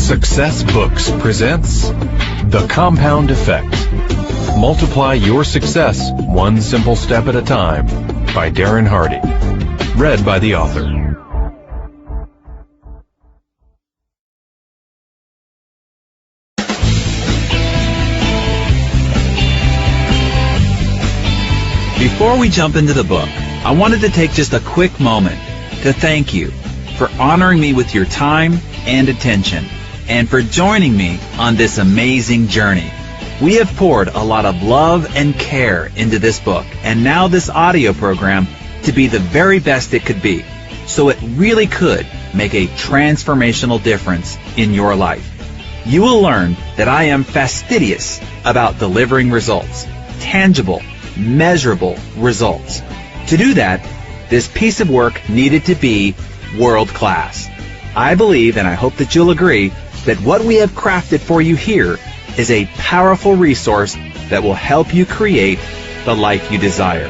Success Books presents The Compound Effect. Multiply your success one simple step at a time by Darren Hardy. Read by the author. Before we jump into the book, I wanted to take just a quick moment to thank you for honoring me with your time and attention, and for joining me on this amazing journey. We have poured a lot of love and care into this book, and now this audio program to be the very best it could be, so it really could make a transformational difference in your life. You will learn that I am fastidious about delivering results, tangible, measurable results. To do that, this piece of work needed to be world class. I believe, and I hope that you'll agree, that what we have crafted for you here is a powerful resource that will help you create the life you desire.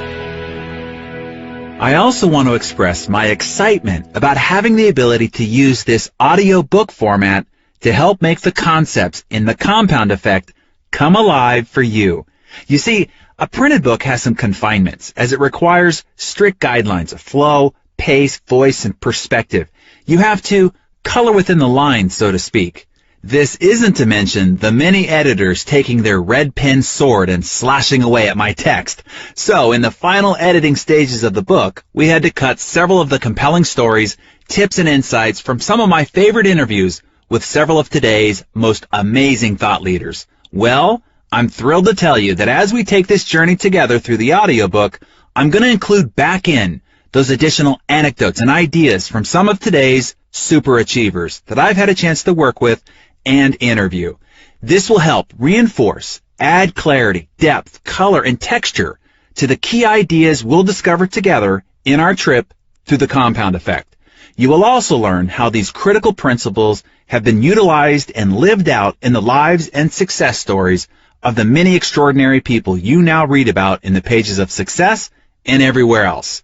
I also want to express my excitement about having the ability to use this audio book format to help make the concepts in the Compound Effect come alive for you. You see, a printed book has some confinements, as it requires strict guidelines of flow, pace, voice, and perspective. You have to color within the lines, so to speak. This isn't to mention the many editors taking their red pen sword and slashing away at my text. So, in the final editing stages of the book, we had to cut several of the compelling stories, tips, and insights from some of my favorite interviews with several of today's most amazing thought leaders. Well, I'm thrilled to tell you that as we take this journey together through the audiobook, I'm going to include back in those additional anecdotes and ideas from some of today's super achievers that I've had a chance to work with and interview. This will help reinforce, add clarity, depth, color, and texture to the key ideas we'll discover together in our trip through the Compound Effect. You will also learn how these critical principles have been utilized and lived out in the lives and success stories of the many extraordinary people you now read about in the pages of Success and everywhere else.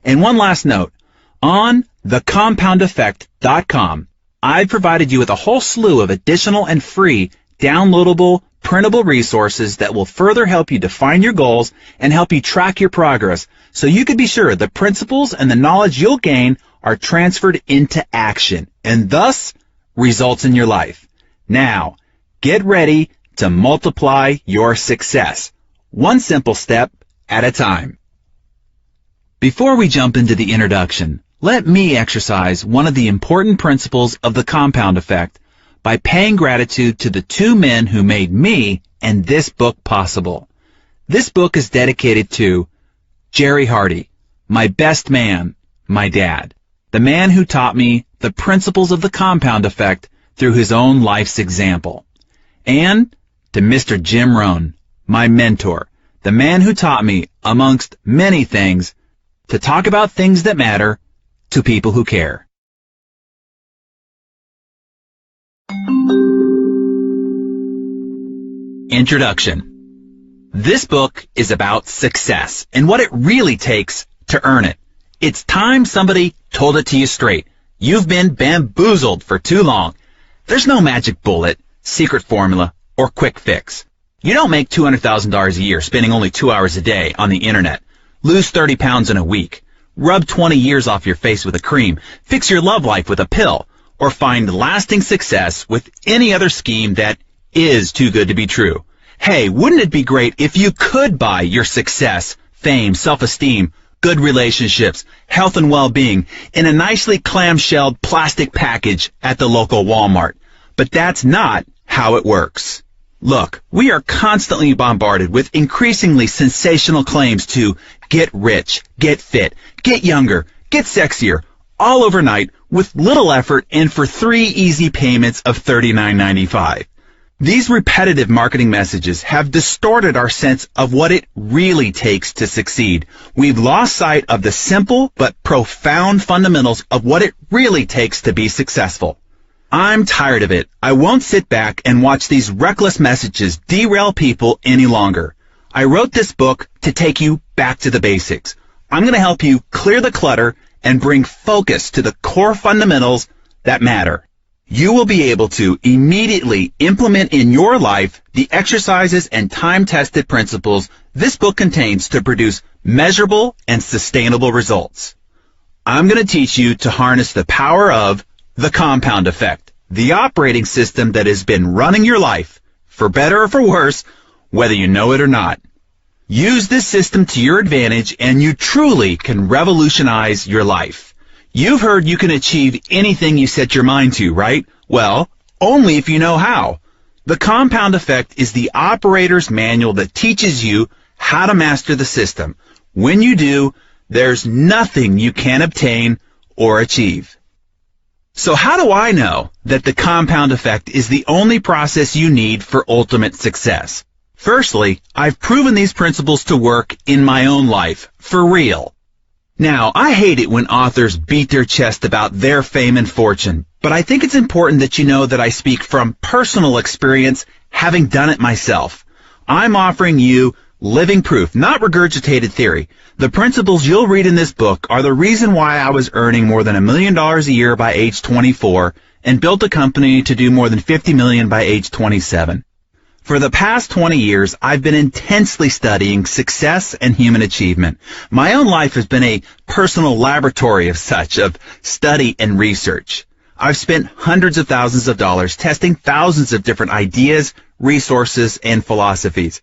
And one last note, on thecompoundeffect.com, I've provided you with a whole slew of additional and free, downloadable, printable resources that will further help you define your goals and help you track your progress, so you can be sure the principles and the knowledge you'll gain are transferred into action, and thus results in your life. Now, get ready to multiply your success, one simple step at a time. Before we jump into the introduction, let me exercise one of the important principles of the Compound Effect by paying gratitude to the two men who made me and this book possible. This book is dedicated to Jerry Hardy, my best man, my dad, the man who taught me the principles of the Compound Effect through his own life's example, and to Mr. Jim Rohn, my mentor, the man who taught me, amongst many things, to talk about things that matter to people who care. Introduction. This book is about success and what it really takes to earn it. It's time somebody told it to you straight. You've been bamboozled for too long. There's no magic bullet, secret formula, or quick fix. You don't make $200,000 a year spending only 2 hours a day on the internet, lose 30 pounds in a week, rub 20 years off your face with a cream, fix your love life with a pill, or find lasting success with any other scheme that is too good to be true. Hey, wouldn't it be great if you could buy your success, fame, self-esteem, good relationships, health and well-being in a nicely clamshelled plastic package at the local Walmart? But that's not how it works. Look, we are constantly bombarded with increasingly sensational claims to get rich, get fit, get younger, get sexier, all overnight with little effort and for 3 easy payments of $39.95. These repetitive marketing messages have distorted our sense of what it really takes to succeed. We've lost sight of the simple but profound fundamentals of what it really takes to be successful. I'm tired of it. I won't sit back and watch these reckless messages derail people any longer. I wrote this book to take you back to the basics. I'm going to help you clear the clutter and bring focus to the core fundamentals that matter. you will be able to immediately implement in your life the exercises and time-tested principles this book contains to produce measurable and sustainable results. I'm going to teach you to harness the power of the compound effect, the operating system that has been running your life, for better or for worse, whether you know it or not. Use this system to your advantage and you truly can revolutionize your life. You've heard you can achieve anything you set your mind to, right? Well, only if you know how. The compound effect is the operator's manual that teaches you how to master the system. When you do, there's nothing you can't obtain or achieve. So how do I know that the compound effect is the only process you need for ultimate success? Firstly, I've proven these principles to work in my own life, for real. Now, I hate it when authors beat their chest about their fame and fortune, but I think it's important that you know that I speak from personal experience, having done it myself. I'm offering you living proof, not regurgitated theory. The principles you'll read in this book are the reason why I was earning more than $1 million a year by age 24 and built a company to do more than $50 million by age 27. For the past 20 years, I've been intensely studying success and human achievement. My own life has been a personal laboratory of study and research. I've spent hundreds of thousands of dollars testing thousands of different ideas, resources, and philosophies.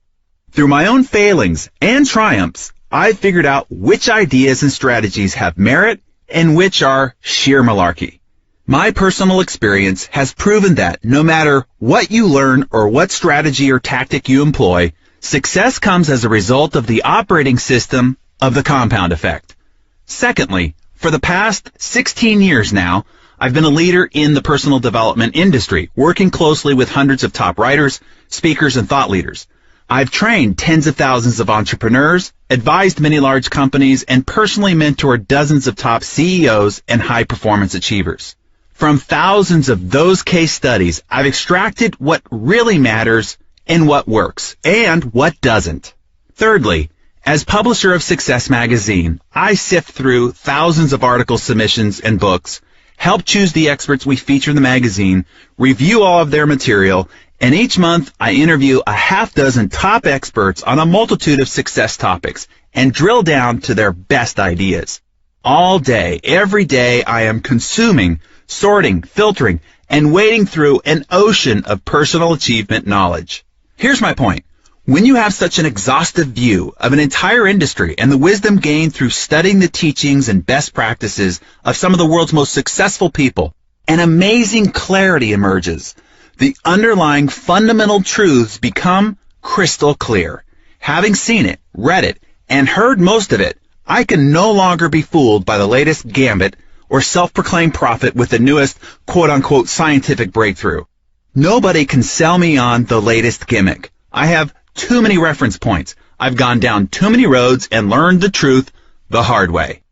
Through my own failings and triumphs, I've figured out which ideas and strategies have merit and which are sheer malarkey. My personal experience has proven that no matter what you learn or what strategy or tactic you employ, success comes as a result of the operating system of the compound effect. Secondly, for the past 16 years now, I've been a leader in the personal development industry, working closely with hundreds of top writers, speakers, and thought leaders. I've trained tens of thousands of entrepreneurs, advised many large companies, and personally mentored dozens of top CEOs and high-performance achievers. From thousands of those case studies, I've extracted what really matters and what works, and what doesn't. Thirdly, as publisher of Success Magazine, I sift through thousands of article submissions and books, help choose the experts we feature in the magazine, review all of their material, and each month I interview a half dozen top experts on a multitude of success topics and drill down to their best ideas. All day, every day, I am consuming, sorting, filtering, and wading through an ocean of personal achievement knowledge. Here's my point. When you have such an exhaustive view of an entire industry and the wisdom gained through studying the teachings and best practices of some of the world's most successful people, an amazing clarity emerges. The underlying fundamental truths become crystal clear. Having seen it, read it, and heard most of it, I can no longer be fooled by the latest gambit or self-proclaimed prophet with the newest quote-unquote scientific breakthrough. Nobody can sell me on the latest gimmick. I have too many reference points. I've gone down too many roads and learned the truth the hard way.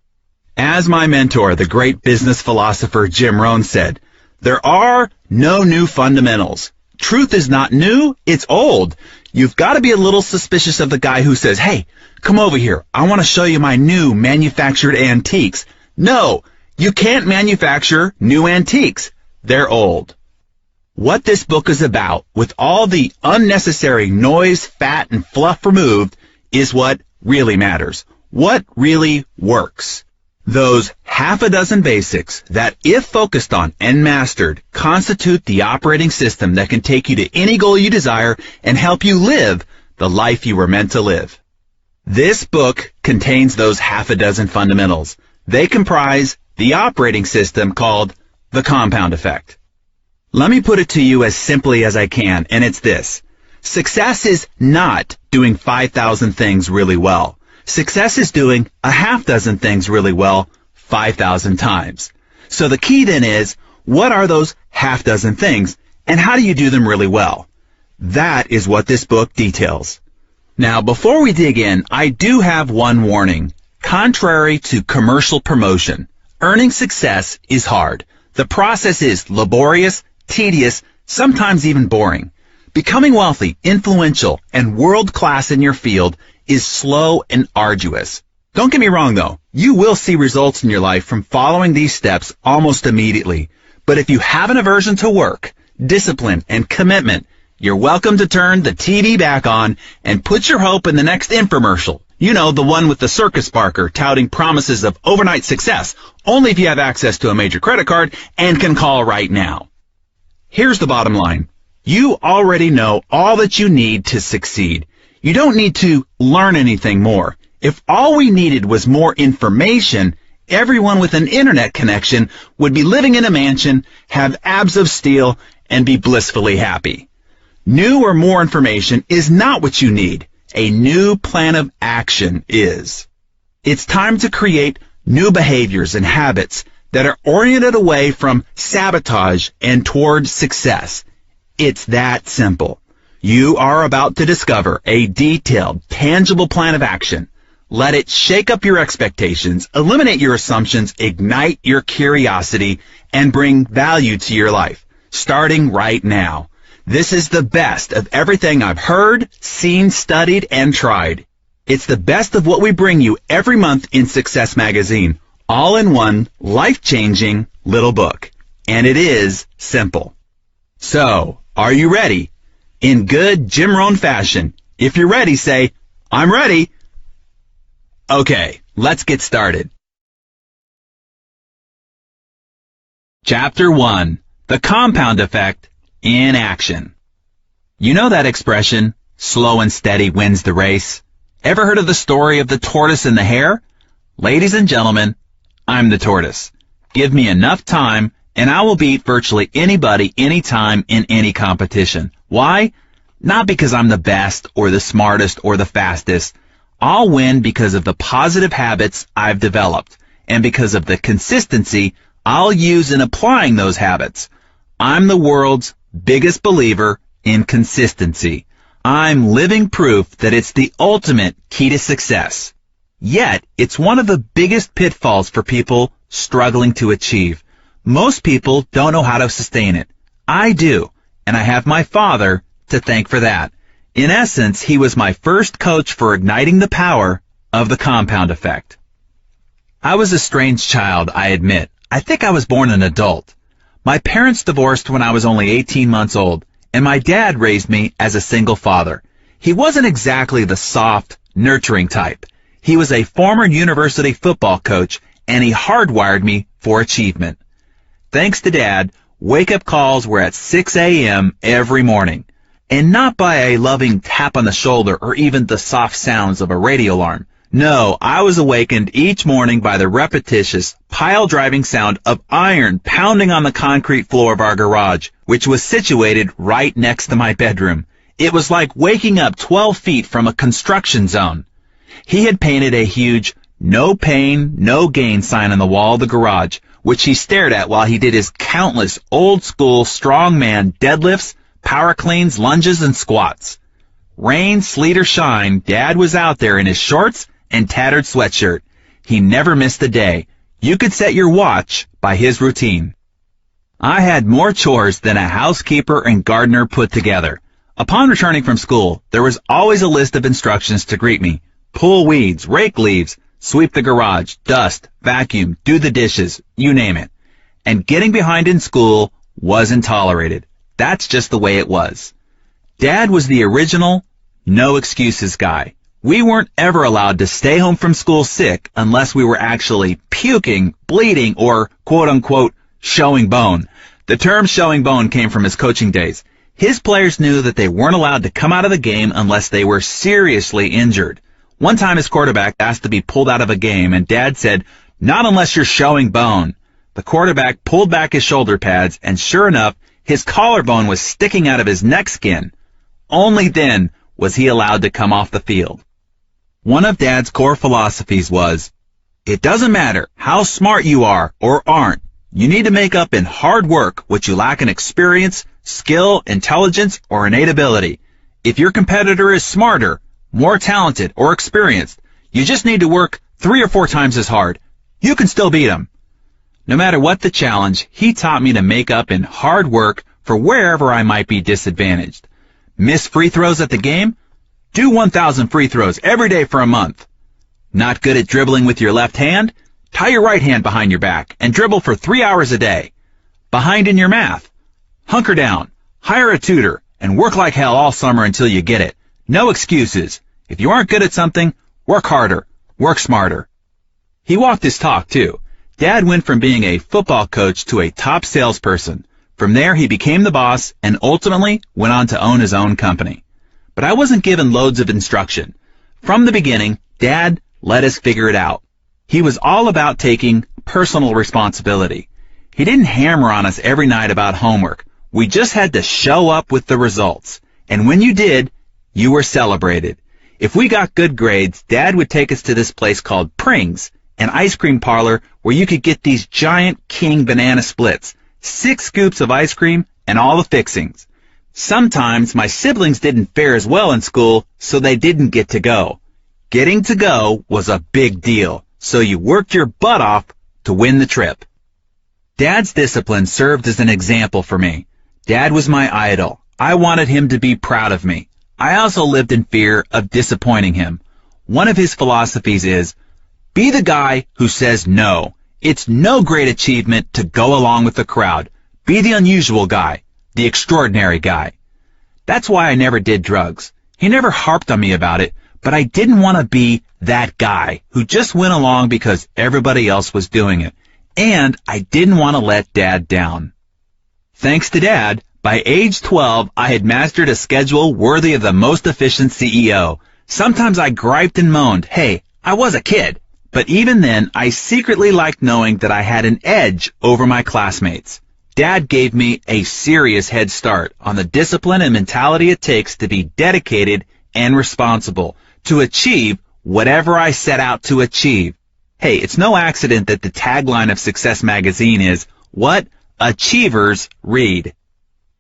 As my mentor, the great business philosopher Jim Rohn said, there are no new fundamentals. Truth is not new, it's old. You've got to be a little suspicious of the guy who says, hey, come over here. I want to show you my new manufactured antiques. No, you can't manufacture new antiques. They're old. What this book is about, with all the unnecessary noise, fat, and fluff removed, is what really matters. What really works. Those half a dozen basics that, if focused on and mastered, constitute the operating system that can take you to any goal you desire and help you live the life you were meant to live. This book contains those half a dozen fundamentals. They comprise the operating system called the compound effect. Let me put it to you as simply as I can, and it's this. Success is not doing 5,000 things really well. Success is doing a half dozen things really well 5,000 times. So the key then is, what are those half dozen things, and how do you do them really well? That is what this book details. Now, before we dig in, I do have one warning. Contrary to commercial promotion, earning success is hard. The process is laborious, tedious, sometimes even boring. Becoming wealthy, influential, and world-class in your field is slow and arduous. Don't get me wrong, though. You will see results in your life from following these steps almost immediately. But But if you have an aversion to work, discipline, and commitment, you're welcome to turn the TV back on and put your hope in the next infomercial. You know, the one with the circus barker touting promises of overnight success, only if you have access to a major credit card and can call right now. Here's the bottom line. You already know all that you need to succeed. You don't need to learn anything more. If all we needed was more information, everyone with an internet connection would be living in a mansion, have abs of steel, and be blissfully happy. New or more information is not what you need. A new plan of action is. It's time to create new behaviors and habits that are oriented away from sabotage and toward success. It's that simple. You are about to discover a detailed, tangible plan of action. Let it shake up your expectations, eliminate your assumptions, ignite your curiosity, and bring value to your life, starting right now. This is the best of everything I've heard, seen, studied, and tried. It's the best of what we bring you every month in Success Magazine, all in one life-changing little book. And it is simple. So, are you ready? In good Jim Rohn fashion, if you're ready, say, "I'm ready." Okay, let's get started. Chapter 1. The Compound Effect in Action. You know that expression, slow and steady wins the race? Ever heard of the story of the tortoise and the hare? Ladies and gentlemen, I'm the tortoise. Give me enough time, and I will beat virtually anybody, anytime, in any competition. Why? Not because I'm the best, or the smartest, or the fastest. I'll win because of the positive habits I've developed, and because of the consistency I'll use in applying those habits. I'm the world's biggest believer in consistency. I'm living proof that it's the ultimate key to success. Yet, it's one of the biggest pitfalls for people struggling to achieve. Most people don't know how to sustain it. I do, and I have my father to thank for that. In essence, he was my first coach for igniting the power of the compound effect. I was a strange child, I admit. I think I was born an adult. My parents divorced when I was only 18 months old, and my dad raised me as a single father. He wasn't exactly the soft, nurturing type. He was a former university football coach, and he hardwired me for achievement. Thanks to Dad, wake-up calls were at 6 a.m. every morning, and not by a loving tap on the shoulder or even the soft sounds of a radio alarm. No, I was awakened each morning by the repetitious, pile-driving sound of iron pounding on the concrete floor of our garage, which was situated right next to my bedroom. It was like waking up 12 feet from a construction zone. He had painted a huge "No pain, no gain" sign on the wall of the garage, which he stared at while he did his countless old-school strongman deadlifts, power cleans, lunges, and squats. Rain, sleet, or shine, Dad was out there in his shorts and tattered sweatshirt. He never missed a day. You could set your watch by his routine. I had more chores than a housekeeper and gardener put together. Upon returning from school, there was always a list of instructions to greet me. Pull weeds, rake leaves, sweep the garage, dust, vacuum, do the dishes, you name it. And getting behind in school wasn't tolerated. That's just the way it was. Dad was the original no excuses guy. We weren't ever allowed to stay home from school sick unless we were actually puking, bleeding, or quote-unquote showing bone. The term showing bone came from his coaching days. His players knew that they weren't allowed to come out of the game unless they were seriously injured. One time his quarterback asked to be pulled out of a game, and Dad said, "Not unless you're showing bone." The quarterback pulled back his shoulder pads, and sure enough, his collarbone was sticking out of his neck skin. Only then was he allowed to come off the field. One of Dad's core philosophies was, it doesn't matter how smart you are or aren't, you need to make up in hard work what you lack in experience, skill, intelligence, or innate ability. If your competitor is smarter, more talented, or experienced, you just need to work 3 or 4 times as hard. You can still beat them. No matter what the challenge, he taught me to make up in hard work for wherever I might be disadvantaged. Miss free throws at the game? Do 1,000 free throws every day for a month. Not good at dribbling with your left hand? Tie your right hand behind your back and dribble for 3 hours a day. behind in your math. Hunker down, hire a tutor, and work like hell all summer until you get it. No excuses. If you aren't good at something, work harder, work smarter. He walked his talk, too. Dad went from being a football coach to a top salesperson. From there, he became the boss and ultimately went on to own his own company. But I wasn't given loads of instruction. From the beginning, Dad let us figure it out. He was all about taking personal responsibility. He didn't hammer on us every night about homework. We just had to show up with the results. And when you did, you were celebrated. If we got good grades, Dad would take us to this place called Pring's, an ice cream parlor where you could get these giant king banana splits, 6 scoops of ice cream, and all the fixings. Sometimes my siblings didn't fare as well in school, so they didn't get to go. Getting to go was a big deal, so you worked your butt off to win the trip. Dad's discipline served as an example for me. Dad was my idol. I wanted him to be proud of me. I also lived in fear of disappointing him. One of his philosophies is, be the guy who says no. It's no great achievement to go along with the crowd. Be the unusual guy, the extraordinary guy. That's why I never did drugs. He never harped on me about it, but I didn't want to be that guy who just went along because everybody else was doing it. And I didn't want to let Dad down. Thanks to Dad, by age 12, I had mastered a schedule worthy of the most efficient CEO. Sometimes I griped and moaned, hey, I was a kid. But even then, I secretly liked knowing that I had an edge over my classmates. Dad gave me a serious head start on the discipline and mentality it takes to be dedicated and responsible, to achieve whatever I set out to achieve. Hey, it's no accident that the tagline of Success Magazine is, what achievers read.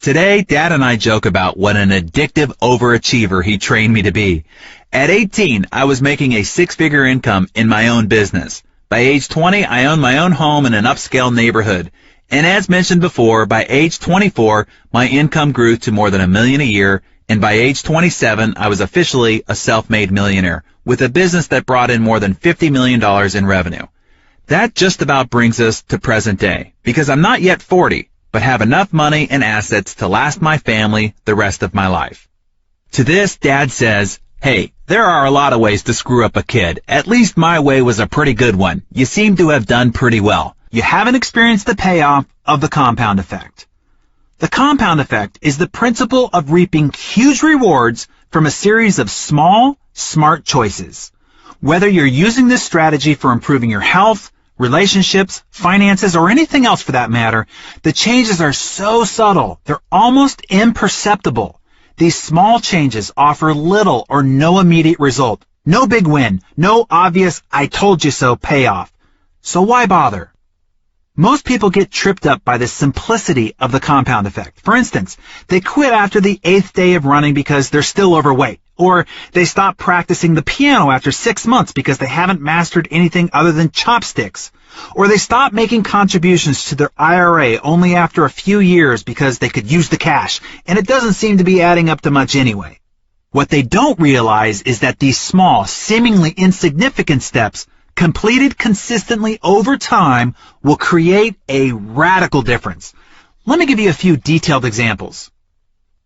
Today, Dad and I joke about what an addictive overachiever he trained me to be. At 18, I was making a 6-figure income in my own business. By age 20, I owned my own home in an upscale neighborhood. And as mentioned before, by age 24, my income grew to more than $1 million a year, and by age 27, I was officially a self-made millionaire, with a business that brought in more than $50 million in revenue. That just about brings us to present day, because I'm not yet 40, but have enough money and assets to last my family the rest of my life. To this, Dad says, hey, there are a lot of ways to screw up a kid. At least my way was a pretty good one. You seem to have done pretty well. You haven't experienced the payoff of the compound effect. The compound effect is the principle of reaping huge rewards from a series of small, smart choices. Whether you're using this strategy for improving your health, relationships, finances, or anything else for that matter, the changes are so subtle, they're almost imperceptible. These small changes offer little or no immediate result, no big win, no obvious I told you so payoff. So why bother? Most people get tripped up by the simplicity of the compound effect. For instance, they quit after the 8th day of running because they're still overweight. Or they stop practicing the piano after 6 months because they haven't mastered anything other than chopsticks. Or they stop making contributions to their IRA only after a few years because they could use the cash, and it doesn't seem to be adding up to much anyway. What they don't realize is that these small, seemingly insignificant steps, completed consistently over time, will create a radical difference. Let me give you a few detailed examples.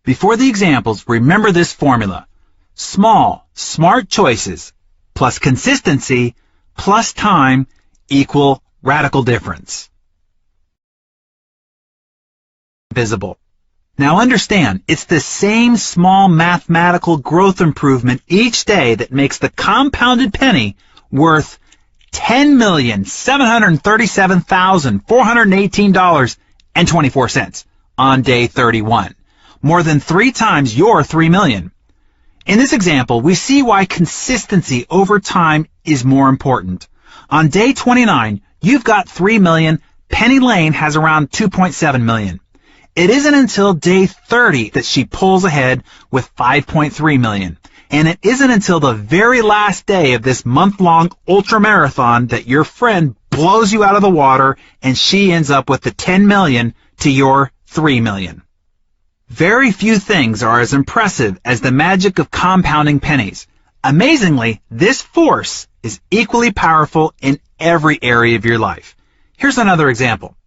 Before the examples, remember this formula. Small, smart choices plus consistency plus time equal radical difference. Visible. Now understand, it's the same small mathematical growth improvement each day that makes the compounded penny worth $10,737,418.24 on day 31. More than 3 times your $3 million. In this example, we see why consistency over time is more important. On day 29, you've got $3 million. Penny Lane has around $2.7 million. It isn't until day 30 that she pulls ahead with $5.3 million. And it isn't until the very last day of this month-long ultramarathon that your friend blows you out of the water and she ends up with the $10 million to your $3 million. Very few things are as impressive as the magic of compounding pennies. Amazingly, this force is equally powerful in every area of your life. Here's another example.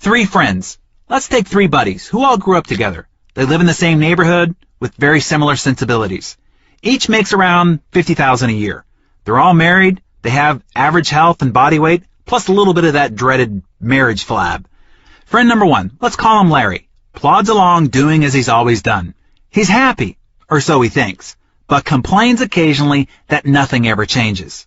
Three friends. Let's take three buddies who all grew up together. They live in the same neighborhood with very similar sensibilities. Each makes around $50,000 a year. They're all married. They have average health and body weight, plus a little bit of that dreaded marriage flab. Friend number one, let's call him Larry, plods along doing as he's always done. He's happy, or so he thinks, but complains occasionally that nothing ever changes.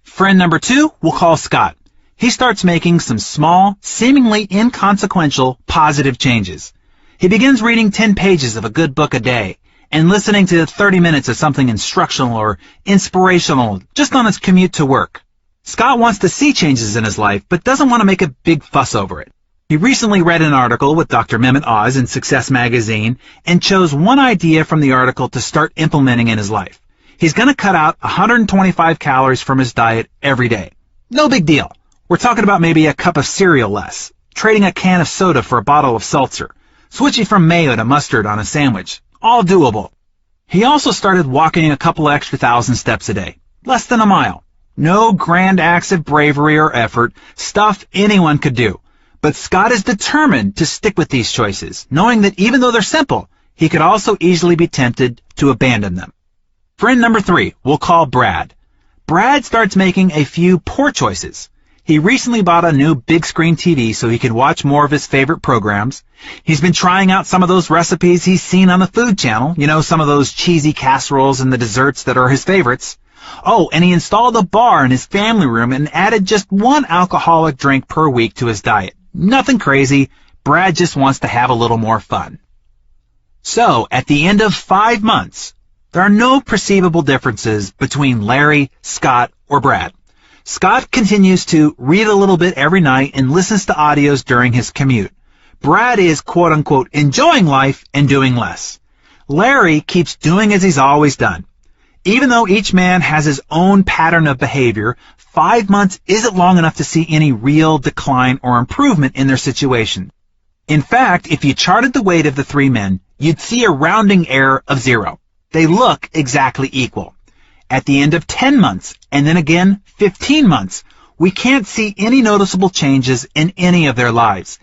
Friend number two, we'll call Scott. He starts making some small, seemingly inconsequential, positive changes. He begins reading 10 pages of a good book a day and listening to 30 minutes of something instructional or inspirational just on his commute to work. Scott wants to see changes in his life, but doesn't want to make a big fuss over it. He recently read an article with Dr. Mehmet Oz in Success Magazine and chose one idea from the article to start implementing in his life. He's going to cut out 125 calories from his diet every day. No big deal. We're talking about maybe a cup of cereal less, trading a can of soda for a bottle of seltzer, switching from mayo to mustard on a sandwich. All doable. He also started walking a couple extra thousand steps a day, less than a mile. No grand acts of bravery or effort, stuff anyone could do. But Scott is determined to stick with these choices, knowing that even though they're simple, he could also easily be tempted to abandon them. Friend number three, we'll call Brad. Brad starts making a few poor choices. He recently bought a new big screen TV so he could watch more of his favorite programs. He's been trying out some of those recipes he's seen on the Food Channel, some of those cheesy casseroles and the desserts that are his favorites. Oh, and he installed a bar in his family room and added just one alcoholic drink per week to his diet. Nothing crazy. Brad just wants to have a little more fun. So, at the end of 5 months, there are no perceivable differences between Larry, Scott, or Brad. Scott continues to read a little bit every night and listens to audios during his commute. Brad is, quote-unquote, enjoying life and doing less. Larry keeps doing as he's always done. Even though each man has his own pattern of behavior, 5 months isn't long enough to see any real decline or improvement in their situation. In fact, if you charted the weight of the three men, you'd see a rounding error of 0. They look exactly equal. At the end of 10 months, and then again 15 months, we can't see any noticeable changes in any of their lives.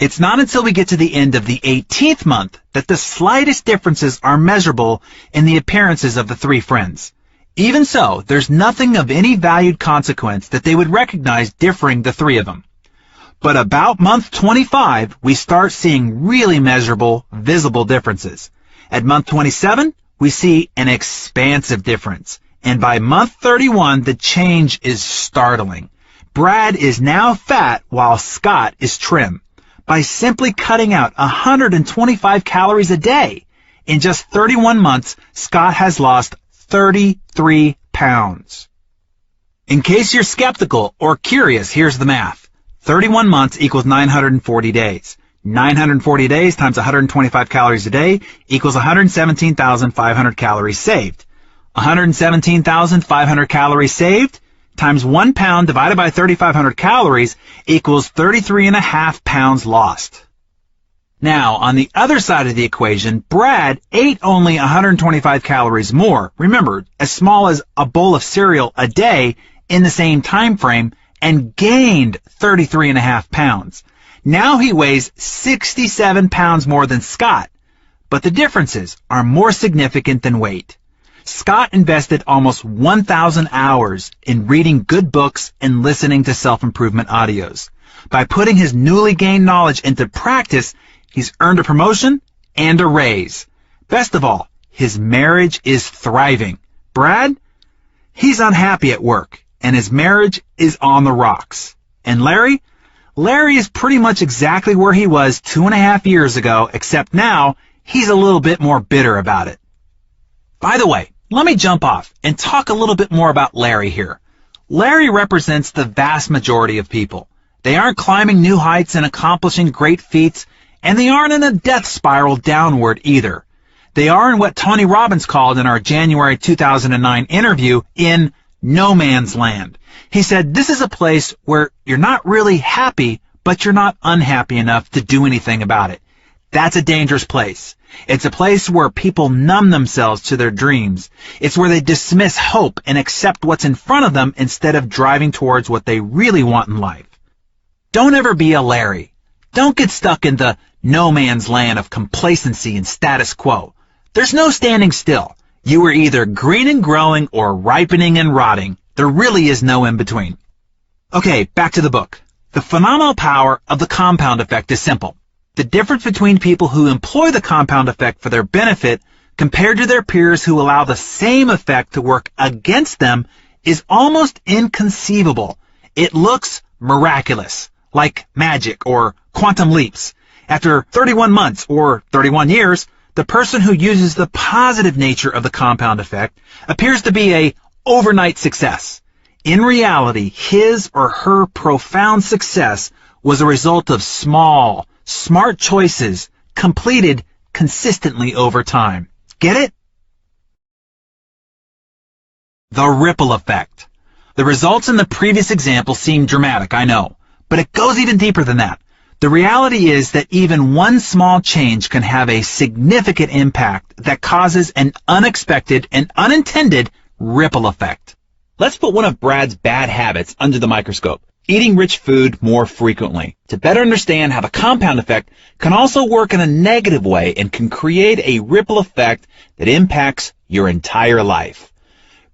It's not until we get to the end of the 18th month that the slightest differences are measurable in the appearances of the three friends. Even so, there's nothing of any valued consequence that they would recognize differing the three of them. But about month 25, we start seeing really measurable, visible differences. At month 27, we see an expansive difference. And by month 31, the change is startling. Brad is now fat while Scott is trim. By simply cutting out 125 calories a day, in just 31 months, Scott has lost 33 pounds. In case you're skeptical or curious, here's the math. 31 months equals 940 days. 940 days times 125 calories a day equals 117,500 calories saved. 117,500 calories saved times 1 pound divided by 3,500 calories equals 33.5 pounds lost. Now, on the other side of the equation, Brad ate only 125 calories more, remember, as small as a bowl of cereal a day in the same time frame, and gained 33.5 pounds. Now he weighs 67 pounds more than Scott, but the differences are more significant than weight. Scott invested almost 1,000 hours in reading good books and listening to self-improvement audios. By putting his newly gained knowledge into practice, he's earned a promotion and a raise. Best of all, his marriage is thriving. Brad? He's unhappy at work, and his marriage is on the rocks. And Larry? Larry is pretty much exactly where he was 2.5 years ago, except now he's a little bit more bitter about it. By the way, let me jump off and talk a little bit more about Larry here. Larry represents the vast majority of people. They aren't climbing new heights and accomplishing great feats, and they aren't in a death spiral downward either. They are in what Tony Robbins called in our January 2009 interview in no man's land. He said, this is a place where you're not really happy, but you're not unhappy enough to do anything about it. That's a dangerous place. It's a place where people numb themselves to their dreams. It's where they dismiss hope and accept what's in front of them instead of driving towards what they really want in life. Don't ever be a Larry. Don't get stuck in the no man's land of complacency and status quo. There's no standing still. You are either green and growing or ripening and rotting. There really is no in between. Okay, back to the book. The phenomenal power of the compound effect is simple. The difference between people who employ the compound effect for their benefit compared to their peers who allow the same effect to work against them is almost inconceivable. It looks miraculous, like magic or quantum leaps. After 31 months or 31 years, the person who uses the positive nature of the compound effect appears to be a overnight success. In reality, his or her profound success was a result of small, smart choices completed consistently over time. Get it? The ripple effect. The results in the previous example seem dramatic, I know, but it goes even deeper than that. The reality is that even one small change can have a significant impact that causes an unexpected and unintended ripple effect. Let's put one of Brad's bad habits under the microscope, eating rich food more frequently, to better understand how the compound effect can also work in a negative way and can create a ripple effect that impacts your entire life.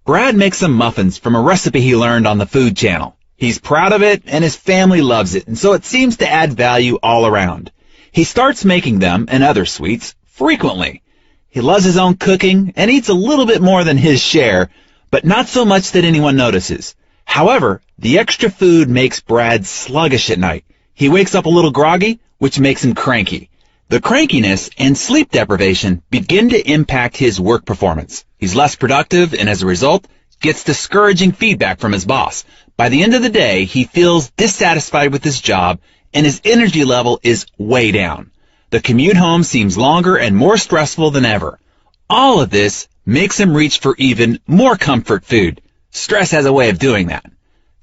Brad makes some muffins from a recipe he learned on the Food Channel. He's proud of it, and his family loves it, and so it seems to add value all around. He starts making them and other sweets frequently. He loves his own cooking and eats a little bit more than his share, but not so much that anyone notices. However, the extra food makes Brad sluggish at night. He wakes up a little groggy, which makes him cranky. The crankiness and sleep deprivation begin to impact his work performance. He's less productive and as a result, gets discouraging feedback from his boss. By the end of the day, he feels dissatisfied with his job and his energy level is way down. The commute home seems longer and more stressful than ever. All of this makes him reach for even more comfort food. Stress has a way of doing that.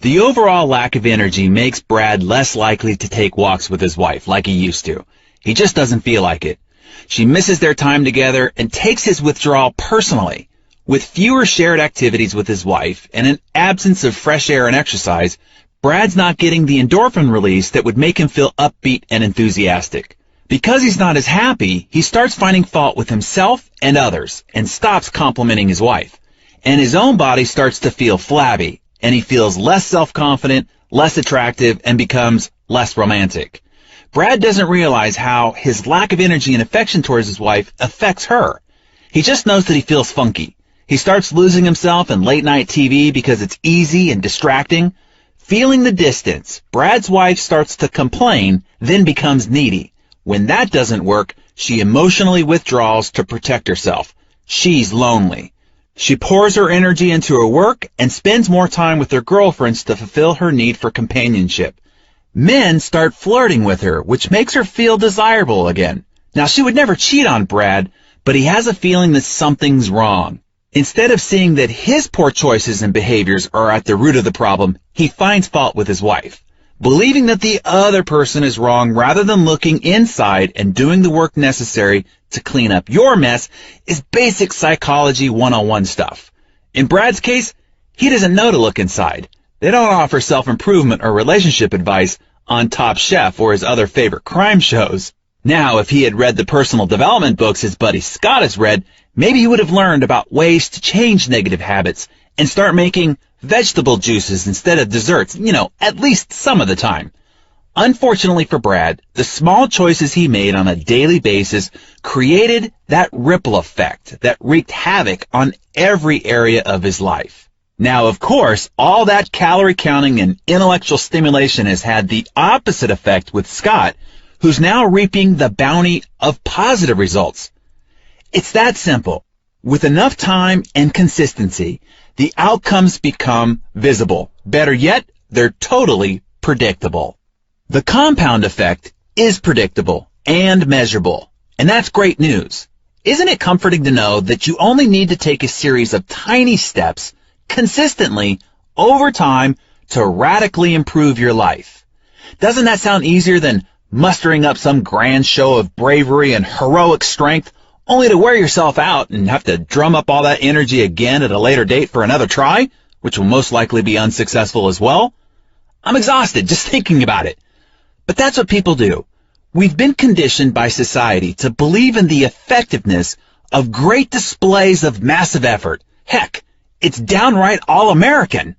The overall lack of energy makes Brad less likely to take walks with his wife like he used to. He just doesn't feel like it. She misses their time together and takes his withdrawal personally. With fewer shared activities with his wife and an absence of fresh air and exercise, Brad's not getting the endorphin release that would make him feel upbeat and enthusiastic. Because he's not as happy, he starts finding fault with himself and others and stops complimenting his wife. And his own body starts to feel flabby, and he feels less self-confident, less attractive, and becomes less romantic. Brad doesn't realize how his lack of energy and affection towards his wife affects her. He just knows that he feels funky. He starts losing himself in late-night TV because it's easy and distracting. Feeling the distance, Brad's wife starts to complain, then becomes needy. When that doesn't work, she emotionally withdraws to protect herself. She's lonely. She pours her energy into her work and spends more time with her girlfriends to fulfill her need for companionship. Men start flirting with her, which makes her feel desirable again. Now, she would never cheat on Brad, but he has a feeling that something's wrong. Instead of seeing that his poor choices and behaviors are at the root of the problem, he finds fault with his wife. Believing that the other person is wrong rather than looking inside and doing the work necessary to clean up your mess is basic psychology 101 stuff. In Brad's case, he doesn't know to look inside. They don't offer self-improvement or relationship advice on Top Chef or his other favorite crime shows. Now, if he had read the personal development books his buddy Scott has read, maybe he would have learned about ways to change negative habits and start making vegetable juices instead of desserts, at least some of the time. Unfortunately for Brad, the small choices he made on a daily basis created that ripple effect that wreaked havoc on every area of his life. Now, of course, all that calorie counting and intellectual stimulation has had the opposite effect with Scott, who's now reaping the bounty of positive results. It's that simple. With enough time and consistency, the outcomes become visible. Better yet, they're totally predictable. The compound effect is predictable and measurable, and that's great news. Isn't it comforting to know that you only need to take a series of tiny steps consistently over time to radically improve your life? Doesn't that sound easier than mustering up some grand show of bravery and heroic strength only to wear yourself out and have to drum up all that energy again at a later date for another try, which will most likely be unsuccessful as well? I'm exhausted just thinking about it. But that's what people do. We've been conditioned by society to believe in the effectiveness of great displays of massive effort. Heck, it's downright all-American.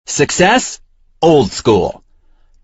Success? Old school.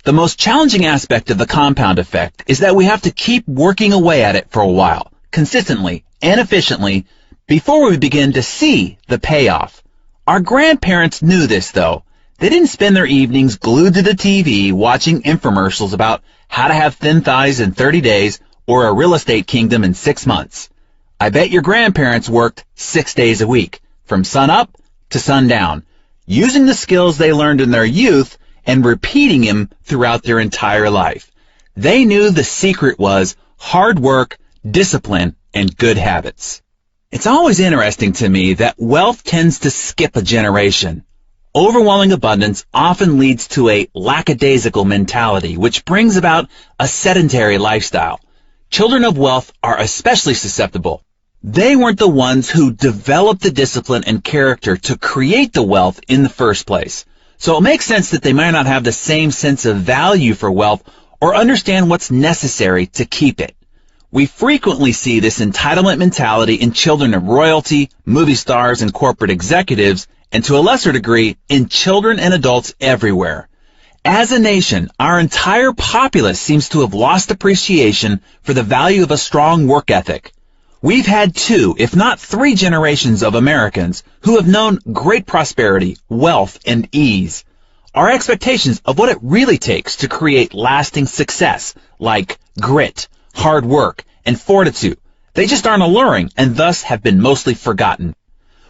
The most challenging aspect of the compound effect is that we have to keep working away at it for a while, consistently and efficiently, before we begin to see the payoff. Our grandparents knew this, though. They didn't spend their evenings glued to the TV watching infomercials about how to have thin thighs in 30 days or a real estate kingdom in 6 months. I bet your grandparents worked 6 days a week, from sun up to sundown, using the skills they learned in their youth and repeating them throughout their entire life. They knew the secret was hard work, discipline, and good habits. It's always interesting to me that wealth tends to skip a generation. Overwhelming abundance often leads to a lackadaisical mentality, which brings about a sedentary lifestyle. Children of wealth are especially susceptible. They weren't the ones who developed the discipline and character to create the wealth in the first place. So it makes sense that they might not have the same sense of value for wealth or understand what's necessary to keep it. We frequently see this entitlement mentality in children of royalty, movie stars, and corporate executives, and to a lesser degree, in children and adults everywhere. As a nation, our entire populace seems to have lost appreciation for the value of a strong work ethic. We've had 2, if not 3 generations of Americans who have known great prosperity, wealth, and ease. Our expectations of what it really takes to create lasting success, like grit, hard work, and fortitude, they just aren't alluring and thus have been mostly forgotten.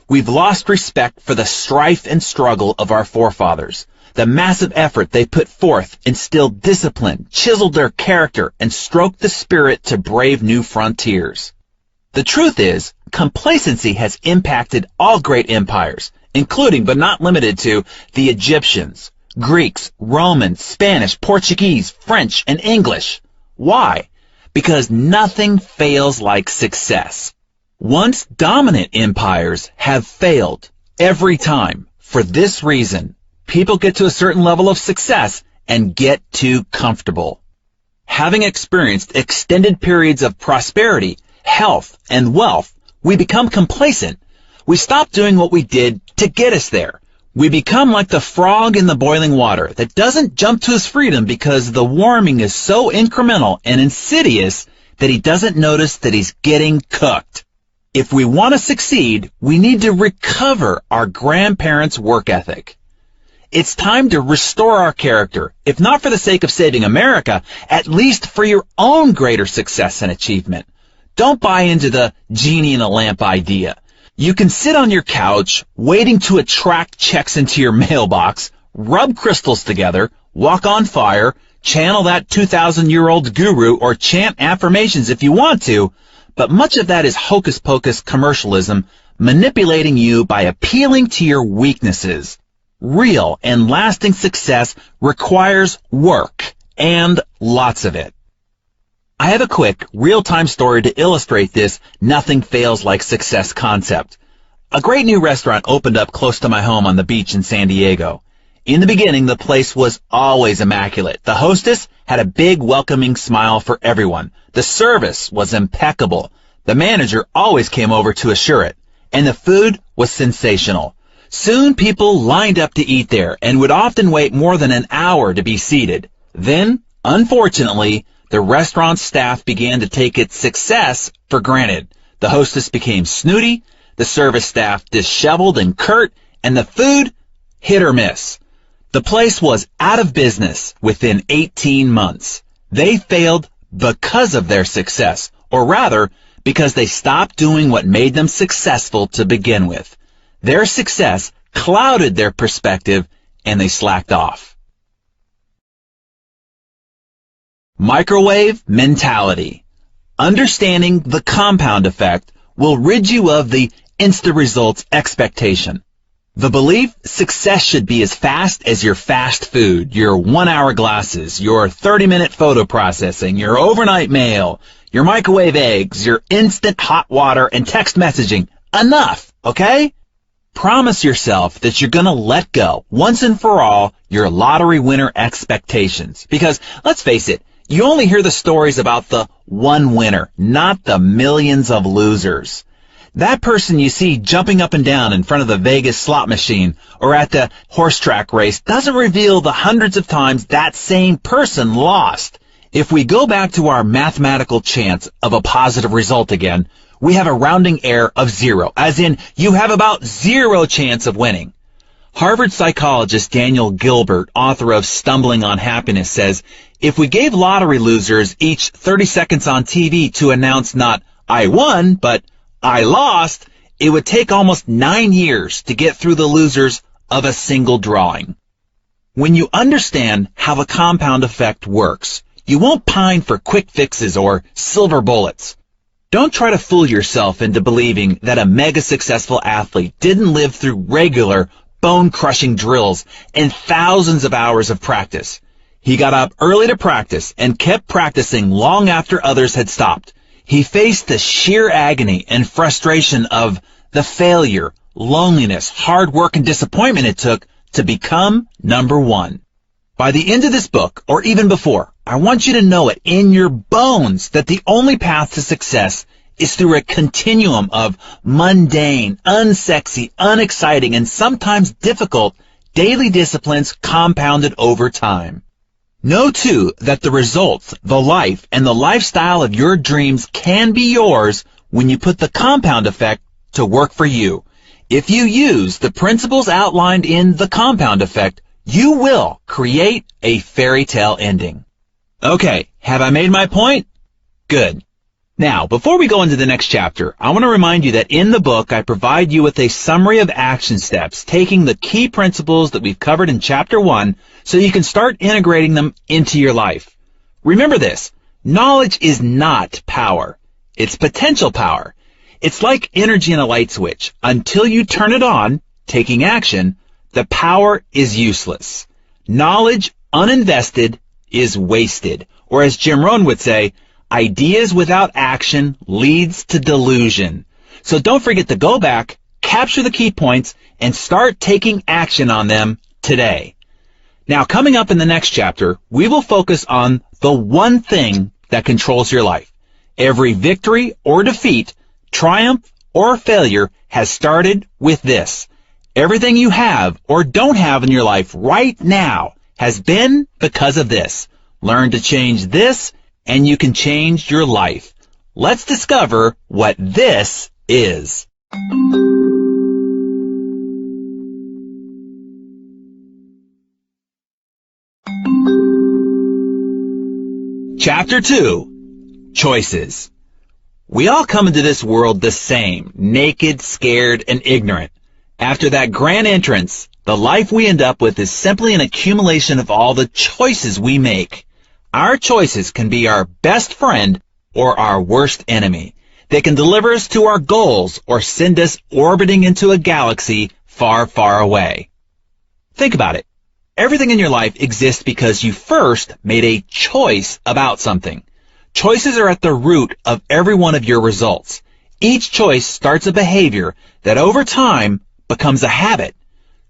We've lost respect for the strife and struggle of our forefathers. The massive effort they put forth instilled discipline, chiseled their character, and stroked the spirit to brave new frontiers. The truth is, complacency has impacted all great empires, including but not limited to the Egyptians, Greeks, Romans, Spanish, Portuguese, French, and English. Why? Because nothing fails like success. Once dominant empires have failed every time. For this reason, people get to a certain level of success and get too comfortable. Having experienced extended periods of prosperity, health, and wealth, we become complacent. We stop doing what we did to get us there. We become like the frog in the boiling water that doesn't jump to his freedom because the warming is so incremental and insidious that he doesn't notice that he's getting cooked. If we want to succeed, we need to recover our grandparents' work ethic. It's time to restore our character, if not for the sake of saving America, at least for your own greater success and achievement. Don't buy into the genie in a lamp idea. You can sit on your couch, waiting to attract checks into your mailbox, rub crystals together, walk on fire, channel that 2,000-year-old guru, or chant affirmations if you want to, but much of that is hocus-pocus commercialism, manipulating you by appealing to your weaknesses. Real and lasting success requires work, and lots of it. I have a quick, real-time story to illustrate this nothing fails like success concept. A great new restaurant opened up close to my home on the beach in San Diego. In the beginning, the place was always immaculate. The hostess had a big, welcoming smile for everyone. The service was impeccable. The manager always came over to assure it. And the food was sensational. Soon, people lined up to eat there and would often wait more than an hour to be seated. Then, unfortunately, the restaurant staff began to take its success for granted. The hostess became snooty, the service staff disheveled and curt, and the food hit or miss. The place was out of business within 18 months. They failed because of their success, or rather, because they stopped doing what made them successful to begin with. Their success clouded their perspective, and they slacked off. Microwave mentality. Understanding the compound effect will rid you of the instant results expectation. The belief success should be as fast as your fast food, your 1-hour glasses, your 30-minute photo processing, your overnight mail, your microwave eggs, your instant hot water, and text messaging. Enough, okay? promise yourself that you're going to let go, once and for all, your lottery winner expectations. Because, let's face it, you only hear the stories about the one winner, not the millions of losers. That person you see jumping up and down in front of the Vegas slot machine or at the horse track race doesn't reveal the hundreds of times that same person lost. If we go back to our mathematical chance of a positive result again, we have a rounding error of 0, as in you have about 0 chance of winning. Harvard psychologist Daniel Gilbert, author of Stumbling on Happiness, says, if we gave lottery losers each 30 seconds on TV to announce not I won, but I lost, it would take almost 9 years to get through the losers of a single drawing. When you understand how the compound effect works, you won't pine for quick fixes or silver bullets. Don't try to fool yourself into believing that a mega successful athlete didn't live through regular, bone-crushing drills and thousands of hours of practice. He got up early to practice and kept practicing long after others had stopped. He faced the sheer agony and frustration of the failure, loneliness, hard work, and disappointment it took to become number one. By the end of this book, or even before, I want you to know it in your bones that the only path to success is through a continuum of mundane, unsexy, unexciting, and sometimes difficult daily disciplines compounded over time. Know, too, that the results, the life, and the lifestyle of your dreams can be yours when you put the compound effect to work for you. If you use the principles outlined in the compound effect, you will create a fairy tale ending. Okay, have I made my point? Good. Now, before we go into the next chapter, I want to remind you that in the book, I provide you with a summary of action steps, taking the key principles that we've covered in Chapter 1 so you can start integrating them into your life. Remember this, knowledge is not power. It's potential power. It's like energy in a light switch. Until you turn it on, taking action, the power is useless. Knowledge uninvested is wasted. Or as Jim Rohn would say, ideas without action leads to delusion. So don't forget to go back, capture the key points, and start taking action on them today. Now, coming up in the next chapter, we will focus on the one thing that controls your life. Every victory or defeat, triumph or failure has started with this. Everything you have or don't have in your life right now has been because of this. Learn to change this, and you can change your life. Let's discover what this is. Chapter 2, Choices. We all come into this world the same, naked, scared, and ignorant. After that grand entrance, the life we end up with is simply an accumulation of all the choices we make. Our choices can be our best friend or our worst enemy. They can deliver us to our goals or send us orbiting into a galaxy far, far away. Think about it. Everything in your life exists because you first made a choice about something. Choices are at the root of every one of your results. Each choice starts a behavior that over time becomes a habit.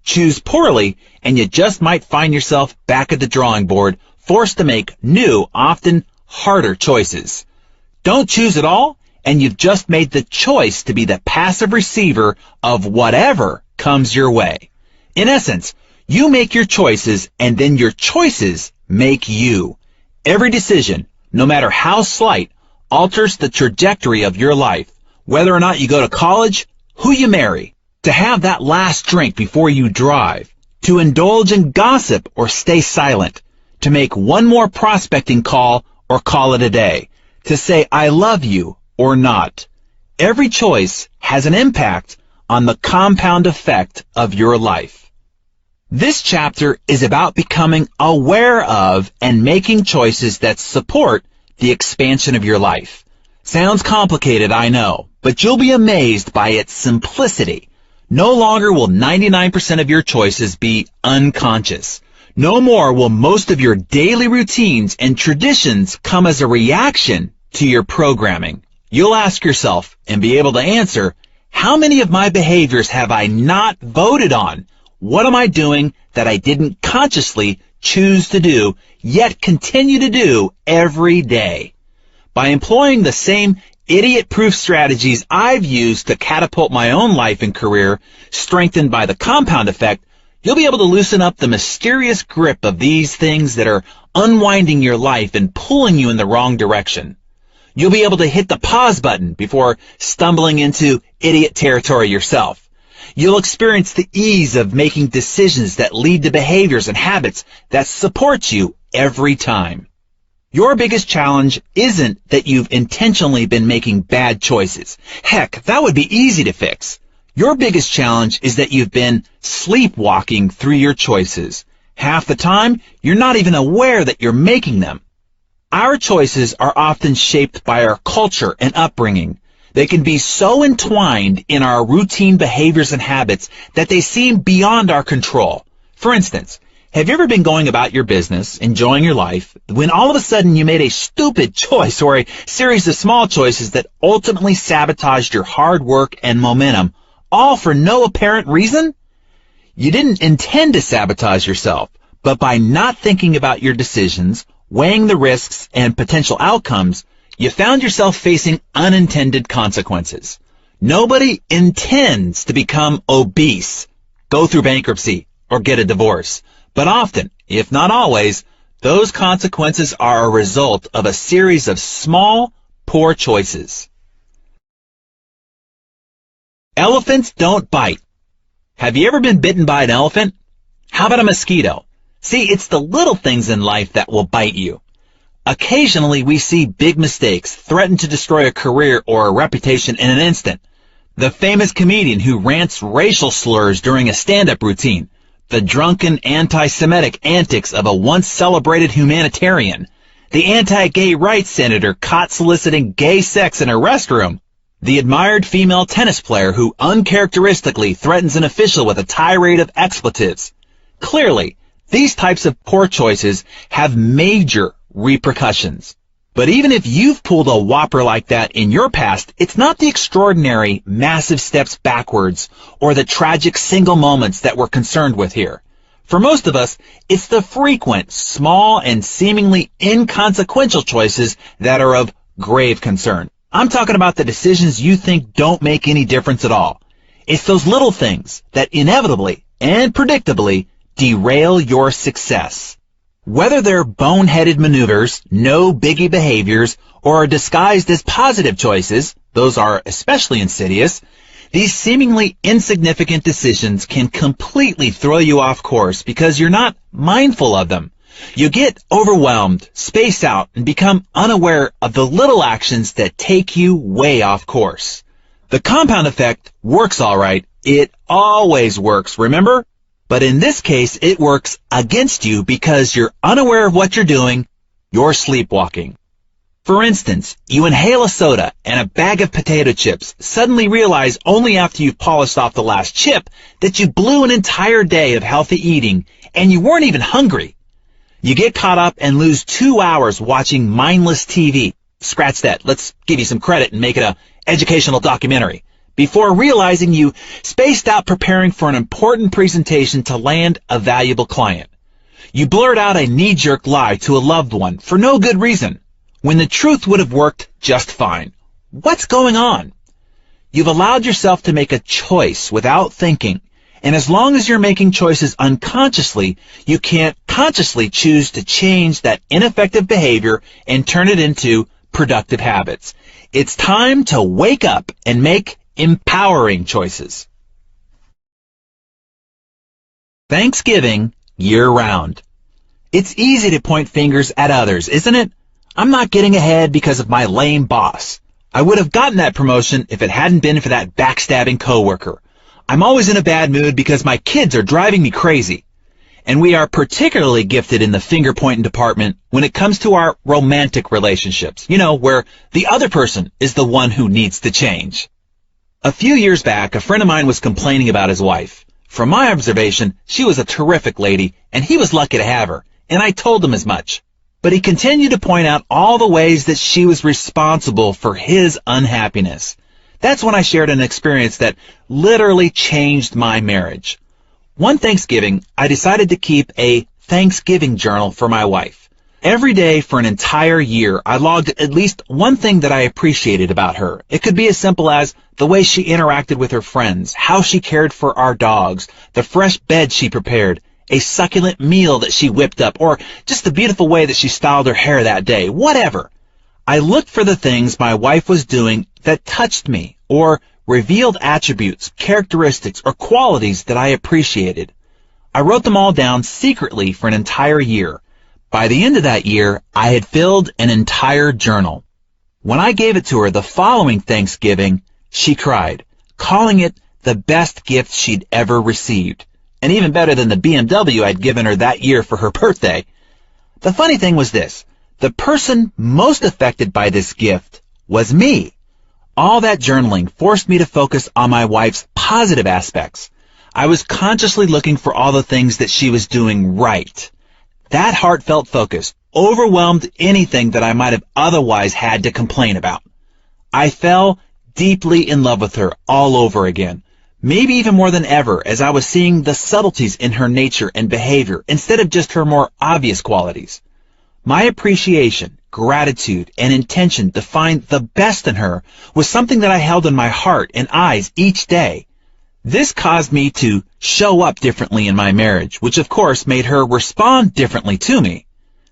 Choose poorly, and you just might find yourself back at the drawing board, forced to make new, often harder choices. Don't choose at all, and you've just made the choice to be the passive receiver of whatever comes your way. In essence, you make your choices, and then your choices make you. Every decision, no matter how slight, alters the trajectory of your life. Whether or not you go to college, who you marry, to have that last drink before you drive, to indulge in gossip or stay silent, to make one more prospecting call or call it a day, to say I love you or not. Every choice has an impact on the compound effect of your life. This chapter is about becoming aware of and making choices that support the expansion of your life. Sounds complicated, I know, but you'll be amazed by its simplicity. No longer will 99% of your choices be unconscious. No more will most of your daily routines and traditions come as a reaction to your programming. You'll ask yourself and be able to answer, How many of my behaviors have I not voted on? What am I doing that I didn't consciously choose to do, yet continue to do every day? By employing the same idiot-proof strategies I've used to catapult my own life and career, strengthened by the compound effect, you'll be able to loosen up the mysterious grip of these things that are unwinding your life and pulling you in the wrong direction. You'll be able to hit the pause button before stumbling into idiot territory yourself. You'll experience the ease of making decisions that lead to behaviors and habits that support you every time. Your biggest challenge isn't that you've intentionally been making bad choices. Heck, that would be easy to fix. Your biggest challenge is that you've been sleepwalking through your choices. Half the time, you're not even aware that you're making them. Our choices are often shaped by our culture and upbringing. They can be so entwined in our routine behaviors and habits that they seem beyond our control. For instance, have you ever been going about your business, enjoying your life, when all of a sudden you made a stupid choice or a series of small choices that ultimately sabotaged your hard work and momentum, all for no apparent reason? You didn't intend to sabotage yourself, but by not thinking about your decisions, weighing the risks and potential outcomes, you found yourself facing unintended consequences. Nobody intends to become obese, go through bankruptcy, or get a divorce. But often, if not always, those consequences are a result of a series of small, poor choices. Elephants don't bite. Have you ever been bitten by an elephant? How about a mosquito? See, it's the little things in life that will bite you. Occasionally, we see big mistakes threaten to destroy a career or a reputation in an instant. The famous comedian who rants racial slurs during a stand-up routine. The drunken anti-Semitic antics of a once-celebrated humanitarian. The anti-gay rights senator caught soliciting gay sex in a restroom. The admired female tennis player who uncharacteristically threatens an official with a tirade of expletives. Clearly, these types of poor choices have major repercussions. But even if you've pulled a whopper like that in your past, it's not the extraordinary, massive steps backwards or the tragic single moments that we're concerned with here. For most of us, it's the frequent, small, and seemingly inconsequential choices that are of grave concern. I'm talking about the decisions you think don't make any difference at all. It's those little things that inevitably and predictably derail your success. Whether they're boneheaded maneuvers, no biggie behaviors, or are disguised as positive choices, those are especially insidious, these seemingly insignificant decisions can completely throw you off course because you're not mindful of them. You get overwhelmed, space out, and become unaware of the little actions that take you way off course. The compound effect works all right. It always works, remember? But in this case, it works against you because you're unaware of what you're doing. You're sleepwalking. For instance, you inhale a soda and a bag of potato chips, suddenly realize only after you've polished off the last chip that you blew an entire day of healthy eating and you weren't even hungry. You get caught up and lose 2 hours watching mindless TV. Scratch that. Let's give you some credit and make it an educational documentary. Before realizing you spaced out preparing for an important presentation to land a valuable client. You blurt out a knee-jerk lie to a loved one for no good reason, when the truth would have worked just fine. What's going on? You've allowed yourself to make a choice without thinking, and as long as you're making choices unconsciously, you can't consciously choose to change that ineffective behavior and turn it into productive habits. It's time to wake up and make empowering choices. Thanksgiving year-round. It's easy to point fingers at others, isn't it? I'm not getting ahead because of my lame boss. I would have gotten that promotion if it hadn't been for that backstabbing coworker. I'm always in a bad mood because my kids are driving me crazy. And we are particularly gifted in the finger-pointing department when it comes to our romantic relationships, where the other person is the one who needs to change. A few years back, a friend of mine was complaining about his wife. From my observation, she was a terrific lady, and he was lucky to have her, and I told him as much. But he continued to point out all the ways that she was responsible for his unhappiness. That's when I shared an experience that literally changed my marriage. One Thanksgiving, I decided to keep a Thanksgiving journal for my wife. Every day for an entire year, I logged at least one thing that I appreciated about her. It could be as simple as the way she interacted with her friends, how she cared for our dogs, the fresh bed she prepared, a succulent meal that she whipped up, or just the beautiful way that she styled her hair that day, whatever. I looked for the things my wife was doing that touched me, or revealed attributes, characteristics, or qualities that I appreciated. I wrote them all down secretly for an entire year. By the end of that year, I had filled an entire journal. When I gave it to her the following Thanksgiving, she cried, calling it the best gift she'd ever received, and even better than the BMW I'd given her that year for her birthday. The funny thing was this: the person most affected by this gift was me. All that journaling forced me to focus on my wife's positive aspects. I was consciously looking for all the things that she was doing right. That heartfelt focus overwhelmed anything that I might have otherwise had to complain about. I fell deeply in love with her all over again, maybe even more than ever, as I was seeing the subtleties in her nature and behavior instead of just her more obvious qualities. My appreciation, gratitude, and intention to find the best in her was something that I held in my heart and eyes each day. This caused me to show up differently in my marriage, which of course made her respond differently to me.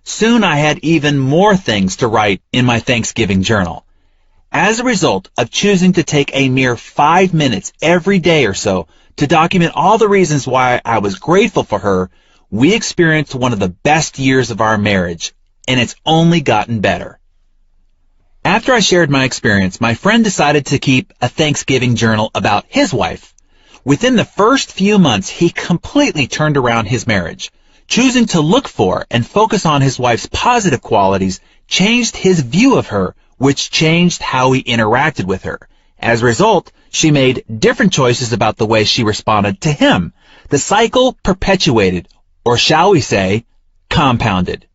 Soon I had even more things to write in my Thanksgiving journal. As a result of choosing to take a mere 5 minutes every day or so to document all the reasons why I was grateful for her, we experienced one of the best years of our marriage, and it's only gotten better. After I shared my experience, my friend decided to keep a Thanksgiving journal about his wife. Within the first few months, he completely turned around his marriage. Choosing to look for and focus on his wife's positive qualities changed his view of her, which changed how he interacted with her. As a result, she made different choices about the way she responded to him. The cycle perpetuated, or shall we say, compounded.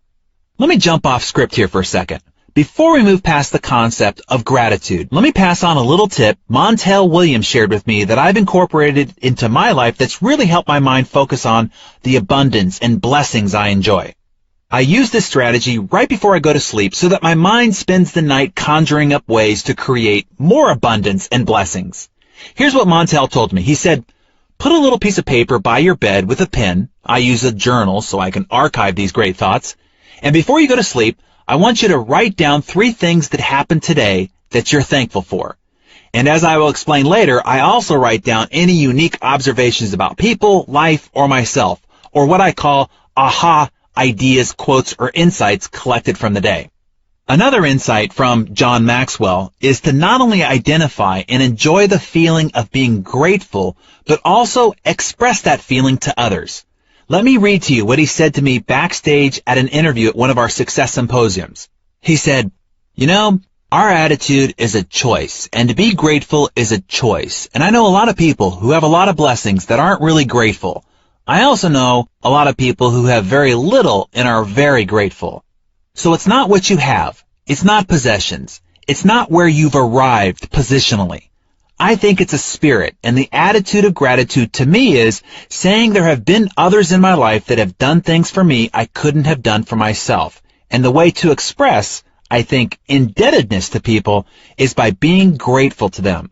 Let me jump off script here for a second. Before we move past the concept of gratitude, let me pass on a little tip Montel Williams shared with me that I've incorporated into my life that's really helped my mind focus on the abundance and blessings I enjoy. I use this strategy right before I go to sleep so that my mind spends the night conjuring up ways to create more abundance and blessings. Here's what Montel told me. He said, put a little piece of paper by your bed with a pen. I use a journal so I can archive these great thoughts. And before you go to sleep, I want you to write down 3 things that happened today that you're thankful for. And as I will explain later, I also write down any unique observations about people, life, or myself, or what I call aha ideas, quotes, or insights collected from the day. Another insight from John Maxwell is to not only identify and enjoy the feeling of being grateful, but also express that feeling to others. Let me read to you what he said to me backstage at an interview at one of our success symposiums. He said, "You know, our attitude is a choice, and to be grateful is a choice. And I know a lot of people who have a lot of blessings that aren't really grateful. I also know a lot of people who have very little and are very grateful. So it's not what you have. It's not possessions. It's not where you've arrived positionally. I think it's a spirit, and the attitude of gratitude to me is saying there have been others in my life that have done things for me I couldn't have done for myself. And the way to express, I think, indebtedness to people is by being grateful to them.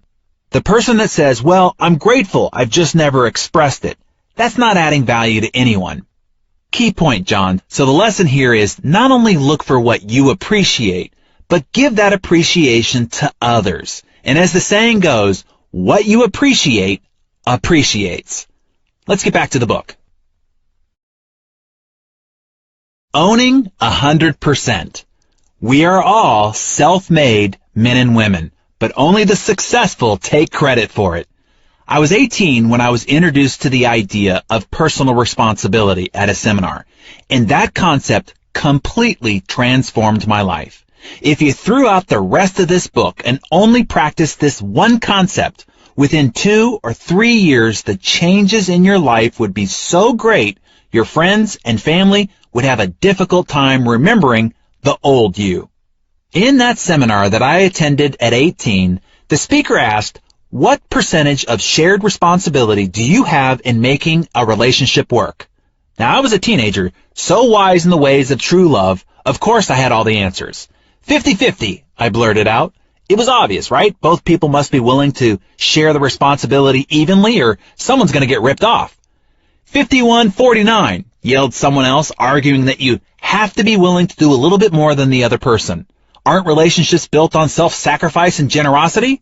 The person that says, well, I'm grateful, I've just never expressed it, that's not adding value to anyone." Key point, John. So the lesson here is not only look for what you appreciate, but give that appreciation to others. And as the saying goes, what you appreciate appreciates. Let's get back to the book. Owning 100%. We are all self-made men and women, but only the successful take credit for it. I was 18 when I was introduced to the idea of personal responsibility at a seminar, and that concept completely transformed my life. If you threw out the rest of this book and only practiced this one concept, within 2 or 3 years, the changes in your life would be so great, your friends and family would have a difficult time remembering the old you. In that seminar that I attended at 18, The speaker asked, "What percentage of shared responsibility do you have in making a relationship work?" Now, I was a teenager, so wise in the ways of true love, of course I had all the answers. 50-50, I blurted out. It was obvious, right? Both people must be willing to share the responsibility evenly or someone's going to get ripped off. 51-49, yelled someone else, arguing that you have to be willing to do a little bit more than the other person. Aren't relationships built on self-sacrifice and generosity?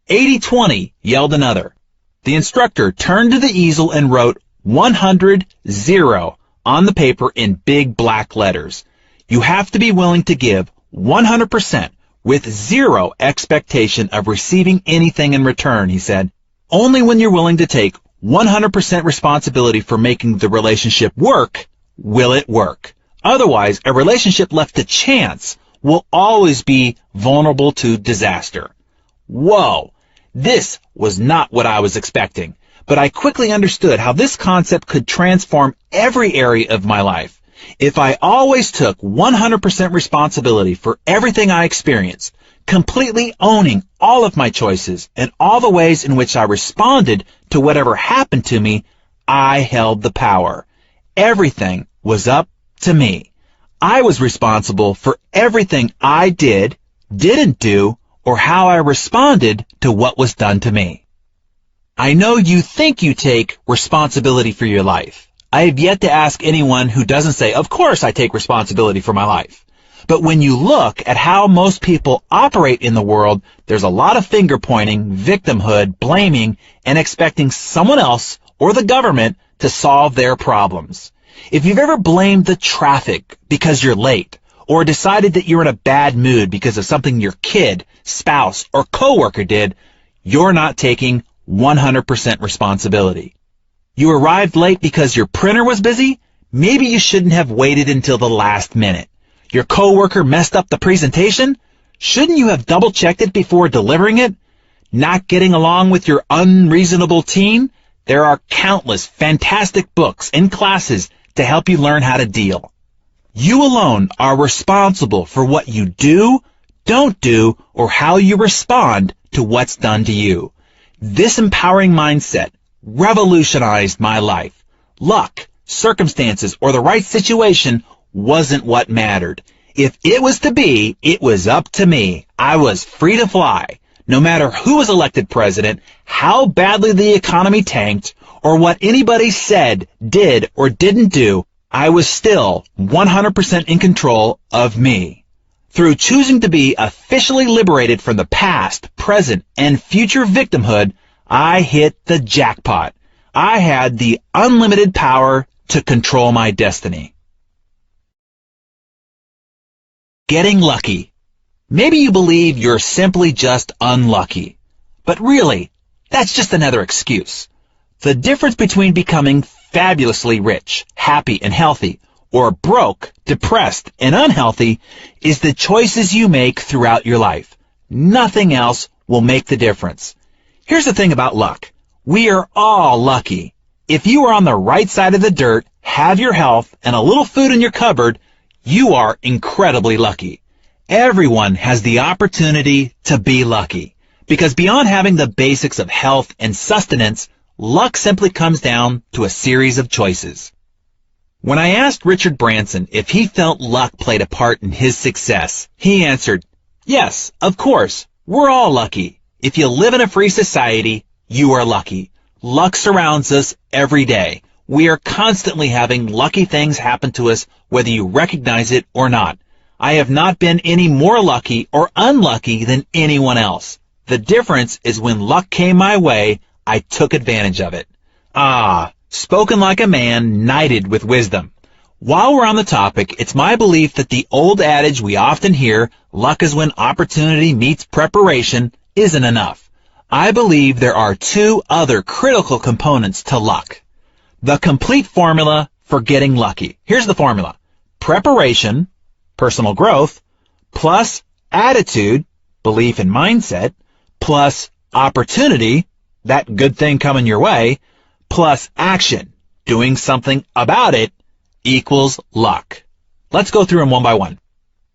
80-20, yelled another. The instructor turned to the easel and wrote 100-0 on the paper in big black letters. You have to be willing to give 100% with zero expectation of receiving anything in return, he said. Only when you're willing to take 100% responsibility for making the relationship work will it work. Otherwise, a relationship left to chance will always be vulnerable to disaster. Whoa, this was not what I was expecting, but I quickly understood how this concept could transform every area of my life. If I always took 100% responsibility for everything I experienced, completely owning all of my choices and all the ways in which I responded to whatever happened to me, I held the power. Everything was up to me. I was responsible for everything I did, didn't do, or how I responded to what was done to me. I know you think you take responsibility for your life. I have yet to ask anyone who doesn't say, "Of course I take responsibility for my life." But when you look at how most people operate in the world, there's a lot of finger-pointing, victimhood, blaming, and expecting someone else or the government to solve their problems. If you've ever blamed the traffic because you're late, or decided that you're in a bad mood because of something your kid, spouse, or coworker did, you're not taking 100% responsibility. You arrived late because your printer was busy? Maybe you shouldn't have waited until the last minute. Your coworker messed up the presentation? Shouldn't you have double-checked it before delivering it? Not getting along with your unreasonable teen? There are countless fantastic books and classes to help you learn how to deal. You alone are responsible for what you do, don't do, or how you respond to what's done to you. This empowering mindset revolutionized my life. Luck, circumstances, or the right situation wasn't what mattered. If it was to be, it was up to me. I was free to fly. No matter who was elected president, how badly the economy tanked, or what anybody said, did, or didn't do, I was still 100% in control of me. Through choosing to be officially liberated from the past, present, and future victimhood, I hit the jackpot. I had the unlimited power to control my destiny. Getting lucky. Maybe you believe you're simply just unlucky. But really, that's just another excuse. The difference between becoming fabulously rich, happy, and healthy, or broke, depressed, and unhealthy is the choices you make throughout your life. Nothing else will make the difference. Here's the thing about luck. We are all lucky. If you are on the right side of the dirt, have your health, and a little food in your cupboard, you are incredibly lucky. Everyone has the opportunity to be lucky. Because beyond having the basics of health and sustenance, luck simply comes down to a series of choices. When I asked Richard Branson if he felt luck played a part in his success, he answered, "Yes, of course, we're all lucky. If you live in a free society, you are lucky. Luck surrounds us every day. We are constantly having lucky things happen to us, whether you recognize it or not. I have not been any more lucky or unlucky than anyone else. The difference is when luck came my way, I took advantage of it." Ah, spoken like a man knighted with wisdom. While we're on the topic, it's my belief that the old adage we often hear, luck is when opportunity meets preparation, isn't enough. I believe there are two other critical components to luck. The complete formula for getting lucky. Here's the formula. Preparation, personal growth, plus attitude, belief and mindset, plus opportunity, that good thing coming your way, plus action, doing something about it, equals luck. Let's go through them one by one.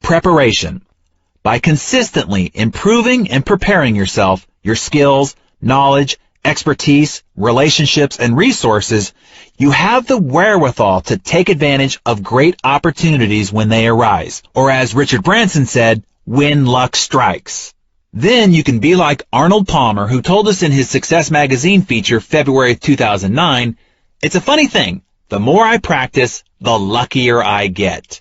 Preparation. By consistently improving and preparing yourself, your skills, knowledge, expertise, relationships, and resources, you have the wherewithal to take advantage of great opportunities when they arise, or as Richard Branson said, when luck strikes. Then you can be like Arnold Palmer, who told us in his Success Magazine feature February 2009, "It's a funny thing. The more I practice, the luckier I get."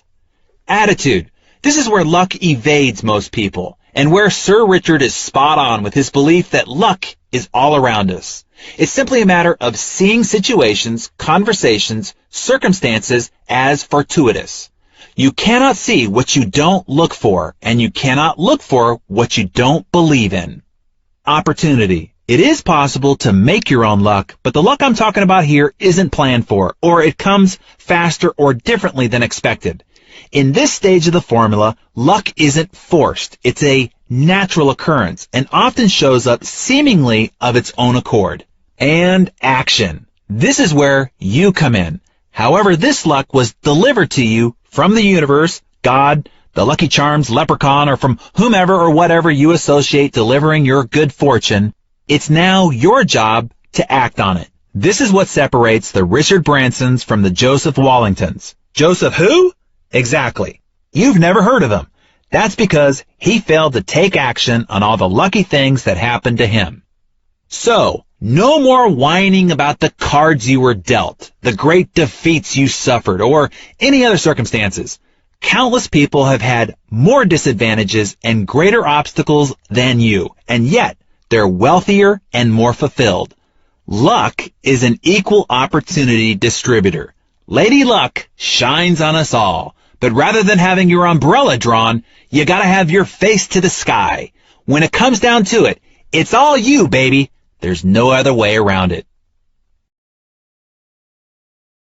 Attitude. This is where luck evades most people, and where Sir Richard is spot on with his belief that luck is all around us. It's simply a matter of seeing situations, conversations, circumstances as fortuitous. You cannot see what you don't look for, and you cannot look for what you don't believe in. Opportunity. It is possible to make your own luck, but the luck I'm talking about here isn't planned for, or it comes faster or differently than expected. In this stage of the formula, luck isn't forced. It's a natural occurrence and often shows up seemingly of its own accord. And action. This is where you come in. However, this luck was delivered to you from the universe, God, the Lucky Charms, leprechaun, or from whomever or whatever you associate delivering your good fortune. It's now your job to act on it. This is what separates the Richard Bransons from the Joseph Wallingtons. Joseph who? Exactly. You've never heard of him. That's because he failed to take action on all the lucky things that happened to him. So, no more whining about the cards you were dealt, the great defeats you suffered, or any other circumstances. Countless people have had more disadvantages and greater obstacles than you, and yet they're wealthier and more fulfilled. Luck is an equal opportunity distributor. Lady Luck shines on us all. But rather than having your umbrella drawn, you gotta have your face to the sky. When it comes down to it, it's all you, baby. There's no other way around it.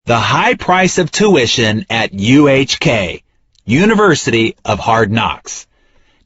The high price of tuition at UHK, University of Hard Knocks.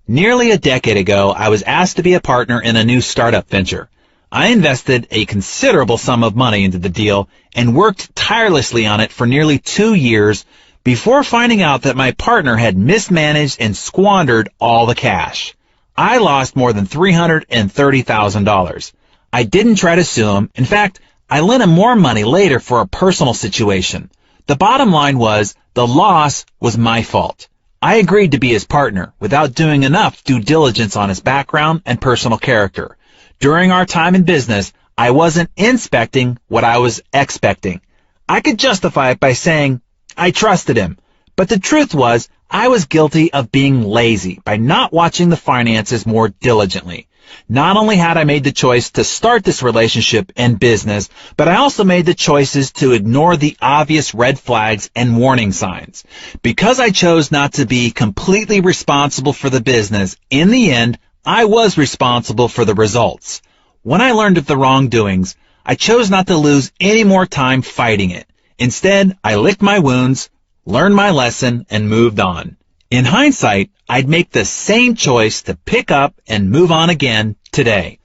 Nearly a decade ago, I was asked to be a partner in a new startup venture. I invested a considerable sum of money into the deal and worked tirelessly on it for nearly 2 years before finding out that my partner had mismanaged and squandered all the cash. I lost more than $330,000. I didn't try to sue him. In fact, I lent him more money later for a personal situation. The bottom line was the loss was my fault. I agreed to be his partner without doing enough due diligence on his background and personal character. During our time in business, I wasn't inspecting what I was expecting. I could justify it by saying I trusted him, but the truth was I was guilty of being lazy by not watching the finances more diligently. Not only had I made the choice to start this relationship and business, but I also made the choices to ignore the obvious red flags and warning signs. Because I chose not to be completely responsible for the business, in the end, I was responsible for the results. When I learned of the wrongdoings, I chose not to lose any more time fighting it. Instead, I licked my wounds, learned my lesson, and moved on. In hindsight, I'd make the same choice to pick up and move on again today.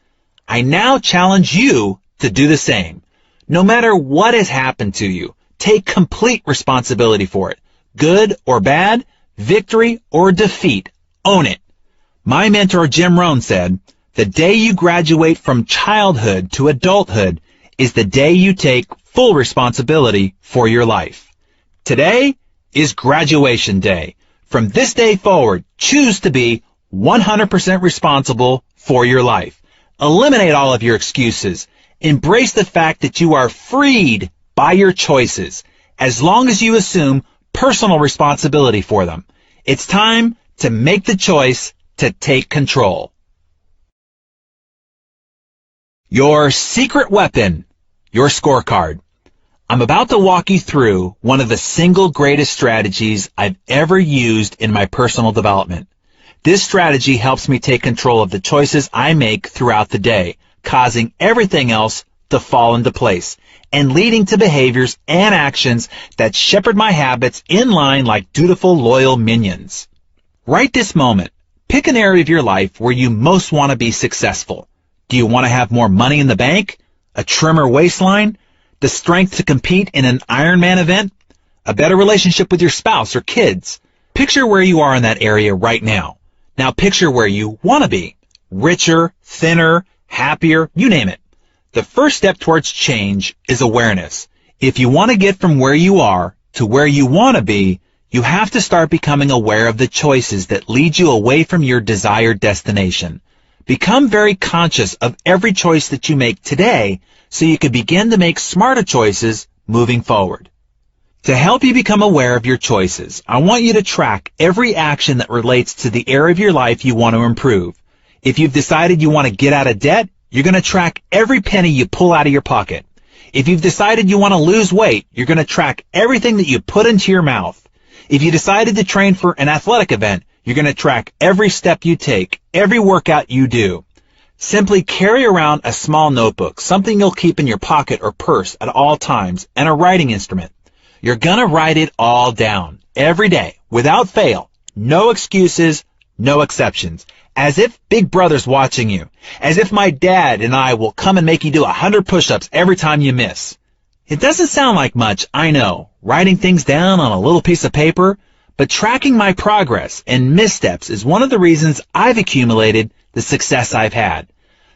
I now challenge you to do the same. No matter what has happened to you, take complete responsibility for it. Good or bad, victory or defeat, own it. My mentor Jim Rohn said, "The day you graduate from childhood to adulthood is the day you take full responsibility for your life." Today is graduation day. From this day forward, choose to be 100% responsible for your life. Eliminate all of your excuses. Embrace the fact that you are freed by your choices, as long as you assume personal responsibility for them. It's time to make the choice to take control. Your secret weapon, your scorecard. I'm about to walk you through one of the single greatest strategies I've ever used in my personal development. This strategy helps me take control of the choices I make throughout the day, causing everything else to fall into place, and leading to behaviors and actions that shepherd my habits in line like dutiful, loyal minions. Right this moment, pick an area of your life where you most want to be successful. Do you want to have more money in the bank? A trimmer waistline? The strength to compete in an Ironman event? A better relationship with your spouse or kids? Picture where you are in that area right now. Now picture where you want to be. Richer, thinner, happier, you name it. The first step towards change is awareness. If you want to get from where you are to where you want to be, you have to start becoming aware of the choices that lead you away from your desired destination. Become very conscious of every choice that you make today so you can begin to make smarter choices moving forward. To help you become aware of your choices, I want you to track every action that relates to the area of your life you want to improve. If you've decided you want to get out of debt, you're going to track every penny you pull out of your pocket. If you've decided you want to lose weight, you're going to track everything that you put into your mouth. If you decided to train for an athletic event, you're going to track every step you take, every workout you do. Simply carry around a small notebook, something you'll keep in your pocket or purse at all times, and a writing instrument. You're going to write it all down, every day, without fail. No excuses, no exceptions. As if Big Brother's watching you. As if my dad and I will come and make you do 100 push-ups every time you miss. It doesn't sound like much, I know, writing things down on a little piece of paper, but tracking my progress and missteps is one of the reasons I've accumulated the success I've had.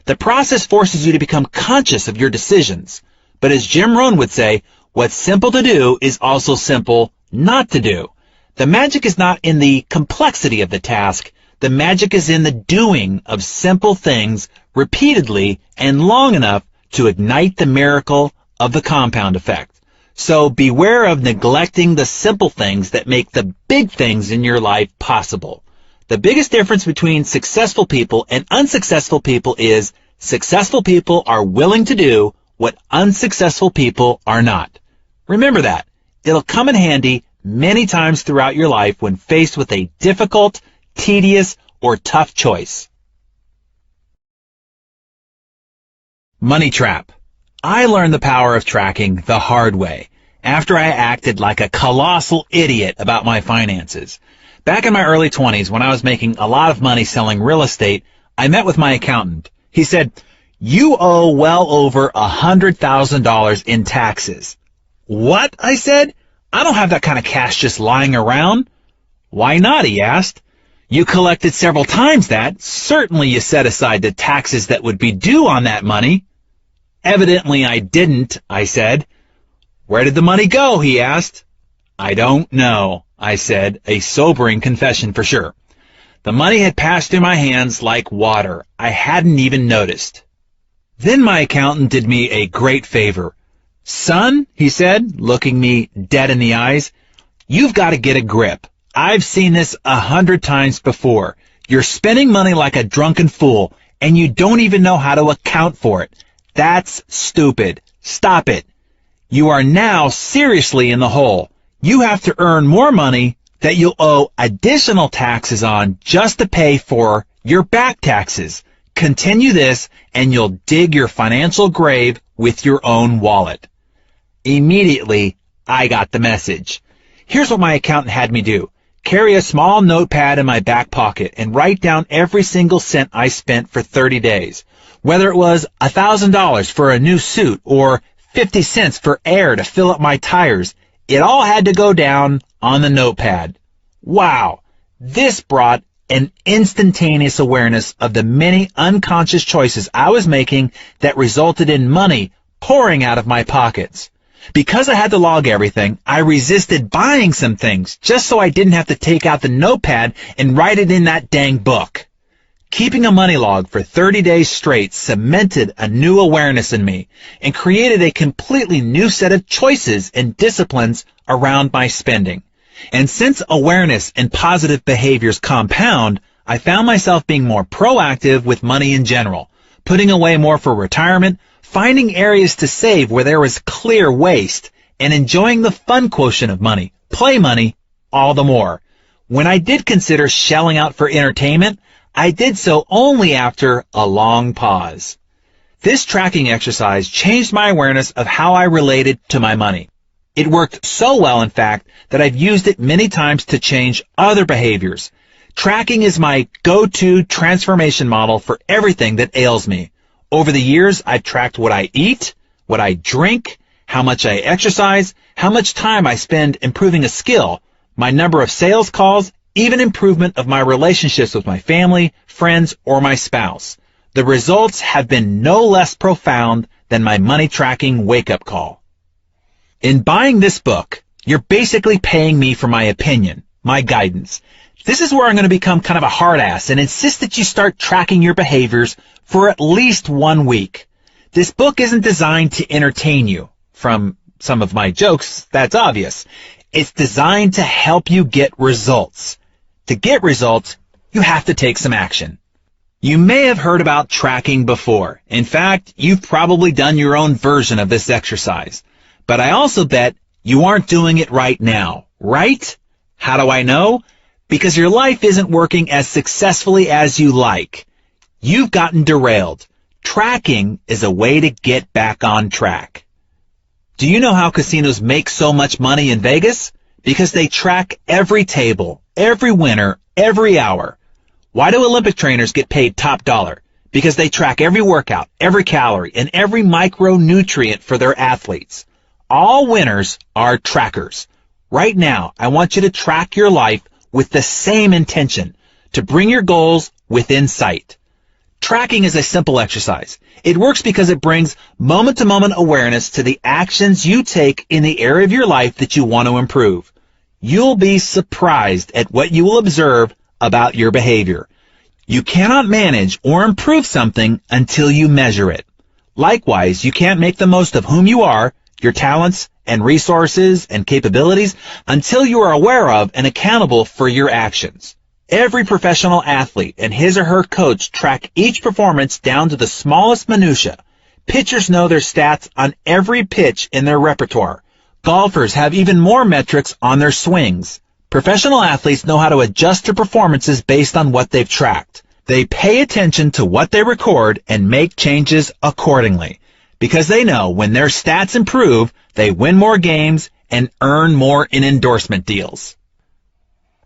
The process forces you to become conscious of your decisions. But as Jim Rohn would say, what's simple to do is also simple not to do. The magic is not in the complexity of the task. The magic is in the doing of simple things repeatedly and long enough to ignite the miracle of the compound effect. So beware of neglecting the simple things that make the big things in your life possible. The biggest difference between successful people and unsuccessful people is successful people are willing to do what unsuccessful people are not. Remember that. It'll come in handy many times throughout your life when faced with a difficult, tedious, or tough choice. Money trap. I learned the power of tracking the hard way after I acted like a colossal idiot about my finances. Back in my early 20s, when I was making a lot of money selling real estate, I met with my accountant. He said, "You owe well over $100,000 in taxes." "What?" I said. "I don't have that kind of cash just lying around." "Why not?" he asked. "You collected several times that. Certainly you set aside the taxes that would be due on that money." "Evidently I didn't," I said. "Where did the money go?" he asked. "I don't know," I said, a sobering confession for sure. The money had passed through my hands like water. I hadn't even noticed. Then my accountant did me a great favor. "Son," he said, looking me dead in the eyes, "you've got to get a grip. I've seen this 100 times before. You're spending money like a drunken fool, and you don't even know how to account for it. That's stupid. Stop it. You are now seriously in the hole. You have to earn more money that you'll owe additional taxes on just to pay for your back taxes. Continue this, and you'll dig your financial grave with your own wallet." Immediately, I got the message. Here's what my accountant had me do. Carry a small notepad in my back pocket and write down every single cent I spent for 30 days. Whether it was $1,000 for a new suit or 50 cents for air to fill up my tires, it all had to go down on the notepad. Wow! This brought an instantaneous awareness of the many unconscious choices I was making that resulted in money pouring out of my pockets. Because I had to log everything, I resisted buying some things just so I didn't have to take out the notepad and write it in that dang book. Keeping a money log for 30 days straight cemented a new awareness in me and created a completely new set of choices and disciplines around my spending. And since awareness and positive behaviors compound, I found myself being more proactive with money in general, putting away more for retirement, finding areas to save where there was clear waste, and enjoying the fun quotient of money, play money, all the more. When I did consider shelling out for entertainment, I did so only after a long pause. This tracking exercise changed my awareness of how I related to my money. It worked so well, in fact, that I've used it many times to change other behaviors. Tracking is my go-to transformation model for everything that ails me. Over the years, I've tracked what I eat, what I drink, how much I exercise, how much time I spend improving a skill, my number of sales calls, even improvement of my relationships with my family, friends, or my spouse. The results have been no less profound than my money tracking wake-up call. In buying this book, you're basically paying me for my opinion, my guidance. This is where I'm going to become kind of a hard ass and insist that you start tracking your behaviors for at least 1 week. This book isn't designed to entertain you. From some of my jokes, that's obvious. It's designed to help you get results. To get results, you have to take some action. You may have heard about tracking before. In fact, you've probably done your own version of this exercise. But I also bet you aren't doing it right now, right? How do I know? Because your life isn't working as successfully as you like. You've gotten derailed. Tracking is a way to get back on track. Do you know how casinos make so much money in Vegas? Because they track every table, every winner, every hour. Why do Olympic trainers get paid top dollar? Because they track every workout, every calorie, and every micronutrient for their athletes. All winners are trackers. Right now, I want you to track your life with the same intention, to bring your goals within sight. Tracking is a simple exercise. It works because it brings moment-to-moment awareness to the actions you take in the area of your life that you want to improve. You'll be surprised at what you will observe about your behavior. You cannot manage or improve something until you measure it. Likewise, you can't make the most of whom you are, your talents and resources and capabilities, until you are aware of and accountable for your actions. Every professional athlete and his or her coach track each performance down to the smallest minutia. Pitchers know their stats on every pitch in their repertoire. Golfers have even more metrics on their swings. Professional athletes know how to adjust their performances based on what they've tracked. They pay attention to what they record and make changes accordingly, because they know when their stats improve, they win more games and earn more in endorsement deals.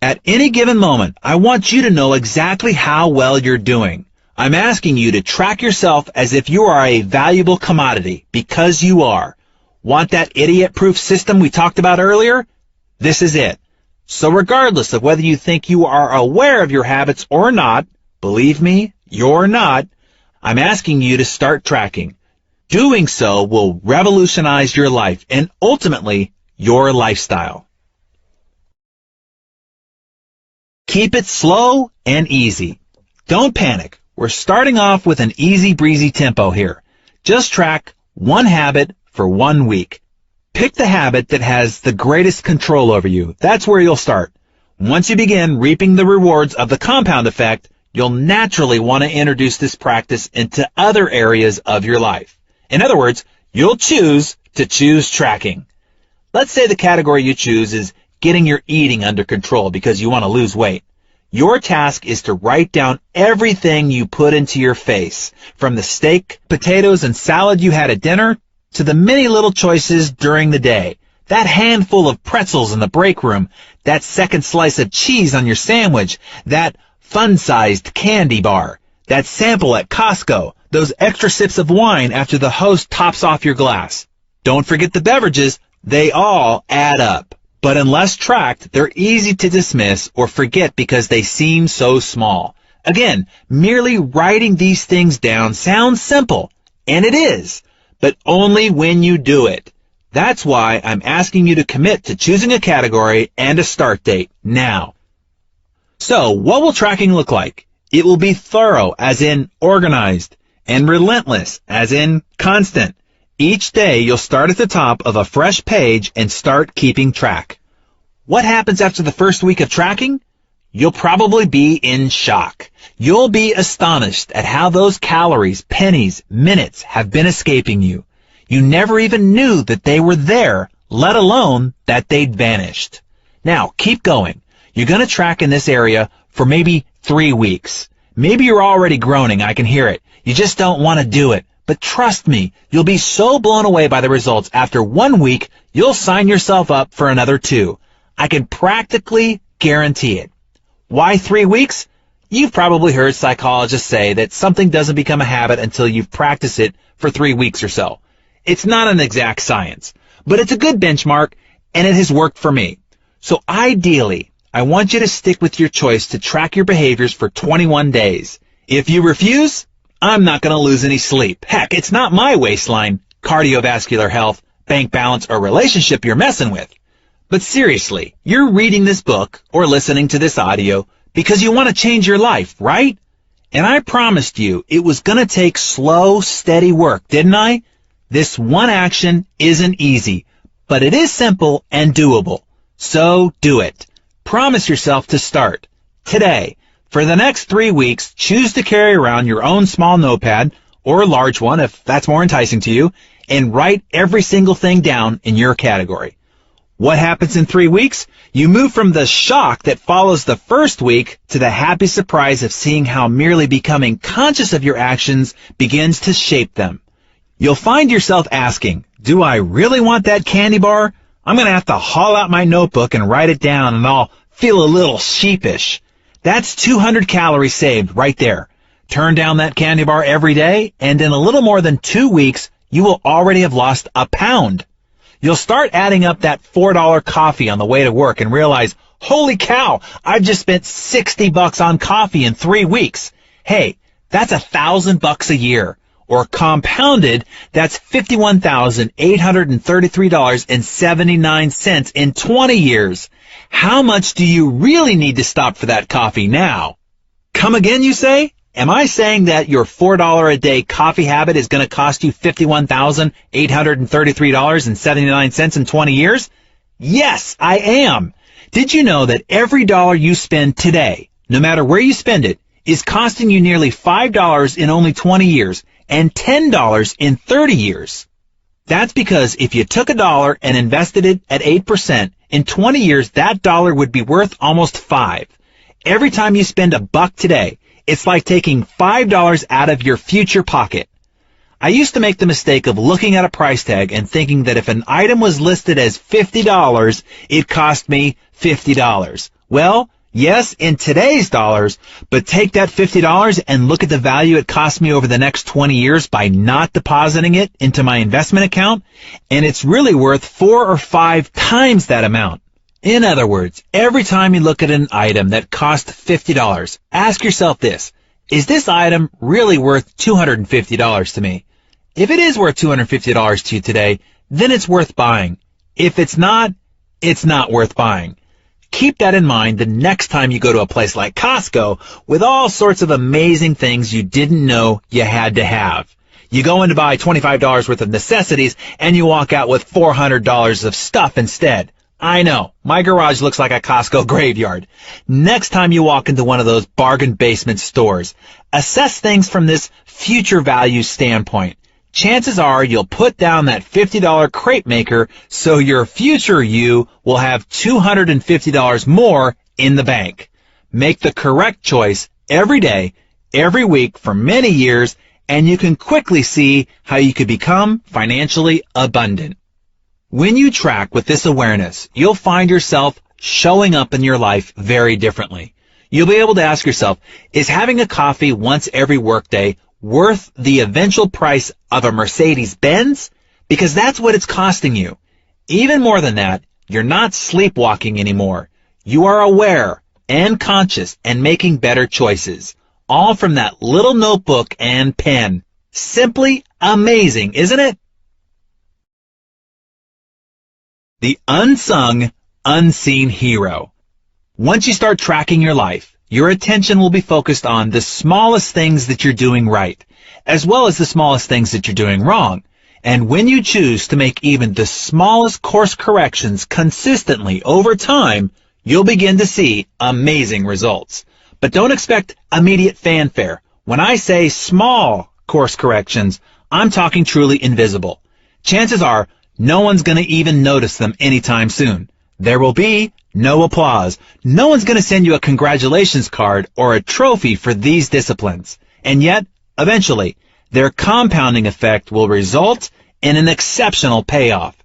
At any given moment, I want you to know exactly how well you're doing. I'm asking you to track yourself as if you are a valuable commodity, because you are. Want that idiot-proof system we talked about earlier? This is it. So regardless of whether you think you are aware of your habits or not, believe me, you're not, I'm asking you to start tracking. Doing so will revolutionize your life and ultimately your lifestyle. Keep it slow and easy. Don't panic. We're starting off with an easy breezy tempo here. Just track one habit for 1 week. Pick the habit that has the greatest control over you. That's where you'll start. Once you begin reaping the rewards of the compound effect, you'll naturally want to introduce this practice into other areas of your life. In other words, you'll choose to choose tracking. Let's say the category you choose is getting your eating under control because you want to lose weight. Your task is to write down everything you put into your face, from the steak, potatoes, and salad you had at dinner to the many little choices during the day. That handful of pretzels in the break room, that second slice of cheese on your sandwich, that fun-sized candy bar, that sample at Costco, those extra sips of wine after the host tops off your glass. Don't forget the beverages. They all add up. But unless tracked, they're easy to dismiss or forget because they seem so small. Again, merely writing these things down sounds simple, and it is, but only when you do it. That's why I'm asking you to commit to choosing a category and a start date now. So, what will tracking look like? It will be thorough, as in organized, and relentless, as in constant. Each day, you'll start at the top of a fresh page and start keeping track. What happens after the first week of tracking? You'll probably be in shock. You'll be astonished at how those calories, pennies, minutes have been escaping you. You never even knew that they were there, let alone that they'd vanished. Now, keep going. You're going to track in this area for maybe 3 weeks. Maybe you're already groaning, I can hear it. You just don't want to do it. But trust me, you'll be so blown away by the results after 1 week, you'll sign yourself up for another 2. I can practically guarantee it. Why 3 weeks? You've probably heard psychologists say that something doesn't become a habit until you've practiced it for 3 weeks or so. It's not an exact science, but it's a good benchmark, and it has worked for me. So ideally, I want you to stick with your choice to track your behaviors for 21 days. If you refuse, I'm not going to lose any sleep. Heck, it's not my waistline, cardiovascular health, bank balance, or relationship you're messing with. But seriously, you're reading this book or listening to this audio because you want to change your life, right? And I promised you it was going to take slow, steady work, didn't I? This one action isn't easy, but it is simple and doable. So do it. Promise yourself to start today. For the next 3 weeks, choose to carry around your own small notepad, or a large one if that's more enticing to you, and write every single thing down in your category. What happens in 3 weeks? You move from the shock that follows the first week to the happy surprise of seeing how merely becoming conscious of your actions begins to shape them. You'll find yourself asking, do I really want that candy bar? I'm going to have to haul out my notebook and write it down, and I'll feel a little sheepish. That's 200 calories saved right there. Turn down that candy bar every day, and in a little more than 2 weeks, you will already have lost a pound. You'll start adding up that $4 coffee on the way to work and realize, holy cow, I've just spent $60 on coffee in 3 weeks. Hey, that's $1,000 a year. Or compounded, that's $51,833.79 in 20 years. How much do you really need to stop for that coffee now? Come again, you say? Am I saying that your $4 a day coffee habit is going to cost you $51,833.79 in 20 years? Yes, I am. Did you know that every dollar you spend today, no matter where you spend it, is costing you nearly $5 in only 20 years and $10 in 30 years? That's because if you took $1 and invested it at 8%, in 20 years that dollar would be worth almost $5. Every time you spend $1 today, it's like taking $5 out of your future pocket. I used to make the mistake of looking at a price tag and thinking that if an item was listed as $50, it cost me $50. Well, yes, in today's dollars, but take that $50 and look at the value it cost me over the next 20 years by not depositing it into my investment account, and it's really worth 4 or 5 times that amount. In other words, every time you look at an item that cost $50, ask yourself this: is this item really worth $250 to me? If it is worth $250 to you today, then it's worth buying. If it's not worth buying. Keep that in mind the next time you go to a place like Costco with all sorts of amazing things you didn't know you had to have. You go in to buy $25 worth of necessities and you walk out with $400 of stuff instead. I know, my garage looks like a Costco graveyard. Next time you walk into one of those bargain basement stores, assess things from this future value standpoint. Chances are you'll put down that $50 crepe maker so your future you will have $250 more in the bank. Make the correct choice every day, every week for many years, and you can quickly see how you could become financially abundant. When you track with this awareness, you'll find yourself showing up in your life very differently. You'll be able to ask yourself, is having a coffee once every workday worth the eventual price of a Mercedes-Benz? Because that's what it's costing you. Even more than that, you're not sleepwalking anymore. You are aware and conscious and making better choices. All from that little notebook and pen. Simply amazing, isn't it? The unsung, unseen hero. Once you start tracking your life, your attention will be focused on the smallest things that you're doing right, as well as the smallest things that you're doing wrong. And when you choose to make even the smallest course corrections consistently over time, you'll begin to see amazing results. But don't expect immediate fanfare. When I say small course corrections, I'm talking truly invisible. Chances are no one's going to even notice them anytime soon. There will be no applause. No one's going to send you a congratulations card or a trophy for these disciplines. And yet, eventually, their compounding effect will result in an exceptional payoff.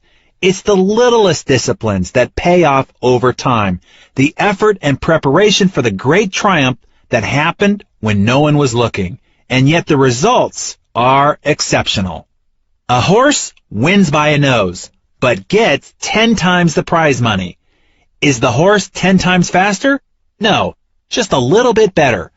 It's the littlest disciplines that pay off over time. The effort and preparation for the great triumph that happened when no one was looking. And yet the results are exceptional. A horse wins by a nose, but gets 10 times the prize money. Is the horse 10 times faster? No, just a little bit better.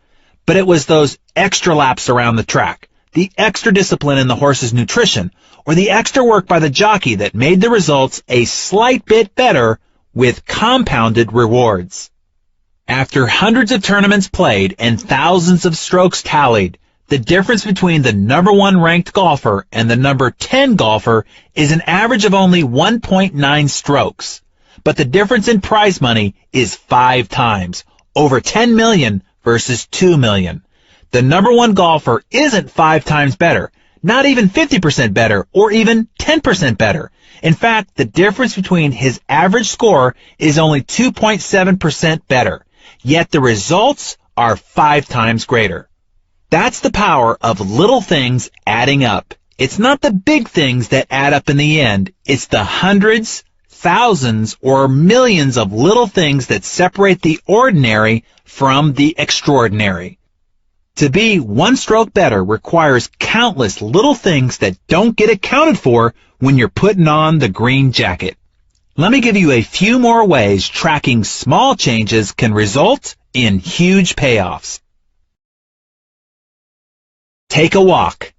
But it was those extra laps around the track, the extra discipline in the horse's nutrition, or the extra work by the jockey that made the results a slight bit better with compounded rewards. After hundreds of tournaments played and thousands of strokes tallied, the difference between the number 1 ranked golfer and the number 10 golfer is an average of only 1.9 strokes. But the difference in prize money is 5 times, over 10 million versus 2 million. The number 1 golfer isn't 5 times better, not even 50% better, or even 10% better. In fact, the difference between his average score is only 2.7% better, yet the results are 5 times greater. That's the power of little things adding up. It's not the big things that add up in the end. It's the hundreds, thousands, or millions of little things that separate the ordinary from the extraordinary. To be 1 stroke better requires countless little things that don't get accounted for when you're putting on the green jacket. Let me give you a few more ways tracking small changes can result in huge payoffs. Take a walk.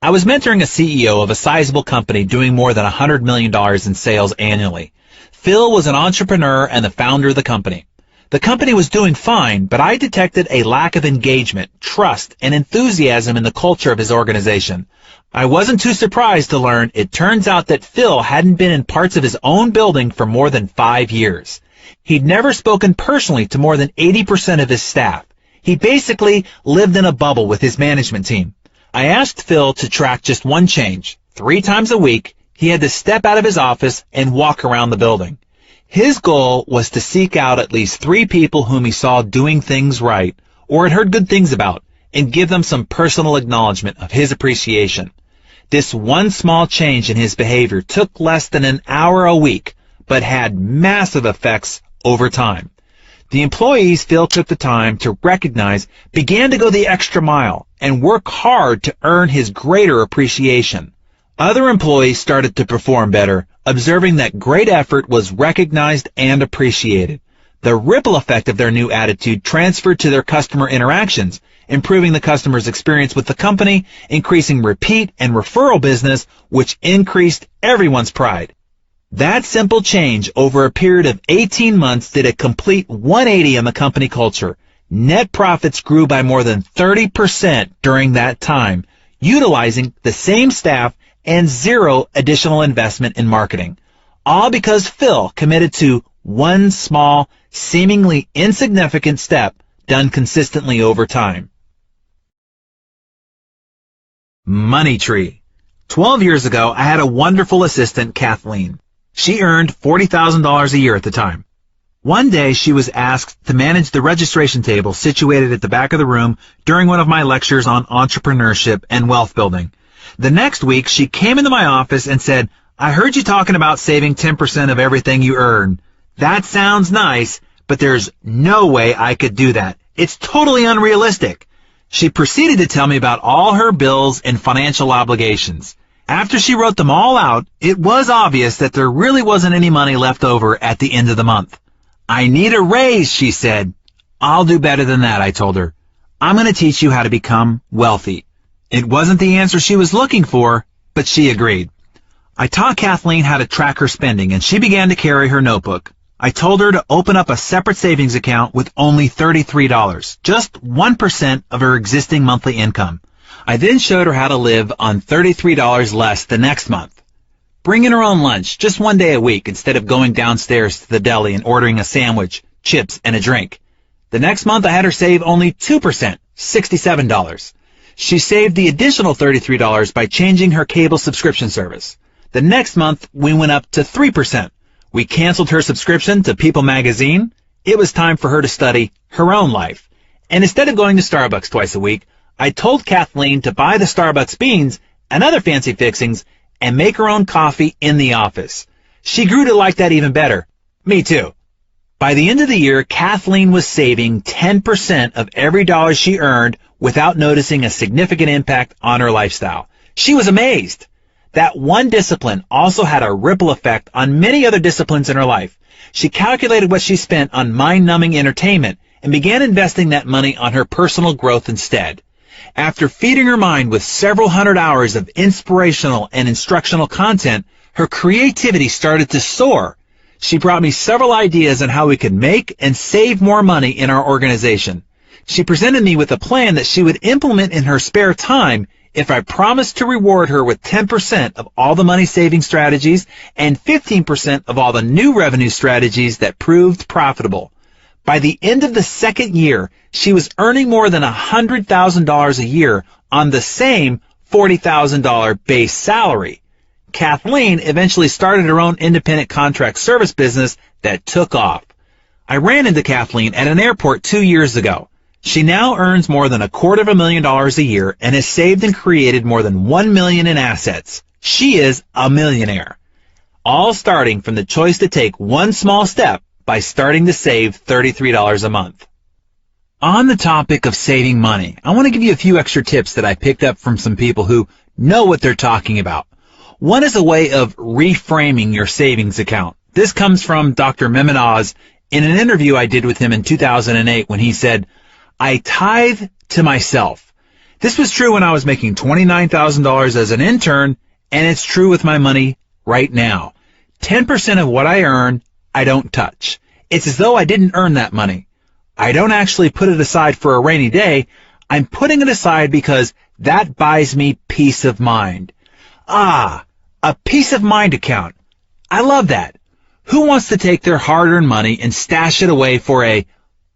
I was mentoring a CEO of a sizable company doing more than $100 million in sales annually. Phil was an entrepreneur and the founder of the company. The company was doing fine, but I detected a lack of engagement, trust, and enthusiasm in the culture of his organization. I wasn't too surprised to learn it turns out that Phil hadn't been in parts of his own building for more than 5 years. He'd never spoken personally to more than 80% of his staff. He basically lived in a bubble with his management team. I asked Phil to track just one change. 3 times a week, he had to step out of his office and walk around the building. His goal was to seek out at least 3 people whom he saw doing things right or had heard good things about and give them some personal acknowledgement of his appreciation. This one small change in his behavior took less than an hour a week, but had massive effects over time. The employees Phil took the time to recognize began to go the extra mile and work hard to earn his greater appreciation. Other employees started to perform better, observing that great effort was recognized and appreciated. The ripple effect of their new attitude transferred to their customer interactions, improving the customer's experience with the company, increasing repeat and referral business, which increased everyone's pride. That simple change over a period of 18 months did a complete 180 in the company culture. Net profits grew by more than 30% during that time, utilizing the same staff and 0 additional investment in marketing. All because Phil committed to one small, seemingly insignificant step done consistently over time. Money Tree. 12 years ago, I had a wonderful assistant, Kathleen. She earned $40,000 a year at the time. One day, she was asked to manage the registration table situated at the back of the room during one of my lectures on entrepreneurship and wealth building. The next week, she came into my office and said, "I heard you talking about saving 10% of everything you earn. That sounds nice, but there's no way I could do that. It's totally unrealistic." She proceeded to tell me about all her bills and financial obligations. After she wrote them all out, it was obvious that there really wasn't any money left over at the end of the month. "I need a raise," she said. "I'll do better than that," I told her. "I'm going to teach you how to become wealthy." It wasn't the answer she was looking for, but she agreed. I taught Kathleen how to track her spending, and she began to carry her notebook. I told her to open up a separate savings account with only $33, just 1% of her existing monthly income. I then showed her how to live on $33 less the next month. Bring in her own lunch just one day a week instead of going downstairs to the deli and ordering a sandwich, chips, and a drink. The next month I had her save only 2%, $67. She saved the additional $33 by changing her cable subscription service. The next month we went up to 3%. We canceled her subscription to People magazine. It was time for her to study her own life. And instead of going to Starbucks twice a week, I told Kathleen to buy the Starbucks beans and other fancy fixings and make her own coffee in the office. She grew to like that even better. Me too. By the end of the year, Kathleen was saving 10% of every dollar she earned without noticing a significant impact on her lifestyle. She was amazed. That one discipline also had a ripple effect on many other disciplines in her life. She calculated what she spent on mind-numbing entertainment and began investing that money on her personal growth instead. After feeding her mind with several hundred hours of inspirational and instructional content, her creativity started to soar. She brought me several ideas on how we could make and save more money in our organization. She presented me with a plan that she would implement in her spare time if I promised to reward her with 10% of all the money-saving strategies and 15% of all the new revenue strategies that proved profitable. By the end of the second year, she was earning more than $100,000 a year on the same $40,000 base salary. Kathleen eventually started her own independent contract service business that took off. I ran into Kathleen at an airport 2 years ago. She now earns more than $250,000 a year and has saved and created more than $1 million in assets. She is a millionaire. All starting from the choice to take one small step by starting to save $33 a month. On the topic of saving money, I want to give you a few extra tips that I picked up from some people who know what they're talking about. One is a way of reframing your savings account. This comes from Dr. Mehmet Oz in an interview I did with him in 2008 when he said, "I tithe to myself." This was true when I was making $29,000 as an intern, and it's true with my money right now. 10% of what I earn, I don't touch. It's as though I didn't earn that money. I don't actually put it aside for a rainy day. I'm putting it aside because that buys me peace of mind. Ah, a peace of mind account. I love that. Who wants to take their hard-earned money and stash it away for a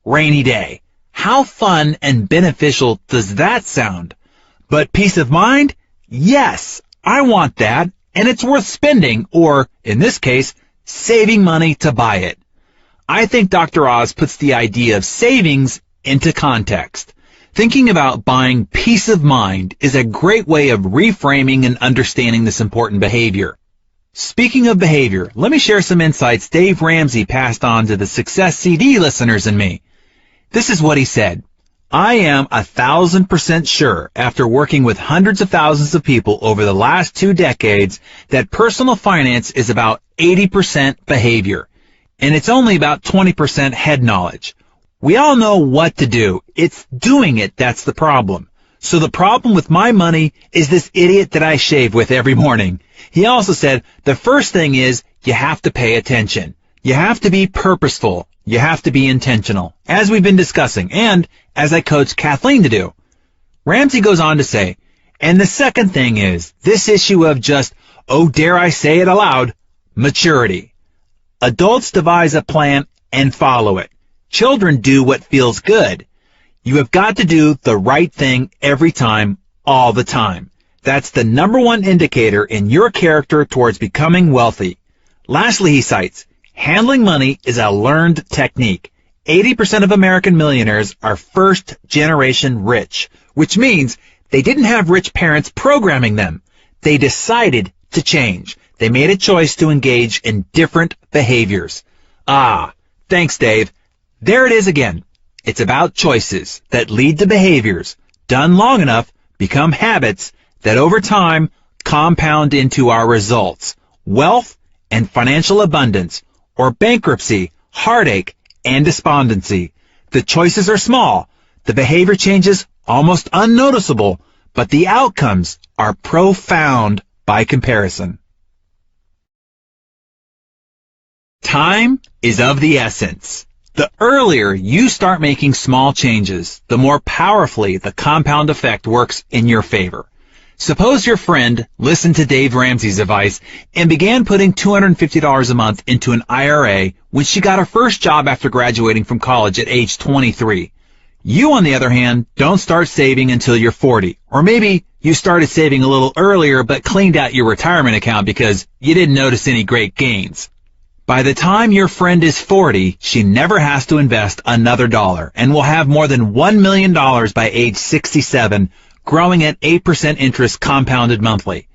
rainy day? How fun and beneficial does that sound? But peace of mind? Yes, I want that, and it's worth spending, or, in this case, saving money to buy it. I think Dr. Oz puts the idea of savings into context. Thinking about buying peace of mind is a great way of reframing and understanding this important behavior. Speaking of behavior, let me share some insights Dave Ramsey passed on to the Success CD listeners and me. This is what he said. "I am 1,000% sure, after working with hundreds of thousands of people over the last 2 decades, that personal finance is about 80% behavior, and it's only about 20% head knowledge. We all know what to do. It's doing it that's the problem. So the problem with my money is this idiot that I shave with every morning." He also said, the first thing is you have to pay attention. You have to be purposeful. You have to be intentional, as we've been discussing, and as I coach Kathleen to do. Ramsey goes on to say, and the second thing is this issue of just, oh, dare I say it aloud, maturity. Adults devise a plan and follow it. Children do what feels good. You have got to do the right thing every time, all the time. That's the number one indicator in your character towards becoming wealthy. Lastly, he cites, handling money is a learned technique. 80% of American millionaires are first-generation rich, which means they didn't have rich parents programming them. They decided to change. They made a choice to engage in different behaviors. Ah, thanks, Dave. There it is again. It's about choices that lead to behaviors, done long enough, become habits that over time compound into our results, wealth and financial abundance, or bankruptcy, heartache, and despondency. The choices are small, the behavior changes almost unnoticeable, but the outcomes are profound by comparison. Time is of the essence. The earlier you start making small changes, the more powerfully the compound effect works in your favor. Suppose your friend listened to Dave Ramsey's advice and began putting $250 a month into an IRA when she got her first job after graduating from college at age 23. You, on the other hand, don't start saving until you're 40. Or maybe you started saving a little earlier but cleaned out your retirement account because you didn't notice any great gains. By the time your friend is 40, she never has to invest another dollar and will have more than $1 million by age 67, growing at 8% interest compounded monthly.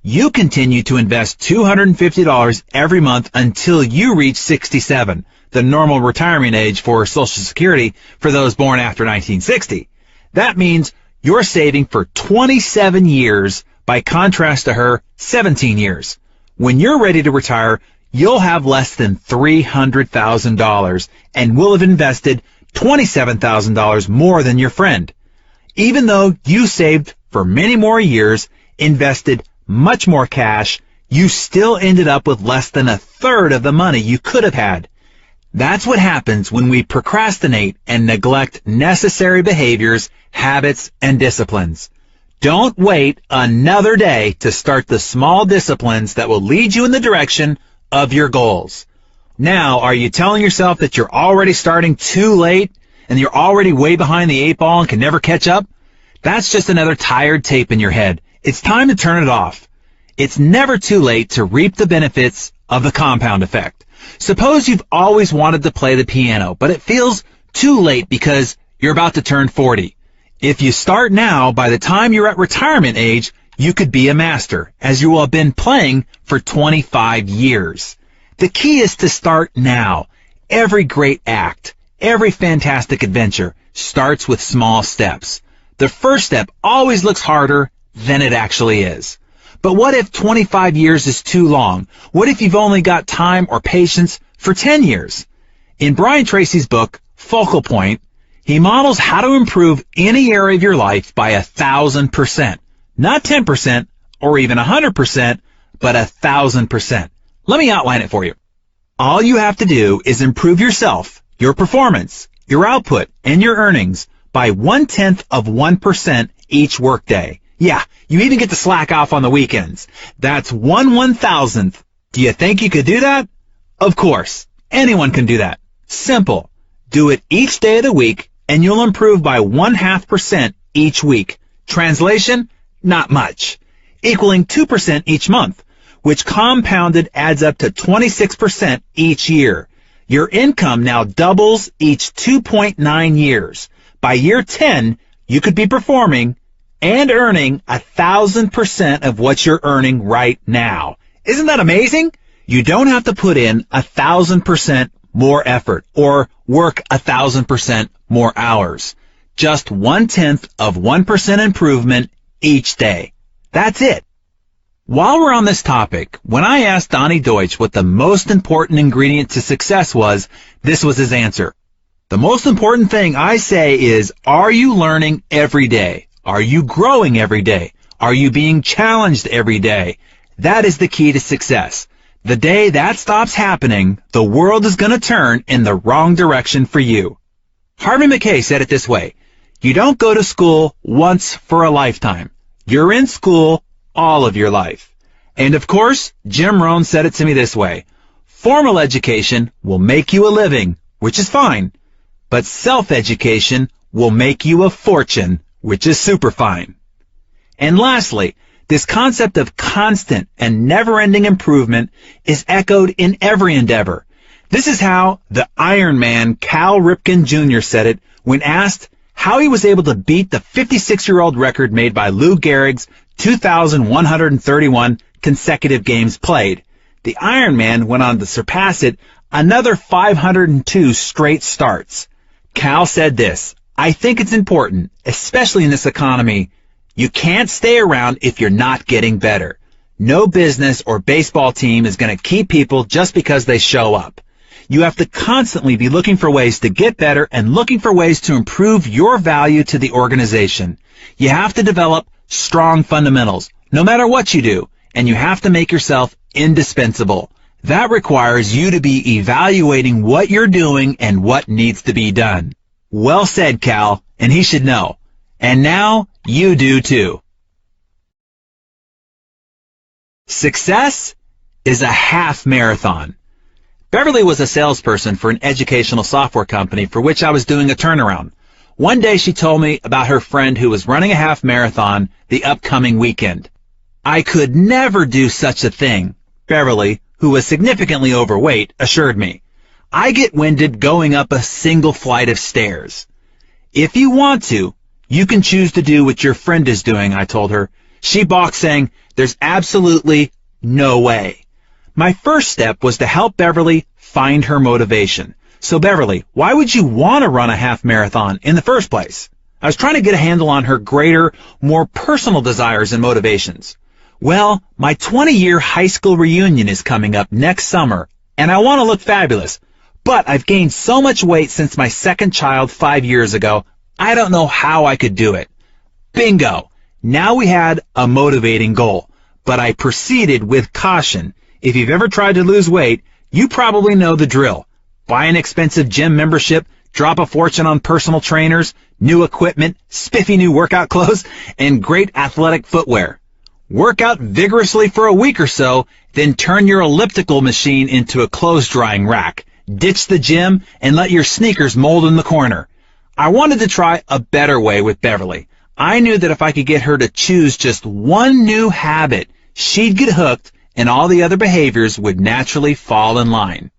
You continue to invest $250 every month until you reach 67, the normal retirement age for Social Security for those born after 1960. That means you're saving for 27 years by contrast to her 17 years. When you're ready to retire, you'll have less than $300,000 and will have invested $27,000 more than your friend. Even though you saved for many more years, invested much more cash, you still ended up with less than a third of the money you could have had. That's what happens when we procrastinate and neglect necessary behaviors, habits, and disciplines. Don't wait another day to start the small disciplines that will lead you in the direction of your goals. Now, are you telling yourself that you're already starting too late and you're already way behind the 8 ball and can never catch up? That's just another tired tape in your head. It's time to turn it off. It's never too late to reap the benefits of the compound effect. Suppose you've always wanted to play the piano, but it feels too late because you're about to turn 40. If you start now, by the time you're at retirement age, you could be a master, as you will have been playing for 25 years. The key is to start now. Every great act, every fantastic adventure starts with small steps. The first step always looks harder than it actually is. But what if 25 years is too long? What if you've only got time or patience for 10 years? In Brian Tracy's book, Focal Point, he models how to improve any area of your life by 1,000%. Not 10% or even 100%, but 1,000%. Let me outline it for you. All you have to do is improve yourself, your performance, your output, and your earnings by 0.1% each workday. Yeah, you even get to slack off on the weekends. That's 1/1000th. Do you think you could do that? Of course. Anyone can do that. Simple. Do it each day of the week, and you'll improve by 0.5% each week. Translation? Not much. Equaling 2% each month, which compounded adds up to 26% each year. Your income now doubles each 2.9 years. By year 10, you could be performing and earning 1,000% of what you're earning right now. Isn't that amazing? You don't have to put in 1,000% more effort or work 1,000% more hours. Just 0.1% improvement each day. That's it. While we're on this topic, when I asked Donnie Deutsch what the most important ingredient to success was, this was his answer. The most important thing I say is, are you learning every day? Are you growing every day? Are you being challenged every day? That is the key to success. The day that stops happening, the world is going to turn in the wrong direction for you. Harvey Mackay said it this way: you don't go to school once for a lifetime. You're in school all of your life. And of course, Jim Rohn said it to me this way: formal education will make you a living, which is fine, but self-education will make you a fortune, which is super fine. And lastly, this concept of constant and never-ending improvement is echoed in every endeavor. This is how the Iron Man Cal Ripken Jr. said it when asked how he was able to beat the 56-year-old record made by Lou Gehrig's 2,131 consecutive games played. The Iron Man went on to surpass it another 502 straight starts. Cal said this: I think it's important, especially in this economy. You can't stay around if you're not getting better. No business or baseball team is going to keep people just because they show up. You have to constantly be looking for ways to get better and looking for ways to improve your value to the organization. You have to develop strong fundamentals, no matter what you do, and you have to make yourself indispensable. That requires you to be evaluating what you're doing and what needs to be done. Well said, Cal, and he should know. And now, you do too. Success is a half marathon. Beverly was a salesperson for an educational software company for which I was doing a turnaround. One day she told me about her friend who was running a half marathon the upcoming weekend. I could never do such a thing, Beverly, who was significantly overweight, assured me. I get winded going up a single flight of stairs. If you want to, you can choose to do what your friend is doing, I told her. She balked, saying, there's absolutely no way. My first step was to help Beverly find her motivation. So Beverly, why would you want to run a half marathon in the first place? I was trying to get a handle on her greater, more personal desires and motivations. Well, my 20-year high school reunion is coming up next summer, and I want to look fabulous. But I've gained so much weight since my second child 5 years ago, I don't know how I could do it. Bingo! Now we had a motivating goal, but I proceeded with caution. If you've ever tried to lose weight, you probably know the drill. Buy an expensive gym membership, drop a fortune on personal trainers, new equipment, spiffy new workout clothes, and great athletic footwear. Work out vigorously for a week or so, then turn your elliptical machine into a clothes-drying rack. Ditch the gym and let your sneakers mold in the corner. I wanted to try a better way with Beverly. I knew that if I could get her to choose just one new habit, she'd get hooked and all the other behaviors would naturally fall in line.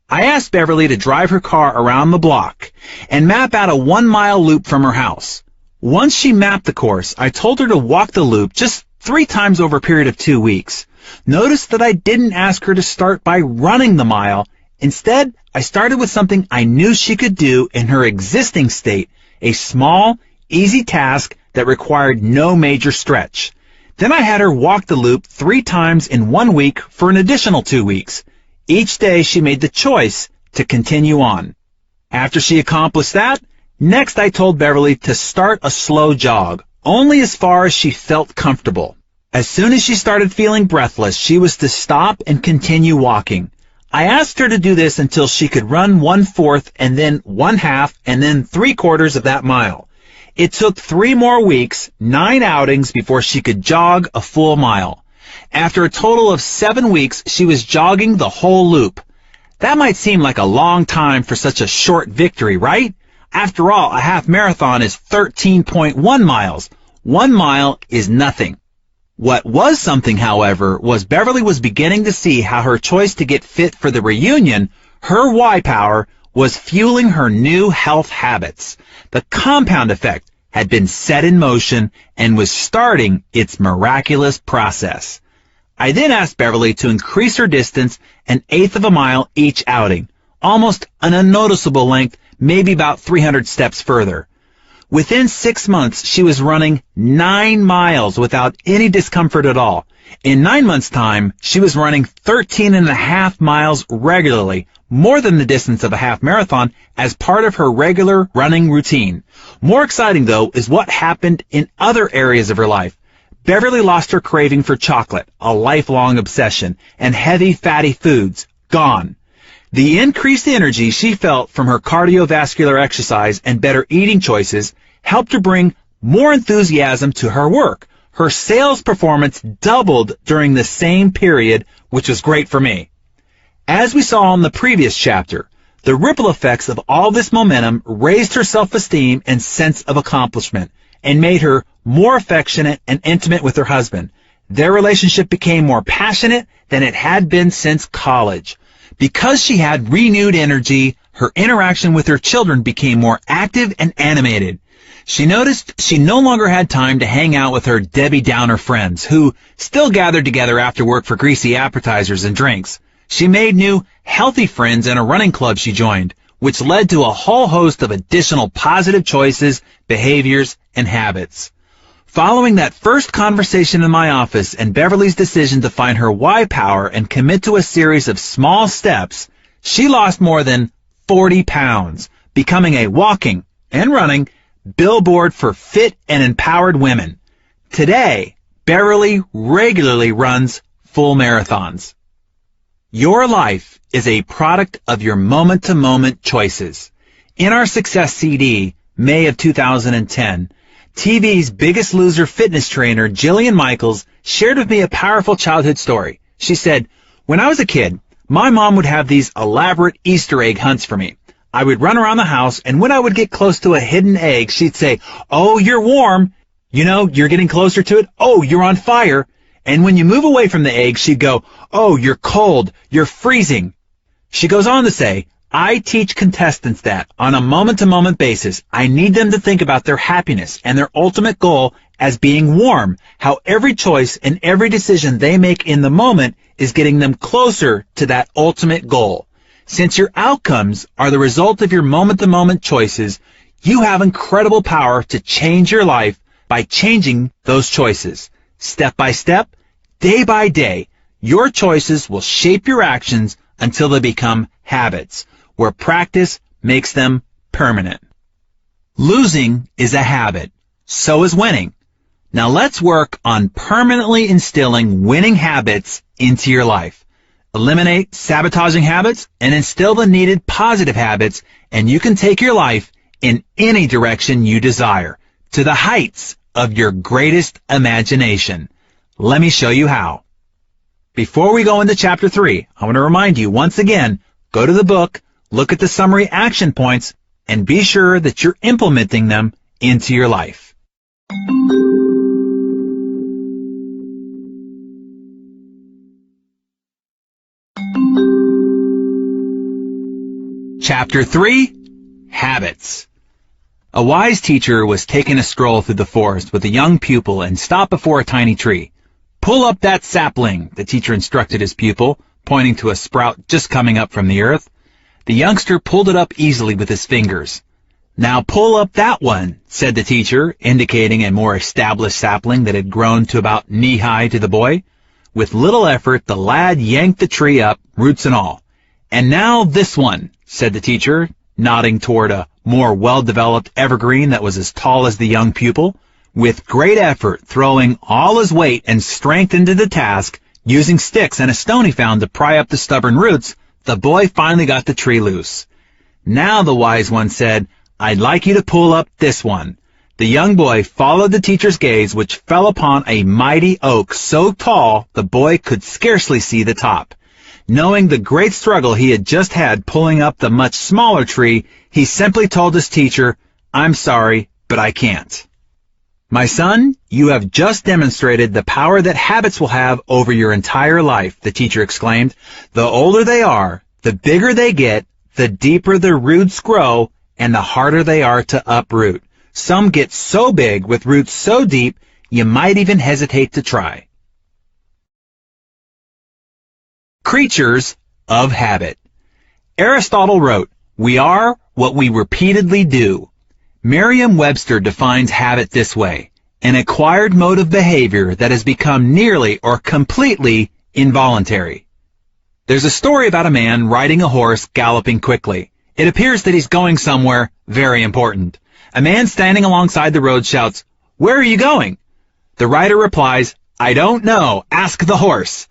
I asked Beverly to drive her car around the block and map out a 1-mile loop from her house. Once she mapped the course, I told her to walk the loop just 3 times over a period of 2 weeks. Notice that I didn't ask her to start by running the mile. Instead, I started with something I knew she could do in her existing state, a small, easy task that required no major stretch. Then I had her walk the loop 3 times in 1 week for an additional 2 weeks. Each day she made the choice to continue on. After she accomplished that, next I told Beverly to start a slow jog, only as far as she felt comfortable. As soon as she started feeling breathless, she was to stop and continue walking. I asked her to do this until she could run 1/4 and then 1/2 and then 3/4 of that mile. It took 3 more weeks, 9 outings before she could jog a full mile. After a total of 7 weeks, she was jogging the whole loop. That might seem like a long time for such a short victory, right? After all, a half marathon is 13.1 miles. 1 mile is nothing. What was something, however, was Beverly was beginning to see how her choice to get fit for the reunion, her Y power, was fueling her new health habits. The compound effect had been set in motion and was starting its miraculous process. I then asked Beverly to increase her distance 1/8 of a mile each outing, almost an unnoticeable length, maybe about 300 steps further. Within 6 months, she was running 9 miles without any discomfort at all. In 9 months' time, she was running 13.5 miles regularly, more than the distance of a half marathon, as part of her regular running routine. More exciting, though, is what happened in other areas of her life. Beverly lost her craving for chocolate, a lifelong obsession, and heavy, fatty foods, gone. The increased energy she felt from her cardiovascular exercise and better eating choices helped her bring more enthusiasm to her work. Her sales performance doubled during the same period, which was great for me. As we saw in the previous chapter, the ripple effects of all this momentum raised her self-esteem and sense of accomplishment and made her more affectionate and intimate with her husband. Their relationship became more passionate than it had been since college. Because she had renewed energy, her interaction with her children became more active and animated. She noticed she no longer had time to hang out with her Debbie Downer friends, who still gathered together after work for greasy appetizers and drinks. She made new, healthy friends in a running club she joined, which led to a whole host of additional positive choices, behaviors, and habits. Following that first conversation in my office and Beverly's decision to find her Y power and commit to a series of small steps, she lost more than 40 pounds, becoming a walking and running billboard for fit and empowered women. Today, Beverly regularly runs full marathons. Your life is a product of your moment-to-moment choices. In our Success CD, May of 2010, TV's Biggest Loser fitness trainer, Jillian Michaels, shared with me a powerful childhood story. She said, "When I was a kid, my mom would have these elaborate Easter egg hunts for me. I would run around the house, and when I would get close to a hidden egg, she'd say, 'Oh, you're warm. You know, you're getting closer to it. Oh, you're on fire.' And when you move away from the egg, she'd go, 'Oh, you're cold. You're freezing.'" She goes on to say, "I teach contestants that, on a moment-to-moment basis, I need them to think about their happiness and their ultimate goal as being warm, how every choice and every decision they make in the moment is getting them closer to that ultimate goal. Since your outcomes are the result of your moment-to-moment choices, You have incredible power to change your life by changing those choices. Step by step, day by day, your choices will shape your actions until they become habits, where practice makes them permanent. Losing is a habit. So is winning. Now let's work on permanently instilling winning habits into your life. Eliminate sabotaging habits and instill the needed positive habits, and you can take your life in any direction you desire, to the heights of your greatest imagination. Let me show you how. Before we go into Chapter 3, I want to remind you once again, go to the book, look at the summary action points, and be sure that you're implementing them into your life. Chapter 3, Habits. A wise teacher was taking a stroll through the forest with a young pupil and stopped before a tiny tree. "Pull up that sapling," the teacher instructed his pupil, pointing to a sprout just coming up from the earth. The youngster pulled it up easily with his fingers. "Now pull up that one," said the teacher, indicating a more established sapling that had grown to about knee-high to the boy. With little effort, the lad yanked the tree up, roots and all. "And now this one," said the teacher, nodding toward a more well-developed evergreen that was as tall as the young pupil. With great effort, throwing all his weight and strength into the task, using sticks and a stone he found to pry up the stubborn roots, the boy finally got the tree loose. "Now," the wise one said, "I'd like you to pull up this one." The young boy followed the teacher's gaze, which fell upon a mighty oak so tall the boy could scarcely see the top. Knowing the great struggle he had just had pulling up the much smaller tree, he simply told his teacher, "I'm sorry, but I can't." "My son, you have just demonstrated the power that habits will have over your entire life," the teacher exclaimed. "The older they are, the bigger they get, the deeper the roots grow, and the harder they are to uproot. Some get so big with roots so deep, you might even hesitate to try." Creatures of habit. Aristotle wrote, "We are what we repeatedly do." Merriam-Webster defines habit this way: an acquired mode of behavior that has become nearly or completely involuntary. There's a story about a man riding a horse galloping quickly. It appears that he's going somewhere very important. A man standing alongside the road shouts, "Where are you going?" The rider replies, "I don't know. Ask the horse."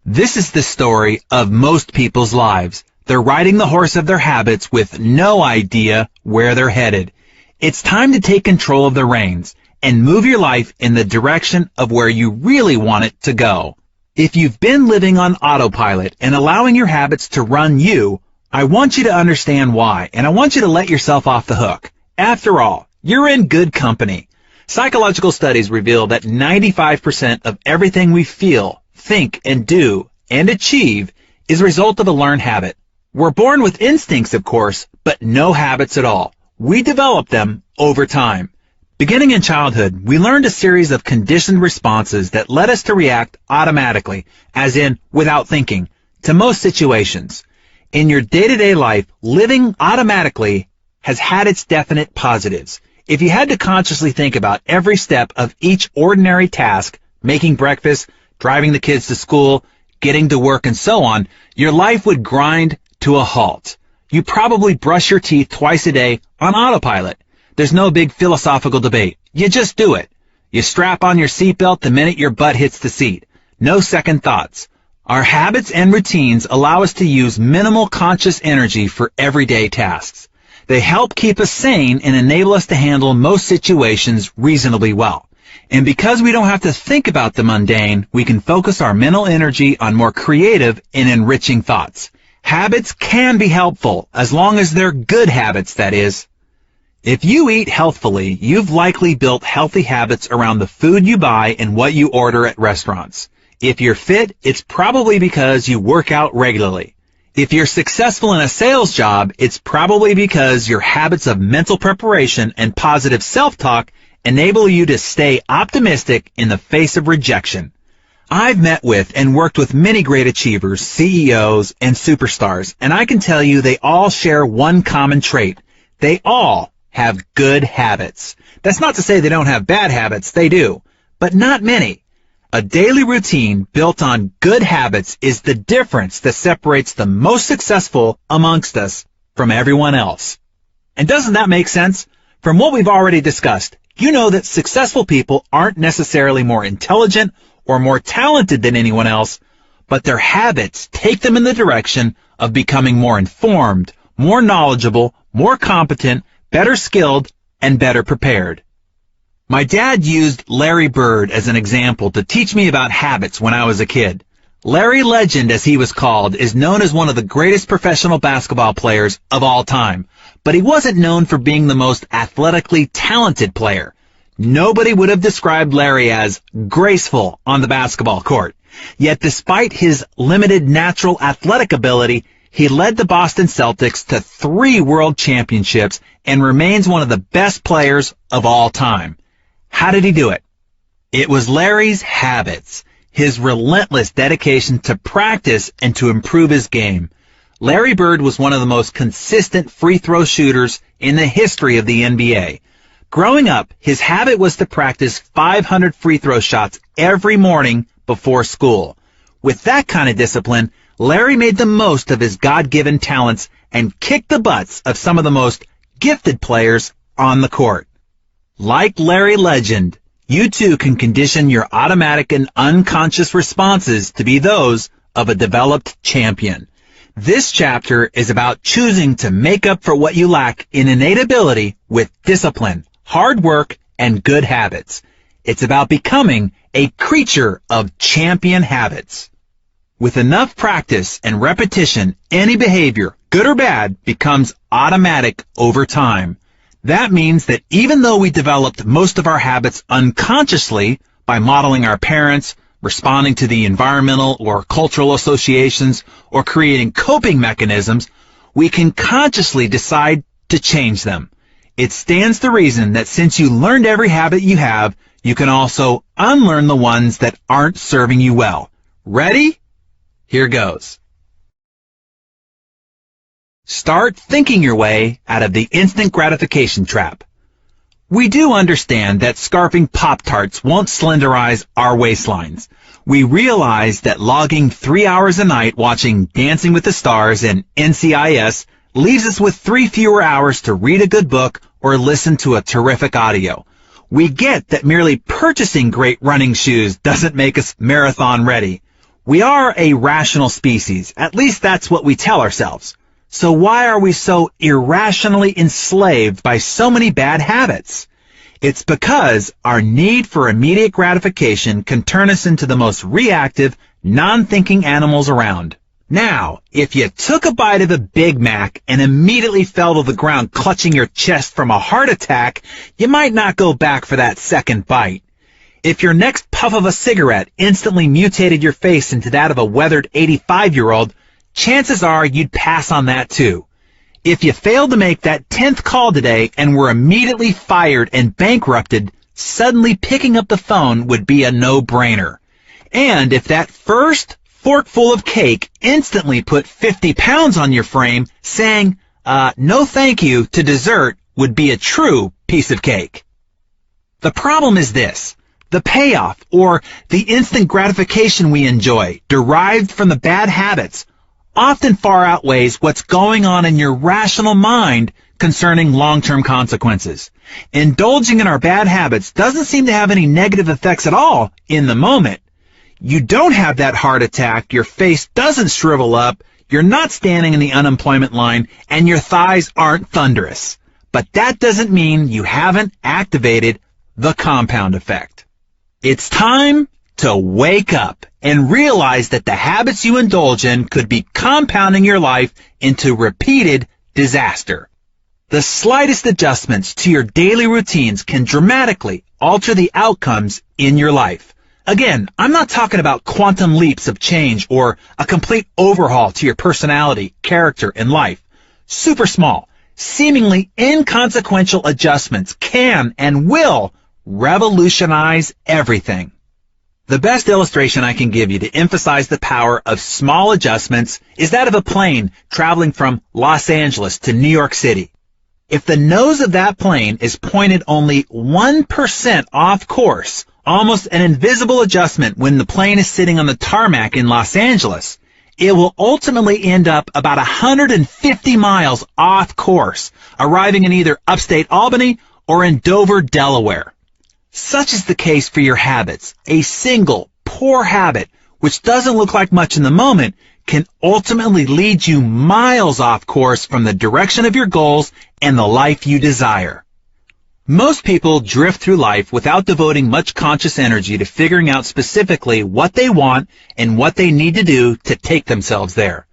This is the story of most people's lives. They're riding the horse of their habits with no idea where they're headed. It's time to take control of the reins and move your life in the direction of where you really want it to go. If you've been living on autopilot and allowing your habits to run you, I want you to understand why, and I want you to let yourself off the hook. After all, you're in good company. Psychological studies reveal that 95% of everything we feel, think, and do, and achieve is a result of a learned habit. We're born with instincts, of course, but no habits at all. We develop them over time. Beginning in childhood, we learned a series of conditioned responses that led us to react automatically, as in without thinking, to most situations. In your day-to-day life, living automatically has had its definite positives. If you had to consciously think about every step of each ordinary task, making breakfast, driving the kids to school, getting to work, and so on, your life would grind to a halt. You probably brush your teeth twice a day on autopilot. There's no big philosophical debate. You just do it. You strap on your seatbelt the minute your butt hits the seat. No second thoughts. Our habits and routines allow us to use minimal conscious energy for everyday tasks. They help keep us sane and enable us to handle most situations reasonably well. And because we don't have to think about the mundane, we can focus our mental energy on more creative and enriching thoughts. Habits can be helpful, as long as they're good habits, that is. If you eat healthfully, you've likely built healthy habits around the food you buy and what you order at restaurants. If you're fit, it's probably because you work out regularly. If you're successful in a sales job, it's probably because your habits of mental preparation and positive self-talk enable you to stay optimistic in the face of rejection. I've met with and worked with many great achievers, CEOs, and superstars, and I can tell you they all share one common trait. They all have good habits. That's not to say they don't have bad habits, they do, but not many. A daily routine built on good habits is the difference that separates the most successful amongst us from everyone else. And doesn't that make sense? From what we've already discussed, you know that successful people aren't necessarily more intelligent or more talented than anyone else, but their habits take them in the direction of becoming more informed, more knowledgeable, more competent, better skilled, and better prepared. My dad used Larry Bird as an example to teach me about habits when I was a kid. Larry Legend, as he was called, is known as one of the greatest professional basketball players of all time, but he wasn't known for being the most athletically talented player. Nobody would have described Larry as graceful on the basketball court. Yet despite his limited natural athletic ability, he led the Boston Celtics to 3 world championships and remains one of the best players of all time. How did he do it? It was Larry's habits, his relentless dedication to practice and to improve his game. Larry Bird was one of the most consistent free throw shooters in the history of the NBA. Growing up, his habit was to practice 500 free throw shots every morning before school. With that kind of discipline, Larry made the most of his God-given talents and kicked the butts of some of the most gifted players on the court. Like Larry Legend, you too can condition your automatic and unconscious responses to be those of a developed champion. This chapter is about choosing to make up for what you lack in innate ability with discipline, hard work, and good habits. It's about becoming a creature of champion habits. With enough practice and repetition, any behavior, good or bad, becomes automatic over time. That means that even though we developed most of our habits unconsciously by modeling our parents, responding to the environmental or cultural associations, or creating coping mechanisms, we can consciously decide to change them. It stands to reason that since you learned every habit you have, you can also unlearn the ones that aren't serving you well. Ready? Here goes. Start thinking your way out of the instant gratification trap. We do understand that scarfing Pop-Tarts won't slenderize our waistlines. We realize that logging 3 hours a night watching Dancing with the Stars and NCIS leaves us with 3 fewer hours to read a good book or listen to a terrific audio. We get that merely purchasing great running shoes doesn't make us marathon ready. We are a rational species, at least that's what we tell ourselves. So why are we so irrationally enslaved by so many bad habits? It's because our need for immediate gratification can turn us into the most reactive, non-thinking animals around. Now, if you took a bite of a Big Mac and immediately fell to the ground clutching your chest from a heart attack, you might not go back for that second bite. If your next puff of a cigarette instantly mutated your face into that of a weathered 85-year-old, chances are you'd pass on that too. If you failed to make that 10th call today and were immediately fired and bankrupted, suddenly picking up the phone would be a no-brainer. And if that first forkful of cake instantly put 50 pounds on your frame, saying, no thank you to dessert would be a true piece of cake. The problem is this. The payoff, or the instant gratification we enjoy, derived from the bad habits, often far outweighs what's going on in your rational mind concerning long-term consequences. Indulging in our bad habits doesn't seem to have any negative effects at all in the moment. You don't have that heart attack, your face doesn't shrivel up, you're not standing in the unemployment line, and your thighs aren't thunderous. But that doesn't mean you haven't activated the compound effect. It's time to wake up and realize that the habits you indulge in could be compounding your life into repeated disaster. The slightest adjustments to your daily routines can dramatically alter the outcomes in your life. Again, I'm not talking about quantum leaps of change or a complete overhaul to your personality, character, and life. Super small, seemingly inconsequential adjustments can and will revolutionize everything. The best illustration I can give you to emphasize the power of small adjustments is that of a plane traveling from Los Angeles to New York City. If the nose of that plane is pointed only 1% off course, almost an invisible adjustment when the plane is sitting on the tarmac in Los Angeles, it will ultimately end up about 150 miles off course, arriving in either upstate Albany or in Dover, Delaware. Such is the case for your habits. A single poor habit, which doesn't look like much in the moment, can ultimately lead you miles off course from the direction of your goals and the life you desire. Most people drift through life without devoting much conscious energy to figuring out specifically what they want and what they need to do to take themselves there.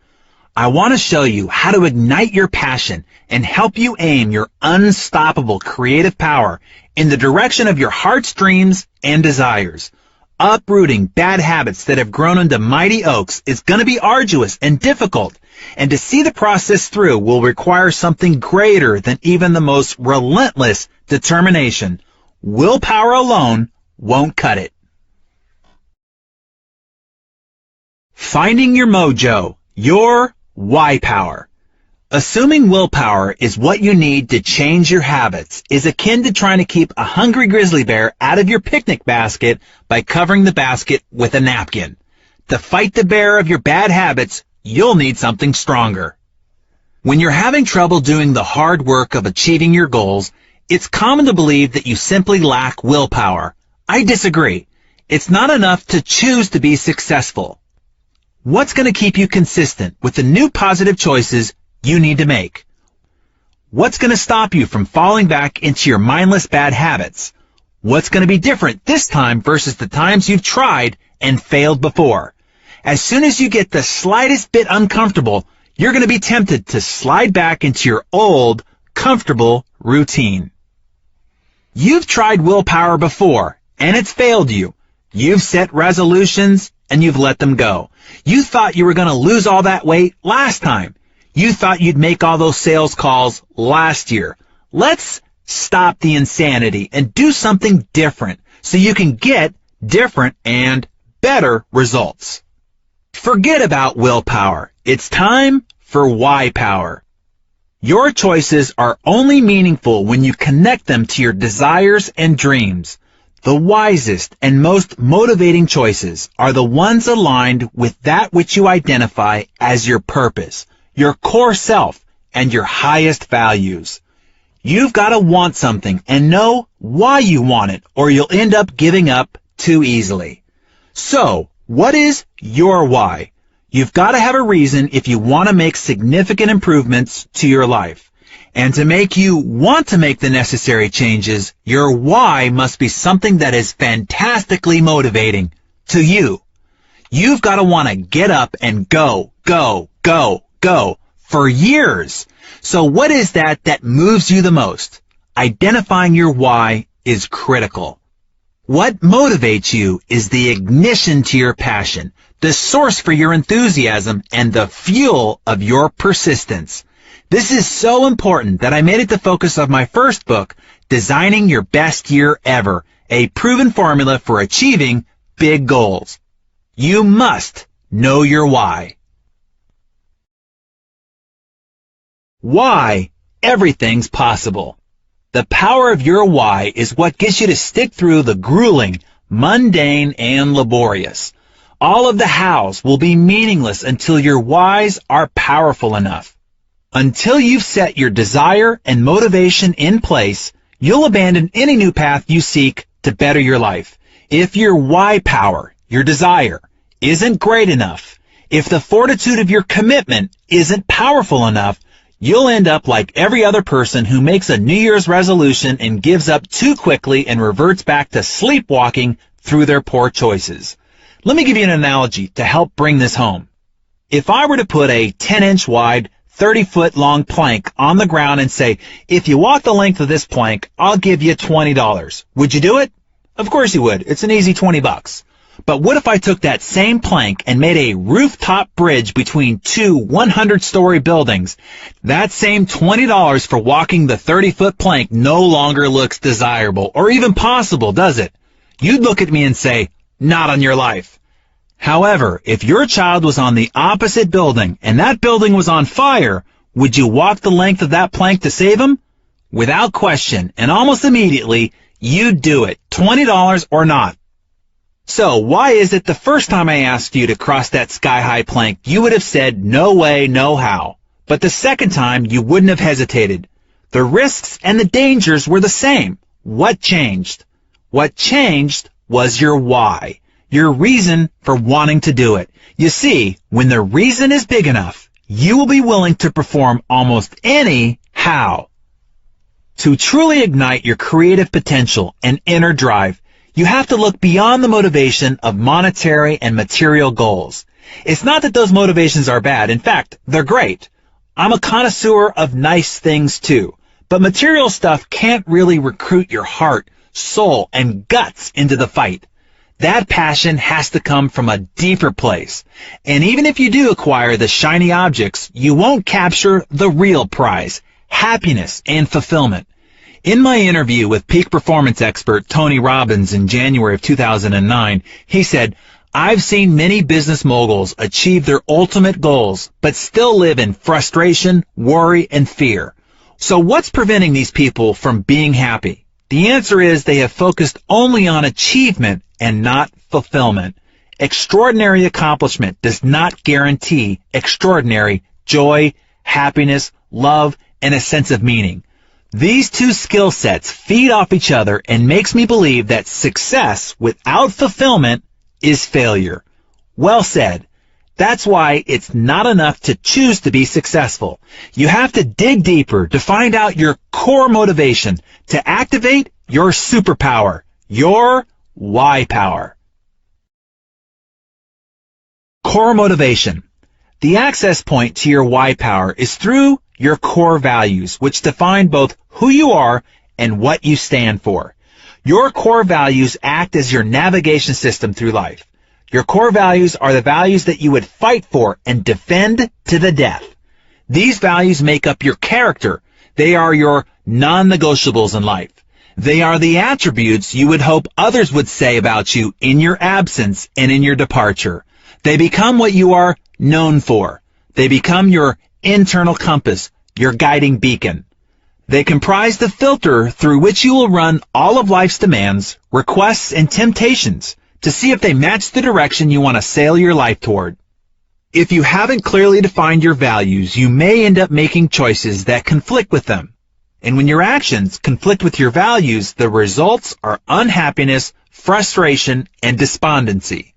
I want to show you how to ignite your passion and help you aim your unstoppable creative power in the direction of your heart's dreams and desires. Uprooting bad habits that have grown into mighty oaks is going to be arduous and difficult, and to see the process through will require something greater than even the most relentless determination. Willpower alone won't cut it. Finding your mojo, your why power. Assuming willpower is what you need to change your habits is akin to trying to keep a hungry grizzly bear out of your picnic basket by covering the basket with a napkin. To fight the bear of your bad habits, you'll need something stronger. When you're having trouble doing the hard work of achieving your goals, it's common to believe that you simply lack willpower. I disagree. It's not enough to choose to be successful. What's going to keep you consistent with the new positive choices you need to make? What's going to stop you from falling back into your mindless bad habits? What's going to be different this time versus the times you've tried and failed before? As soon as you get the slightest bit uncomfortable, you're going to be tempted to slide back into your old, comfortable routine. You've tried willpower before, and it's failed you. You've set resolutions, and you've let them go. You thought you were going to lose all that weight last time. You thought you'd make all those sales calls last year. Let's stop the insanity and do something different so you can get different and better results. Forget about willpower. It's time for why power. Your choices are only meaningful when you connect them to your desires and dreams. The wisest and most motivating choices are the ones aligned with that which you identify as your purpose, your core self, and your highest values. You've got to want something and know why you want it, or you'll end up giving up too easily. So, what is your why? You've got to have a reason if you want to make significant improvements to your life. And to make you want to make the necessary changes, your why must be something that is fantastically motivating to you. You've got to want to get up and go for years. So what is that moves you the most? Identifying your why is critical. What motivates you is the ignition to your passion, the source for your enthusiasm, and the fuel of your persistence. This is so important that I made it the focus of my first book, Designing Your Best Year Ever, a proven formula for achieving big goals. You must know your why. Why everything's possible. The power of your why is what gets you to stick through the grueling, mundane, and laborious. All of the hows will be meaningless until your whys are powerful enough. Until you've set your desire and motivation in place, you'll abandon any new path you seek to better your life. If your why power, your desire, isn't great enough, if the fortitude of your commitment isn't powerful enough, you'll end up like every other person who makes a New Year's resolution and gives up too quickly and reverts back to sleepwalking through their poor choices. Let me give you an analogy to help bring this home. If I were to put a 10-inch wide, 30-foot long plank on the ground and say, if you walk the length of this plank, I'll give you $20. Would you do it? Of course you would. It's an easy $20. But what if I took that same plank and made a rooftop bridge between two 100-story buildings? That same $20 for walking the 30-foot plank no longer looks desirable or even possible, does it? You'd look at me and say, not on your life. However, if your child was on the opposite building and that building was on fire, would you walk the length of that plank to save him? Without question, and almost immediately, you do it, $20 or not. So why is it the first time I asked you to cross that sky-high plank, you would have said, no way, no how. But the second time, you wouldn't have hesitated. The risks and the dangers were the same. What changed? What changed was your why, your reason for wanting to do it. You see, when the reason is big enough, you will be willing to perform almost any how. To truly ignite your creative potential and inner drive, you have to look beyond the motivation of monetary and material goals. It's not that those motivations are bad. In fact, they're great. I'm a connoisseur of nice things too. But material stuff can't really recruit your heart, soul, and guts into the fight. That passion has to come from a deeper place. And even if you do acquire the shiny objects, you won't capture the real prize, happiness and fulfillment. In my interview with peak performance expert Tony Robbins in January of 2009, he said, I've seen many business moguls achieve their ultimate goals, but still live in frustration, worry, and fear. So what's preventing these people from being happy? The answer is they have focused only on achievement and not fulfillment. Extraordinary accomplishment does not guarantee extraordinary joy, happiness, love, and a sense of meaning. These two skill sets feed off each other and makes me believe that success without fulfillment is failure. Well said. That's why it's not enough to choose to be successful. You have to dig deeper to find out your core motivation to activate your superpower, your why power. Core motivation. The access point to your why power is through your core values, which define both who you are and what you stand for. Your core values act as your navigation system through life. Your core values are the values that you would fight for and defend to the death. These values make up your character. They are your non-negotiables in life. They are the attributes you would hope others would say about you in your absence and in your departure. They become what you are known for. They become your internal compass, your guiding beacon. They comprise the filter through which you will run all of life's demands, requests, and temptations to see if they match the direction you want to sail your life toward. If you haven't clearly defined your values, you may end up making choices that conflict with them. And when your actions conflict with your values, the results are unhappiness, frustration, and despondency.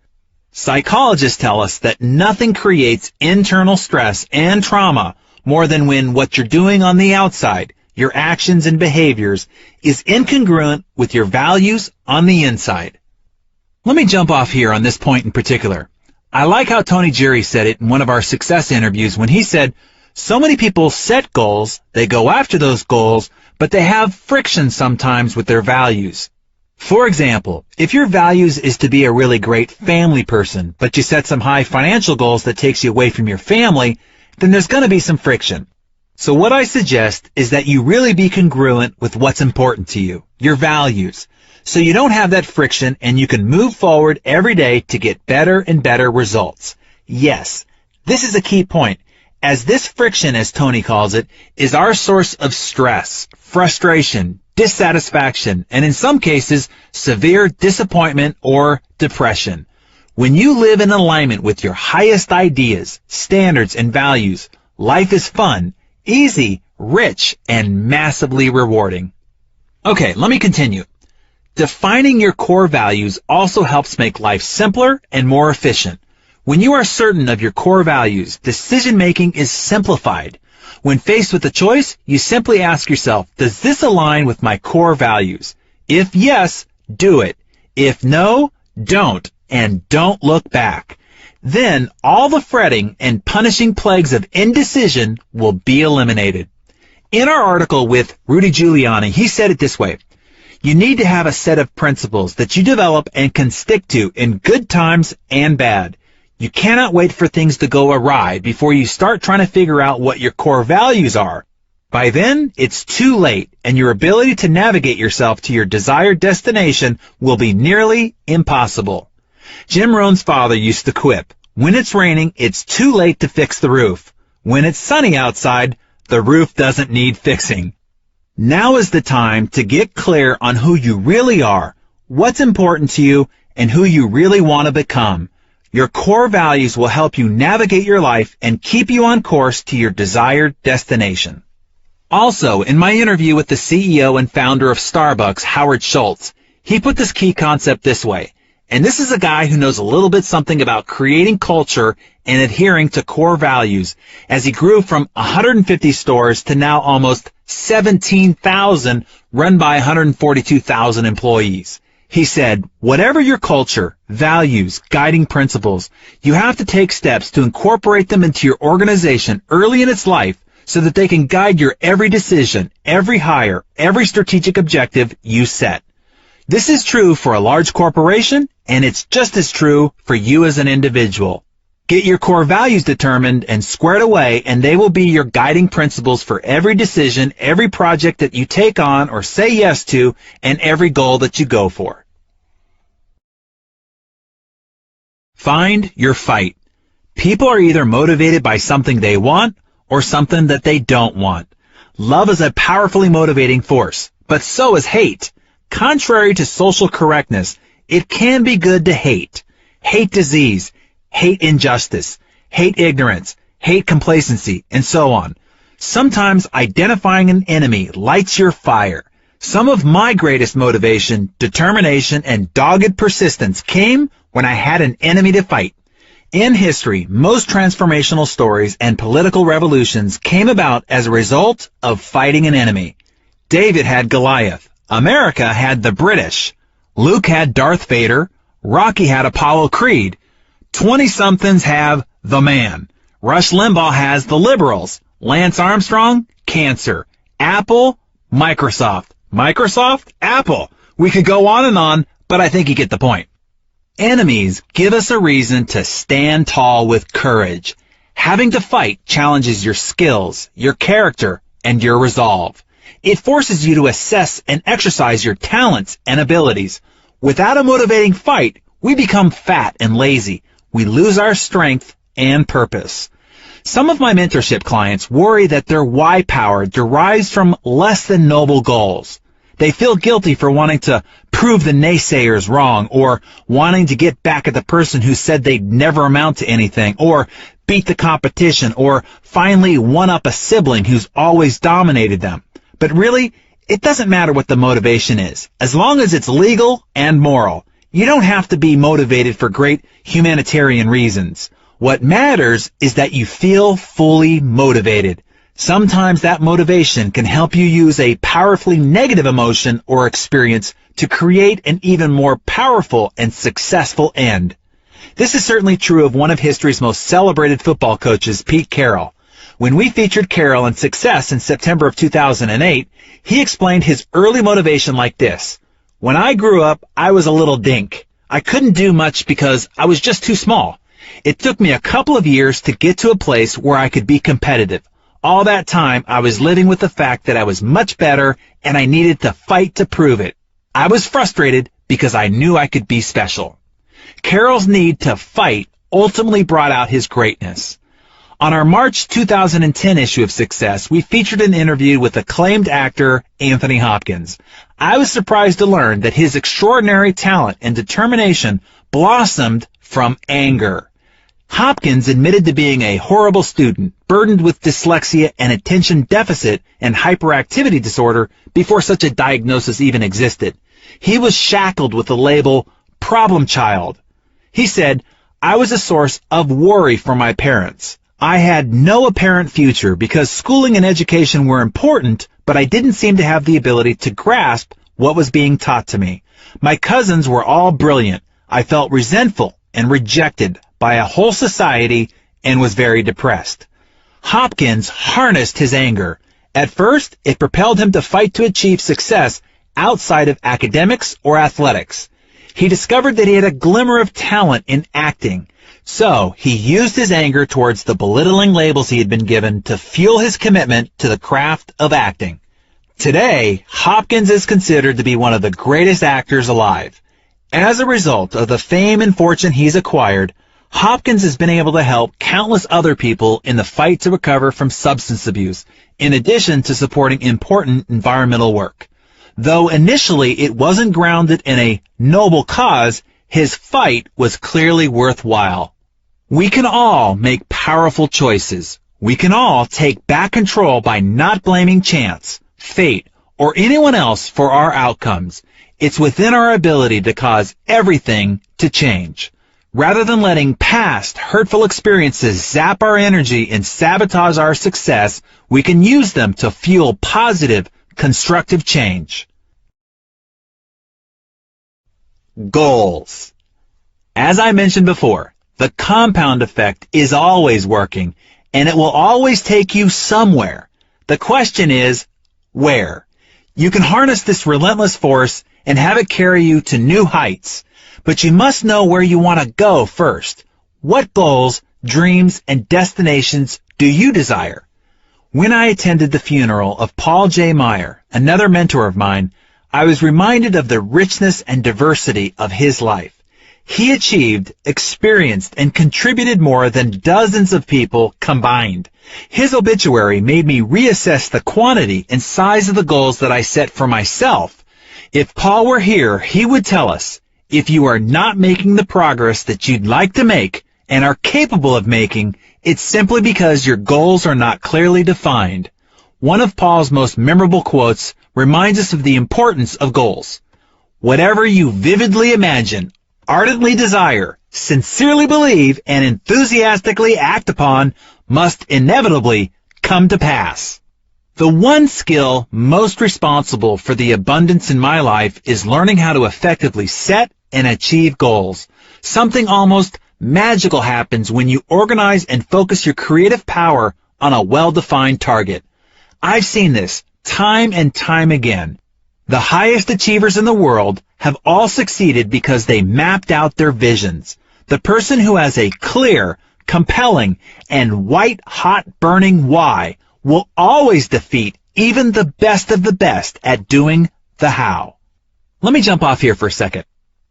Psychologists tell us that nothing creates internal stress and trauma more than when what you're doing on the outside, your actions and behaviors, is incongruent with your values on the inside. Let me jump off here on this point in particular. I like how Tony Jerry said it in one of our success interviews when he said, so many people set goals, they go after those goals, but they have friction sometimes with their values. For example, if your values is to be a really great family person, but you set some high financial goals that takes you away from your family, then there's going to be some friction. So what I suggest is that you really be congruent with what's important to you, your values, so you don't have that friction and you can move forward every day to get better and better results. Yes, this is a key point, as this friction, as Tony calls it, is our source of stress, frustration, dissatisfaction, and in some cases, severe disappointment or depression. When you live in alignment with your highest ideas, standards, and values, life is fun, easy, rich, and massively rewarding. Okay, let me continue. Defining your core values also helps make life simpler and more efficient. When you are certain of your core values, decision-making is simplified. When faced with a choice, you simply ask yourself, does this align with my core values? If yes, do it. If no, don't, and don't look back. Then all the fretting and punishing plagues of indecision will be eliminated. In our article with Rudy Giuliani, he said it this way, you need to have a set of principles that you develop and can stick to in good times and bad. You cannot wait for things to go awry before you start trying to figure out what your core values are. By then, it's too late, and your ability to navigate yourself to your desired destination will be nearly impossible. Jim Rohn's father used to quip, when it's raining, it's too late to fix the roof. When it's sunny outside, the roof doesn't need fixing. Now is the time to get clear on who you really are, what's important to you, and who you really want to become. Your core values will help you navigate your life and keep you on course to your desired destination. Also, in my interview with the CEO and founder of Starbucks, Howard Schultz, he put this key concept this way. And this is a guy who knows a little bit something about creating culture and adhering to core values as he grew from 150 stores to now almost 17,000 run by 142,000 employees. He said, whatever your culture, values, guiding principles, you have to take steps to incorporate them into your organization early in its life so that they can guide your every decision, every hire, every strategic objective you set. This is true for a large corporation, and it's just as true for you as an individual. Get your core values determined and squared away, and they will be your guiding principles for every decision, every project that you take on or say yes to, and every goal that you go for. Find your fight. People are either motivated by something they want or something that they don't want. Love is a powerfully motivating force, but so is hate. Contrary to social correctness, it can be good to hate. Hate disease, hate injustice, hate ignorance, hate complacency, and so on. Sometimes identifying an enemy lights your fire. Some of my greatest motivation, determination, and dogged persistence came when I had an enemy to fight. In history, most transformational stories and political revolutions came about as a result of fighting an enemy. David had Goliath. America had the British. Luke had Darth Vader. Rocky had Apollo Creed. 20-somethings have the man. Rush Limbaugh has the liberals. Lance Armstrong, cancer. Apple, Microsoft. Microsoft, Apple. We could go on, but I think you get the point. Enemies give us a reason to stand tall with courage. Having to fight challenges your skills, your character, and your resolve. It forces you to assess and exercise your talents and abilities. Without a motivating fight, we become fat and lazy. We lose our strength and purpose. Some of my mentorship clients worry that their why power derives from less than noble goals. They feel guilty for wanting to prove the naysayers wrong, or wanting to get back at the person who said they'd never amount to anything, or beat the competition, or finally one-up a sibling who's always dominated them. But really, it doesn't matter what the motivation is, as long as it's legal and moral. You don't have to be motivated for great humanitarian reasons. What matters is that you feel fully motivated. Sometimes that motivation can help you use a powerfully negative emotion or experience to create an even more powerful and successful end. This is certainly true of one of history's most celebrated football coaches, Pete Carroll. When we featured Carroll in Success in September of 2008, he explained his early motivation like this. When I grew up, I was a little dink. I couldn't do much because I was just too small. It took me a couple of years to get to a place where I could be competitive. All that time, I was living with the fact that I was much better and I needed to fight to prove it. I was frustrated because I knew I could be special. Carroll's need to fight ultimately brought out his greatness. On our March 2010 issue of Success, we featured an interview with acclaimed actor Anthony Hopkins. I was surprised to learn that his extraordinary talent and determination blossomed from anger. Hopkins admitted to being a horrible student, burdened with dyslexia and attention deficit and hyperactivity disorder before such a diagnosis even existed. He was shackled with the label problem child. He said, I was a source of worry for my parents. I had no apparent future because schooling and education were important, but I didn't seem to have the ability to grasp what was being taught to me. My cousins were all brilliant. I felt resentful and rejected by a whole society and was very depressed. Hopkins harnessed his anger. At first, it propelled him to fight to achieve success outside of academics or athletics. He discovered that he had a glimmer of talent in acting. So he used his anger towards the belittling labels he had been given to fuel his commitment to the craft of acting. Today, Hopkins is considered to be one of the greatest actors alive. As a result of the fame and fortune he's acquired, Hopkins has been able to help countless other people in the fight to recover from substance abuse, in addition to supporting important environmental work. Though initially it wasn't grounded in a noble cause, his fight was clearly worthwhile. We can all make powerful choices. We can all take back control by not blaming chance, fate, or anyone else for our outcomes. It's within our ability to cause everything to change. Rather than letting past hurtful experiences zap our energy and sabotage our success, we can use them to fuel positive, constructive change. Goals. As I mentioned before, the compound effect is always working, and it will always take you somewhere. The question is, where? You can harness this relentless force and have it carry you to new heights. But you must know where you want to go first. What goals, dreams, and destinations do you desire? When I attended the funeral of Paul J. Meyer, another mentor of mine, I was reminded of the richness and diversity of his life. He achieved, experienced, and contributed more than dozens of people combined. His obituary made me reassess the quantity and size of the goals that I set for myself. If Paul were here, he would tell us, if you are not making the progress that you'd like to make and are capable of making, it's simply because your goals are not clearly defined. One of Paul's most memorable quotes reminds us of the importance of goals. Whatever you vividly imagine, ardently desire, sincerely believe, and enthusiastically act upon must inevitably come to pass. The one skill most responsible for the abundance in my life is learning how to effectively set and achieve goals. Something almost magical happens when you organize and focus your creative power on a well-defined target. I've seen this time and time again. The highest achievers in the world have all succeeded because they mapped out their visions. The person who has a clear, compelling, and white-hot burning why will always defeat even the best of the best at doing the how. Let me jump off here for a second.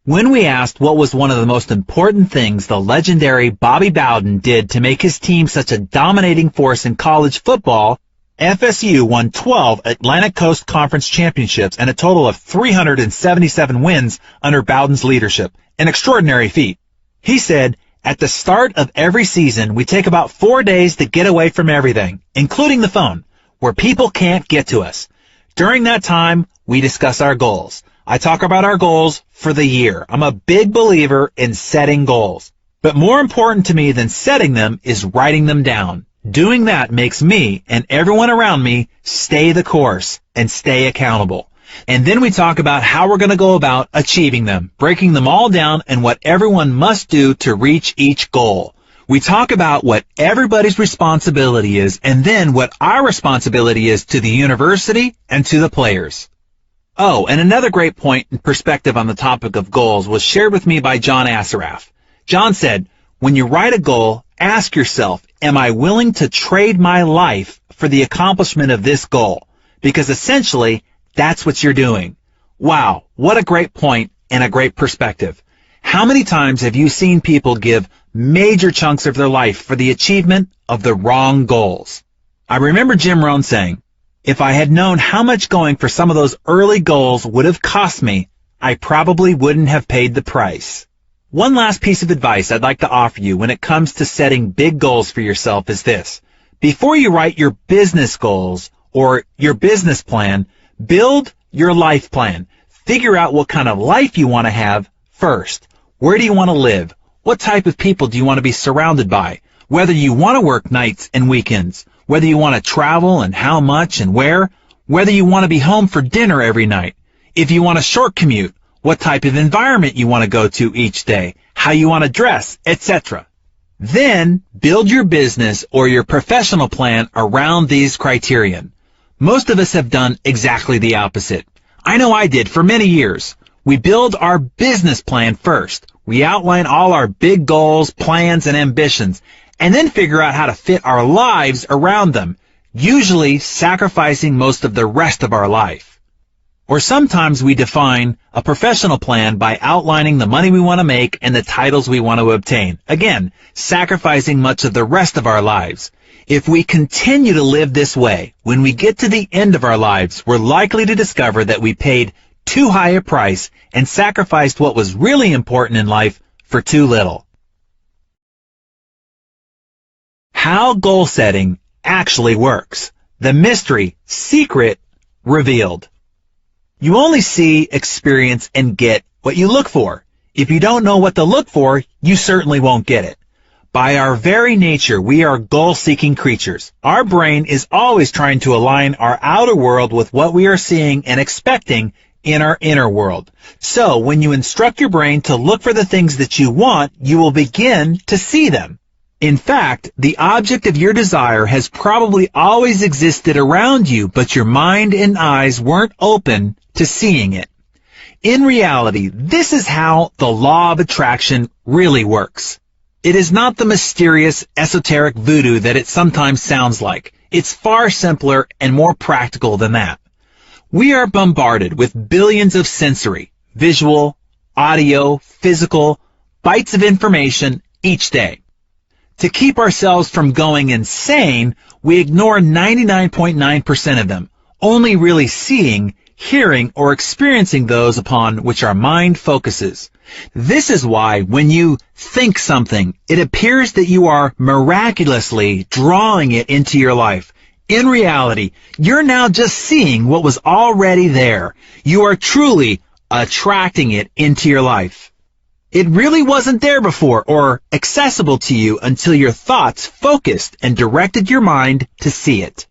When we asked what was one of the most important things the legendary Bobby Bowden did to make his team such a dominating force in college football, FSU won 12 Atlantic Coast Conference championships and a total of 377 wins under Bowden's leadership, an extraordinary feat. He said, at the start of every season, we take about 4 days to get away from everything, including the phone, where people can't get to us. During that time, we discuss our goals. I talk about our goals for the year. I'm a big believer in setting goals. But more important to me than setting them is writing them down. Doing that makes me and everyone around me stay the course and stay accountable. And then we talk about how we're going to go about achieving them, breaking them all down and what everyone must do to reach each goal. We talk about what everybody's responsibility is and then what our responsibility is to the university and to the players. Oh, and another great point and perspective on the topic of goals was shared with me by John Assaraf. John said, when you write a goal, ask yourself, am I willing to trade my life for the accomplishment of this goal? Because essentially, that's what you're doing. Wow, what a great point and a great perspective. How many times have you seen people give major chunks of their life for the achievement of the wrong goals? I remember Jim Rohn saying, if I had known how much going for some of those early goals would have cost me, I probably wouldn't have paid the price. One last piece of advice I'd like to offer you when it comes to setting big goals for yourself is this. Before you write your business goals or your business plan, build your life plan. Figure out what kind of life you want to have first. Where do you want to live? What type of people do you want to be surrounded by? Whether you want to work nights and weekends, whether you want to travel and how much and where, whether you want to be home for dinner every night, if you want a short commute, what type of environment you want to go to each day, how you want to dress, etc. Then build your business or your professional plan around these criterion. Most of us have done exactly the opposite. I know I did for many years. We build our business plan first. We outline all our big goals, plans, and ambitions, and then figure out how to fit our lives around them, usually sacrificing most of the rest of our life. Or sometimes we define a professional plan by outlining the money we want to make and the titles we want to obtain. Again, sacrificing much of the rest of our lives. If we continue to live this way, when we get to the end of our lives, we're likely to discover that we paid too high a price and sacrificed what was really important in life for too little. How goal setting actually works. The mystery, secret, revealed. You only see, experience, and get what you look for. If you don't know what to look for, you certainly won't get it. By our very nature, we are goal-seeking creatures. Our brain is always trying to align our outer world with what we are seeing and expecting in our inner world. So, when you instruct your brain to look for the things that you want, you will begin to see them. In fact, the object of your desire has probably always existed around you, but your mind and eyes weren't open to seeing it. In reality, this is how the law of attraction really works. It is not the mysterious, esoteric voodoo that it sometimes sounds like. It's far simpler and more practical than that. We are bombarded with billions of sensory, visual, audio, physical, bytes of information each day. To keep ourselves from going insane, we ignore 99.9% of them, only really seeing, hearing, or experiencing those upon which our mind focuses. This is why when you think something, it appears that you are miraculously drawing it into your life. In reality, you're now just seeing what was already there. You are truly attracting it into your life. It really wasn't there before or accessible to you until your thoughts focused and directed your mind to see it.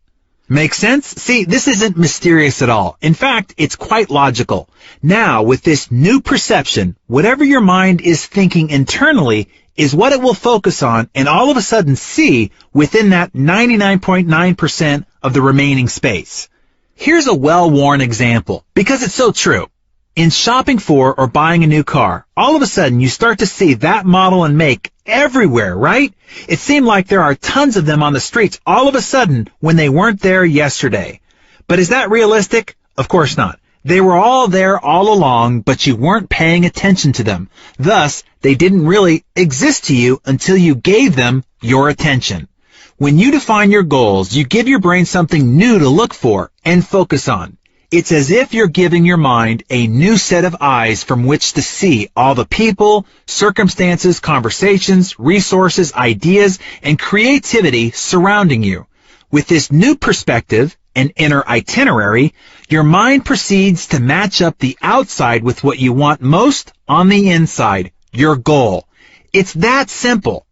Make sense? See, this isn't mysterious at all. In fact, it's quite logical. Now, with this new perception, whatever your mind is thinking internally is what it will focus on and all of a sudden see within that 99.9% of the remaining space. Here's a well-worn example, because it's so true. In shopping for or buying a new car, all of a sudden you start to see that model and make everywhere, right? It seemed like there are tons of them on the streets all of a sudden when they weren't there yesterday. But is that realistic? Of course not. They were all there all along, but you weren't paying attention to them. Thus, they didn't really exist to you until you gave them your attention. When you define your goals, you give your brain something new to look for and focus on. It's as if you're giving your mind a new set of eyes from which to see all the people, circumstances, conversations, resources, ideas, and creativity surrounding you. With this new perspective and inner itinerary, your mind proceeds to match up the outside with what you want most on the inside, your goal. It's that simple.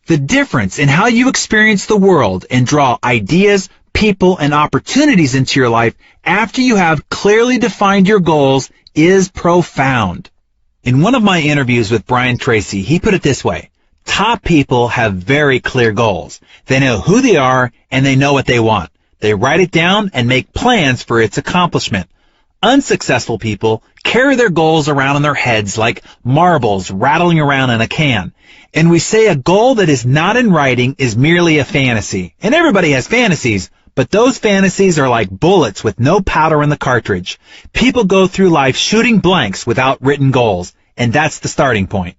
The difference in how you experience the world and draw ideas, people, and opportunities into your life after you have clearly defined your goals is profound. In one of my interviews with Brian Tracy, he put it this way: top people have very clear goals. They know who they are and they know what they want. They write it down and make plans for its accomplishment. Unsuccessful people carry their goals around in their heads like marbles rattling around in a can. And we say a goal that is not in writing is merely a fantasy. And everybody has fantasies, but those fantasies are like bullets with no powder in the cartridge. People go through life shooting blanks without written goals, and that's the starting point.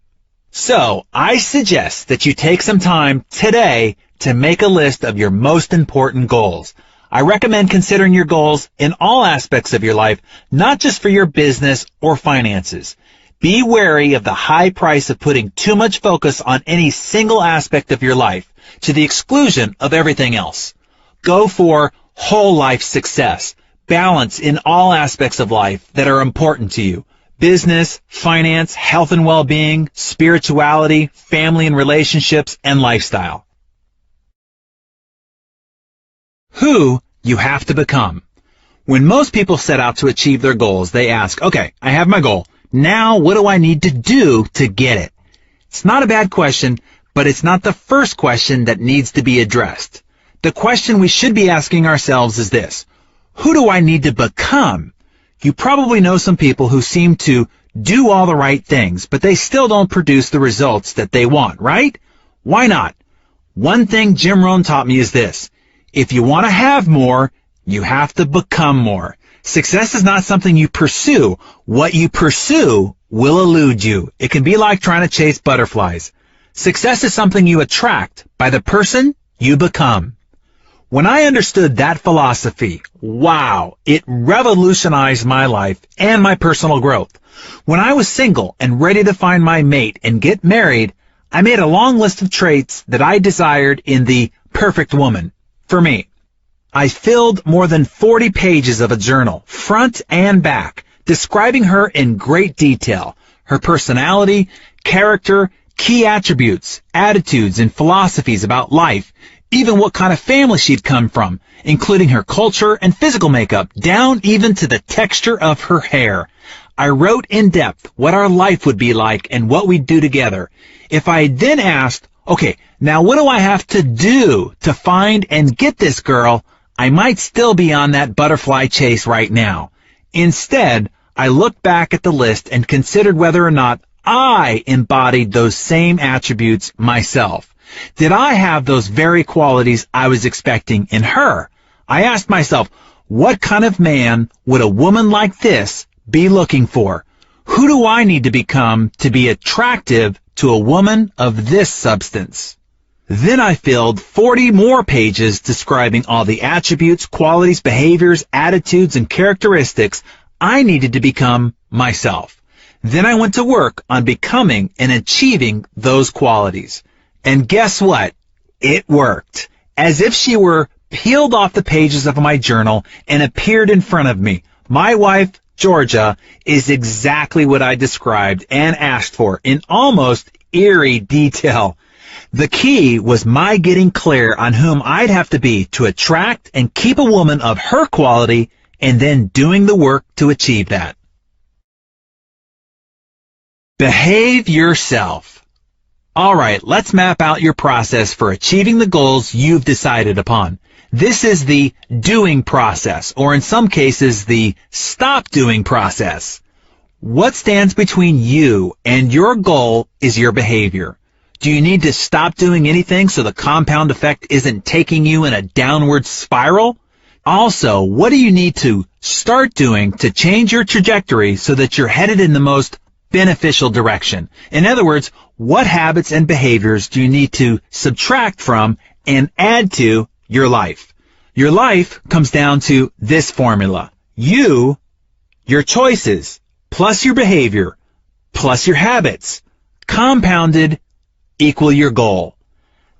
So, I suggest that you take some time today to make a list of your most important goals. I recommend considering your goals in all aspects of your life, not just for your business or finances. Be wary of the high price of putting too much focus on any single aspect of your life, to the exclusion of everything else. Go for whole life success, balance in all aspects of life that are important to you. Business, finance, health and well-being, spirituality, family and relationships, and lifestyle. Who you have to become. When most people set out to achieve their goals, they ask, okay, I have my goal. Now what do I need to do to get it? It's not a bad question, but it's not the first question that needs to be addressed. The question we should be asking ourselves is this: who do I need to become? You probably know some people who seem to do all the right things, but they still don't produce the results that they want, right? Why not? One thing Jim Rohn taught me is this: if you want to have more, you have to become more. Success is not something you pursue. What you pursue will elude you. It can be like trying to chase butterflies. Success is something you attract by the person you become. When I understood that philosophy, wow, it revolutionized my life and my personal growth. When I was single and ready to find my mate and get married, I made a long list of traits that I desired in the perfect woman for me. I filled more than 40 pages of a journal, front and back, describing her in great detail, her personality, character, key attributes, attitudes, and philosophies about life, even what kind of family she'd come from, including her culture and physical makeup, down even to the texture of her hair. I wrote in depth what our life would be like and what we'd do together. If I then asked, okay, now what do I have to do to find and get this girl, I might still be on that butterfly chase right now. Instead, I looked back at the list and considered whether or not I embodied those same attributes myself. Did I have those very qualities I was expecting in her? I asked myself, what kind of man would a woman like this be looking for? Who do I need to become to be attractive to a woman of this substance? Then I filled 40 more pages describing all the attributes, qualities, behaviors, attitudes, and characteristics I needed to become myself. Then I went to work on becoming and achieving those qualities. And guess what? It worked. As if she were peeled off the pages of my journal and appeared in front of me. My wife, Georgia, is exactly what I described and asked for in almost eerie detail. The key was my getting clear on whom I'd have to be to attract and keep a woman of her quality, and then doing the work to achieve that. Behave yourself. All right, let's map out your process for achieving the goals you've decided upon. This is the doing process, or in some cases, the stop doing process. What stands between you and your goal is your behavior. Do you need to stop doing anything so the compound effect isn't taking you in a downward spiral? Also, what do you need to start doing to change your trajectory so that you're headed in the most beneficial direction? In other words, what habits and behaviors do you need to subtract from and add to your life? Your life comes down to this formula. You, your choices, plus your behavior, plus your habits, compounded equal your goal.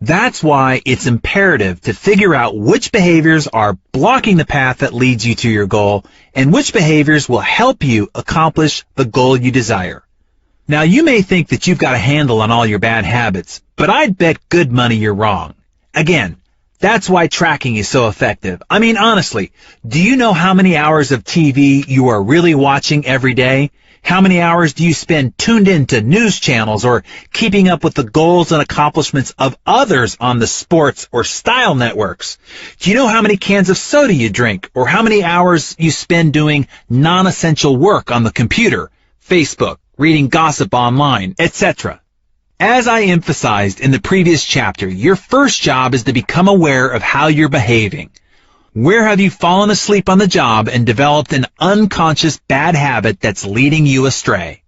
That's why it's imperative to figure out which behaviors are blocking the path that leads you to your goal and which behaviors will help you accomplish the goal you desire. Now, you may think that you've got a handle on all your bad habits, but I'd bet good money you're wrong. Again, that's why tracking is so effective. I mean, honestly, do you know how many hours of TV you are really watching every day? How many hours do you spend tuned into news channels or keeping up with the goals and accomplishments of others on the sports or style networks? Do you know how many cans of soda you drink or how many hours you spend doing non-essential work on the computer, Facebook, reading gossip online, etc.? As I emphasized in the previous chapter, your first job is to become aware of how you're behaving. Where have you fallen asleep on the job and developed an unconscious bad habit that's leading you astray?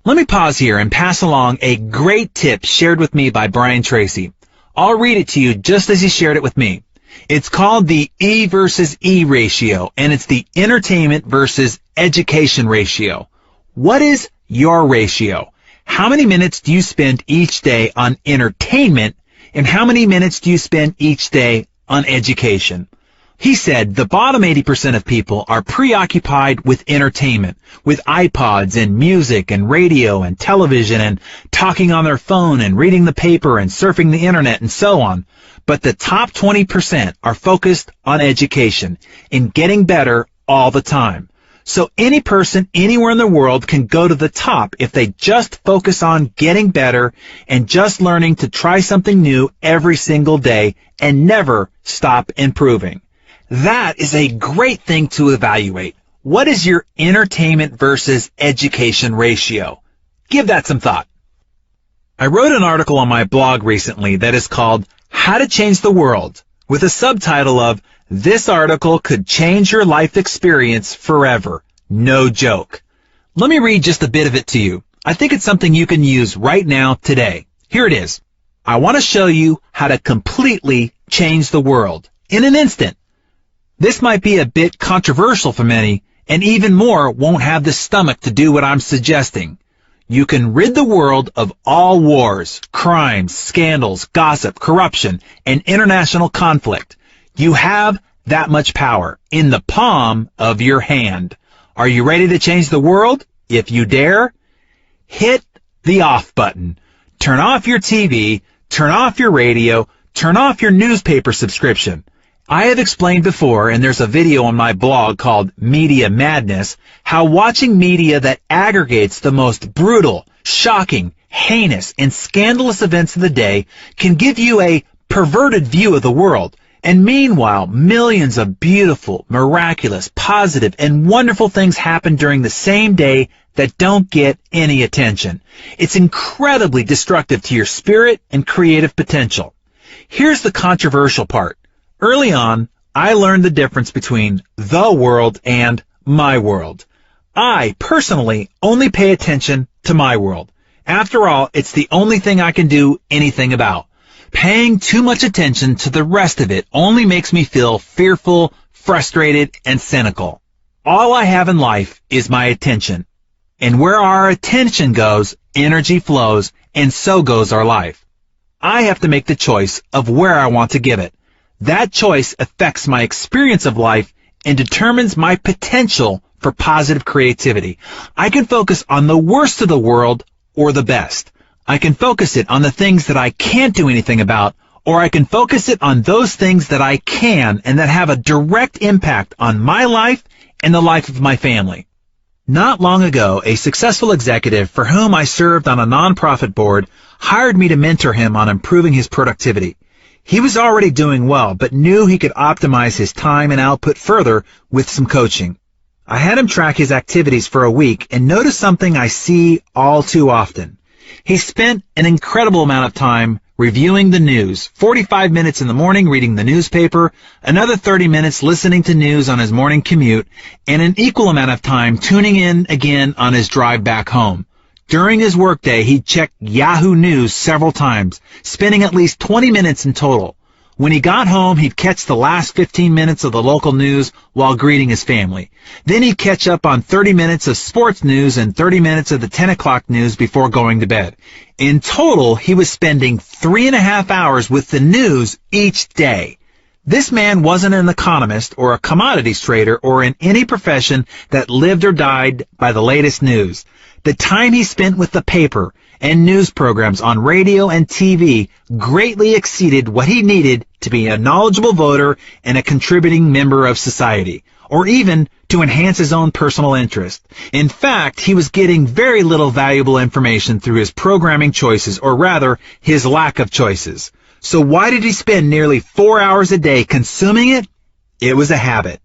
Let me pause here and pass along a great tip shared with me by Brian Tracy. I'll read it to you just as he shared it with me. It's called the E versus E ratio, and it's the entertainment versus education ratio. What is your ratio? How many minutes do you spend each day on entertainment, and how many minutes do you spend each day on education? He said the bottom 80% of people are preoccupied with entertainment, with iPods and music and radio and television and talking on their phone and reading the paper and surfing the internet and so on. But the top 20% are focused on education and getting better all the time. So any person anywhere in the world can go to the top if they just focus on getting better and just learning to try something new every single day and never stop improving. That is a great thing to evaluate. What is your entertainment versus education ratio? Give that some thought. I wrote an article on my blog recently that is called How to Change the World, with a subtitle of This article could change your life experience forever. No joke. Let me read just a bit of it to you. I think it's something you can use right now, today. Here it is. I want to show you how to completely change the world in an instant. This might be a bit controversial for many, and even more won't have the stomach to do what I'm suggesting. You can rid the world of all wars, crimes, scandals, gossip, corruption, and international conflict. You have that much power in the palm of your hand. Are you ready to change the world? If you dare, hit the off button. Turn off your TV, turn off your radio, turn off your newspaper subscription. I have explained before, and there's a video on my blog called Media Madness, how watching media that aggregates the most brutal, shocking, heinous, and scandalous events of the day can give you a perverted view of the world. And meanwhile, millions of beautiful, miraculous, positive, and wonderful things happen during the same day that don't get any attention. It's incredibly destructive to your spirit and creative potential. Here's the controversial part. Early on, I learned the difference between the world and my world. I, personally, only pay attention to my world. After all, it's the only thing I can do anything about. Paying too much attention to the rest of it only makes me feel fearful, frustrated, and cynical. All I have in life is my attention. And where our attention goes, energy flows, and so goes our life. I have to make the choice of where I want to give it. That choice affects my experience of life and determines my potential for positive creativity. I can focus on the worst of the world or the best. I can focus it on the things that I can't do anything about, or I can focus it on those things that I can and that have a direct impact on my life and the life of my family. Not long ago, a successful executive for whom I served on a nonprofit board hired me to mentor him on improving his productivity. He was already doing well, but knew he could optimize his time and output further with some coaching. I had him track his activities for a week and noticed something I see all too often. He spent an incredible amount of time reviewing the news, 45 minutes in the morning reading the newspaper, another 30 minutes listening to news on his morning commute, and an equal amount of time tuning in again on his drive back home. During his workday, he'd check Yahoo News several times, spending at least 20 minutes in total. When he got home, he'd catch the last 15 minutes of the local news while greeting his family. Then he'd catch up on 30 minutes of sports news and 30 minutes of the 10 o'clock news before going to bed. In total, he was spending 3.5 hours with the news each day. This man wasn't an economist or a commodities trader or in any profession that lived or died by the latest news. The time he spent with the paper and news programs on radio and TV greatly exceeded what he needed to be a knowledgeable voter and a contributing member of society, or even to enhance his own personal interest. In fact, he was getting very little valuable information through his programming choices, or rather, his lack of choices. So why did he spend nearly 4 hours a day consuming it? It was a habit.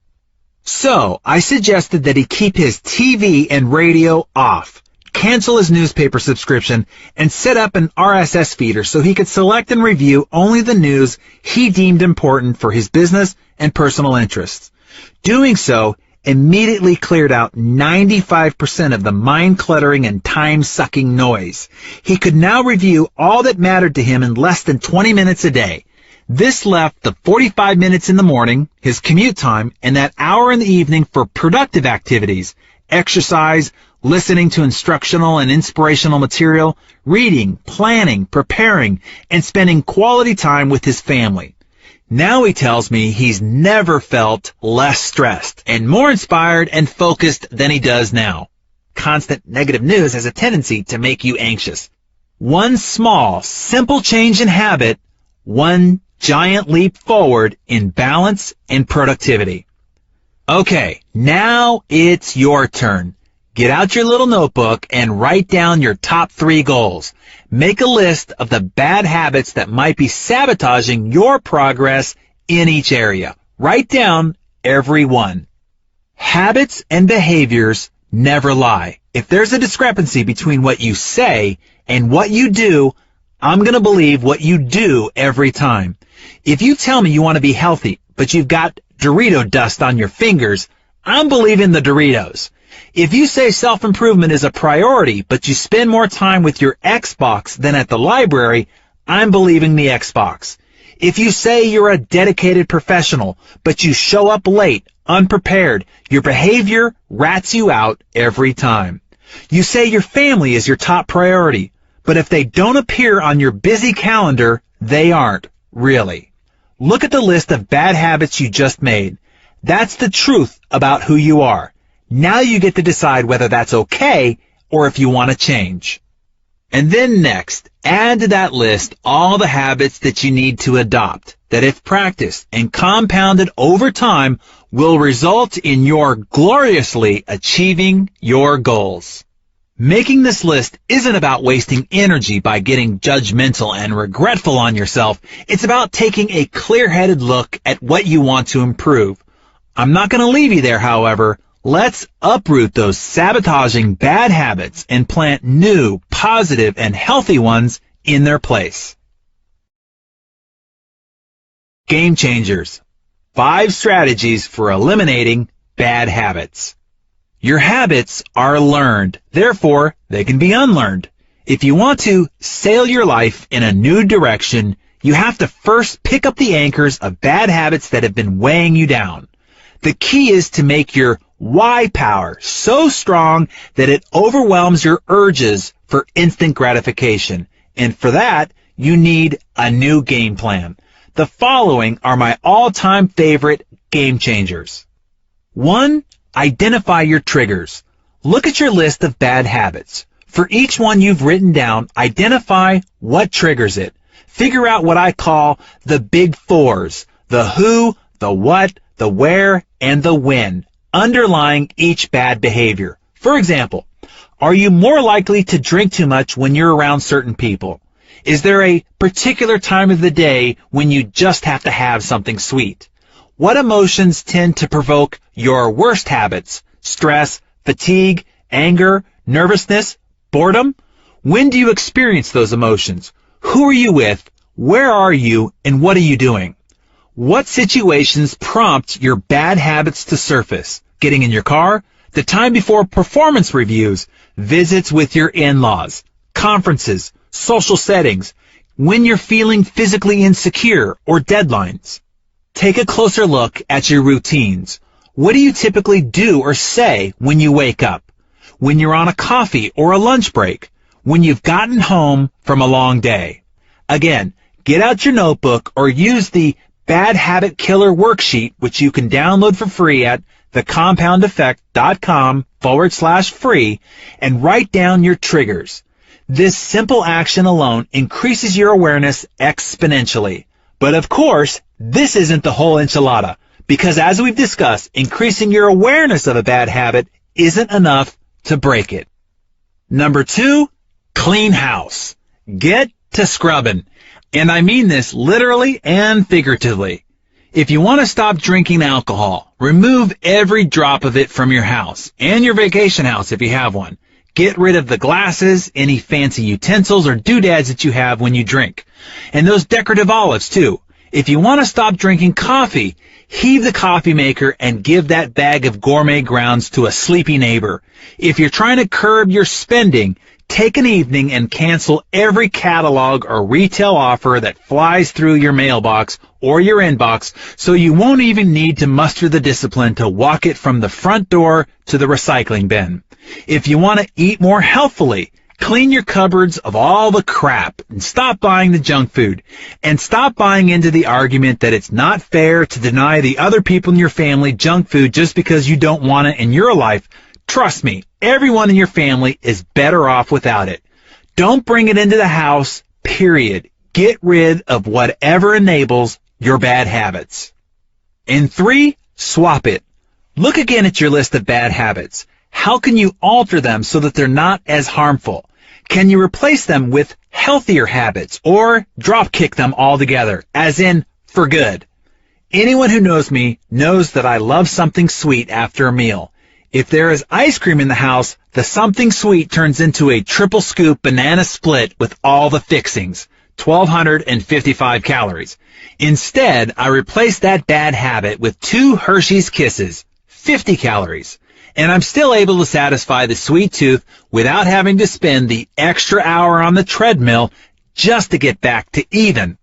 So I suggested that he keep his TV and radio off, cancel his newspaper subscription, and set up an RSS feeder so he could select and review only the news he deemed important for his business and personal interests. Doing so immediately cleared out 95% of the mind-cluttering and time-sucking noise. He could now review all that mattered to him in less than 20 minutes a day. This left the 45 minutes in the morning, his commute time, and that hour in the evening for productive activities, exercise, listening to instructional and inspirational material, reading, planning, preparing, and spending quality time with his family. Now he tells me he's never felt less stressed and more inspired and focused than he does now. Constant negative news has a tendency to make you anxious. One small, simple change in habit, one giant leap forward in balance and productivity. Okay, now it's your turn. Get out your little notebook and write down your top 3 goals. Make a list of the bad habits that might be sabotaging your progress in each area. Write down every one. Habits and behaviors never lie. If there's a discrepancy between what you say and what you do, I'm going to believe what you do every time. If you tell me you want to be healthy, but you've got Dorito dust on your fingers, I'm believing the Doritos. If you say self-improvement is a priority, but you spend more time with your Xbox than at the library, I'm believing the Xbox. If you say you're a dedicated professional, but you show up late, unprepared, your behavior rats you out every time. You say your family is your top priority, but if they don't appear on your busy calendar, they aren't, really. Look at the list of bad habits you just made. That's the truth about who you are. Now you get to decide whether that's okay or if you want to change. And then next, add to that list all the habits that you need to adopt that, if practiced and compounded over time, will result in your gloriously achieving your goals. Making this list isn't about wasting energy by getting judgmental and regretful on yourself. It's about taking a clear-headed look at what you want to improve. I'm not going to leave you there, however. Let's uproot those sabotaging bad habits and plant new, positive, and healthy ones in their place. Game Changers. 5 strategies for eliminating bad habits. Your habits are learned, therefore they can be unlearned. If you want to sail your life in a new direction, you have to first pick up the anchors of bad habits that have been weighing you down. The key is to make your why power so strong that it overwhelms your urges for instant gratification. And for that, you need a new game plan. The following are my all-time favorite game changers. 1. Identify your triggers. Look at your list of bad habits. For each one you've written down, identify what triggers it. Figure out what I call the big 4s, the who, the what, the where, and the when, underlying each bad behavior. For example, are you more likely to drink too much when you're around certain people? Is there a particular time of the day when you just have to have something sweet? What emotions tend to provoke your worst habits? Stress, fatigue, anger, nervousness, boredom? When do you experience those emotions? Who are you with? Where are you? And what are you doing? What situations prompt your bad habits to surface? Getting in your car? The time before performance reviews? Visits with your in-laws? Conferences? Social settings? When you're feeling physically insecure or deadlines? Take a closer look at your routines. What do you typically do or say when you wake up? When you're on a coffee or a lunch break? When you've gotten home from a long day? Again, get out your notebook or use the Bad Habit Killer worksheet, which you can download for free at thecompoundeffect.com/free, and write down your triggers. This simple action alone increases your awareness exponentially. But of course, this isn't the whole enchilada, because as we've discussed, increasing your awareness of a bad habit isn't enough to break it. Number 2, clean house. Get to scrubbing. And I mean this literally and figuratively. If you want to stop drinking alcohol, remove every drop of it from your house and your vacation house if you have one. Get rid of the glasses, any fancy utensils or doodads that you have when you drink. And those decorative olives too. If you want to stop drinking coffee, heave the coffee maker and give that bag of gourmet grounds to a sleepy neighbor. If you're trying to curb your spending, take an evening and cancel every catalog or retail offer that flies through your mailbox or your inbox, so you won't even need to muster the discipline to walk it from the front door to the recycling bin. If you want to eat more healthfully, clean your cupboards of all the crap and stop buying the junk food. And stop buying into the argument that it's not fair to deny the other people in your family junk food just because you don't want it in your life. Trust me, everyone in your family is better off without it. Don't bring it into the house, period. Get rid of whatever enables your bad habits. And 3, swap it. Look again at your list of bad habits. How can you alter them so that they're not as harmful? Can you replace them with healthier habits or drop kick them altogether, as in for good? Anyone who knows me knows that I love something sweet after a meal. If there is ice cream in the house, the something sweet turns into a triple scoop banana split with all the fixings. 1,255 calories. Instead, I replaced that bad habit with 2 Hershey's Kisses, 50 calories. And I'm still able to satisfy the sweet tooth without having to spend the extra hour on the treadmill just to get back to even.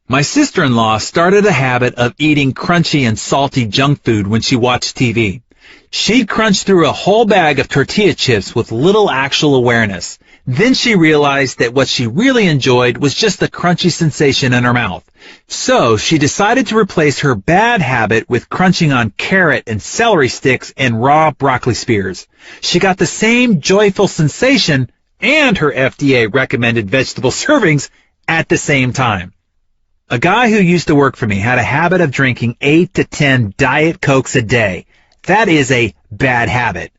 My sister-in-law started a habit of eating crunchy and salty junk food when she watched TV. She'd crunch through a whole bag of tortilla chips with little actual awareness. Then she realized that what she really enjoyed was just the crunchy sensation in her mouth. So she decided to replace her bad habit with crunching on carrot and celery sticks and raw broccoli spears. She got the same joyful sensation and her FDA-recommended vegetable servings at the same time. A guy who used to work for me had a habit of drinking 8 to 10 Diet Cokes a day. That is a bad habit.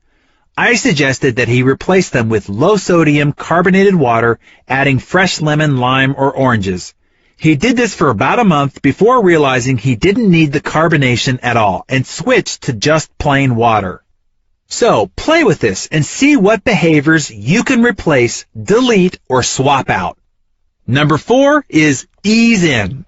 I suggested that he replace them with low-sodium carbonated water, adding fresh lemon, lime, or oranges. He did this for about a month before realizing he didn't need the carbonation at all and switched to just plain water. So, play with this and see what behaviors you can replace, delete, or swap out. Number 4 is ease in.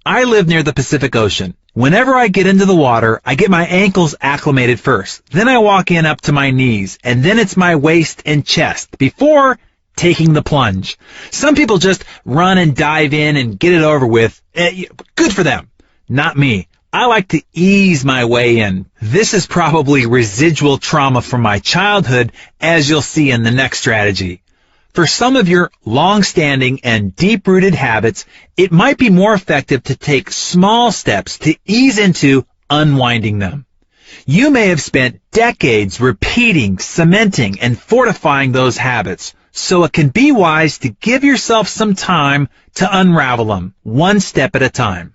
I live near the Pacific Ocean. Whenever I get into the water, I get my ankles acclimated first. Then I walk in up to my knees, and then it's my waist and chest before taking the plunge. Some people just run and dive in and get it over with. Good for them. Not me. I like to ease my way in. This is probably residual trauma from my childhood, as you'll see in the next strategy. For some of your long-standing and deep-rooted habits, it might be more effective to take small steps to ease into unwinding them. You may have spent decades repeating, cementing, and fortifying those habits, so it can be wise to give yourself some time to unravel them, one step at a time.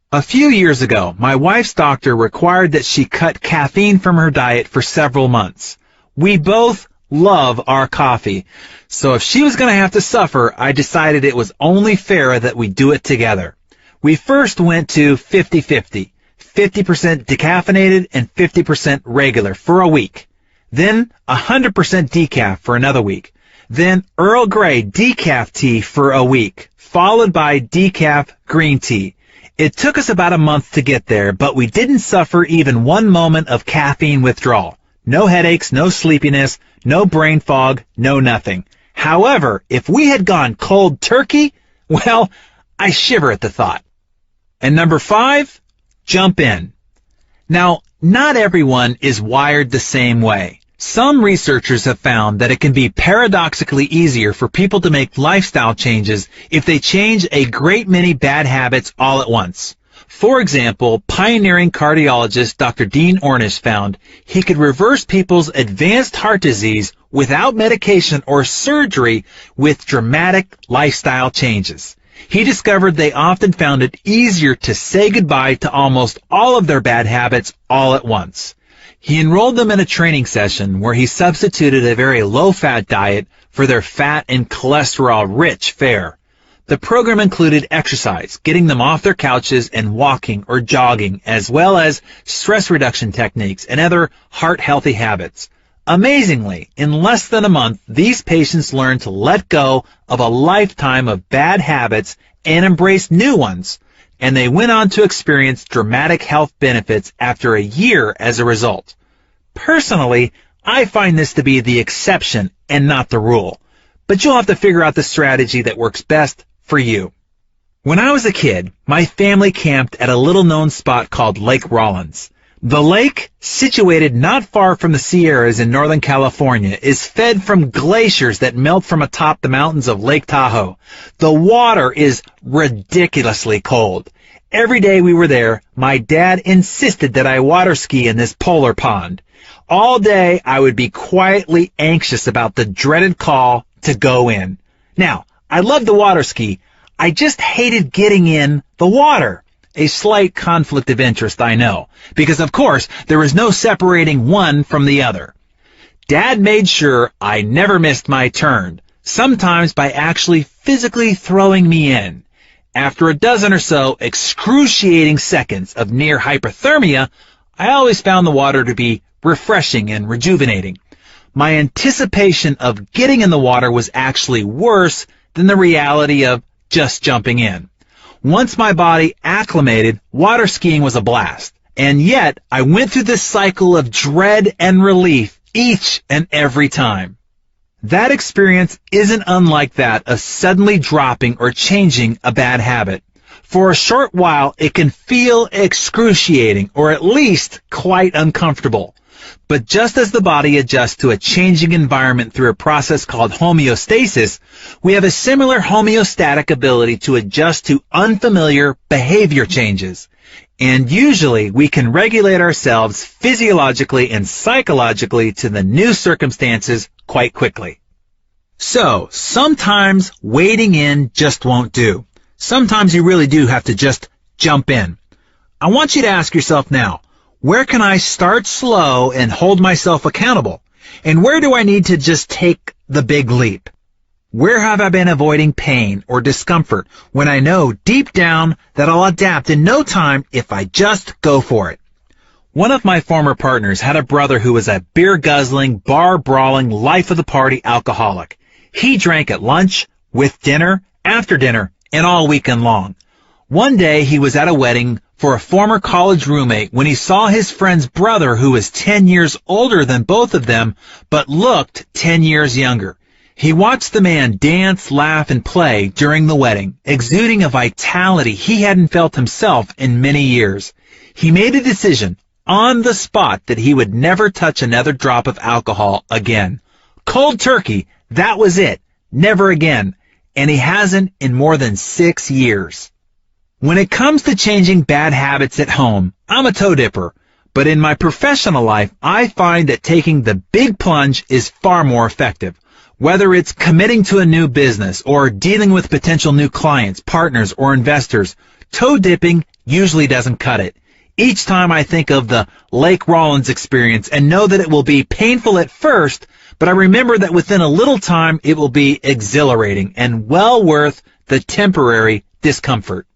A few years ago, my wife's doctor required that she cut caffeine from her diet for several months. We both love our coffee, so if she was going to have to suffer, I decided it was only fair that we do it together. We first went to 50-50, 50% decaffeinated and 50% regular for a week. Then 100% decaf for another week. Then Earl Grey decaf tea for a week, followed by decaf green tea. It took us about a month to get there, but we didn't suffer even one moment of caffeine withdrawal. No headaches, no sleepiness, no brain fog, no nothing. However, if we had gone cold turkey, well, I shiver at the thought. And number 5, jump in. Now, not everyone is wired the same way. Some researchers have found that it can be paradoxically easier for people to make lifestyle changes if they change a great many bad habits all at once. For example, pioneering cardiologist Dr. Dean Ornish found he could reverse people's advanced heart disease without medication or surgery with dramatic lifestyle changes. He discovered they often found it easier to say goodbye to almost all of their bad habits all at once. He enrolled them in a training session where he substituted a very low-fat diet for their fat and cholesterol-rich fare. The program included exercise, getting them off their couches and walking or jogging, as well as stress reduction techniques and other heart-healthy habits. Amazingly, in less than a month, these patients learned to let go of a lifetime of bad habits and embrace new ones, and they went on to experience dramatic health benefits after a year as a result. Personally, I find this to be the exception and not the rule, but you'll have to figure out the strategy that works best for you. When I was a kid, my family camped at a little-known spot called Lake Rollins. The lake, situated not far from the Sierras in Northern California, is fed from glaciers that melt from atop the mountains of Lake Tahoe. The water is ridiculously cold. Every day we were there, my dad insisted that I water ski in this polar pond. All day I would be quietly anxious about the dreaded call to go in. Now, I loved the water ski. I just hated getting in the water. A slight conflict of interest, I know, because of course there was no separating one from the other. Dad made sure I never missed my turn, sometimes by actually physically throwing me in. After a dozen or so excruciating seconds of near hypothermia, I always found the water to be refreshing and rejuvenating. My anticipation of getting in the water was actually worse than the reality of just jumping in. Once my body acclimated, water skiing was a blast. And yet, I went through this cycle of dread and relief each and every time. That experience isn't unlike that of suddenly dropping or changing a bad habit. For a short while, it can feel excruciating, or at least quite uncomfortable. But just as the body adjusts to a changing environment through a process called homeostasis, we have a similar homeostatic ability to adjust to unfamiliar behavior changes. And usually we can regulate ourselves physiologically and psychologically to the new circumstances quite quickly. So, sometimes wading in just won't do. Sometimes you really do have to just jump in. I want you to ask yourself now, where can I start slow and hold myself accountable? And where do I need to just take the big leap? Where have I been avoiding pain or discomfort when I know deep down that I'll adapt in no time if I just go for it? One of my former partners had a brother who was a beer-guzzling, bar-brawling, life-of-the-party alcoholic. He drank at lunch, with dinner, after dinner, and all weekend long. One day he was at a wedding for a former college roommate when he saw his friend's brother, who was 10 years older than both of them, but looked 10 years younger. He watched the man dance, laugh, and play during the wedding, exuding a vitality he hadn't felt himself in many years. He made a decision on the spot that he would never touch another drop of alcohol again. Cold turkey, that was it. Never again. And he hasn't in more than 6 years. When it comes to changing bad habits at home, I'm a toe dipper. But in my professional life, I find that taking the big plunge is far more effective. Whether it's committing to a new business or dealing with potential new clients, partners, or investors, toe dipping usually doesn't cut it. Each time I think of the Lake Rollins experience and know that it will be painful at first, but I remember that within a little time it will be exhilarating and well worth the temporary discomfort.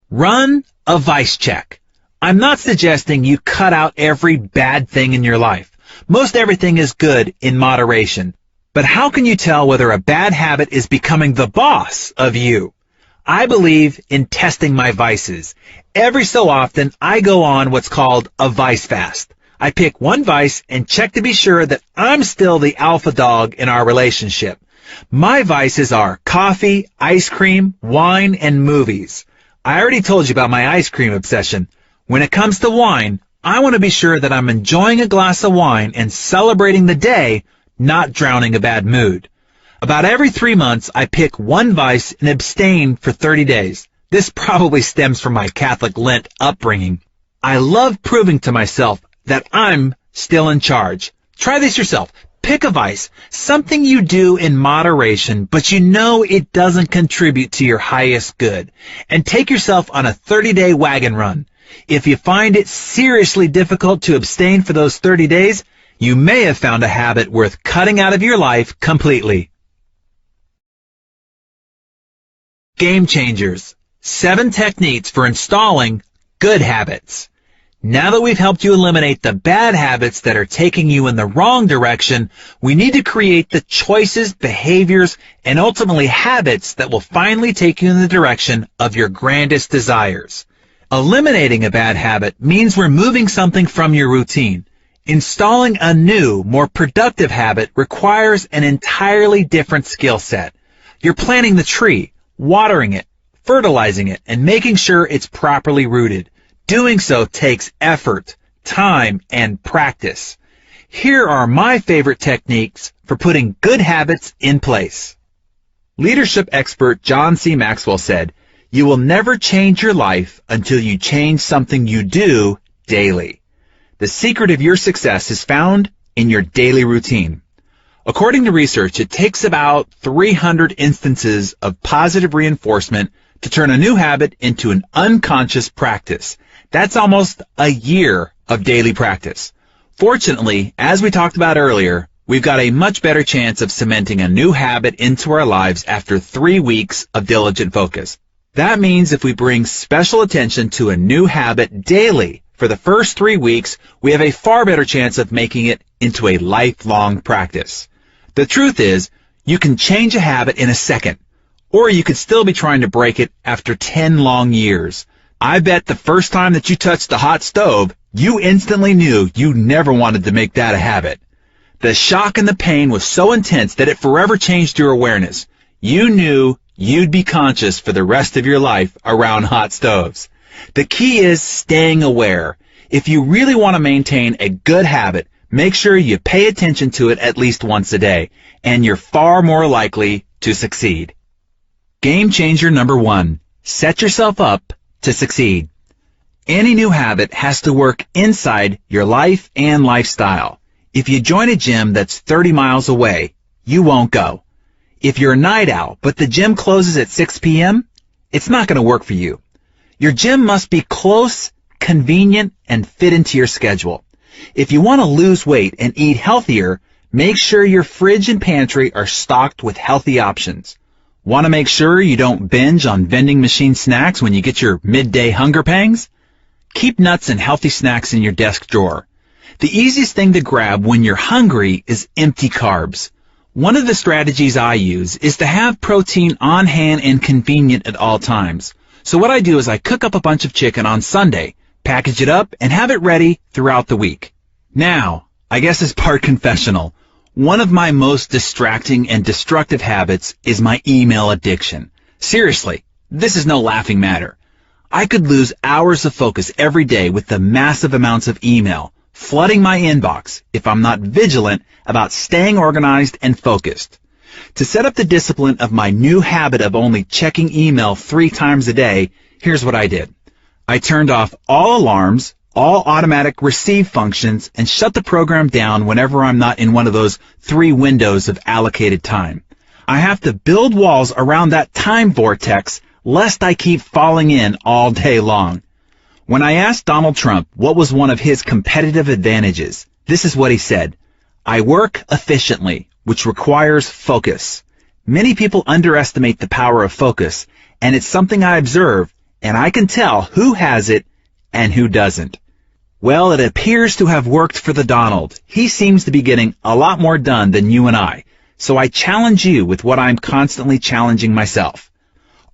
Run a vice check. I'm not suggesting you cut out every bad thing in your life. Most everything is good in moderation. But how can you tell whether a bad habit is becoming the boss of you? I believe in testing my vices. Every so often, I go on what's called a vice fast. I pick one vice and check to be sure that I'm still the alpha dog in our relationship. My vices are coffee, ice cream, wine, and movies. I already told you about my ice cream obsession. When it comes to wine, I want to be sure that I'm enjoying a glass of wine and celebrating the day, not drowning a bad mood. About every 3 months, I pick one vice and abstain for 30 days. This probably stems from my Catholic Lent upbringing. I love proving to myself that I'm still in charge. Try this yourself. Pick a vice, something you do in moderation, but you know it doesn't contribute to your highest good, and take yourself on a 30-day wagon run. If you find it seriously difficult to abstain for those 30 days, you may have found a habit worth cutting out of your life completely. Game changers. 7 techniques for installing good habits. Now that we've helped you eliminate the bad habits that are taking you in the wrong direction, we need to create the choices, behaviors, and ultimately habits that will finally take you in the direction of your grandest desires. Eliminating a bad habit means removing something from your routine. Installing a new, more productive habit requires an entirely different skill set. You're planting the tree, watering it, fertilizing it, and making sure it's properly rooted. Doing so takes effort, time, and practice. Here are my favorite techniques for putting good habits in place. Leadership expert John C. Maxwell said, "You will never change your life until you change something you do daily." The secret of your success is found in your daily routine. According to research, it takes about 300 instances of positive reinforcement to turn a new habit into an unconscious practice. That's almost a year of daily practice. Fortunately, as we talked about earlier, we've got a much better chance of cementing a new habit into our lives after 3 weeks of diligent focus. That means if we bring special attention to a new habit daily for the first 3 weeks, we have a far better chance of making it into a lifelong practice. The truth is, You can change a habit in a second, or you could still be trying to break it after 10 long years. I bet the first time that you touched the hot stove, you instantly knew you never wanted to make that a habit. The shock and the pain was so intense that it forever changed your awareness. You knew you'd be conscious for the rest of your life around hot stoves. The key is staying aware. If you really want to maintain a good habit, make sure you pay attention to it at least once a day, and you're far more likely to succeed. Game changer number 1. Set yourself up to succeed. Any new habit has to work inside your life and lifestyle. If you join a gym that's 30 miles away, you won't go. If you're a night owl, but the gym closes at 6 p.m., it's not going to work for you. Your gym must be close, convenient, and fit into your schedule. If you want to lose weight and eat healthier, make sure your fridge and pantry are stocked with healthy options. Want to make sure you don't binge on vending machine snacks when you get your midday hunger pangs? Keep nuts and healthy snacks in your desk drawer. The easiest thing to grab when you're hungry is empty carbs. One of the strategies I use is to have protein on hand and convenient at all times. So what I do is I cook up a bunch of chicken on Sunday, package it up, and have it ready throughout the week. Now, I guess as part confessional, one of my most distracting and destructive habits is my email addiction. Seriously, this is no laughing matter. I could lose hours of focus every day with the massive amounts of email flooding my inbox if I'm not vigilant about staying organized and focused. To set up the discipline of my new habit of only checking email 3 times a day, here's what I did. I turned off all alarms, all automatic receive functions, and shut the program down whenever I'm not in one of those 3 windows of allocated time. I have to build walls around that time vortex lest I keep falling in all day long. When I asked Donald Trump what was one of his competitive advantages, this is what he said: "I work efficiently, which requires focus." Many people underestimate the power of focus, and it's something I observe, and I can tell who has it and who doesn't. Well, it appears to have worked for the Donald. He seems to be getting a lot more done than you and I. So I challenge you with what I'm constantly challenging myself.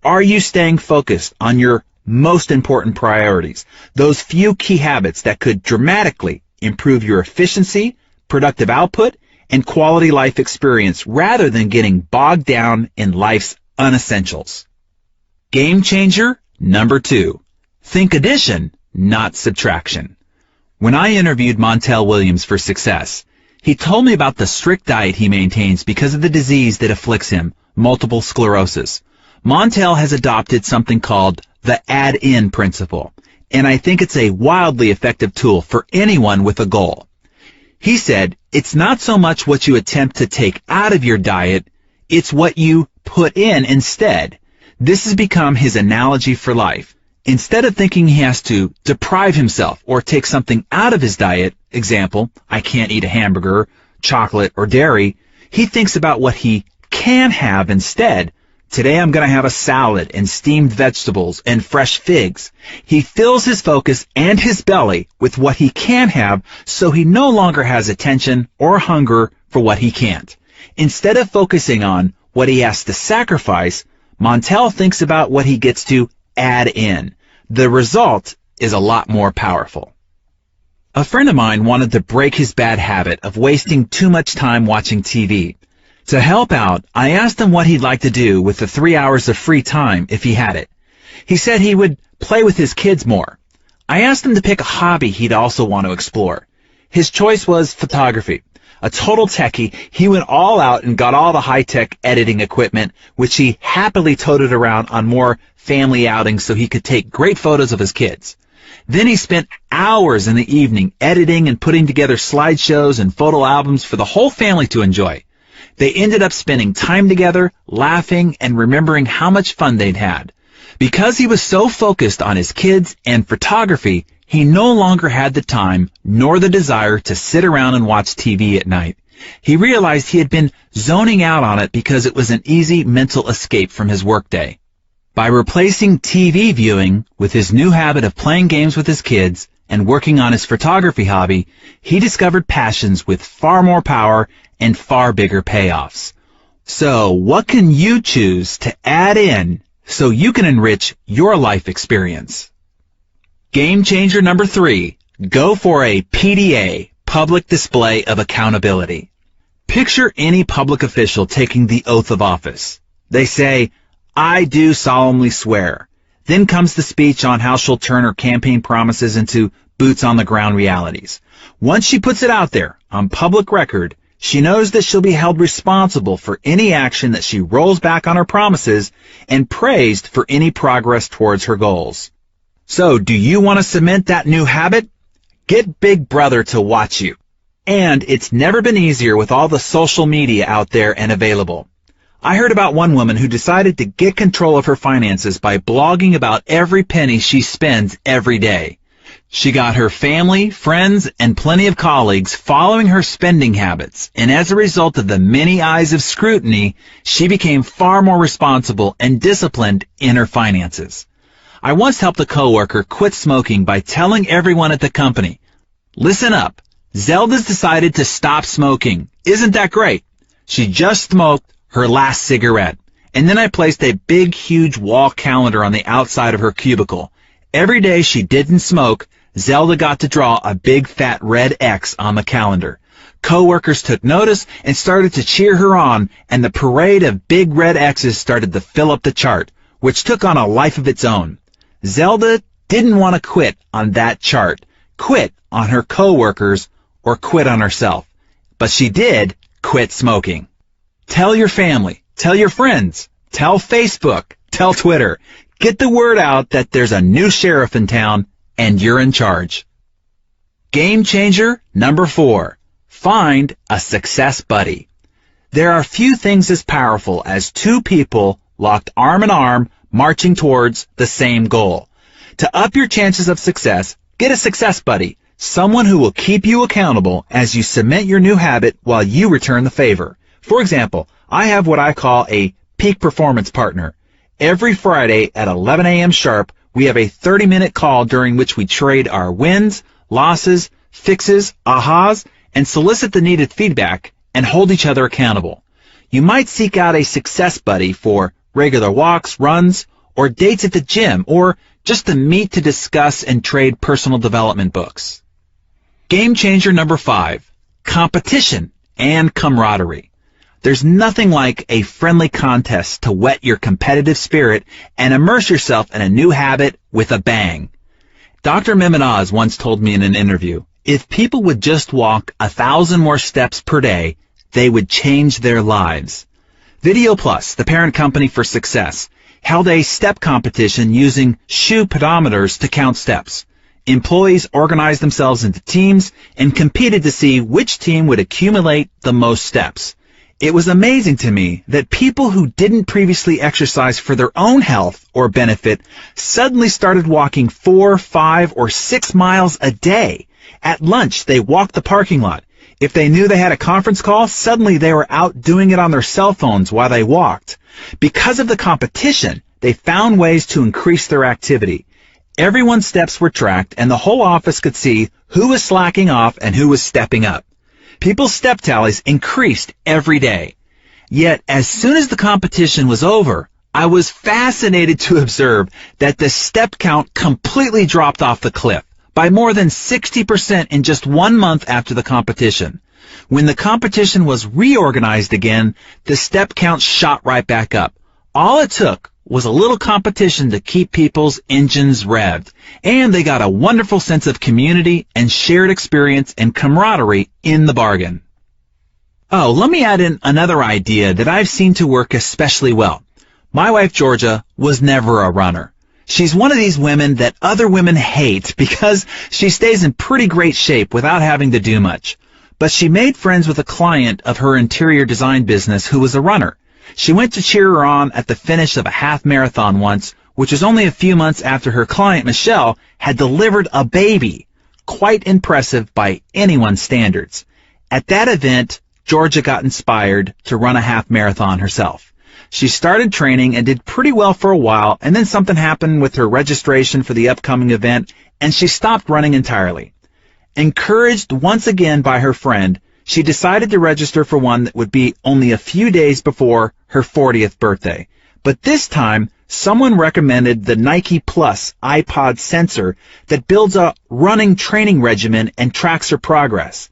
Are you staying focused on your most important priorities, those few key habits that could dramatically improve your efficiency, productive output, and quality life experience rather than getting bogged down in life's unessentials? Game changer number 2. Think addition, not subtraction. When I interviewed Montel Williams for Success, he told me about the strict diet he maintains because of the disease that afflicts him, multiple sclerosis. Montel has adopted something called the add-in principle, and I think it's a wildly effective tool for anyone with a goal. He said, it's not so much what you attempt to take out of your diet, it's what you put in instead. This has become his analogy for life. Instead of thinking he has to deprive himself or take something out of his diet, example, I can't eat a hamburger, chocolate, or dairy, he thinks about what he can have instead. Today I'm going to have a salad and steamed vegetables and fresh figs. He fills his focus and his belly with what he can have, so he no longer has attention or hunger for what he can't. Instead of focusing on what he has to sacrifice, Montel thinks about what he gets to add in. The result is a lot more powerful. A friend of mine wanted to break his bad habit of wasting too much time watching TV. To help out, I asked him what he'd like to do with the 3 hours of free time if he had it. He said he would play with his kids more. I asked him to pick a hobby he'd also want to explore. His choice was photography. A total techie, he went all out and got all the high-tech editing equipment, which he happily toted around on more family outings so he could take great photos of his kids. Then he spent hours in the evening editing and putting together slideshows and photo albums for the whole family to enjoy. They ended up spending time together, laughing, and remembering how much fun they'd had. Because he was so focused on his kids and photography, he no longer had the time nor the desire to sit around and watch TV at night. He realized he had been zoning out on it because it was an easy mental escape from his workday. By replacing TV viewing with his new habit of playing games with his kids and working on his photography hobby, he discovered passions with far more power and far bigger payoffs. So, what can you choose to add in so you can enrich your life experience? Game changer number 3, go for a PDA, public display of accountability. Picture any public official taking the oath of office. They say, "I do solemnly swear." Then comes the speech on how she'll turn her campaign promises into boots-on-the-ground realities. Once she puts it out there, on public record, she knows that she'll be held responsible for any action that she rolls back on her promises and praised for any progress towards her goals. So, do you want to cement that new habit? Get Big Brother to watch you. And it's never been easier with all the social media out there and available. I heard about one woman who decided to get control of her finances by blogging about every penny she spends every day. She got her family, friends, and plenty of colleagues following her spending habits, and as a result of the many eyes of scrutiny, she became far more responsible and disciplined in her finances. I once helped a coworker quit smoking by telling everyone at the company, "Listen up, Zelda's decided to stop smoking. Isn't that great? She just smoked her last cigarette." And then I placed a big, huge wall calendar on the outside of her cubicle. Every day she didn't smoke, Zelda got to draw a big fat red X on the calendar. Coworkers took notice and started to cheer her on, and the parade of big red X's started to fill up the chart, which took on a life of its own. Zelda didn't want to quit on that chart, quit on her coworkers, or quit on herself. But she did quit smoking. Tell your family, tell your friends, tell Facebook, tell Twitter. Get the word out that there's a new sheriff in town and you're in charge. Game changer number 4. Find a success buddy. There are few things as powerful as two people locked arm in arm marching towards the same goal. To up your chances of success, get a success buddy, someone who will keep you accountable as you cement your new habit while you return the favor. For example, I have what I call a peak performance partner. Every Friday at 11 a.m. sharp, we have a 30-minute call during which we trade our wins, losses, fixes, ahas, and solicit the needed feedback and hold each other accountable. You might seek out a success buddy for regular walks, runs, or dates at the gym, or just to meet to discuss and trade personal development books. Game changer number 5, competition and camaraderie. There's nothing like a friendly contest to whet your competitive spirit and immerse yourself in a new habit with a bang. Dr. Mehmet Oz once told me in an interview, if people would just walk 1,000 more steps per day, they would change their lives. Video Plus, the parent company for Success, held a step competition using shoe pedometers to count steps. Employees organized themselves into teams and competed to see which team would accumulate the most steps. It was amazing to me that people who didn't previously exercise for their own health or benefit suddenly started walking 4, 5, or 6 miles a day. At lunch, they walked the parking lot. If they knew they had a conference call, suddenly they were out doing it on their cell phones while they walked. Because of the competition, they found ways to increase their activity. Everyone's steps were tracked, and the whole office could see who was slacking off and who was stepping up. People's step tallies increased every day. Yet, as soon as the competition was over, I was fascinated to observe that the step count completely dropped off the cliff by more than 60% in just 1 month after the competition. When the competition was reorganized again, the step count shot right back up. All it took was a little competition to keep people's engines revved, and they got a wonderful sense of community and shared experience and camaraderie in the bargain. Oh, let me add in another idea that I've seen to work especially well. My wife Georgia was never a runner. She's one of these women that other women hate because she stays in pretty great shape without having to do much. But she made friends with a client of her interior design business who was a runner. She went to cheer her on at the finish of a half marathon once, which was only a few months after her client, Michelle, had delivered a baby. Quite impressive by anyone's standards. At that event, Georgia got inspired to run a half marathon herself. She started training and did pretty well for a while, and then something happened with her registration for the upcoming event, and she stopped running entirely. Encouraged once again by her friend, she decided to register for one that would be only a few days before her 40th birthday. But this time, someone recommended the Nike Plus iPod sensor that builds a running training regimen and tracks her progress.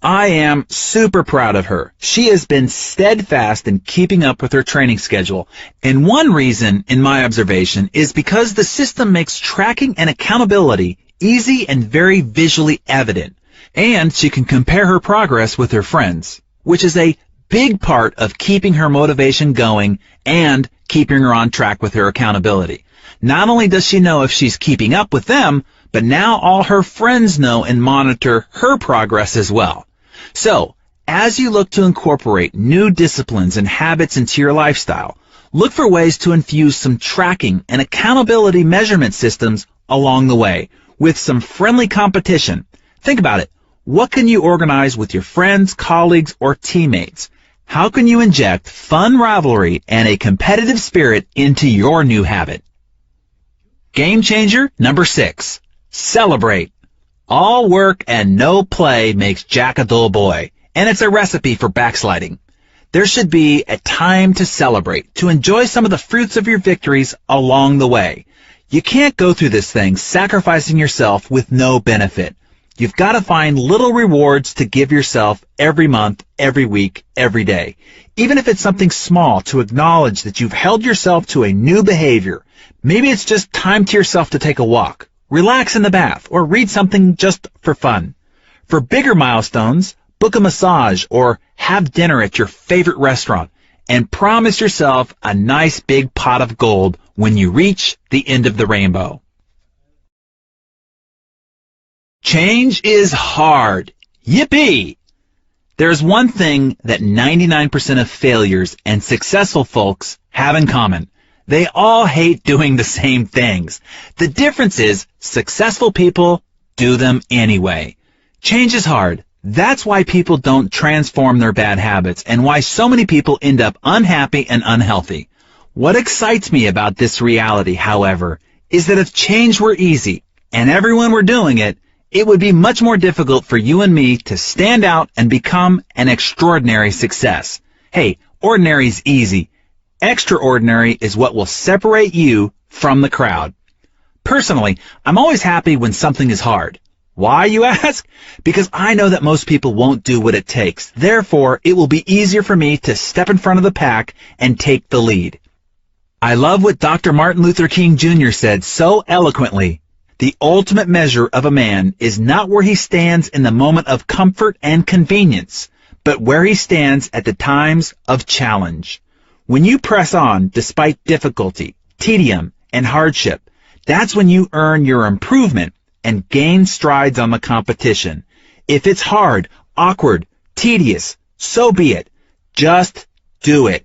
I am super proud of her. She has been steadfast in keeping up with her training schedule. And one reason, in my observation, is because the system makes tracking and accountability easy and very visually evident. And she can compare her progress with her friends, which is a big part of keeping her motivation going and keeping her on track with her accountability. Not only does she know if she's keeping up with them, but now all her friends know and monitor her progress as well. So, as you look to incorporate new disciplines and habits into your lifestyle, look for ways to infuse some tracking and accountability measurement systems along the way, with some friendly competition. Think about it. What can you organize with your friends, colleagues, or teammates? How can you inject fun rivalry and a competitive spirit into your new habit? Game changer number 6. Celebrate. All work and no play makes Jack a dull boy, and it's a recipe for backsliding. There should be a time to celebrate, to enjoy some of the fruits of your victories along the way. You can't go through this thing sacrificing yourself with no benefit. You've got to find little rewards to give yourself every month, every week, every day. Even if it's something small, to acknowledge that you've held yourself to a new behavior. Maybe it's just time to yourself to take a walk, relax in the bath, or read something just for fun. For bigger milestones, book a massage or have dinner at your favorite restaurant and promise yourself a nice big pot of gold when you reach the end of the rainbow. Change is hard. Yippee! There's one thing that 99% of failures and successful folks have in common. They all hate doing the same things. The difference is successful people do them anyway. Change is hard. That's why people don't transform their bad habits and why so many people end up unhappy and unhealthy. What excites me about this reality, however, is that if change were easy and everyone were doing it, it would be much more difficult for you and me to stand out and become an extraordinary success. Hey, ordinary's easy. Extraordinary is what will separate you from the crowd. Personally, I'm always happy when something is hard. Why, you ask? Because I know that most people won't do what it takes. Therefore, it will be easier for me to step in front of the pack and take the lead. I love what Dr. Martin Luther King Jr. said so eloquently. The ultimate measure of a man is not where he stands in the moment of comfort and convenience, but where he stands at the times of challenge. When you press on despite difficulty, tedium, and hardship, that's when you earn your improvement and gain strides on the competition. If it's hard, awkward, tedious, so be it. Just do it.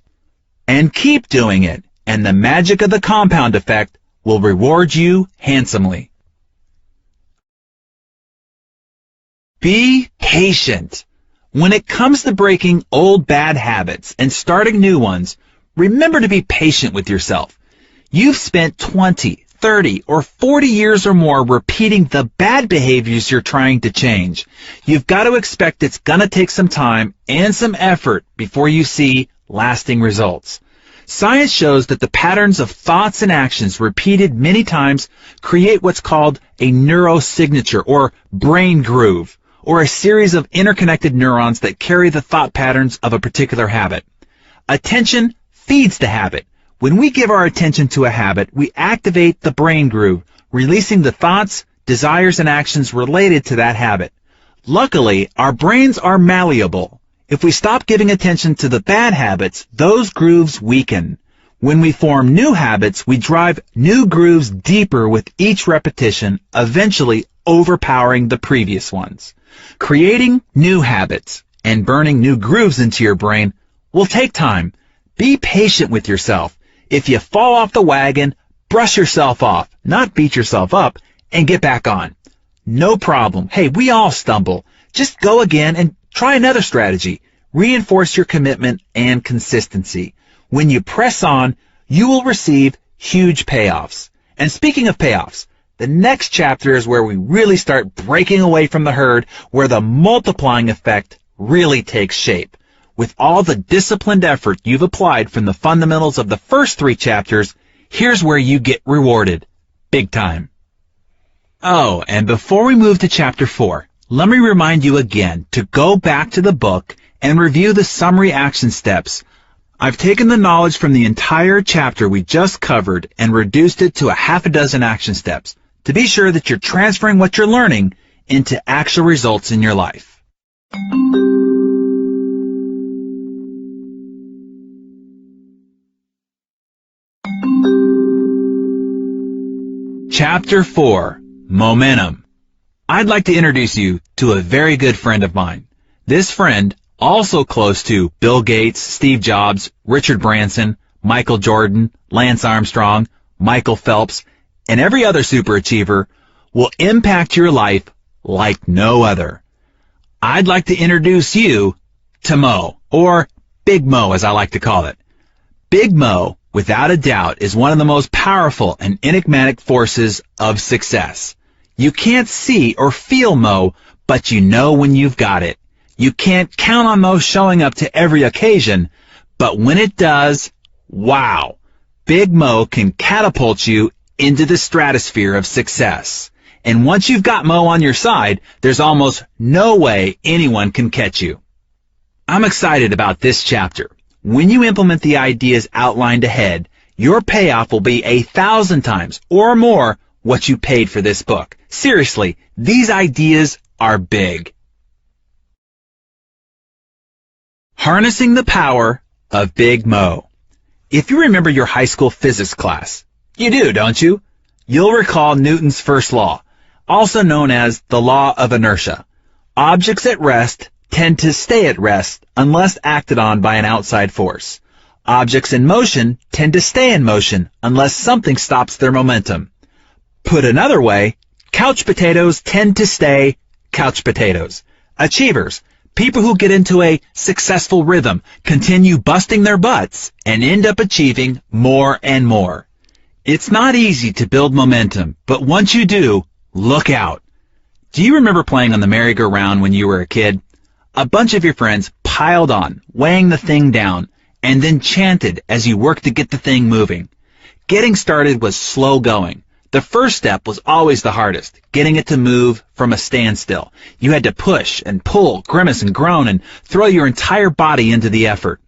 And keep doing it, and the magic of the compound effect will reward you handsomely. Be patient. When it comes to breaking old bad habits and starting new ones, remember to be patient with yourself. You've spent 20, 30, or 40 years or more repeating the bad behaviors you're trying to change. You've got to expect it's going to take some time and some effort before you see lasting results. Science shows that the patterns of thoughts and actions repeated many times create what's called a neurosignature or brain groove, or a series of interconnected neurons that carry the thought patterns of a particular habit. Attention feeds the habit. When we give our attention to a habit, we activate the brain groove, releasing the thoughts, desires, and actions related to that habit. Luckily, our brains are malleable. If we stop giving attention to the bad habits, those grooves weaken. When we form new habits, we drive new grooves deeper with each repetition, eventually overpowering the previous ones. Creating new habits and burning new grooves into your brain will take time. Be patient with yourself. If you fall off the wagon, brush yourself off, not beat yourself up, and get back on. No problem. Hey, we all stumble. Just go again and try another strategy. Reinforce your commitment and consistency. When you press on, you will receive huge payoffs. And speaking of payoffs, the next chapter is where we really start breaking away from the herd, where the multiplying effect really takes shape. With all the disciplined effort you've applied from the fundamentals of the first 3 chapters, here's where you get rewarded. Big time. Oh, and before we move to chapter 4, let me remind you again to go back to the book and review the summary action steps. I've taken the knowledge from the entire chapter we just covered and reduced it to a half a dozen action steps to be sure that you're transferring what you're learning into actual results in your life. Chapter 4, Momentum. I'd like to introduce you to a very good friend of mine. This friend, also close to Bill Gates, Steve Jobs, Richard Branson, Michael Jordan, Lance Armstrong, Michael Phelps, and every other superachiever, will impact your life like no other. I'd like to introduce you to Mo, or Big Mo as I like to call it. Big Mo, without a doubt, is one of the most powerful and enigmatic forces of success. You can't see or feel Mo, but you know when you've got it. You can't count on Mo showing up to every occasion, but when it does, wow! Big Mo can catapult you into the stratosphere of success. And once you've got Mo on your side, there's almost no way anyone can catch you. I'm excited about this chapter. When you implement the ideas outlined ahead, your payoff will be 1,000 times or more what you paid for this book. Seriously, these ideas are big. Harnessing the power of Big Mo. If you remember your high school physics class, you do, don't you? You'll recall Newton's first law, also known as the law of inertia. Objects at rest tend to stay at rest unless acted on by an outside force. Objects in motion tend to stay in motion unless something stops their momentum. Put another way, couch potatoes tend to stay couch potatoes. Achievers, people who get into a successful rhythm, continue busting their butts and end up achieving more and more. It's not easy to build momentum, but once you do, look out. Do you remember playing on the merry-go-round when you were a kid? A bunch of your friends piled on, weighing the thing down, and then chanted as you worked to get the thing moving. Getting started was slow going. The first step was always the hardest, getting it to move from a standstill. You had to push and pull, grimace and groan, and throw your entire body into the effort.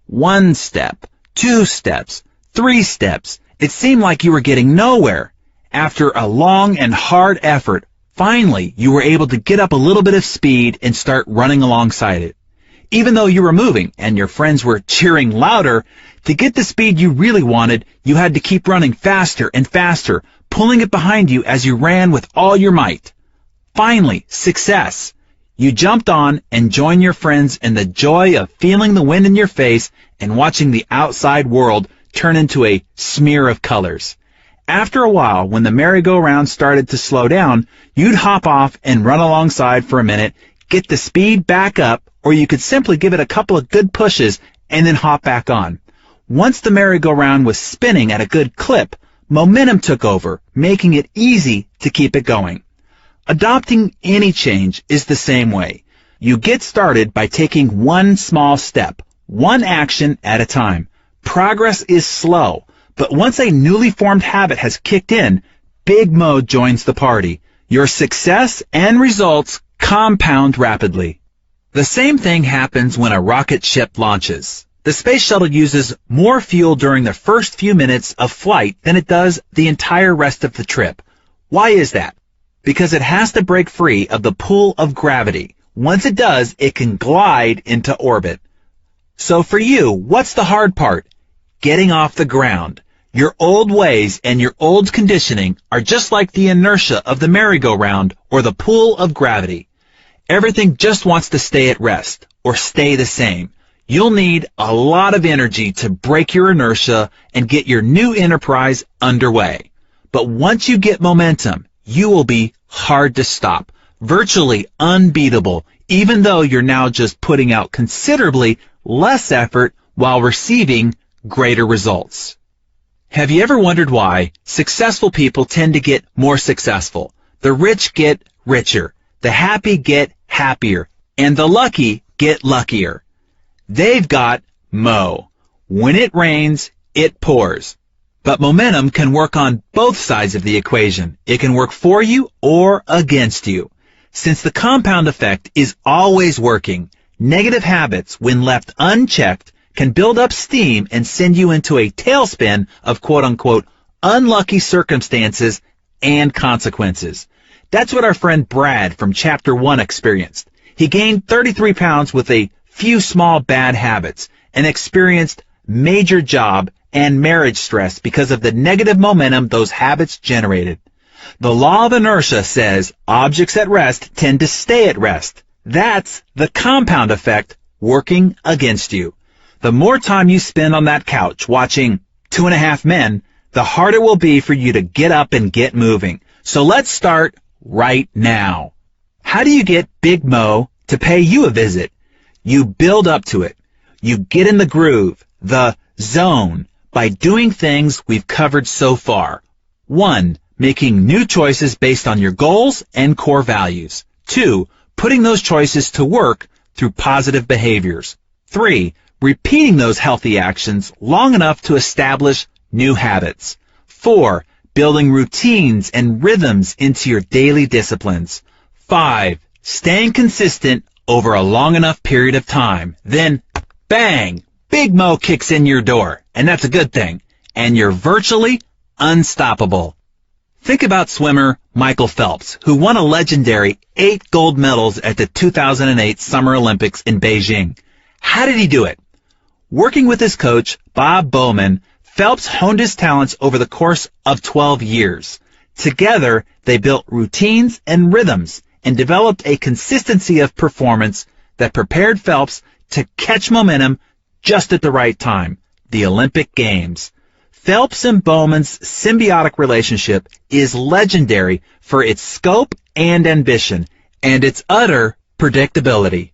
1 step, 2 steps, 3 steps. It seemed like you were getting nowhere. After a long and hard effort, finally you were able to get up a little bit of speed and start running alongside it. Even though you were moving and your friends were cheering louder, to get the speed you really wanted, you had to keep running faster and faster, pulling it behind you as you ran with all your might. Finally, success. You jumped on and joined your friends in the joy of feeling the wind in your face and watching the outside world turn into a smear of colors. After a while, when the merry-go-round started to slow down, you'd hop off and run alongside for a minute, get the speed back up, or you could simply give it a couple of good pushes and then hop back on. Once the merry-go-round was spinning at a good clip, momentum took over, making it easy to keep it going. Adopting any change is the same way. You get started by taking one small step, one action at a time. Progress is slow, but once a newly formed habit has kicked in, Big Mo joins the party. Your success and results compound rapidly. The same thing happens when a rocket ship launches. The space shuttle uses more fuel during the first few minutes of flight than it does the entire rest of the trip. Why is that? Because it has to break free of the pull of gravity. Once it does, it can glide into orbit. So for you, what's the hard part? Getting off the ground. Your old ways and your old conditioning are just like the inertia of the merry-go-round or the pull of gravity. Everything just wants to stay at rest or stay the same. You'll need a lot of energy to break your inertia and get your new enterprise underway. But once you get momentum, you will be hard to stop, virtually unbeatable, even though you're now just putting out considerably less effort while receiving greater results. Have you ever wondered why successful people tend to get more successful? The rich get richer, the happy get happier, and the lucky get luckier. They've got Mo. When it rains, it pours. But momentum can work on both sides of the equation. It can work for you or against you. Since the compound effect is always working, negative habits, when left unchecked, can build up steam and send you into a tailspin of quote-unquote unlucky circumstances and consequences. That's what our friend Brad from Chapter 1 experienced. He gained 33 pounds with a few small bad habits and experienced major job and marriage stress because of the negative momentum those habits generated. The law of inertia says objects at rest tend to stay at rest. That's the compound effect working against you. The more time you spend on that couch watching 2.5 Men, the harder it will be for you to get up and get moving. So let's start right now. How do you get Big Mo to pay you a visit? You build up to it. You get in the groove, the zone, by doing things we've covered so far. 1. Making new choices based on your goals and core values. 2. Putting those choices to work through positive behaviors. 3. Repeating those healthy actions long enough to establish new habits. 4. Building routines and rhythms into your daily disciplines. 5. Staying consistent over a long enough period of time. Then, bang! Big Mo kicks in your door, and that's a good thing. And you're virtually unstoppable. Think about swimmer Michael Phelps, who won a legendary 8 gold medals at the 2008 Summer Olympics in Beijing. How did he do it? Working with his coach, Bob Bowman, Phelps honed his talents over the course of 12 years. Together, they built routines and rhythms and developed a consistency of performance that prepared Phelps to catch momentum just at the right time, the Olympic Games. Phelps and Bowman's symbiotic relationship is legendary for its scope and ambition, and its utter predictability.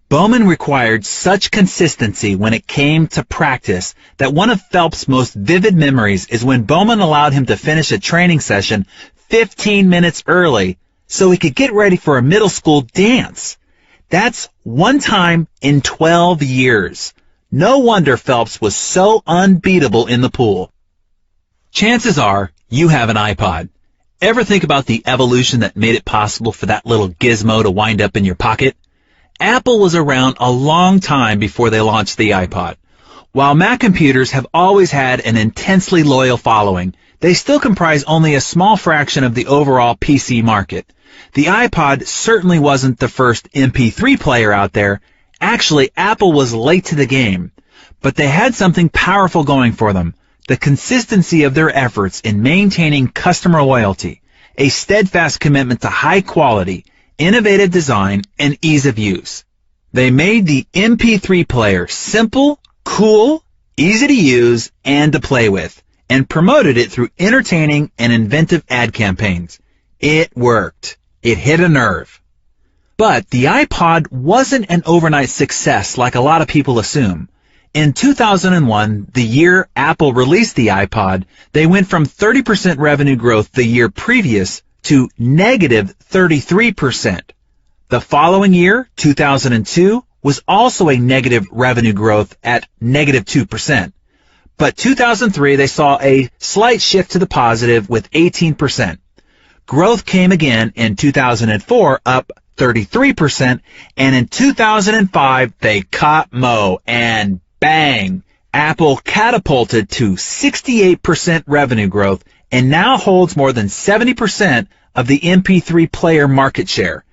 Bowman required such consistency when it came to practice that one of Phelps' most vivid memories is when Bowman allowed him to finish a training session 15 minutes early so he could get ready for a middle school dance. That's one time in 12 years. No wonder Phelps was so unbeatable in the pool. Chances are you have an iPod. Ever think about the evolution that made it possible for that little gizmo to wind up in your pocket? Apple was around a long time before they launched the iPod. While Mac computers have always had an intensely loyal following, they still comprise only a small fraction of the overall PC market. The iPod certainly wasn't the first MP3 player out there. Actually, Apple was late to the game. But they had something powerful going for them: the consistency of their efforts in maintaining customer loyalty, a steadfast commitment to high quality, innovative design, and ease of use. They made the MP3 player simple, cool, easy to use, and to play with, and promoted it through entertaining and inventive ad campaigns. It worked. It hit a nerve. But the iPod wasn't an overnight success like a lot of people assume. In 2001, the year Apple released the iPod, they went from 30% revenue growth the year previous to negative 33%. The following year, 2002, was also a negative revenue growth at negative 2%. But 2003, they saw a slight shift to the positive with 18%. Growth came again in 2004, up 33%, and in 2005, they caught Mo, and bang! Apple catapulted to 68% revenue growth and now holds more than 70% of the MP3 player market share.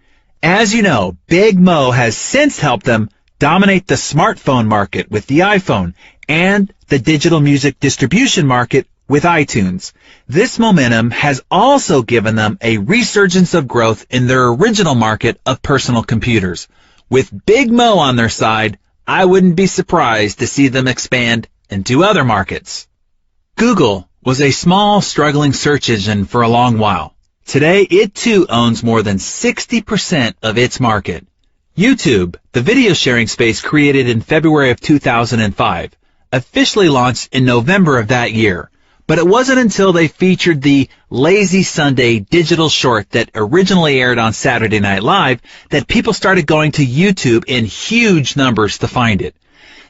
As you know, Big Mo has since helped them dominate the smartphone market with the iPhone and the digital music distribution market with iTunes. This momentum has also given them a resurgence of growth in their original market of personal computers. With Big Mo on their side, I wouldn't be surprised to see them expand into other markets. Google was a small, struggling search engine for a long while. Today, it too owns more than 60% of its market. YouTube, the video sharing space created in February of 2005, officially launched in November of that year. But it wasn't until they featured the Lazy Sunday digital short that originally aired on Saturday Night Live that people started going to YouTube in huge numbers to find it.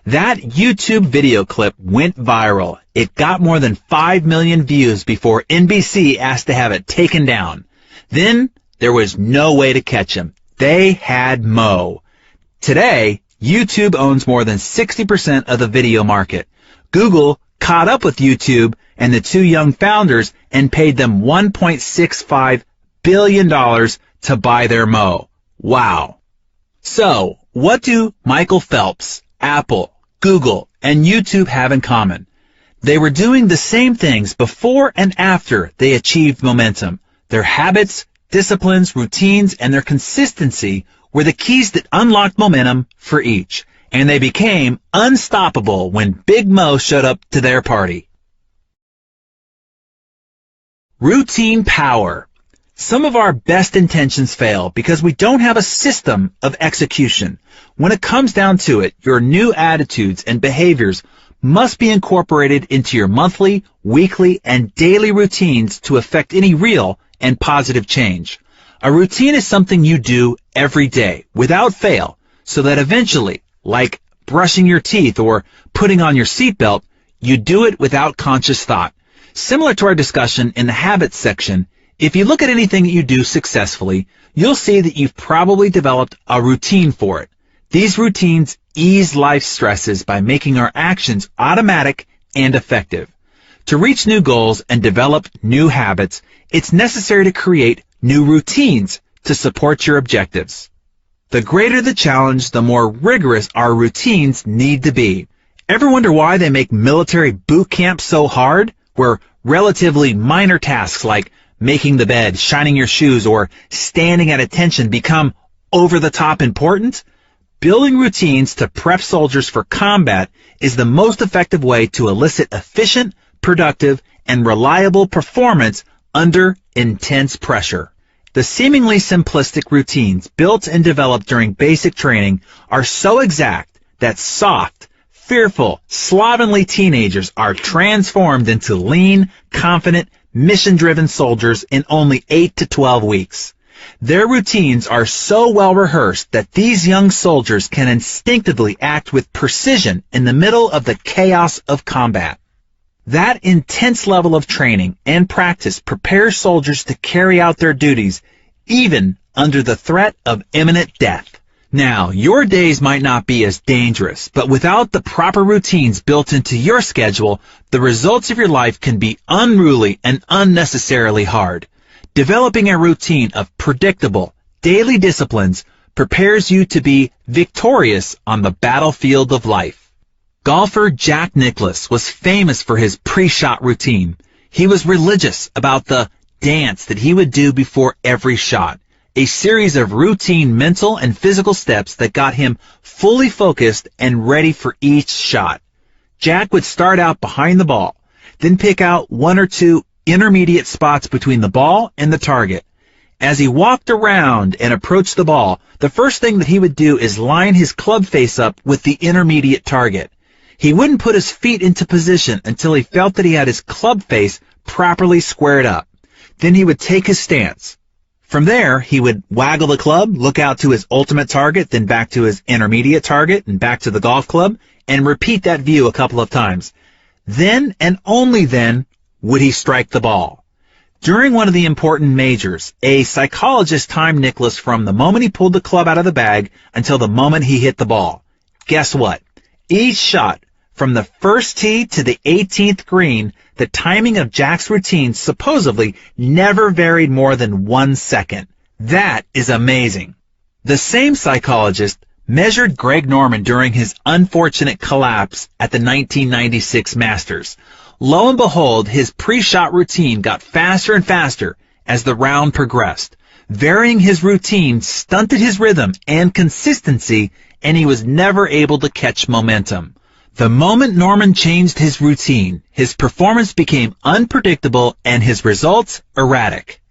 That YouTube video clip went viral. It got more than 5 million views before NBC asked to have it taken down. Then there was no way to catch him. They had Mo. Today, YouTube owns more than 60% of the video market. Google caught up with YouTube and the two young founders and paid them $1.65 billion to buy their Mo. Wow. So, what do Michael Phelps, Apple, Google, and YouTube have in common? They were doing the same things before and after they achieved momentum. Their habits, disciplines, routines, and their consistency were the keys that unlocked momentum for each, and they became unstoppable when Big Mo showed up to their party. Routine power. Some of our best intentions fail because we don't have a system of execution. When it comes down to it, your new attitudes and behaviors must be incorporated into your monthly, weekly, and daily routines to affect any real and positive change. A routine is something you do every day without fail so that eventually, like brushing your teeth or putting on your seatbelt, you do it without conscious thought. Similar to our discussion in the habits section, if you look at anything that you do successfully, you'll see that you've probably developed a routine for it. These routines ease life stresses by making our actions automatic and effective. To reach new goals and develop new habits, it's necessary to create new routines to support your objectives. The greater the challenge, the more rigorous our routines need to be. Ever wonder why they make military boot camp so hard, where relatively minor tasks like making the bed, shining your shoes, or standing at attention become over-the-top important? Building routines to prep soldiers for combat is the most effective way to elicit efficient, productive, and reliable performance under intense pressure. The seemingly simplistic routines built and developed during basic training are so exact that soft, fearful, slovenly teenagers are transformed into lean, confident, mission-driven soldiers in only 8 to 12 weeks. Their routines are so well rehearsed that these young soldiers can instinctively act with precision in the middle of the chaos of combat. That intense level of training and practice prepares soldiers to carry out their duties, even under the threat of imminent death. Now, your days might not be as dangerous, but without the proper routines built into your schedule, the results of your life can be unruly and unnecessarily hard. Developing a routine of predictable, daily disciplines prepares you to be victorious on the battlefield of life. Golfer Jack Nicklaus was famous for his pre-shot routine. He was religious about the dance that he would do before every shot, a series of routine mental and physical steps that got him fully focused and ready for each shot. Jack would start out behind the ball, then pick out 1 or 2 intermediate spots between the ball and the target. As he walked around and approached the ball, the first thing that he would do is line his club face up with the intermediate target. He wouldn't put his feet into position until he felt that he had his club face properly squared up. Then he would take his stance. From there, he would waggle the club, look out to his ultimate target, then back to his intermediate target, and back to the golf club, and repeat that view a couple of times. Then, and only then, would he strike the ball. During one of the important majors, a psychologist timed Nicklaus from the moment he pulled the club out of the bag until the moment he hit the ball. Guess what? Each shot, from the first tee to the 18th green, the timing of Jack's routine supposedly never varied more than 1 second. That is amazing. The same psychologist measured Greg Norman during his unfortunate collapse at the 1996 Masters. Lo and behold, his pre-shot routine got faster and faster as the round progressed. Varying his routine stunted his rhythm and consistency, and he was never able to catch momentum. The moment Norman changed his routine, his performance became unpredictable and his results erratic.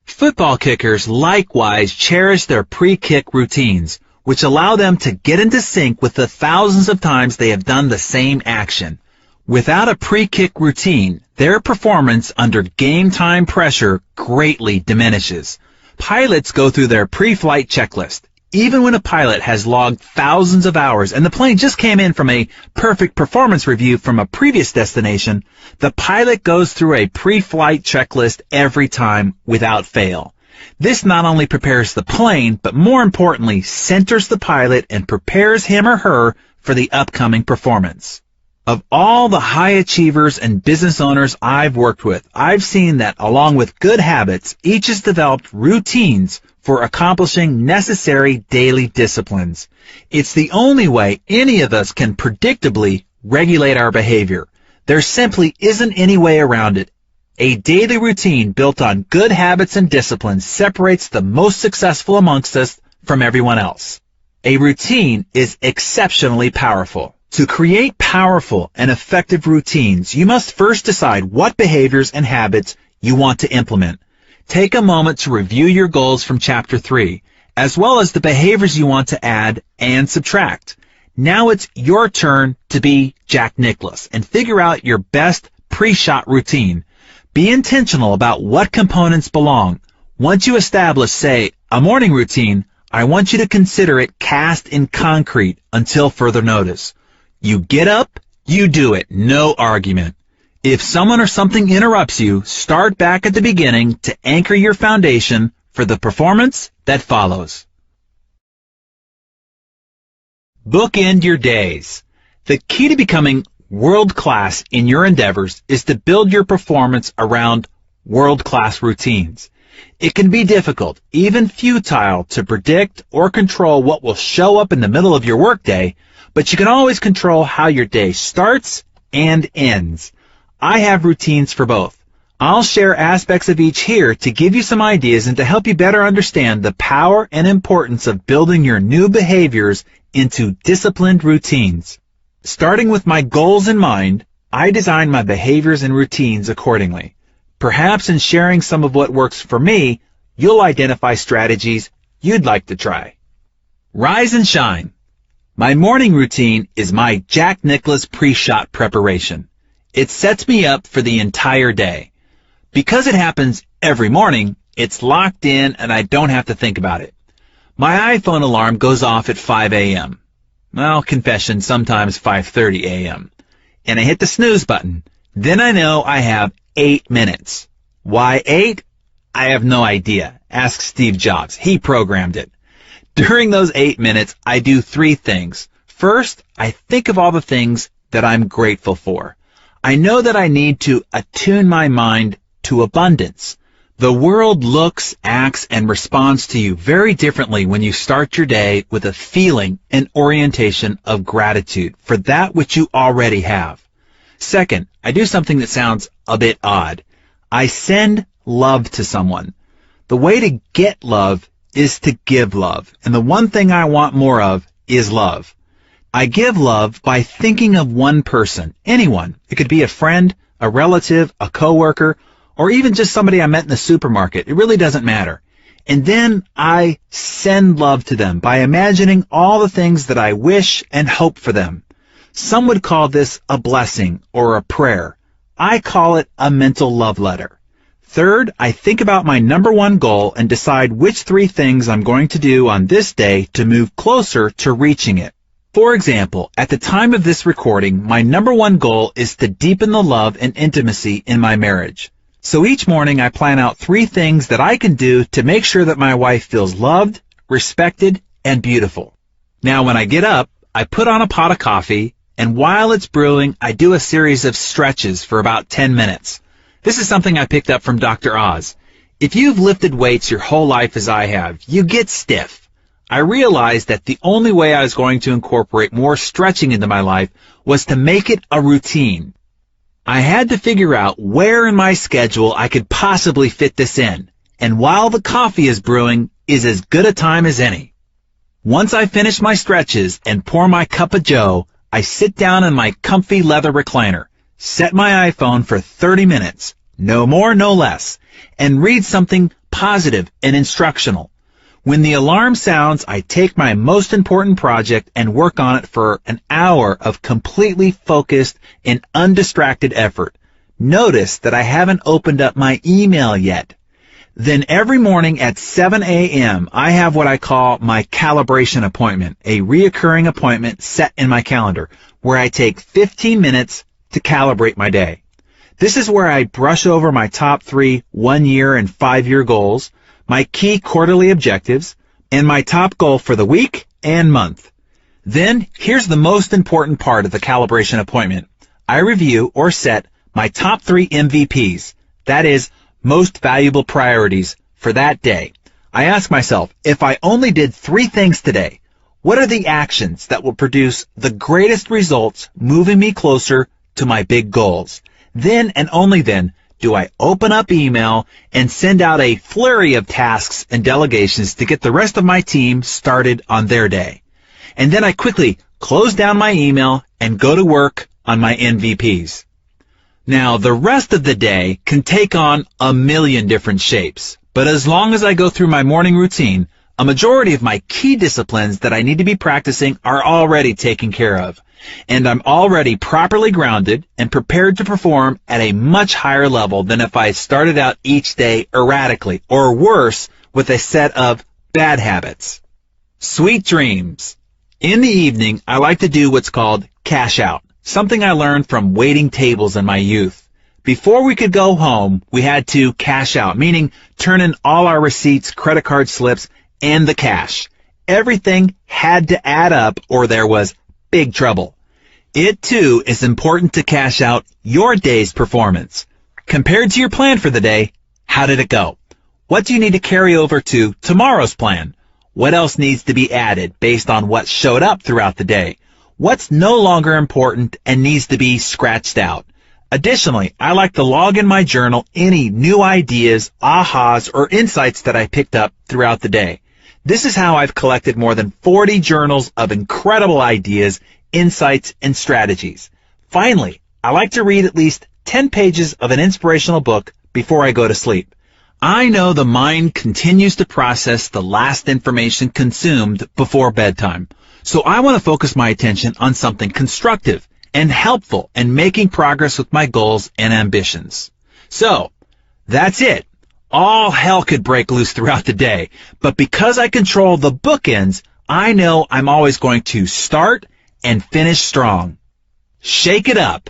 Football kickers likewise cherish their pre-kick routines, which allow them to get into sync with the thousands of times they have done the same action. Without a pre-kick routine, their performance under game time pressure greatly diminishes. Pilots go through their pre-flight checklist. Even when a pilot has logged thousands of hours and the plane just came in from a perfect performance review from a previous destination, the pilot goes through a pre-flight checklist every time without fail. This not only prepares the plane, but more importantly, centers the pilot and prepares him or her for the upcoming performance. Of all the high achievers and business owners I've worked with, I've seen that along with good habits, each has developed routines for accomplishing necessary daily disciplines. It's the only way any of us can predictably regulate our behavior. There simply isn't any way around it. A daily routine built on good habits and disciplines separates the most successful amongst us from everyone else. A routine is exceptionally powerful. To create powerful and effective routines, you must first decide what behaviors and habits you want to implement. Take a moment to review your goals from Chapter 3, as well as the behaviors you want to add and subtract. Now it's your turn to be Jack Nicklaus and figure out your best pre-shot routine. Be intentional about what components belong. Once you establish, say, a morning routine, I want you to consider it cast in concrete until further notice. You get up, you do it, no argument. If someone or something interrupts you, start back at the beginning to anchor your foundation for the performance that follows. Bookend your days. The key to becoming world-class in your endeavors is to build your performance around world-class routines. It can be difficult, even futile, to predict or control what will show up in the middle of your workday, but you can always control how your day starts and ends. I have routines for both. I'll share aspects of each here to give you some ideas and to help you better understand the power and importance of building your new behaviors into disciplined routines. Starting with my goals in mind, I design my behaviors and routines accordingly. Perhaps in sharing some of what works for me, you'll identify strategies you'd like to try. Rise and shine. My morning routine is my Jack Nicklaus pre-shot preparation. It sets me up for the entire day. Because it happens every morning, it's locked in and I don't have to think about it. My iPhone alarm goes off at 5 a.m. Well, confession, sometimes 5:30 a.m. And I hit the snooze button. Then I know I have 8 minutes. Why 8? I have no idea. Ask Steve Jobs. He programmed it. During those 8 minutes, I do 3 things. First, I think of all the things that I'm grateful for. I know that I need to attune my mind to abundance. The world looks, acts, and responds to you very differently when you start your day with a feeling and orientation of gratitude for that which you already have. Second, I do something that sounds a bit odd. I send love to someone. The way to get love is to give love, and the one thing I want more of is love. I give love by thinking of one person, anyone. It could be a friend, a relative, a coworker, or even just somebody I met in the supermarket. It really doesn't matter. And then I send love to them by imagining all the things that I wish and hope for them. Some would call this a blessing or a prayer. I call it a mental love letter. Third, I think about my number one goal and decide which 3 things I'm going to do on this day to move closer to reaching it. For example, at the time of this recording, my number one goal is to deepen the love and intimacy in my marriage. So each morning I plan out 3 things that I can do to make sure that my wife feels loved, respected, and beautiful. Now when I get up, I put on a pot of coffee, and while it's brewing, I do a series of stretches for about 10 minutes. This is something I picked up from Dr. Oz. If you've lifted weights your whole life as I have, you get stiff. I realized that the only way I was going to incorporate more stretching into my life was to make it a routine. I had to figure out where in my schedule I could possibly fit this in, and while the coffee is brewing is as good a time as any. Once I finish my stretches and pour my cup of joe, I sit down in my comfy leather recliner, set my iPhone for 30 minutes, no more, no less, and read something positive and instructional. When the alarm sounds, I take my most important project and work on it for an hour of completely focused and undistracted effort. Notice that I haven't opened up my email yet. Then every morning at 7 a.m., I have what I call my calibration appointment, a reoccurring appointment set in my calendar, where I take 15 minutes to calibrate my day. This is where I brush over my top 3 1-year and 5-year goals, my key quarterly objectives, and my top goal for the week and month. Then, here's the most important part of the calibration appointment. I review or set my top 3 MVPs, that is, most valuable priorities for that day. I ask myself, if I only did 3 things today, what are the actions that will produce the greatest results moving me closer to my big goals? Then and only then do I open up email and send out a flurry of tasks and delegations to get the rest of my team started on their day. And then I quickly close down my email and go to work on my MVPs. Now, the rest of the day can take on a million different shapes, but as long as I go through my morning routine, a majority of my key disciplines that I need to be practicing are already taken care of, and I'm already properly grounded and prepared to perform at a much higher level than if I started out each day erratically, or worse, with a set of bad habits. Sweet dreams. In the evening, I like to do what's called cash out. Something I learned from waiting tables in my youth. Before we could go home, we had to cash out, meaning turn in all our receipts, credit card slips, and the cash. Everything had to add up or there was big trouble. It, too, is important to cash out your day's performance. Compared to your plan for the day, how did it go? What do you need to carry over to tomorrow's plan? What else needs to be added based on what showed up throughout the day? What's no longer important and needs to be scratched out? Additionally, I like to log in my journal any new ideas, ahas, or insights that I picked up throughout the day. This is how I've collected more than 40 journals of incredible ideas, insights, and strategies. Finally, I like to read at least 10 pages of an inspirational book before I go to sleep. I know the mind continues to process the last information consumed before bedtime. So I want to focus my attention on something constructive and helpful in making progress with my goals and ambitions. So, that's it. All hell could break loose throughout the day, but because I control the bookends, I know I'm always going to start and finish strong. Shake it up.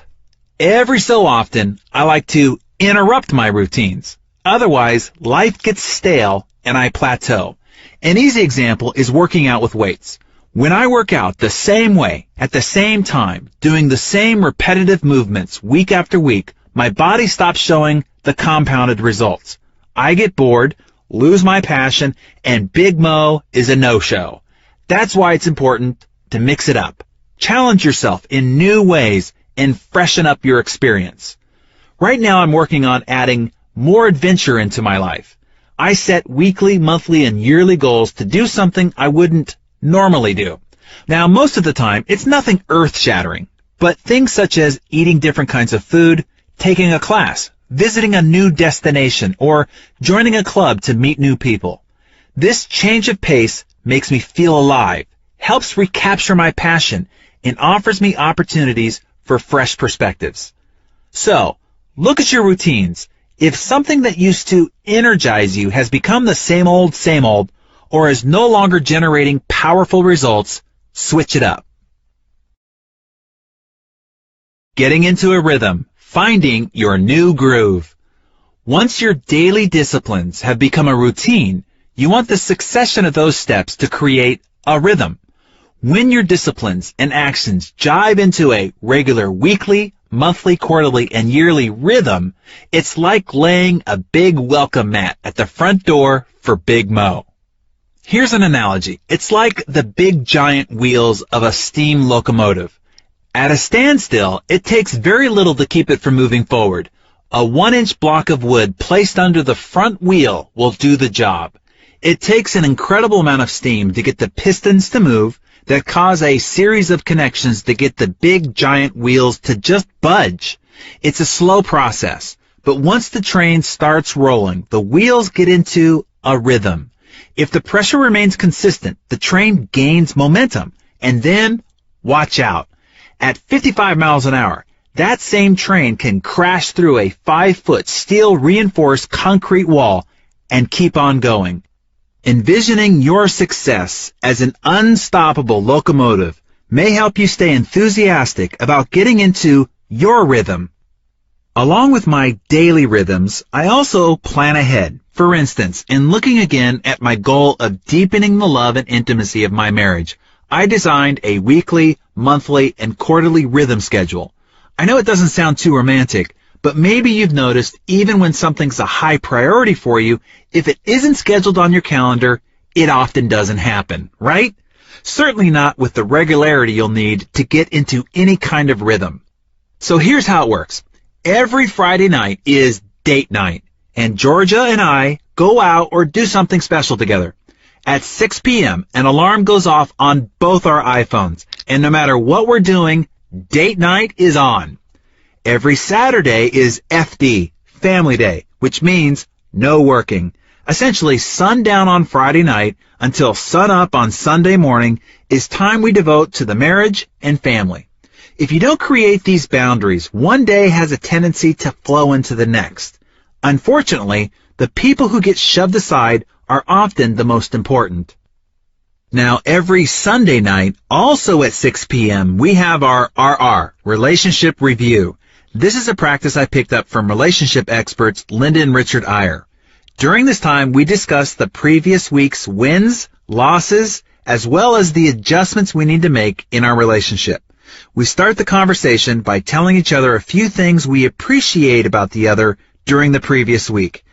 Every so often, I like to interrupt my routines. Otherwise, life gets stale and I plateau. An easy example is working out with weights. When I work out the same way, at the same time, doing the same repetitive movements week after week, my body stops showing the compounded results. I get bored, lose my passion, and Big Mo is a no-show. That's why it's important to mix it up. Challenge yourself in new ways and freshen up your experience. Right now I'm working on adding more adventure into my life. I set weekly, monthly, and yearly goals to do something I wouldn't normally do. Now, most of the time, it's nothing earth-shattering, but things such as eating different kinds of food, taking a class, visiting a new destination, or joining a club to meet new people. This change of pace makes me feel alive, helps recapture my passion, and offers me opportunities for fresh perspectives. So, look at your routines. If something that used to energize you has become the same old, or is no longer generating powerful results, switch it up. Getting into a rhythm, finding your new groove. Once your daily disciplines have become a routine, you want the succession of those steps to create a rhythm. When your disciplines and actions jive into a regular weekly, monthly, quarterly, and yearly rhythm, it's like laying a big welcome mat at the front door for Big Mo. Here's an analogy. It's like the big giant wheels of a steam locomotive. At a standstill, it takes very little to keep it from moving forward. A 1-inch block of wood placed under the front wheel will do the job. It takes an incredible amount of steam to get the pistons to move that cause a series of connections to get the big giant wheels to just budge. It's a slow process, but once the train starts rolling, the wheels get into a rhythm. If the pressure remains consistent, the train gains momentum. And then, watch out. At 55 miles an hour, that same train can crash through a 5-foot steel-reinforced concrete wall and keep on going. Envisioning your success as an unstoppable locomotive may help you stay enthusiastic about getting into your rhythm. Along with my daily rhythms, I also plan ahead. For instance, in looking again at my goal of deepening the love and intimacy of my marriage, I designed a weekly, monthly, and quarterly rhythm schedule. I know it doesn't sound too romantic, but maybe you've noticed even when something's a high priority for you, if it isn't scheduled on your calendar, it often doesn't happen, right? Certainly not with the regularity you'll need to get into any kind of rhythm. So here's how it works. Every Friday night is date night, and Georgia and I go out or do something special together. At 6 p.m., an alarm goes off on both our iPhones, and no matter what we're doing, date night is on. Every Saturday is FD, Family Day, which means no working. Essentially, sundown on Friday night until sunup on Sunday morning is time we devote to the marriage and family. If you don't create these boundaries, one day has a tendency to flow into the next. Unfortunately, the people who get shoved aside are often the most important. Now, every Sunday night, also at 6 p.m., we have our RR, Relationship Review. This is a practice I picked up from relationship experts Linda and Richard Iyer. During this time, we discuss the previous week's wins, losses, as well as the adjustments we need to make in our relationship. We start the conversation by telling each other a few things we appreciate about the other during the previous week.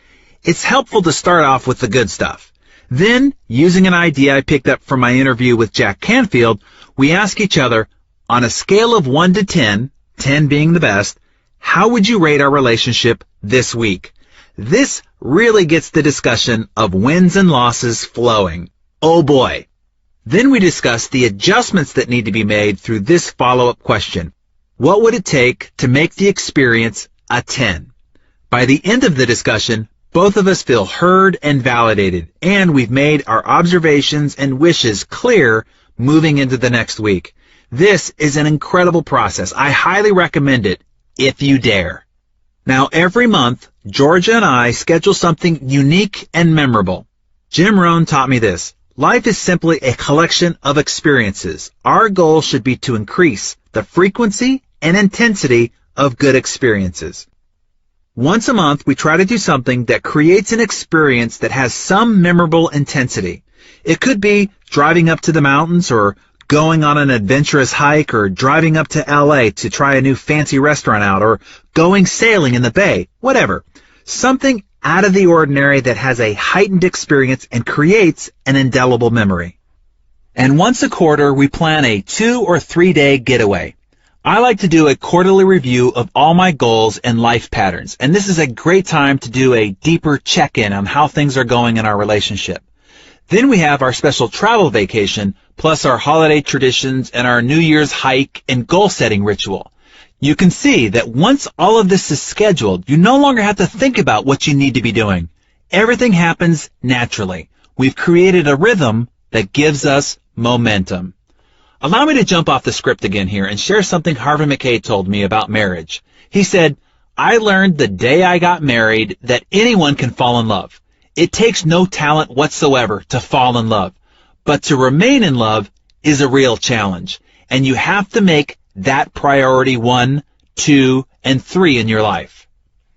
It's helpful to start off with the good stuff. Then, using an idea I picked up from my interview with Jack Canfield, we ask each other, on a scale of 1 to 10, 10 being the best, how would you rate our relationship this week? This really gets the discussion of wins and losses flowing. Oh boy. Then we discuss the adjustments that need to be made through this follow-up question. What would it take to make the experience a 10? By the end of the discussion, both of us feel heard and validated, and we've made our observations and wishes clear moving into the next week. This is an incredible process. I highly recommend it if you dare. Now, every month, Georgia and I schedule something unique and memorable. Jim Rohn taught me this. Life is simply a collection of experiences. Our goal should be to increase the frequency and intensity of good experiences. Once a month, we try to do something that creates an experience that has some memorable intensity. It could be driving up to the mountains, or going on an adventurous hike, or driving up to LA to try a new fancy restaurant out, or going sailing in the bay, whatever. Something out of the ordinary that has a heightened experience and creates an indelible memory. And once a quarter, we plan a 2 or 3 day getaway. I like to do a quarterly review of all my goals and life patterns, and this is a great time to do a deeper check-in on how things are going in our relationship. Then we have our special travel vacation, plus our holiday traditions and our New Year's hike and goal-setting ritual. You can see that once all of this is scheduled, you no longer have to think about what you need to be doing. Everything happens naturally. We've created a rhythm that gives us momentum. Allow me to jump off the script again here and share something Harvey Mackay told me about marriage. He said, "I learned the day I got married that anyone can fall in love. It takes no talent whatsoever to fall in love. But to remain in love is a real challenge. And you have to make that priority 1, 2, and 3 in your life."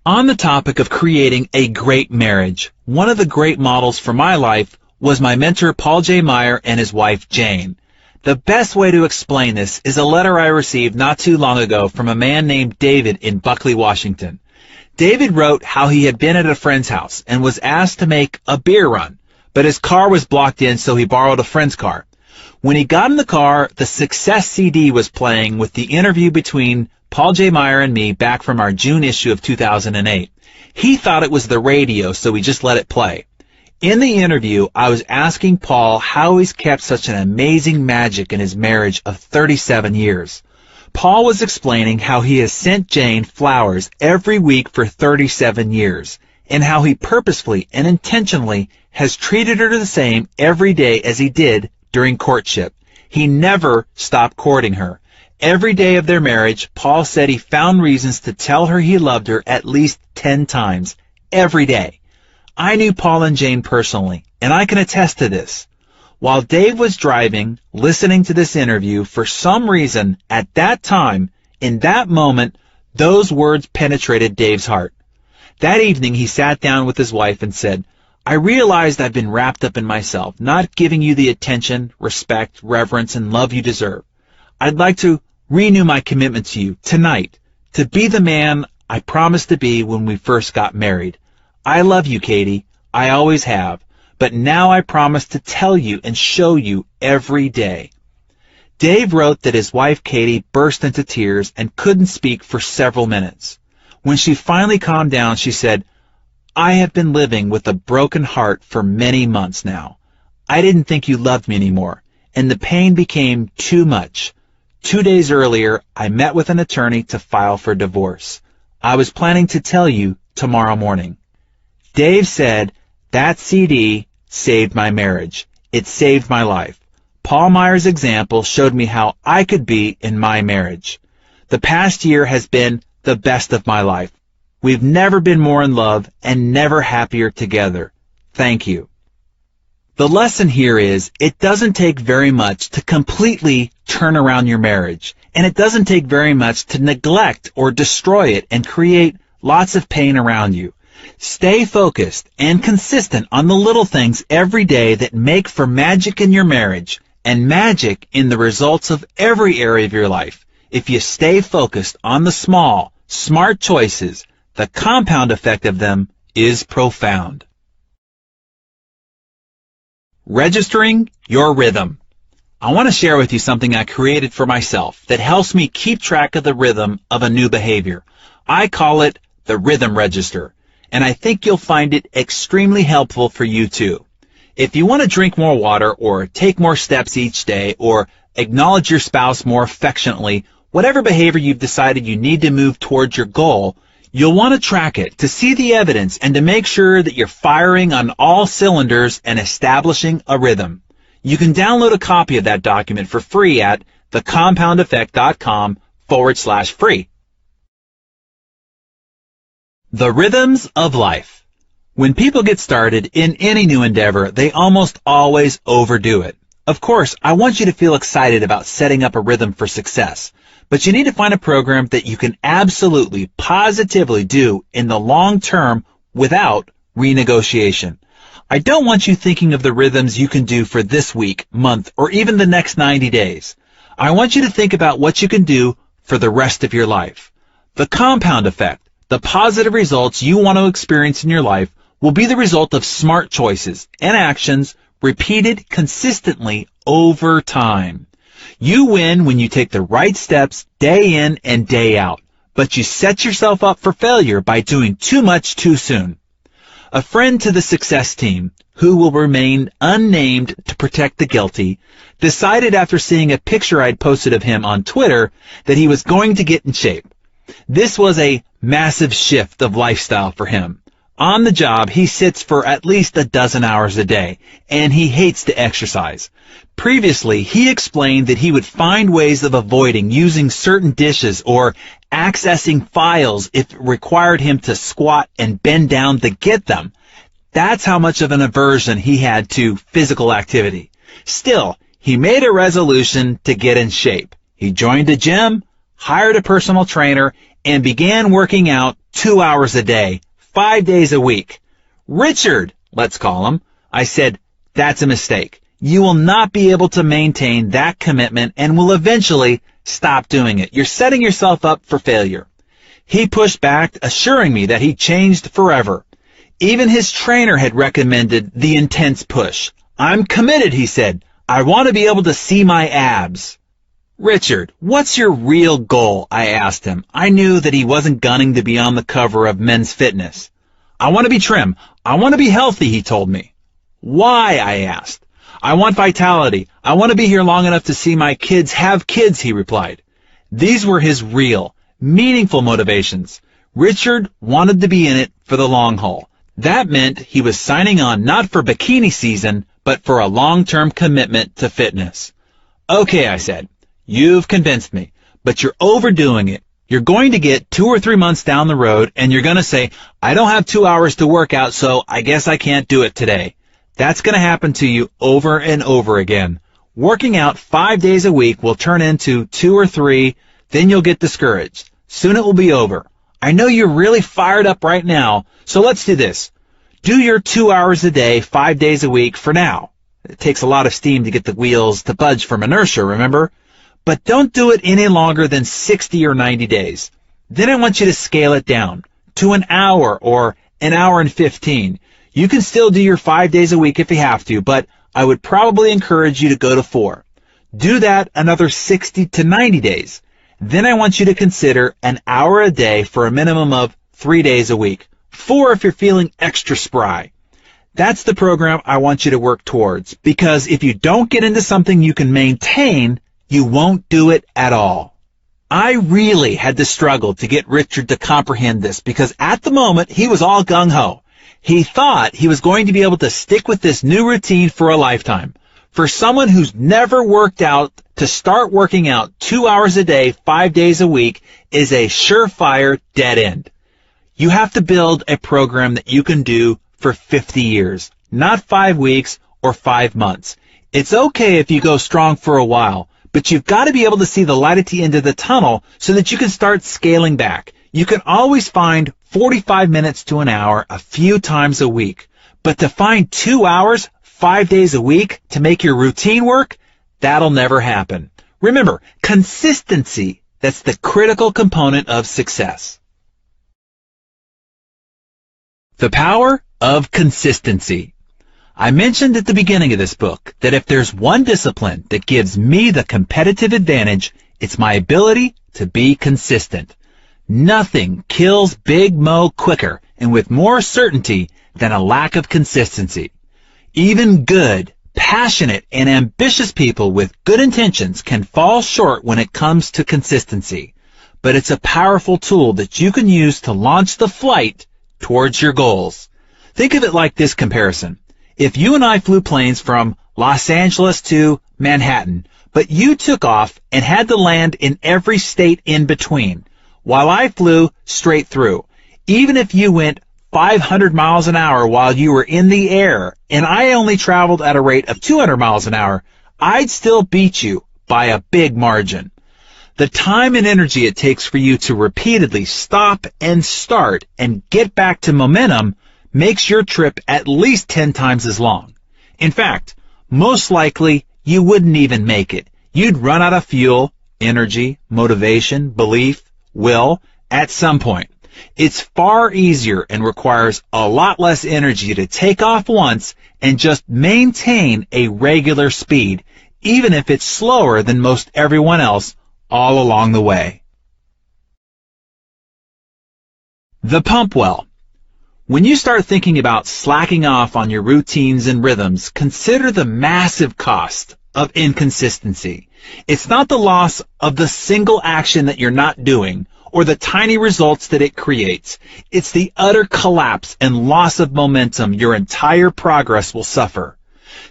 On the topic of creating a great marriage, one of the great models for my life was my mentor Paul J. Meyer and his wife Jane. The best way to explain this is a letter I received not too long ago from a man named David in Buckley, Washington. David wrote how he had been at a friend's house and was asked to make a beer run, but his car was blocked in, so he borrowed a friend's car. When he got in the car, the Success CD was playing with the interview between Paul J. Meyer and me back from our June issue of 2008. He thought it was the radio, so he just let it play. In the interview, I was asking Paul how he's kept such an amazing magic in his marriage of 37 years. Paul was explaining how he has sent Jane flowers every week for 37 years, and how he purposefully and intentionally has treated her the same every day as he did during courtship. He never stopped courting her. Every day of their marriage, Paul said he found reasons to tell her he loved her at least 10 times. Every day. I knew Paul and Jane personally, and I can attest to this. While Dave was driving, listening to this interview, for some reason, at that time, in that moment, those words penetrated Dave's heart. That evening, he sat down with his wife and said, I realized I've been wrapped up in myself, not giving you the attention, respect, reverence, and love you deserve. I'd like to renew my commitment to you tonight, to be the man I promised to be when we first got married. I love you, Katie. I always have. But now I promise to tell you and show you every day. Dave wrote that his wife, Katie, burst into tears and couldn't speak for several minutes. When she finally calmed down, she said, I have been living with a broken heart for many months now. I didn't think you loved me anymore, and the pain became too much. 2 days earlier, I met with an attorney to file for divorce. I was planning to tell you tomorrow morning. Dave said, that CD saved my marriage. It saved my life. Paul Meyer's example showed me how I could be in my marriage. The past year has been the best of my life. We've never been more in love and never happier together. Thank you. The lesson here is it doesn't take very much to completely turn around your marriage, and it doesn't take very much to neglect or destroy it and create lots of pain around you. Stay focused and consistent on the little things every day that make for magic in your marriage and magic in the results of every area of your life. If you stay focused on the small, smart choices, the compound effect of them is profound. Registering your rhythm. I want to share with you something I created for myself that helps me keep track of the rhythm of a new behavior. I call it the Rhythm Register, and I think you'll find it extremely helpful for you too. If you want to drink more water or take more steps each day or acknowledge your spouse more affectionately, whatever behavior you've decided you need to move towards your goal, you'll want to track it to see the evidence and to make sure that you're firing on all cylinders and establishing a rhythm. You can download a copy of that document for free at thecompoundeffect.com/free. The rhythms of life. When people get started in any new endeavor, they almost always overdo it. Of course, I want you to feel excited about setting up a rhythm for success, but you need to find a program that you can absolutely, positively do in the long term without renegotiation. I don't want you thinking of the rhythms you can do for this week, month, or even the next 90 days. I want you to think about what you can do for the rest of your life. The compound effect, the positive results you want to experience in your life, will be the result of smart choices and actions repeated consistently over time. You win when you take the right steps day in and day out, but you set yourself up for failure by doing too much too soon. A friend to the success team, who will remain unnamed to protect the guilty, decided after seeing a picture I'd posted of him on Twitter that he was going to get in shape. This was a massive shift of lifestyle for him. On the job, he sits for at least 12 hours a day, and he hates to exercise. Previously, he explained that he would find ways of avoiding using certain dishes or accessing files if it required him to squat and bend down to get them. That's how much of an aversion he had to physical activity. Still, he made a resolution to get in shape. He joined a gym, hired a personal trainer, and began working out 2 hours a day, 5 days a week. Richard, let's call him. I said, that's a mistake. You will not be able to maintain that commitment and will eventually stop doing it. You're setting yourself up for failure. He pushed back, assuring me that he changed forever. Even his trainer had recommended the intense push. I'm committed, he said. I want to be able to see my abs. Richard, what's your real goal? I asked him. I knew that he wasn't gunning to be on the cover of Men's Fitness. I want to be trim. I want to be healthy, he told me. Why? I asked. I want vitality. I want to be here long enough to see my kids have kids, he replied. These were his real, meaningful motivations. Richard wanted to be in it for the long haul. That meant he was signing on not for bikini season, but for a long-term commitment to fitness. Okay, I said, you've convinced me, but you're overdoing it. You're going to get 2 or 3 months down the road, and you're going to say, I don't have 2 hours to work out, so I guess I can't do it today. That's going to happen to you over and over again. Working out 5 days a week will turn into 2 or 3, then you'll get discouraged. Soon it will be over. I know you're really fired up right now, so let's do this. Do your 2 hours a day, 5 days a week for now. It takes a lot of steam to get the wheels to budge from inertia, remember? But don't do it any longer than 60 or 90 days. Then I want you to scale it down to an hour or an hour and 15. You can still do your 5 days a week if you have to, but I would probably encourage you to go to 4. Do that another 60 to 90 days. Then I want you to consider an hour a day for a minimum of 3 days a week. 4 if you're feeling extra spry. That's the program I want you to work towards, because if you don't get into something you can maintain, you won't do it at all. I really had to struggle to get Richard to comprehend this, because at the moment he was all gung-ho. He thought he was going to be able to stick with this new routine for a lifetime. For someone who's never worked out, to start working out 2 hours a day, 5 days a week is a surefire dead end. You have to build a program that you can do for 50 years, not 5 weeks or 5 months. It's okay if you go strong for a while, but you've got to be able to see the light at the end of the tunnel so that you can start scaling back. You can always find 45 minutes to an hour a few times a week, but to find 2 hours, 5 days a week to make your routine work, that'll never happen. Remember, consistency, that's the critical component of success. The power of consistency. I mentioned at the beginning of this book that if there's one discipline that gives me the competitive advantage, it's my ability to be consistent. Nothing kills Big Mo quicker and with more certainty than a lack of consistency. Even good, passionate, and ambitious people with good intentions can fall short when it comes to consistency. But it's a powerful tool that you can use to launch the flight towards your goals. Think of it like this comparison. If you and I flew planes from Los Angeles to Manhattan, but you took off and had to land in every state in between, while I flew straight through, even if you went 500 miles an hour while you were in the air, and I only traveled at a rate of 200 miles an hour, I'd still beat you by a big margin. The time and energy it takes for you to repeatedly stop and start and get back to momentum makes your trip at least 10 times as long. In fact, most likely you wouldn't even make it. You'd run out of fuel, energy, motivation, belief, will at some point. It's far easier and requires a lot less energy to take off once and just maintain a regular speed, even if it's slower than most everyone else all along the way. The pump well. When you start thinking about slacking off on your routines and rhythms, consider the massive cost of inconsistency. It's not the loss of the single action that you're not doing or the tiny results that it creates. It's the utter collapse and loss of momentum your entire progress will suffer.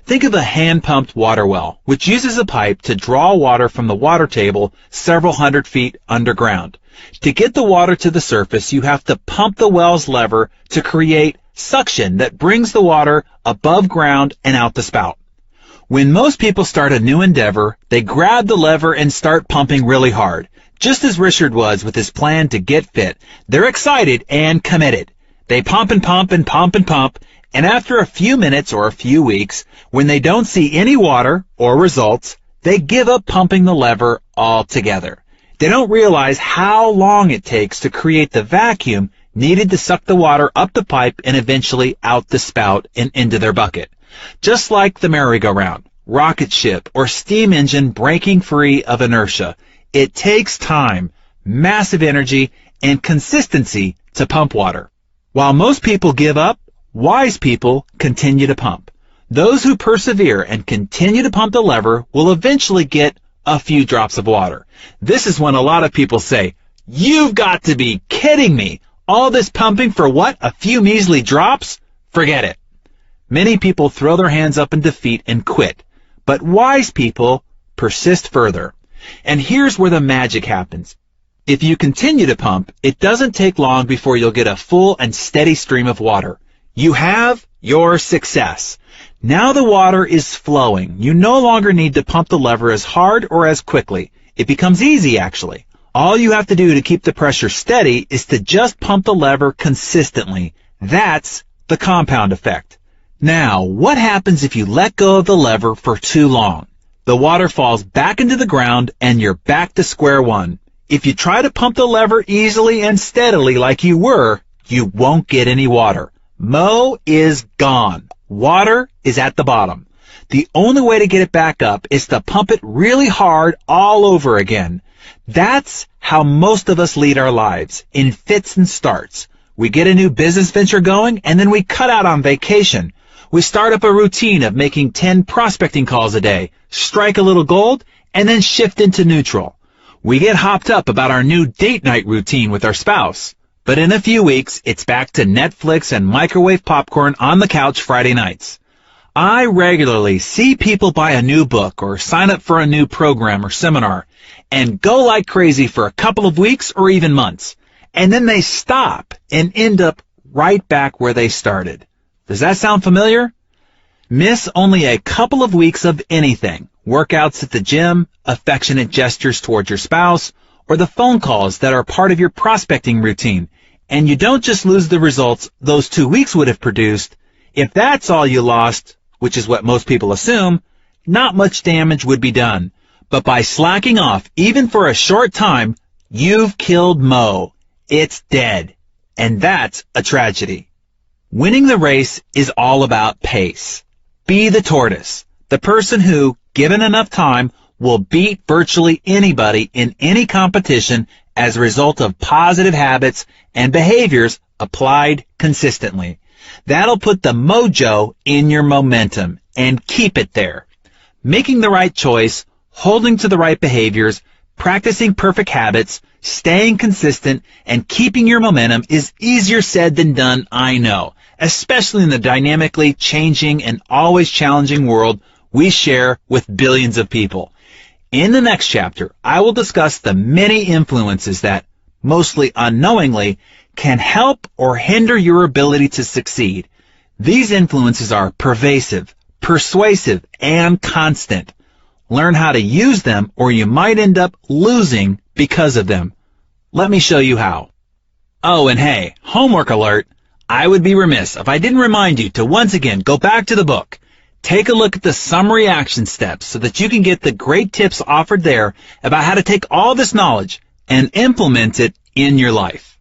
Think of a hand-pumped water well, which uses a pipe to draw water from the water table several hundred feet underground. To get the water to the surface, you have to pump the well's lever to create suction that brings the water above ground and out the spout. When most people start a new endeavor, they grab the lever and start pumping really hard. Just as Richard was with his plan to get fit, they're excited and committed. They pump and pump and pump and pump, and after a few minutes or a few weeks, when they don't see any water or results, they give up pumping the lever altogether. They don't realize how long it takes to create the vacuum needed to suck the water up the pipe and eventually out the spout and into their bucket. Just like the merry-go-round, rocket ship, or steam engine breaking free of inertia, it takes time, massive energy, and consistency to pump water. While most people give up, wise people continue to pump. Those who persevere and continue to pump the lever will eventually get a few drops of water. This is when a lot of people say, "You've got to be kidding me. All this pumping for what? A few measly drops? Forget it. Many people throw their hands up in defeat and quit, but wise people persist further. And here's where the magic happens. If you continue to pump, it doesn't take long before you'll get a full and steady stream of water. You have your success. Now the water is flowing. You no longer need to pump the lever as hard or as quickly. It becomes easy, actually. All you have to do to keep the pressure steady is to just pump the lever consistently. That's the compound effect. Now, what happens if you let go of the lever for too long? The water falls back into the ground and you're back to square one. If you try to pump the lever easily and steadily like you were, you won't get any water. Mo is gone. Water is at the bottom. The only way to get it back up is to pump it really hard all over again. That's how most of us lead our lives, in fits and starts. We get a new business venture going, and then we cut out on vacation. We start up a routine of making 10 prospecting calls a day, strike a little gold, and then shift into neutral. We get hopped up about our new date night routine with our spouse. But in a few weeks, it's back to Netflix and microwave popcorn on the couch Friday nights. I regularly see people buy a new book or sign up for a new program or seminar and go like crazy for a couple of weeks or even months. And then they stop and end up right back where they started. Does that sound familiar? Miss only a couple of weeks of anything. Workouts at the gym, affectionate gestures towards your spouse, or the phone calls that are part of your prospecting routine. And you don't just lose the results those 2 weeks would have produced. If that's all you lost, which is what most people assume, not much damage would be done. But by slacking off, even for a short time, you've killed Mo. It's dead. And that's a tragedy. Winning the race is all about pace. Be the tortoise, the person who, given enough time, will beat virtually anybody in any competition as a result of positive habits and behaviors applied consistently. That'll put the mojo in your momentum and keep it there. Making the right choice, holding to the right behaviors, practicing perfect habits, staying consistent, and keeping your momentum is easier said than done, I know, especially in the dynamically changing and always challenging world we share with billions of people. In the next chapter, I will discuss the many influences that, mostly unknowingly, can help or hinder your ability to succeed. These influences are pervasive, persuasive, and constant. Learn how to use them or you might end up losing because of them. Let me show you how. Oh, and hey, homework alert. I would be remiss if I didn't remind you to once again go back to the book. Take a look at the summary action steps so that you can get the great tips offered there about how to take all this knowledge and implement it in your life.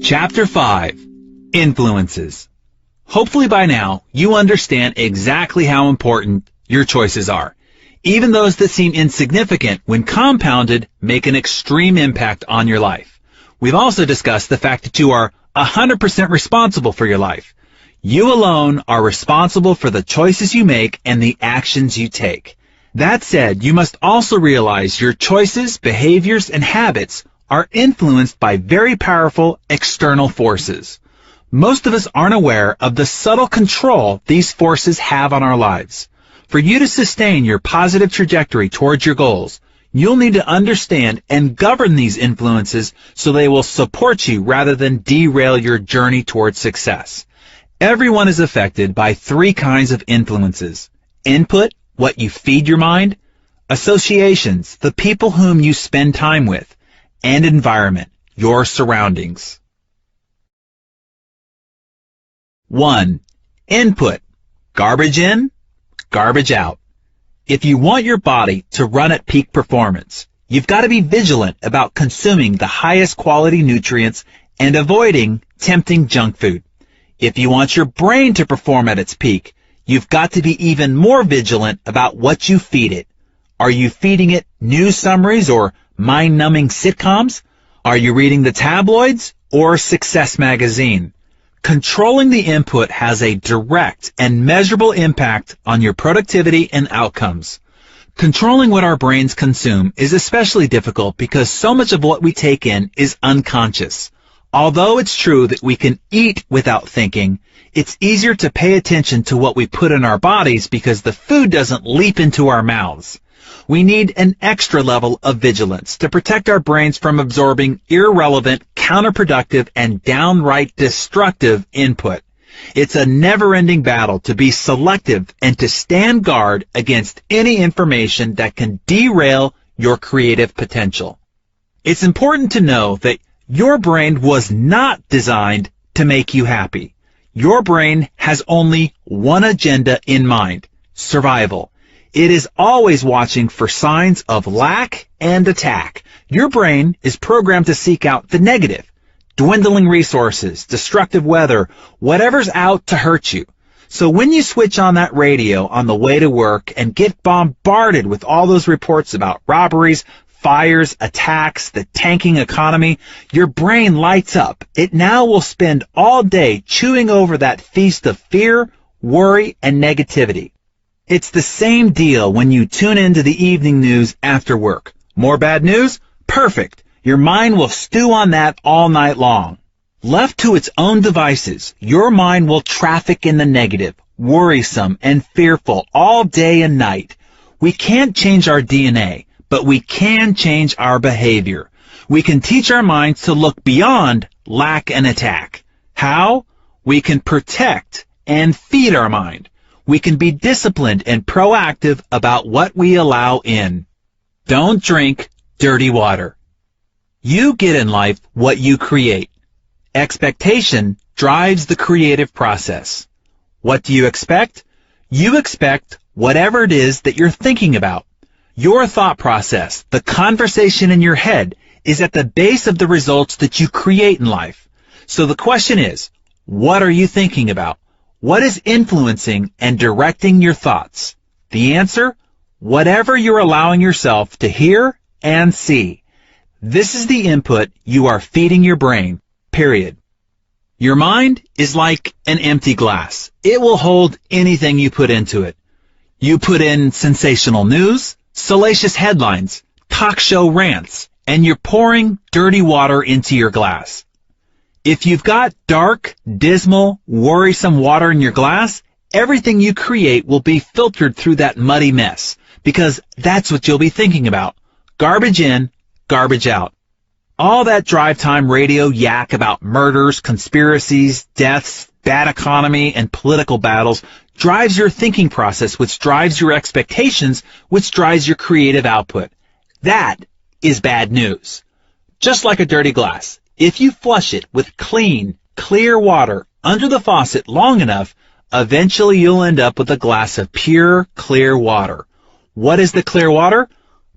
Chapter 5. Influences. Hopefully by now you understand exactly how important your choices are. Even those that seem insignificant, when compounded, make an extreme impact on your life. We've also discussed the fact that you are 100% responsible for your life. You alone are responsible for the choices you make and the actions you take. That said, you must also realize your choices, behaviors, and habits are influenced by very powerful external forces. Most of us aren't aware of the subtle control these forces have on our lives. For you to sustain your positive trajectory towards your goals, you'll need to understand and govern these influences so they will support you rather than derail your journey towards success. Everyone is affected by 3 kinds of influences. Input, what you feed your mind. Associations, the people whom you spend time with. And environment, your surroundings. 1. Input. Garbage in, garbage out. If you want your body to run at peak performance, you've got to be vigilant about consuming the highest quality nutrients and avoiding tempting junk food. If you want your brain to perform at its peak, you've got to be even more vigilant about what you feed it. Are you feeding it news summaries or mind-numbing sitcoms? Are you reading the tabloids or Success magazine? Controlling the input has a direct and measurable impact on your productivity and outcomes. Controlling what our brains consume is especially difficult because so much of what we take in is unconscious. Although it's true that we can eat without thinking, it's easier to pay attention to what we put in our bodies because the food doesn't leap into our mouths. We need an extra level of vigilance to protect our brains from absorbing irrelevant, counterproductive, and downright destructive input. It's a never-ending battle to be selective and to stand guard against any information that can derail your creative potential. It's important to know that your brain was not designed to make you happy. Your brain has only one agenda in mind: survival. It is always watching for signs of lack and attack. Your brain is programmed to seek out the negative: dwindling resources, destructive weather, whatever's out to hurt you. So when you switch on that radio on the way to work and get bombarded with all those reports about robberies, fires, attacks, the tanking economy, your brain lights up. It now will spend all day chewing over that feast of fear, worry, and negativity. It's the same deal when you tune into the evening news after work. More bad news? Perfect. Your mind will stew on that all night long. Left to its own devices, your mind will traffic in the negative, worrisome, and fearful all day and night. We can't change our DNA, but we can change our behavior. We can teach our minds to look beyond lack and attack. How? We can protect and feed our mind. We can be disciplined and proactive about what we allow in. Don't drink dirty water. You get in life what you create. Expectation drives the creative process. What do you expect? You expect whatever it is that you're thinking about. Your thought process, the conversation in your head, is at the base of the results that you create in life. So the question is, what are you thinking about? What is influencing and directing your thoughts? The answer? Whatever you're allowing yourself to hear and see. This is the input you are feeding your brain, period. Your mind is like an empty glass. It will hold anything you put into it. You put in sensational news, salacious headlines, talk show rants, and you're pouring dirty water into your glass. If you've got dark, dismal, worrisome water in your glass, everything you create will be filtered through that muddy mess, because that's what you'll be thinking about. Garbage in, garbage out. All that drive time radio yak about murders, conspiracies, deaths, bad economy, and political battles drives your thinking process, which drives your expectations, which drives your creative output. That is bad news. Just like a dirty glass, if you flush it with clean, clear water under the faucet long enough, eventually you'll end up with a glass of pure, clear water. What is the clear water?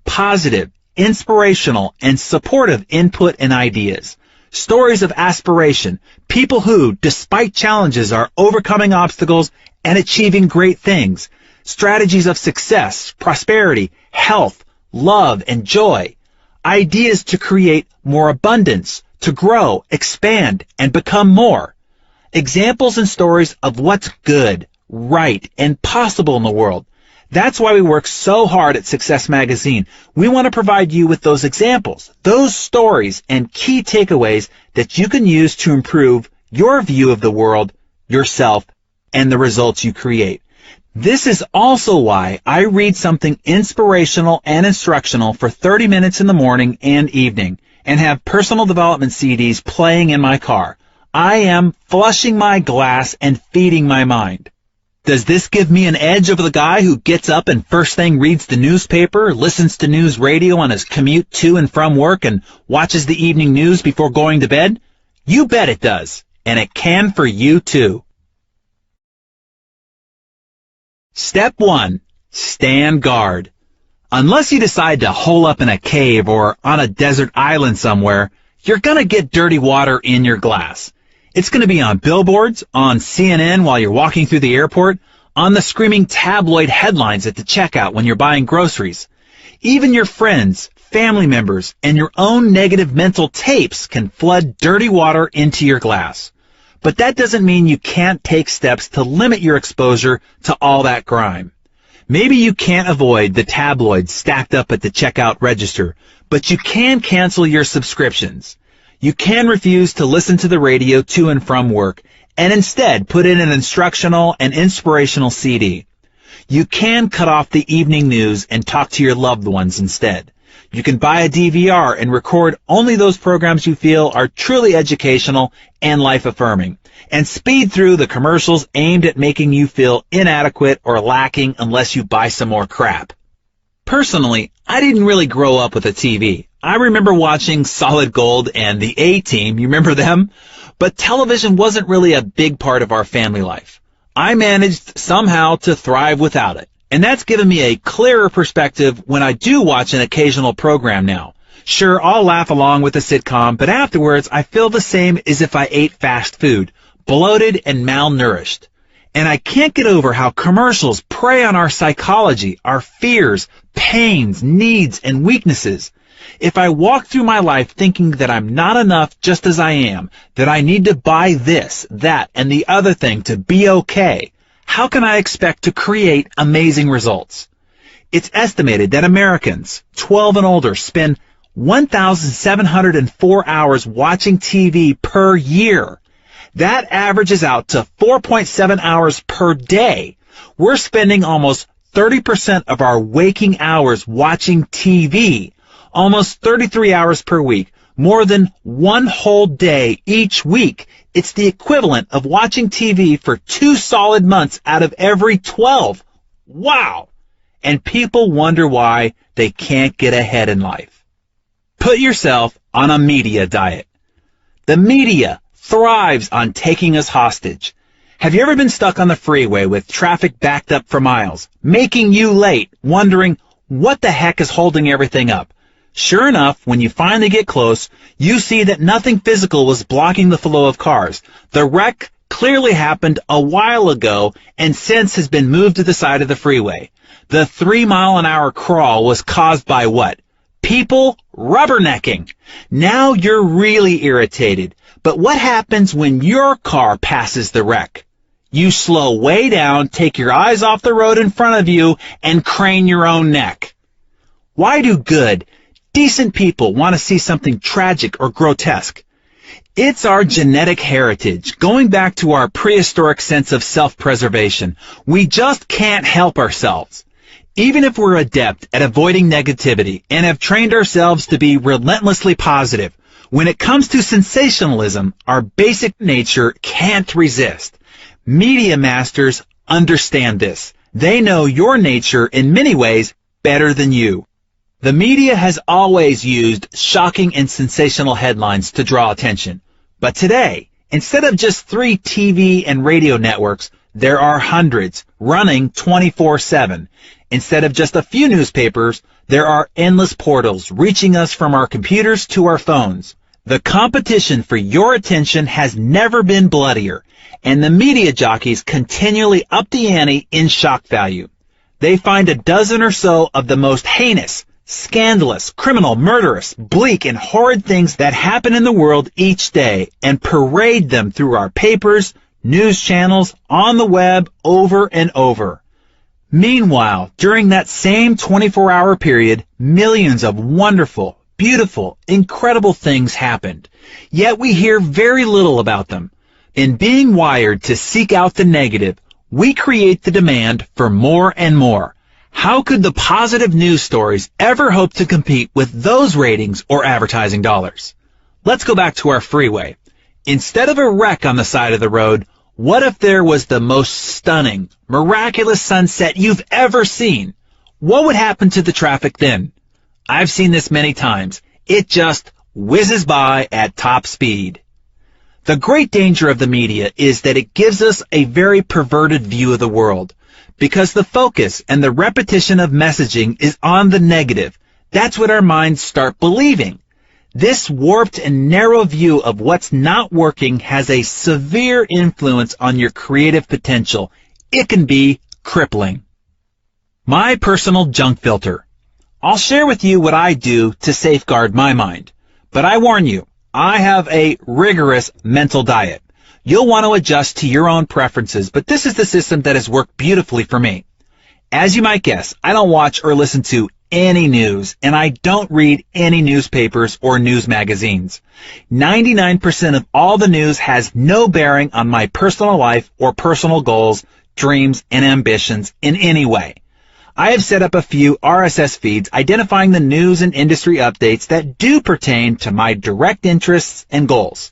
Positive, inspirational, and supportive input and ideas. Stories of aspiration, people who, despite challenges, are overcoming obstacles and achieving great things. Strategies of success, prosperity, health, love, and joy. Ideas to create more abundance, to grow, expand, and become more. Examples and stories of what's good, right, and possible in the world. That's why we work so hard at Success Magazine. We want to provide you with those examples, those stories, and key takeaways that you can use to improve your view of the world, yourself, and the results you create. This is also why I read something inspirational and instructional for 30 minutes in the morning and evening, and have personal development CDs playing in my car. I am flushing my glass and feeding my mind. Does this give me an edge over the guy who gets up and first thing reads the newspaper, listens to news radio on his commute to and from work, and watches the evening news before going to bed? You bet it does, and it can for you too. Step 1. Stand guard. Unless you decide to hole up in a cave or on a desert island somewhere, you're going to get dirty water in your glass. It's going to be on billboards, on CNN while you're walking through the airport, on the screaming tabloid headlines at the checkout when you're buying groceries. Even your friends, family members, and your own negative mental tapes can flood dirty water into your glass. But that doesn't mean you can't take steps to limit your exposure to all that grime. Maybe you can't avoid the tabloids stacked up at the checkout register, but you can cancel your subscriptions. You can refuse to listen to the radio to and from work, and instead put in an instructional and inspirational CD. You can cut off the evening news and talk to your loved ones instead. You can buy a DVR and record only those programs you feel are truly educational and life-affirming, and speed through the commercials aimed at making you feel inadequate or lacking unless you buy some more crap. Personally, I didn't really grow up with a TV. I remember watching Solid Gold and the A-Team, you remember them? But television wasn't really a big part of our family life. I managed somehow to thrive without it. And that's given me a clearer perspective when I do watch an occasional program now. Sure, I'll laugh along with a sitcom, but afterwards I feel the same as if I ate fast food, bloated and malnourished. And I can't get over how commercials prey on our psychology, our fears, pains, needs, and weaknesses. If I walk through my life thinking that I'm not enough just as I am, that I need to buy this, that, and the other thing to be okay, how can I expect to create amazing results? It's estimated that Americans 12 and older spend 1,704 hours watching TV per year. That averages out to 4.7 hours per day. We're spending almost 30% of our waking hours watching TV, almost 33 hours per week, more than one whole day each week. It's the equivalent of watching TV for 2 solid months out of every 12. Wow! And people wonder why they can't get ahead in life. Put yourself on a media diet. The media thrives on taking us hostage. Have you ever been stuck on the freeway with traffic backed up for miles, making you late, wondering what the heck is holding everything up? Sure enough, when you finally get close, you see that nothing physical was blocking the flow of cars. The wreck clearly happened a while ago and since has been moved to the side of the freeway. The 3-mile-an-hour crawl was caused by what? People rubbernecking. Now you're really irritated. But what happens when your car passes the wreck? You slow way down, take your eyes off the road in front of you, and crane your own neck. Why do good, decent people want to see something tragic or grotesque? It's our genetic heritage, going back to our prehistoric sense of self-preservation. We just can't help ourselves. Even if we're adept at avoiding negativity and have trained ourselves to be relentlessly positive, when it comes to sensationalism, our basic nature can't resist. Media masters understand this. They know your nature in many ways better than you. The media has always used shocking and sensational headlines to draw attention. But today, instead of just 3 TV and radio networks, there are hundreds running 24/7. Instead of just a few newspapers, there are endless portals reaching us from our computers to our phones. The competition for your attention has never been bloodier, and the media jockeys continually up the ante in shock value. They find a dozen or so of the most heinous, scandalous, criminal, murderous, bleak, and horrid things that happen in the world each day and parade them through our papers, news channels, on the web, over and over. Meanwhile, during that same 24-hour period, millions of wonderful, beautiful, incredible things happened. Yet we hear very little about them. In being wired to seek out the negative, we create the demand for more and more. How could the positive news stories ever hope to compete with those ratings or advertising dollars? Let's go back to our freeway. Instead of a wreck on the side of the road, what if there was the most stunning, miraculous sunset you've ever seen? What would happen to the traffic then? I've seen this many times. It just whizzes by at top speed. The great danger of the media is that it gives us a very perverted view of the world. Because the focus and the repetition of messaging is on the negative. That's what our minds start believing. This warped and narrow view of what's not working has a severe influence on your creative potential. It can be crippling. My personal junk filter. I'll share with you what I do to safeguard my mind. But I warn you, I have a rigorous mental diet. You'll want to adjust to your own preferences, but this is the system that has worked beautifully for me. As you might guess, I don't watch or listen to any news, and I don't read any newspapers or news magazines. 99% of all the news has no bearing on my personal life or personal goals, dreams, and ambitions in any way. I have set up a few RSS feeds identifying the news and industry updates that do pertain to my direct interests and goals.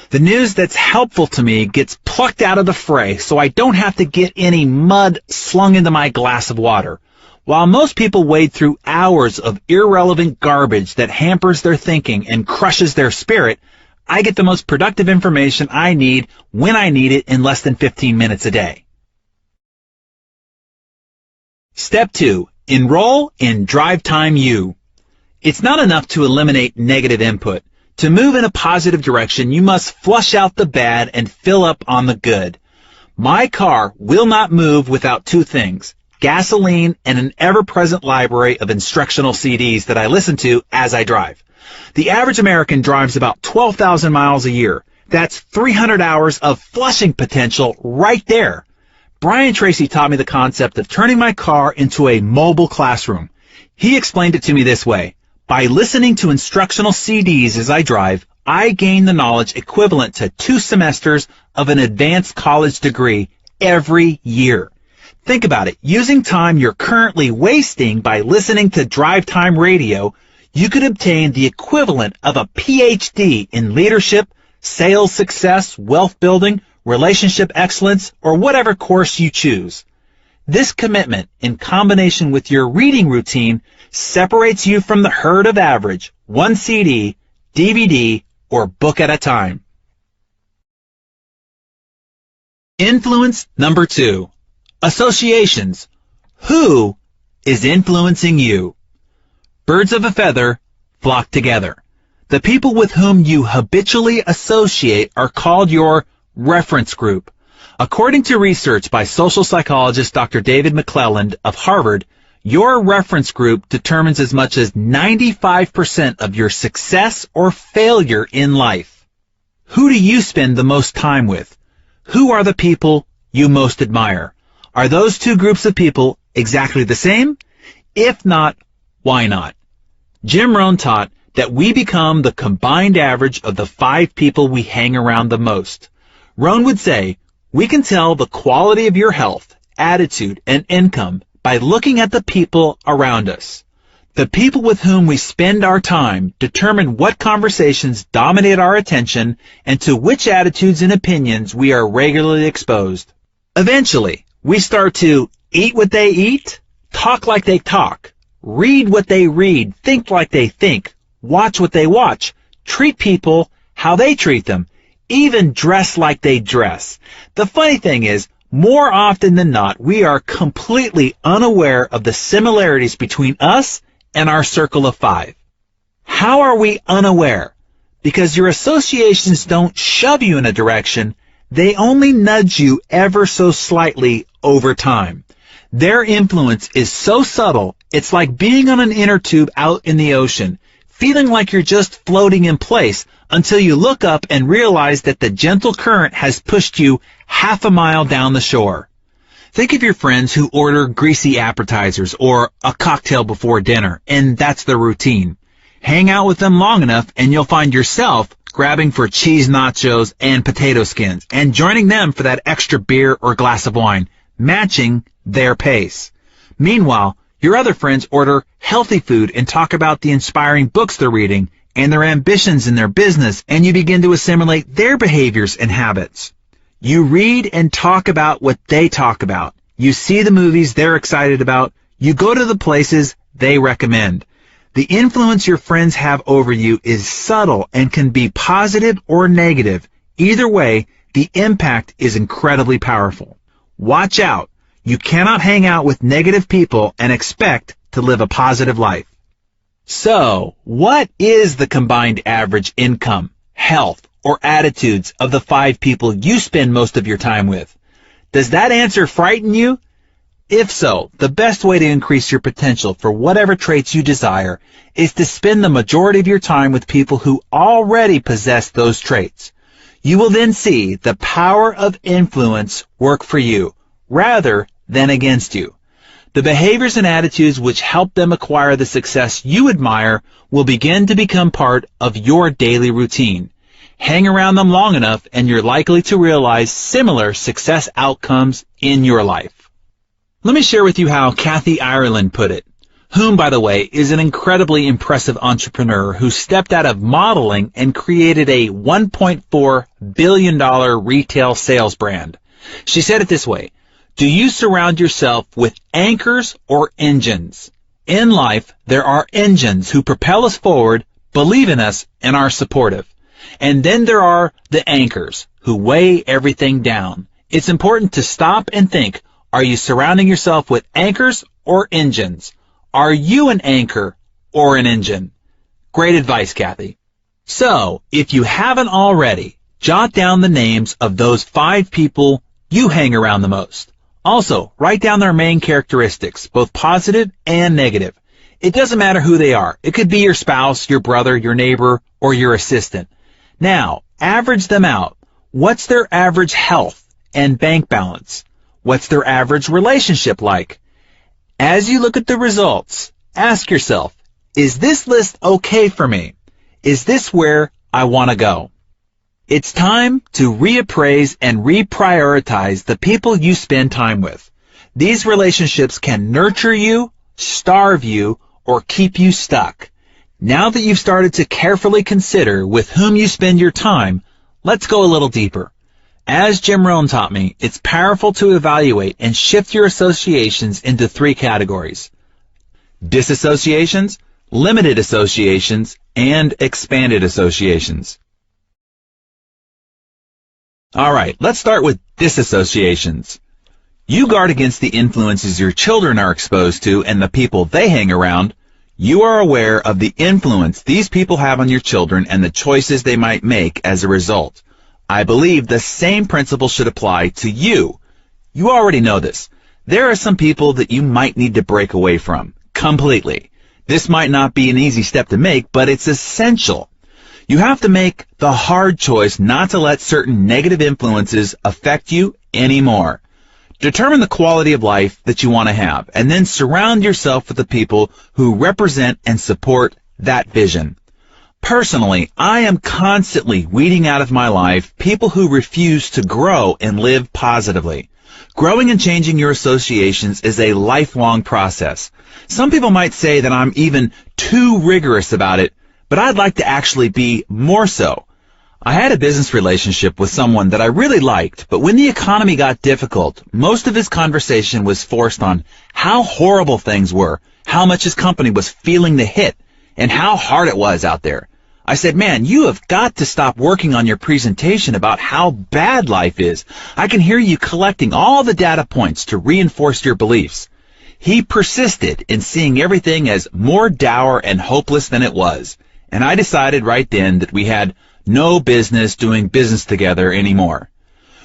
The news that's helpful to me gets plucked out of the fray so I don't have to get any mud slung into my glass of water. While most people wade through hours of irrelevant garbage that hampers their thinking and crushes their spirit, I get the most productive information I need when I need it in less than 15 minutes a day. Step 2. Enroll in Drive Time U. It's not enough to eliminate negative input. To move in a positive direction, you must flush out the bad and fill up on the good. My car will not move without two things: gasoline and an ever-present library of instructional CDs that I listen to as I drive. The average American drives about 12,000 miles a year. That's 300 hours of flushing potential right there. Brian Tracy taught me the concept of turning my car into a mobile classroom. He explained it to me this way: by listening to instructional CDs as I drive, I gain the knowledge equivalent to 2 semesters of an advanced college degree every year. Think about it. Using time you're currently wasting by listening to Drive Time Radio, you could obtain the equivalent of a PhD in leadership, sales success, wealth building, relationship excellence, or whatever course you choose. This commitment, in combination with your reading routine, separates you from the herd of average, 1 CD, DVD, or book at a time. Influence number 2. Associations. Who is influencing you? Birds of a feather flock together. The people with whom you habitually associate are called your reference group. According to research by social psychologist Dr. David McClelland of Harvard, your reference group determines as much as 95% of your success or failure in life. Who do you spend the most time with? Who are the people you most admire? Are those two groups of people exactly the same? If not, why not? Jim Rohn taught that we become the combined average of the 5 people we hang around the most. Rohn would say, we can tell the quality of your health, attitude, and income by looking at the people around us. The people with whom we spend our time determine what conversations dominate our attention and to which attitudes and opinions we are regularly exposed. Eventually, we start to eat what they eat, talk like they talk, read what they read, think like they think, watch what they watch, treat people how they treat them, even dress like they dress. The funny thing is, more often than not, we are completely unaware of the similarities between us and our circle of 5. How are we unaware? Because your associations don't shove you in a direction, they only nudge you ever so slightly over time. Their influence is so subtle, it's like being on an inner tube out in the ocean, feeling like you're just floating in place until you look up and realize that the gentle current has pushed you half a mile down the shore. Think of your friends who order greasy appetizers or a cocktail before dinner, and that's their routine. Hang out with them long enough and you'll find yourself grabbing for cheese nachos and potato skins and joining them for that extra beer or glass of wine, matching their pace. Meanwhile, your other friends order healthy food and talk about the inspiring books they're reading and their ambitions in their business, and you begin to assimilate their behaviors and habits. You read and talk about what they talk about. You see the movies they're excited about. You go to the places they recommend. The influence your friends have over you is subtle and can be positive or negative. Either way, the impact is incredibly powerful. Watch out. You cannot hang out with negative people and expect to live a positive life. So, what is the combined average income, health, or attitudes of the 5 people you spend most of your time with? Does that answer frighten you? If so, the best way to increase your potential for whatever traits you desire is to spend the majority of your time with people who already possess those traits. You will then see the power of influence work for you rather than against you. The behaviors and attitudes which help them acquire the success you admire will begin to become part of your daily routine. Hang around them long enough and you're likely to realize similar success outcomes in your life. Let me share with you how Kathy Ireland put it, whom, by the way, is an incredibly impressive entrepreneur who stepped out of modeling and created a $1.4 billion retail sales brand. She said it this way, do you surround yourself with anchors or engines? In life, there are engines who propel us forward, believe in us, and are supportive. And then there are the anchors who weigh everything down. It's important to stop and think, are you surrounding yourself with anchors or engines? Are you an anchor or an engine? Great advice, Kathy. So, if you haven't already, jot down the names of those 5 people you hang around the most. Also, write down their main characteristics, both positive and negative. It doesn't matter who they are. It could be your spouse, your brother, your neighbor, or your assistant. Now, average them out. What's their average health and bank balance? What's their average relationship like? As you look at the results, ask yourself, is this list okay for me? Is this where I want to go? It's time to reappraise and reprioritize the people you spend time with. These relationships can nurture you, starve you, or keep you stuck. Now that you've started to carefully consider with whom you spend your time, let's go a little deeper. As Jim Rohn taught me, it's powerful to evaluate and shift your associations into 3 categories. Disassociations, limited associations, and expanded associations. All right, let's start with disassociations. You guard against the influences your children are exposed to and the people they hang around. You are aware of the influence these people have on your children and the choices they might make as a result. I believe the same principle should apply to you. You already know this. There are some people that you might need to break away from completely. This might not be an easy step to make, but it's essential. You have to make the hard choice not to let certain negative influences affect you anymore. Determine the quality of life that you want to have, and then surround yourself with the people who represent and support that vision. Personally, I am constantly weeding out of my life people who refuse to grow and live positively. Growing and changing your associations is a lifelong process. Some people might say that I'm even too rigorous about it, but I'd like to actually be more so. I had a business relationship with someone that I really liked, but when the economy got difficult, most of his conversation was forced on how horrible things were, how much his company was feeling the hit, and how hard it was out there. I said, man, you have got to stop working on your presentation about how bad life is. I can hear you collecting all the data points to reinforce your beliefs. He persisted in seeing everything as more dour and hopeless than it was, and I decided right then that we had no business doing business together anymore.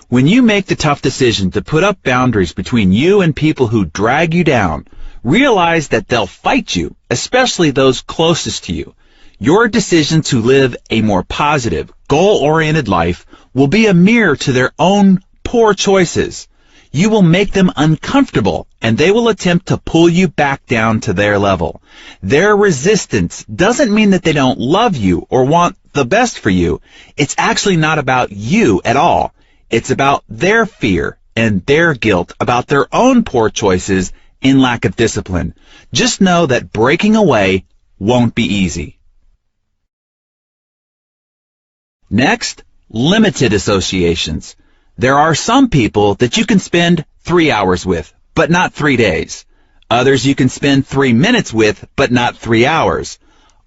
When you make the tough decision to put up boundaries between you and people who drag you down, realize that they'll fight you, especially those closest to you. Your decision to live a more positive, goal-oriented life will be a mirror to their own poor choices. You will make them uncomfortable, and they will attempt to pull you back down to their level. Their resistance doesn't mean that they don't love you or want the best for you. It's actually not about you at all. It's about their fear and their guilt about their own poor choices and lack of discipline. Just know that breaking away won't be easy. Next, limited associations. There are some people that you can spend 3 hours with, but not 3 days. Others you can spend 3 minutes with, but not 3 hours.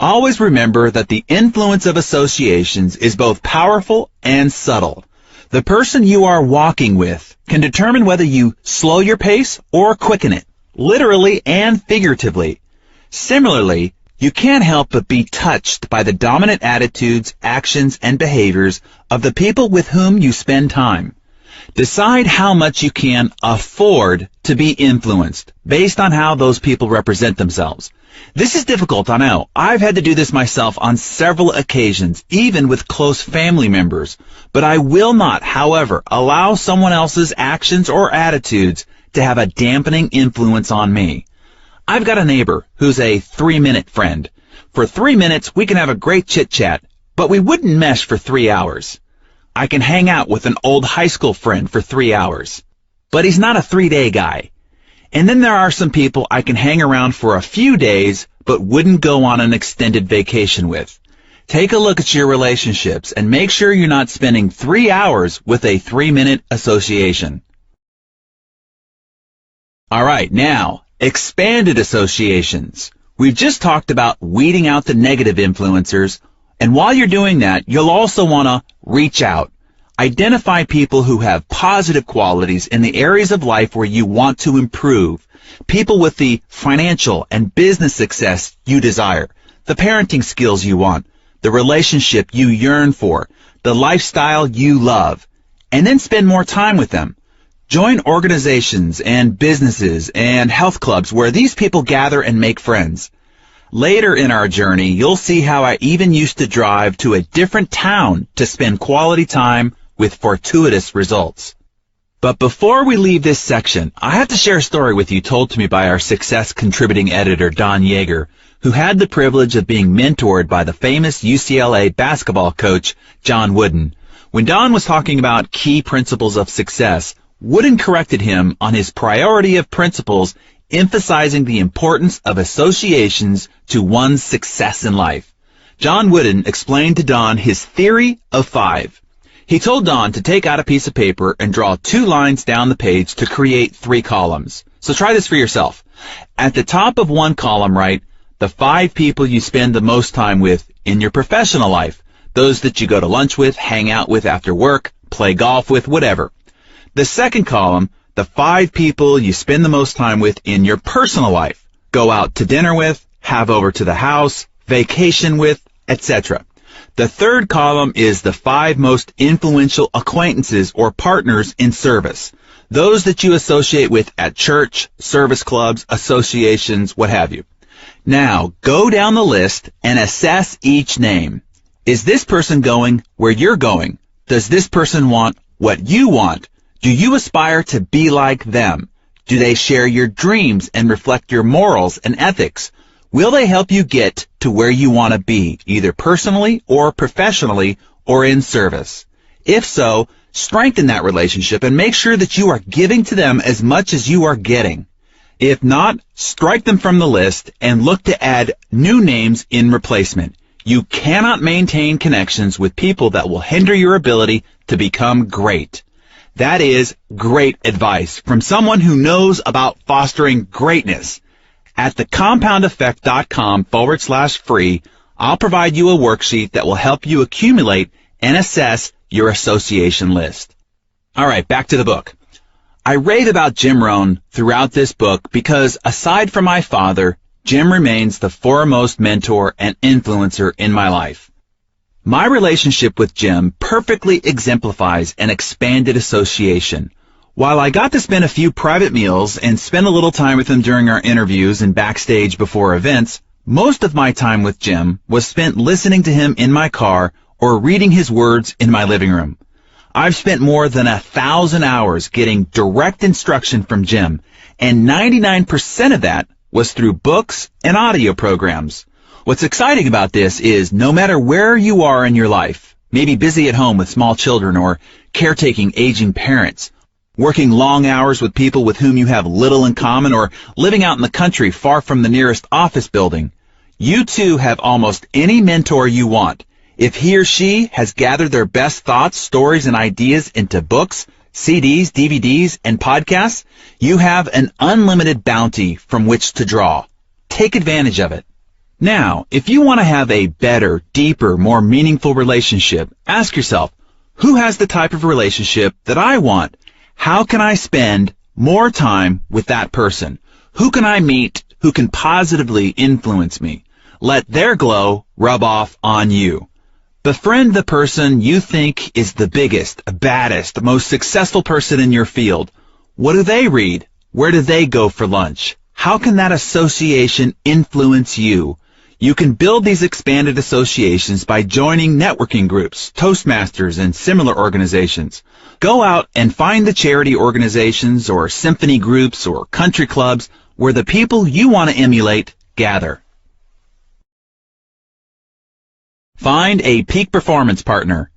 Always remember that the influence of associations is both powerful and subtle. The person you are walking with can determine whether you slow your pace or quicken it, literally and figuratively. Similarly, you can't help but be touched by the dominant attitudes, actions, and behaviors of the people with whom you spend time. Decide how much you can afford to be influenced based on how those people represent themselves. This is difficult, I know. I've had to do this myself on several occasions, even with close family members. But I will not, however, allow someone else's actions or attitudes to have a dampening influence on me. I've got a neighbor who's a 3-minute friend. For 3 minutes, we can have a great chit-chat, but we wouldn't mesh for 3 hours. I can hang out with an old high school friend for 3 hours, but he's not a 3-day guy. And then there are some people I can hang around for a few days, but wouldn't go on an extended vacation with. Take a look at your relationships and make sure you're not spending 3 hours with a 3-minute association. All right, now, expanded associations. We've just talked about weeding out the negative influencers, and while you're doing that, you'll also want to reach out. Identify people who have positive qualities in the areas of life where you want to improve. People with the financial and business success you desire, the parenting skills you want, the relationship you yearn for, the lifestyle you love, and then spend more time with them. Join organizations and businesses and health clubs where these people gather and make friends. Later in our journey, you'll see how I even used to drive to a different town to spend quality time with fortuitous results. But before we leave this section, I have to share a story with you told to me by our Success contributing editor, Don Yeager, who had the privilege of being mentored by the famous UCLA basketball coach, John Wooden. When Don was talking about key principles of success, Wooden corrected him on his priority of principles, emphasizing the importance of associations to one's success in life. John Wooden explained to Don his theory of 5. He told Don to take out a piece of paper and draw 2 lines down the page to create 3 columns. So try this for yourself. At the top of one column, write the 5 people you spend the most time with in your professional life. Those that you go to lunch with, hang out with after work, play golf with, whatever. The second column, the 5 people you spend the most time with in your personal life. Go out to dinner with, have over to the house, vacation with, etc. The third column is the 5 most influential acquaintances or partners in service. Those that you associate with at church, service clubs, associations, what have you. Now, go down the list and assess each name. Is this person going where you're going? Does this person want what you want? Do you aspire to be like them? Do they share your dreams and reflect your morals and ethics? Will they help you get to where you want to be, either personally or professionally or in service? If so, strengthen that relationship and make sure that you are giving to them as much as you are getting. If not, strike them from the list and look to add new names in replacement. You cannot maintain connections with people that will hinder your ability to become great. That is great advice from someone who knows about fostering greatness. At thecompoundeffect.com/free, I'll provide you a worksheet that will help you accumulate and assess your association list. All right, back to the book. I rave about Jim Rohn throughout this book because, aside from my father, Jim remains the foremost mentor and influencer in my life. My relationship with Jim perfectly exemplifies an expanded association. While I got to spend a few private meals and spend a little time with him during our interviews and backstage before events, most of my time with Jim was spent listening to him in my car or reading his words in my living room. I've spent more than 1,000 hours getting direct instruction from Jim, and 99% of that was through books and audio programs. What's exciting about this is no matter where you are in your life, maybe busy at home with small children or caretaking aging parents, working long hours with people with whom you have little in common, or living out in the country far from the nearest office building, you too have almost any mentor you want. If he or she has gathered their best thoughts, stories, and ideas into books, CDs, DVDs, and podcasts, you have an unlimited bounty from which to draw. Take advantage of it. Now, if you want to have a better, deeper, more meaningful relationship, ask yourself, who has the type of relationship that I want? How can I spend more time with that person? Who can I meet who can positively influence me? Let their glow rub off on you. Befriend the person you think is the biggest, baddest, most successful person in your field. What do they read? Where do they go for lunch? How can that association influence you? You can build these expanded associations by joining networking groups, Toastmasters, and similar organizations. Go out and find the charity organizations or symphony groups or country clubs where the people you want to emulate gather. Find a peak performance partner.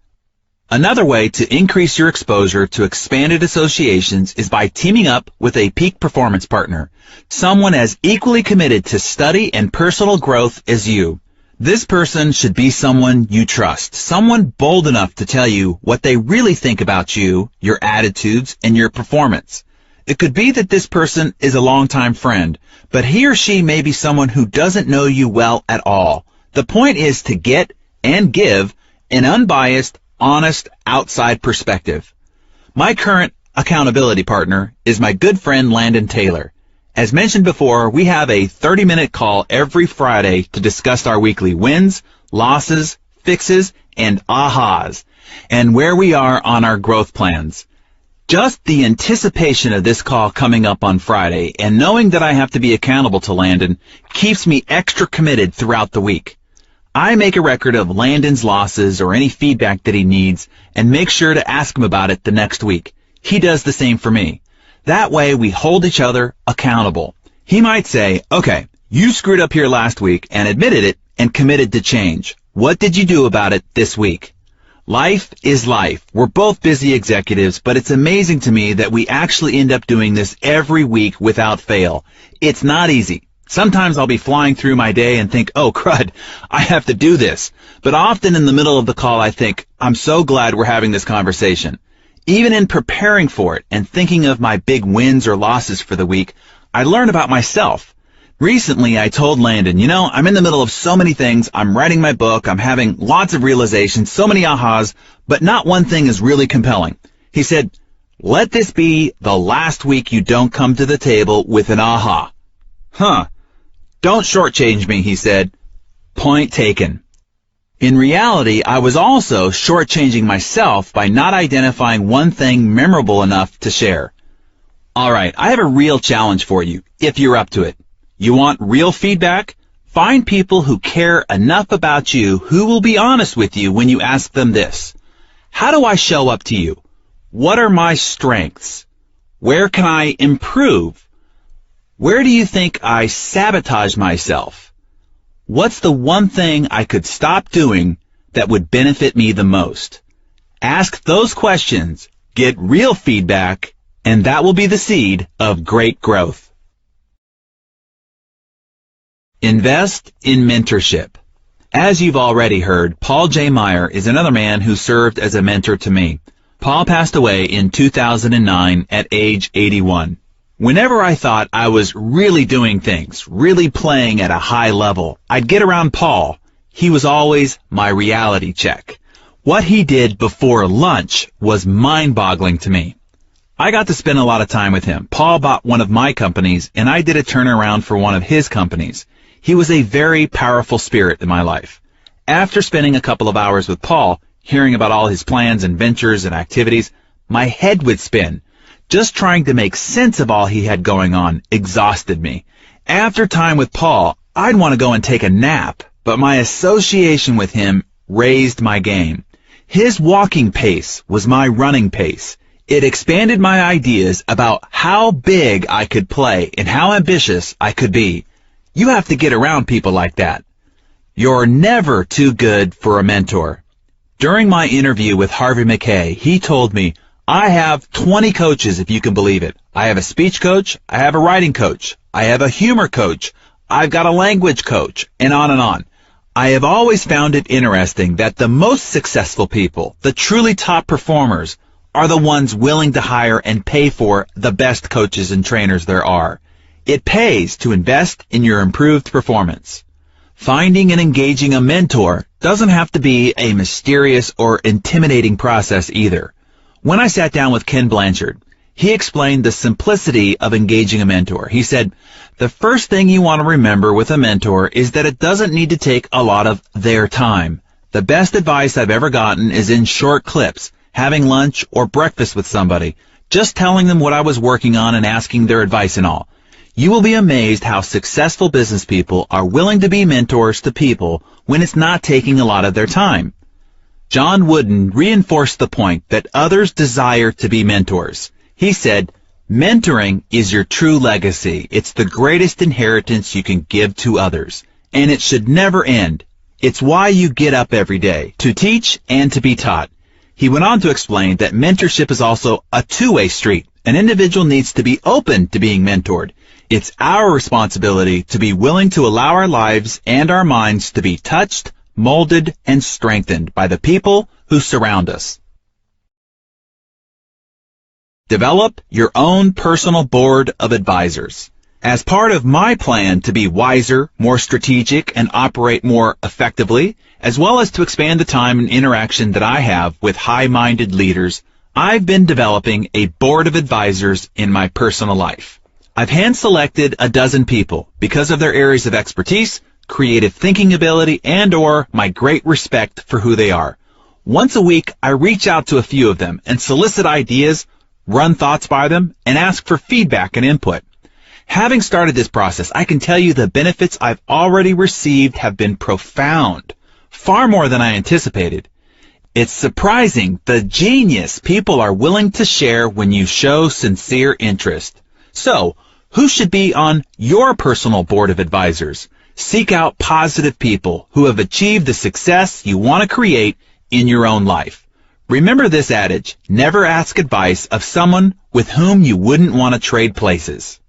Another way to increase your exposure to expanded associations is by teaming up with a peak performance partner, someone as equally committed to study and personal growth as you. This person should be someone you trust, someone bold enough to tell you what they really think about you, your attitudes, and your performance. It could be that this person is a longtime friend, but he or she may be someone who doesn't know you well at all. The point is to get and give an unbiased, honest, outside perspective. My current accountability partner is my good friend Landon Taylor. As mentioned before, we have a 30-minute call every Friday to discuss our weekly wins, losses, fixes, and ahas, and where we are on our growth plans. Just the anticipation of this call coming up on Friday and knowing that I have to be accountable to Landon keeps me extra committed throughout the week. I make a record of Landon's losses or any feedback that he needs and make sure to ask him about it the next week. He does the same for me. That way we hold each other accountable. He might say, okay, you screwed up here last week and admitted it and committed to change. What did you do about it this week? Life is life. We're both busy executives, but it's amazing to me that we actually end up doing this every week without fail. It's not easy. Sometimes I'll be flying through my day and think, oh, crud, I have to do this. But often in the middle of the call, I think, I'm so glad we're having this conversation. Even in preparing for it and thinking of my big wins or losses for the week, I learn about myself. Recently, I told Landon, I'm in the middle of so many things. I'm writing my book. I'm having lots of realizations, so many ahas, but not one thing is really compelling. He said, let this be the last week you don't come to the table with an aha. Don't shortchange me, he said. Point taken. In reality, I was also shortchanging myself by not identifying one thing memorable enough to share. All right, I have a real challenge for you, if you're up to it. You want real feedback? Find people who care enough about you who will be honest with you when you ask them this. How do I show up to you? What are my strengths? Where can I improve? Where do you think I sabotage myself? What's the one thing I could stop doing that would benefit me the most? Ask those questions, get real feedback, and that will be the seed of great growth. Invest in mentorship. As you've already heard, Paul J. Meyer is another man who served as a mentor to me. Paul passed away in 2009 at age 81. Whenever I thought I was really doing things, really playing at a high level, I'd get around Paul. He was always my reality check. What he did before lunch was mind-boggling to me. I got to spend a lot of time with him. Paul bought one of my companies, and I did a turnaround for one of his companies. He was a very powerful spirit in my life. After spending a couple of hours with Paul, hearing about all his plans and ventures and activities, my head would spin. Just trying to make sense of all he had going on exhausted me. After time with Paul, I'd want to go and take a nap, but my association with him raised my game. His walking pace was my running pace. It expanded my ideas about how big I could play and how ambitious I could be. You have to get around people like that. You're never too good for a mentor. During my interview with Harvey Mackay, he told me, I have 20 coaches, if you can believe it. I have a speech coach, I have a writing coach, I have a humor coach, I've got a language coach, and on and on. I have always found it interesting that the most successful people, the truly top performers, are the ones willing to hire and pay for the best coaches and trainers there are. It pays to invest in your improved performance. Finding and engaging a mentor doesn't have to be a mysterious or intimidating process either. When I sat down with Ken Blanchard, he explained the simplicity of engaging a mentor. He said, the first thing you want to remember with a mentor is that it doesn't need to take a lot of their time. The best advice I've ever gotten is in short clips, having lunch or breakfast with somebody, just telling them what I was working on and asking their advice and all. You will be amazed how successful business people are willing to be mentors to people when it's not taking a lot of their time. John Wooden reinforced the point that others desire to be mentors. He said, "Mentoring is your true legacy. It's the greatest inheritance you can give to others, and it should never end. It's why you get up every day, to teach and to be taught." He went on to explain that mentorship is also a two-way street. An individual needs to be open to being mentored. It's our responsibility to be willing to allow our lives and our minds to be touched, molded, and strengthened by the people who surround us. Develop your own personal board of advisors. As part of my plan to be wiser, more strategic, and operate more effectively, as well as to expand the time and interaction that I have with high-minded leaders, I've been developing a board of advisors in my personal life. I've hand-selected a dozen people because of their areas of expertise, creative thinking ability, and/or my great respect for who they are. Once a week, I reach out to a few of them and solicit ideas, run thoughts by them, and ask for feedback and input. Having started this process, I can tell you the benefits I've already received have been profound, far more than I anticipated. It's surprising the genius people are willing to share when you show sincere interest. So, who should be on your personal board of advisors? Seek out positive people who have achieved the success you want to create in your own life. Remember this adage, never ask advice of someone with whom you wouldn't want to trade places.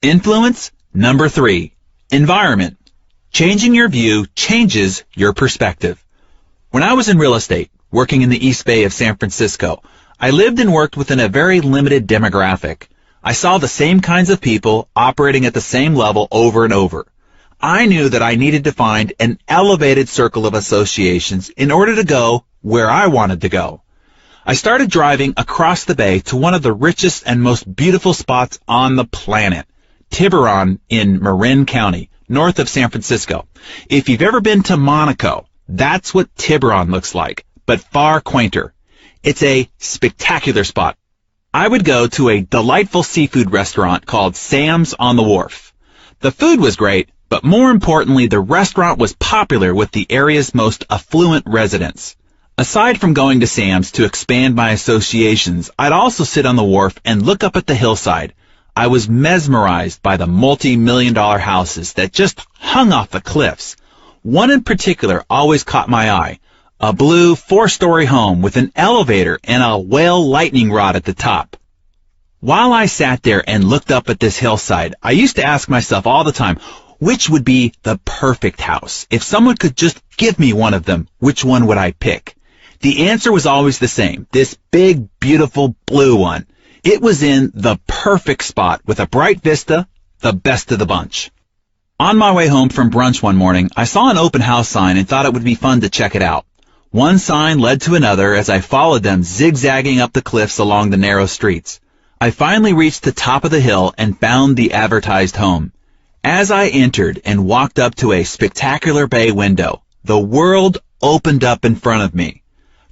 Influence number 3, environment. Changing your view changes your perspective. When I was in real estate, working in the East Bay of San Francisco, I lived and worked within a very limited demographic. I saw the same kinds of people operating at the same level over and over. I knew that I needed to find an elevated circle of associations in order to go where I wanted to go. I started driving across the bay to one of the richest and most beautiful spots on the planet, Tiburon in Marin County, north of San Francisco. If you've ever been to Monaco, that's what Tiburon looks like, but far quainter. It's a spectacular spot. I would go to a delightful seafood restaurant called Sam's on the Wharf. The food was great, but more importantly, the restaurant was popular with the area's most affluent residents. Aside from going to Sam's to expand my associations, I'd also sit on the wharf and look up at the hillside. I was mesmerized by the multi-million-dollar houses that just hung off the cliffs. One in particular always caught my eye. A blue 4-story home with an elevator and a whale lightning rod at the top. While I sat there and looked up at this hillside, I used to ask myself all the time, which would be the perfect house? If someone could just give me one of them, which one would I pick? The answer was always the same, this big, beautiful blue one. It was in the perfect spot with a bright vista, the best of the bunch. On my way home from brunch one morning, I saw an open house sign and thought it would be fun to check it out. One sign led to another as I followed them zigzagging up the cliffs along the narrow streets. I finally reached the top of the hill and found the advertised home. As I entered and walked up to a spectacular bay window, the world opened up in front of me.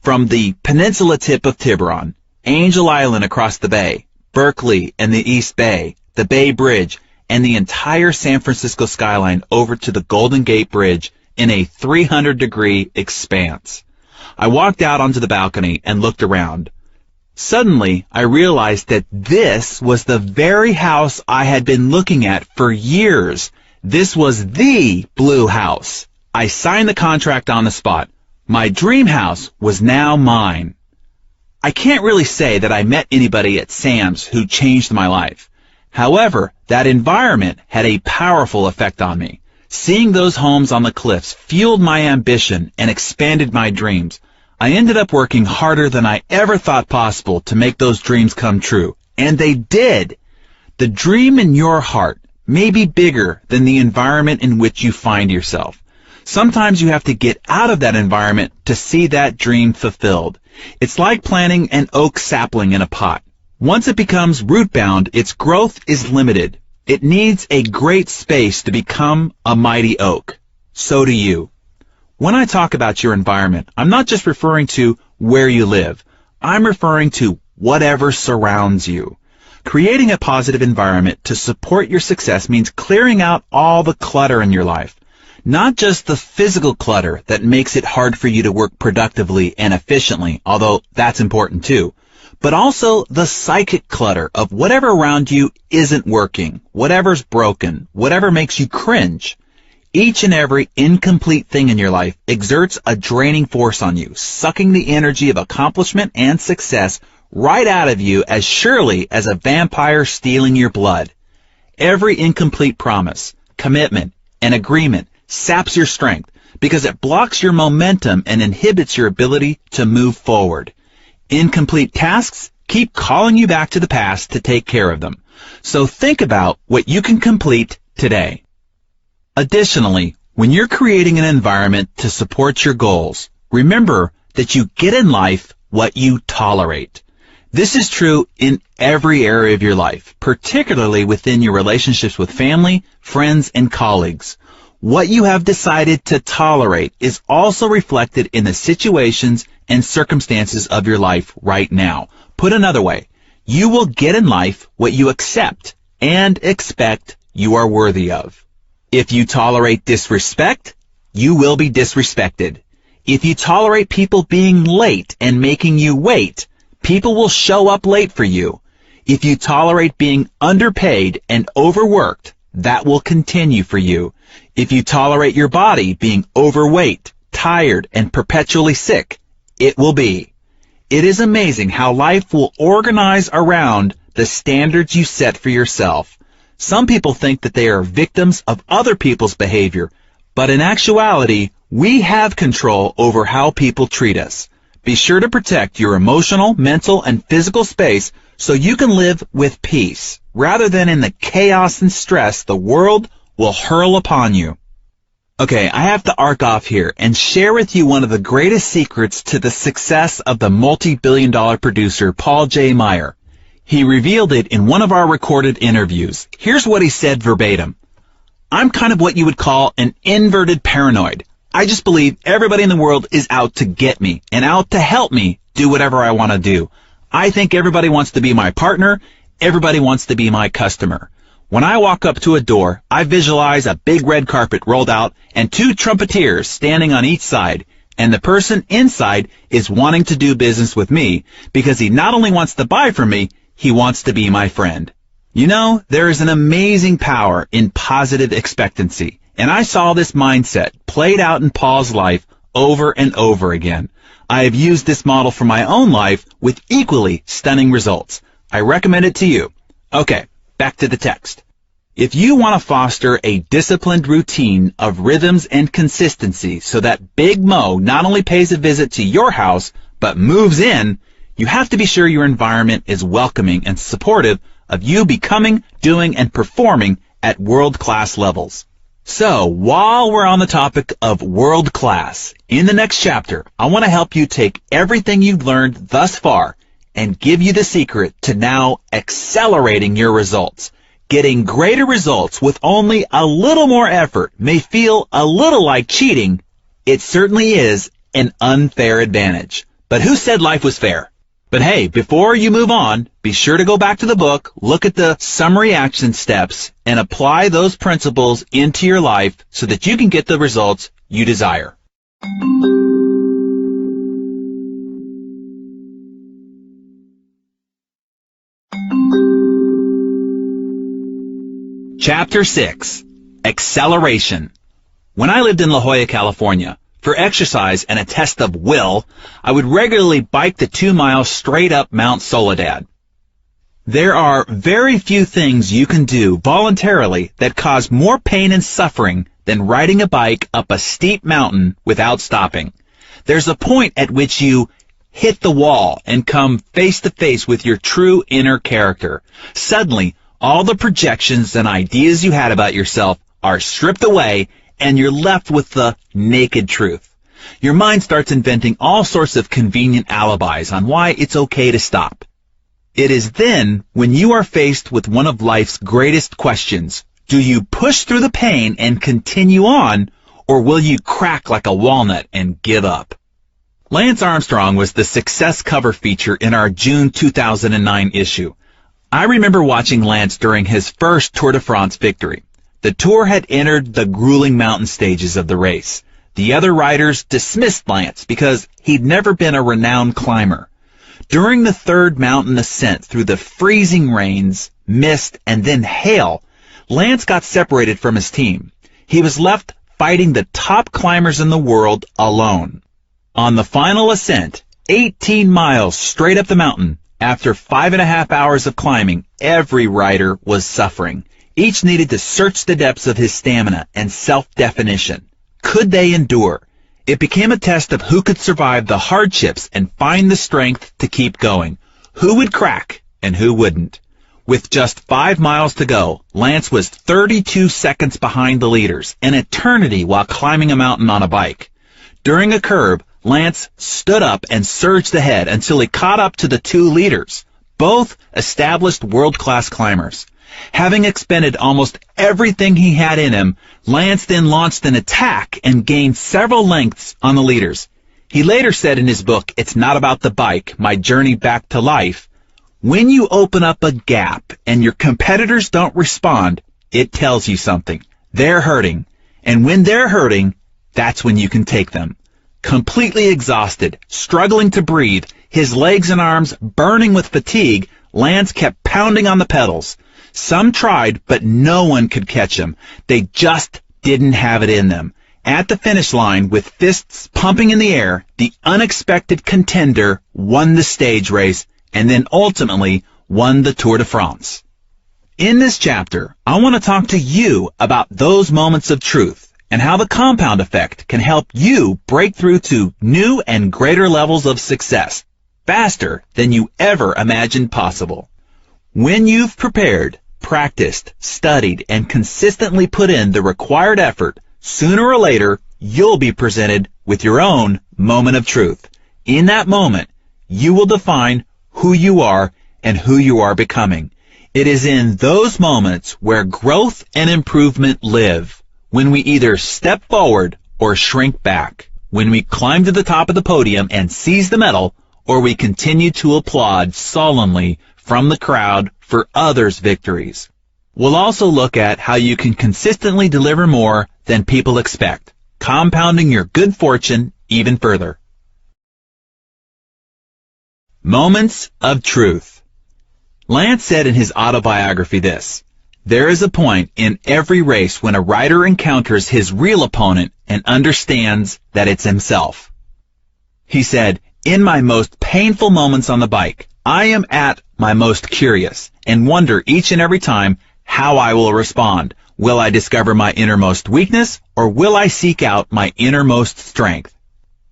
From the peninsula tip of Tiburon, Angel Island across the bay, Berkeley and the East Bay, the Bay Bridge, and the entire San Francisco skyline over to the Golden Gate Bridge in a 300-degree expanse. I walked out onto the balcony and looked around. Suddenly, I realized that this was the very house I had been looking at for years. This was the blue house. I signed the contract on the spot. My dream house was now mine. I can't really say that I met anybody at Sam's who changed my life. However, that environment had a powerful effect on me. Seeing those homes on the cliffs fueled my ambition and expanded my dreams. I ended up working harder than I ever thought possible to make those dreams come true. And they did. The dream in your heart may be bigger than the environment in which you find yourself. Sometimes you have to get out of that environment to see that dream fulfilled. It's like planting an oak sapling in a pot. Once it becomes root-bound, its growth is limited. It needs a great space to become a mighty oak. so do you. When I talk about your environment, I'm not just referring to where you live. I'm referring to whatever surrounds you. Creating a positive environment to support your success means clearing out all the clutter in your life. Not just the physical clutter that makes it hard for you to work productively and efficiently, although that's important too, but also the psychic clutter of whatever around you isn't working, whatever's broken, whatever makes you cringe. Each and every incomplete thing in your life exerts a draining force on you, sucking the energy of accomplishment and success right out of you as surely as a vampire stealing your blood. Every incomplete promise, commitment, and agreement saps your strength because it blocks your momentum and inhibits your ability to move forward. Incomplete tasks keep calling you back to the past to take care of them. So think about what you can complete today. Additionally, when you're creating an environment to support your goals, remember that you get in life what you tolerate. This is true in every area of your life, particularly within your relationships with family, friends, and colleagues. What you have decided to tolerate is also reflected in the situations and circumstances of your life right now. Put another way, you will get in life what you accept and expect you are worthy of. If you tolerate disrespect, you will be disrespected. If you tolerate people being late and making you wait, people will show up late for you. If you tolerate being underpaid and overworked, that will continue for you. If you tolerate your body being overweight, tired, and perpetually sick, it will be. It is amazing how life will organize around the standards you set for yourself. Some people think that they are victims of other people's behavior, but in actuality, we have control over how people treat us. Be sure to protect your emotional, mental, and physical space so you can live with peace, rather than in the chaos and stress the world will hurl upon you. Okay, I have to arc off here and share with you one of the greatest secrets to the success of the multi-billion-dollar producer Paul J. Meyer. He revealed it in one of our recorded interviews. Here's what he said verbatim. I'm kind of what you would call an inverted paranoid. I just believe everybody in the world is out to get me and out to help me do whatever I want to do. I think everybody wants to be my partner. Everybody wants to be my customer. When I walk up to a door, I visualize a big red carpet rolled out and 2 trumpeters standing on each side, and the person inside is wanting to do business with me because he not only wants to buy from me, he wants to be my friend. You know, there is an amazing power in positive expectancy, and I saw this mindset played out in Paul's life over and over again. I have used this model for my own life with equally stunning results. I recommend it to you. Okay, back to the text. If you want to foster a disciplined routine of rhythms and consistency so that Big Mo not only pays a visit to your house, but moves in, you have to be sure your environment is welcoming and supportive of you becoming, doing, and performing at world-class levels. So, while we're on the topic of world-class, in the next chapter, I want to help you take everything you've learned thus far and give you the secret to now accelerating your results. Getting greater results with only a little more effort may feel a little like cheating. It certainly is an unfair advantage. But who said life was fair? But hey, before you move on, be sure to go back to the book, look at the summary action steps, and apply those principles into your life so that you can get the results you desire. Chapter 6, Acceleration. When I lived in La Jolla, California, for exercise and a test of will, I would regularly bike the 2 miles straight up Mount Soledad. There are very few things you can do voluntarily that cause more pain and suffering than riding a bike up a steep mountain without stopping. There's a point at which you hit the wall and come face to face with your true inner character. Suddenly, all the projections and ideas you had about yourself are stripped away, and you're left with the naked truth. Your mind starts inventing all sorts of convenient alibis on why it's okay to stop. It is then when you are faced with one of life's greatest questions. Do you push through the pain and continue on, or will you crack like a walnut and give up? Lance Armstrong was the success cover feature in our June 2009 issue. I remember watching Lance during his first Tour de France victory. The Tour had entered the grueling mountain stages of the race. The other riders dismissed Lance because he'd never been a renowned climber. During the third mountain ascent through the freezing rains, mist, and then hail, Lance got separated from his team. He was left fighting the top climbers in the world alone. On the final ascent, 18 miles straight up the mountain, after 5.5 hours of climbing, every rider was suffering. Each needed to search the depths of his stamina and self-definition. Could they endure? It became a test of who could survive the hardships and find the strength to keep going. Who would crack and who wouldn't? With just 5 miles to go, Lance was 32 seconds behind the leaders, an eternity while climbing a mountain on a bike. During a curve, Lance stood up and surged ahead until he caught up to the 2 leaders, both established world-class climbers. Having expended almost everything he had in him, Lance then launched an attack and gained several lengths on the leaders. He later said in his book, It's Not About the Bike, My Journey Back to Life, when you open up a gap and your competitors don't respond, it tells you something. They're hurting. And when they're hurting, that's when you can take them. Completely exhausted, struggling to breathe, his legs and arms burning with fatigue, Lance kept pounding on the pedals. Some tried, but no one could catch him. They just didn't have it in them. At the finish line, with fists pumping in the air, the unexpected contender won the stage race and then ultimately won the Tour de France. In this chapter, I want to talk to you about those moments of truth and how the compound effect can help you break through to new and greater levels of success faster than you ever imagined possible. When you've prepared, practiced, studied, and consistently put in the required effort, sooner or later, you'll be presented with your own moment of truth. In that moment, you will define who you are and who you are becoming. It is in those moments where growth and improvement live, when we either step forward or shrink back, when we climb to the top of the podium and seize the medal, or we continue to applaud sullenly from the crowd for others' victories. We'll also look at how you can consistently deliver more than people expect, compounding your good fortune even further. Moments of truth. Lance said in his autobiography this, "There is a point in every race when a rider encounters his real opponent and understands that it's himself." He said, "In my most painful moments on the bike, I am at my most curious and wonder each and every time how I will respond. Will I discover my innermost weakness or will I seek out my innermost strength?"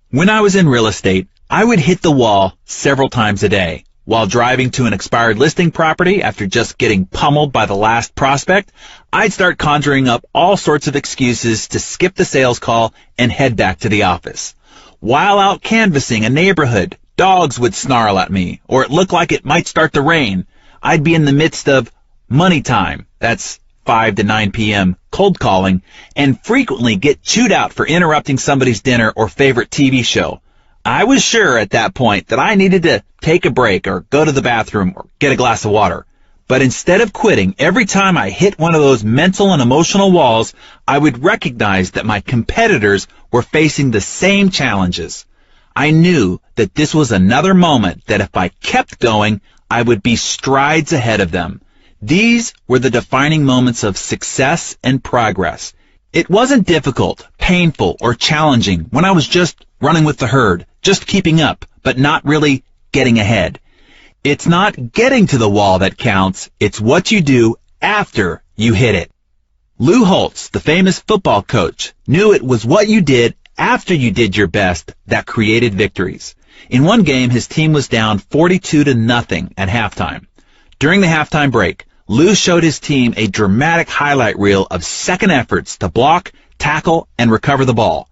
When I was in real estate, I would hit the wall several times a day. While driving to an expired listing property after just getting pummeled by the last prospect, I'd start conjuring up all sorts of excuses to skip the sales call and head back to the office. While out canvassing a neighborhood, dogs would snarl at me, or it looked like it might start to rain. I'd be in the midst of money time, that's 5 to 9 p.m., cold calling, and frequently get chewed out for interrupting somebody's dinner or favorite TV show. I was sure at that point that I needed to take a break or go to the bathroom or get a glass of water. But instead of quitting, every time I hit one of those mental and emotional walls, I would recognize that my competitors were facing the same challenges. I knew that this was another moment that if I kept going, I would be strides ahead of them. These were the defining moments of success and progress. It wasn't difficult, painful, or challenging when I was just running with the herd, just keeping up, but not really getting ahead. It's not getting to the wall that counts, it's what you do after you hit it. Lou Holtz, the famous football coach, knew it was what you did after you did your best that created victories. In one game, his team was down 42-0 at halftime. During the halftime break, Lou showed his team a dramatic highlight reel of second efforts to block, tackle, and recover the ball.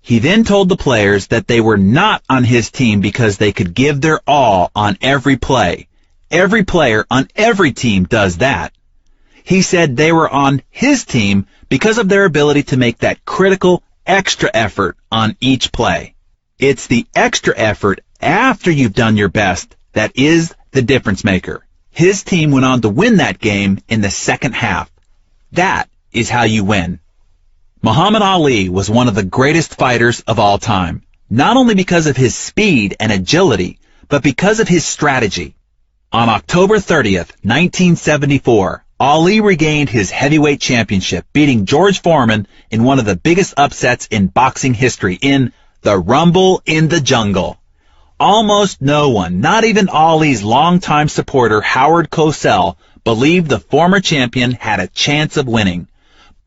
He then told the players that they were not on his team because they could give their all on every play. Every player on every team does that. He said they were on his team because of their ability to make that critical extra effort on each play. It's the extra effort after you've done your best that is the difference maker. His team went on to win that game in the second half. That is how you win. Muhammad Ali was one of the greatest fighters of all time, not only because of his speed and agility, but because of his strategy. On October 30th, 1974, Ali regained his heavyweight championship, beating George Foreman in one of the biggest upsets in boxing history in the Rumble in the Jungle. Almost no one, not even Ali's longtime supporter Howard Cosell, believed the former champion had a chance of winning.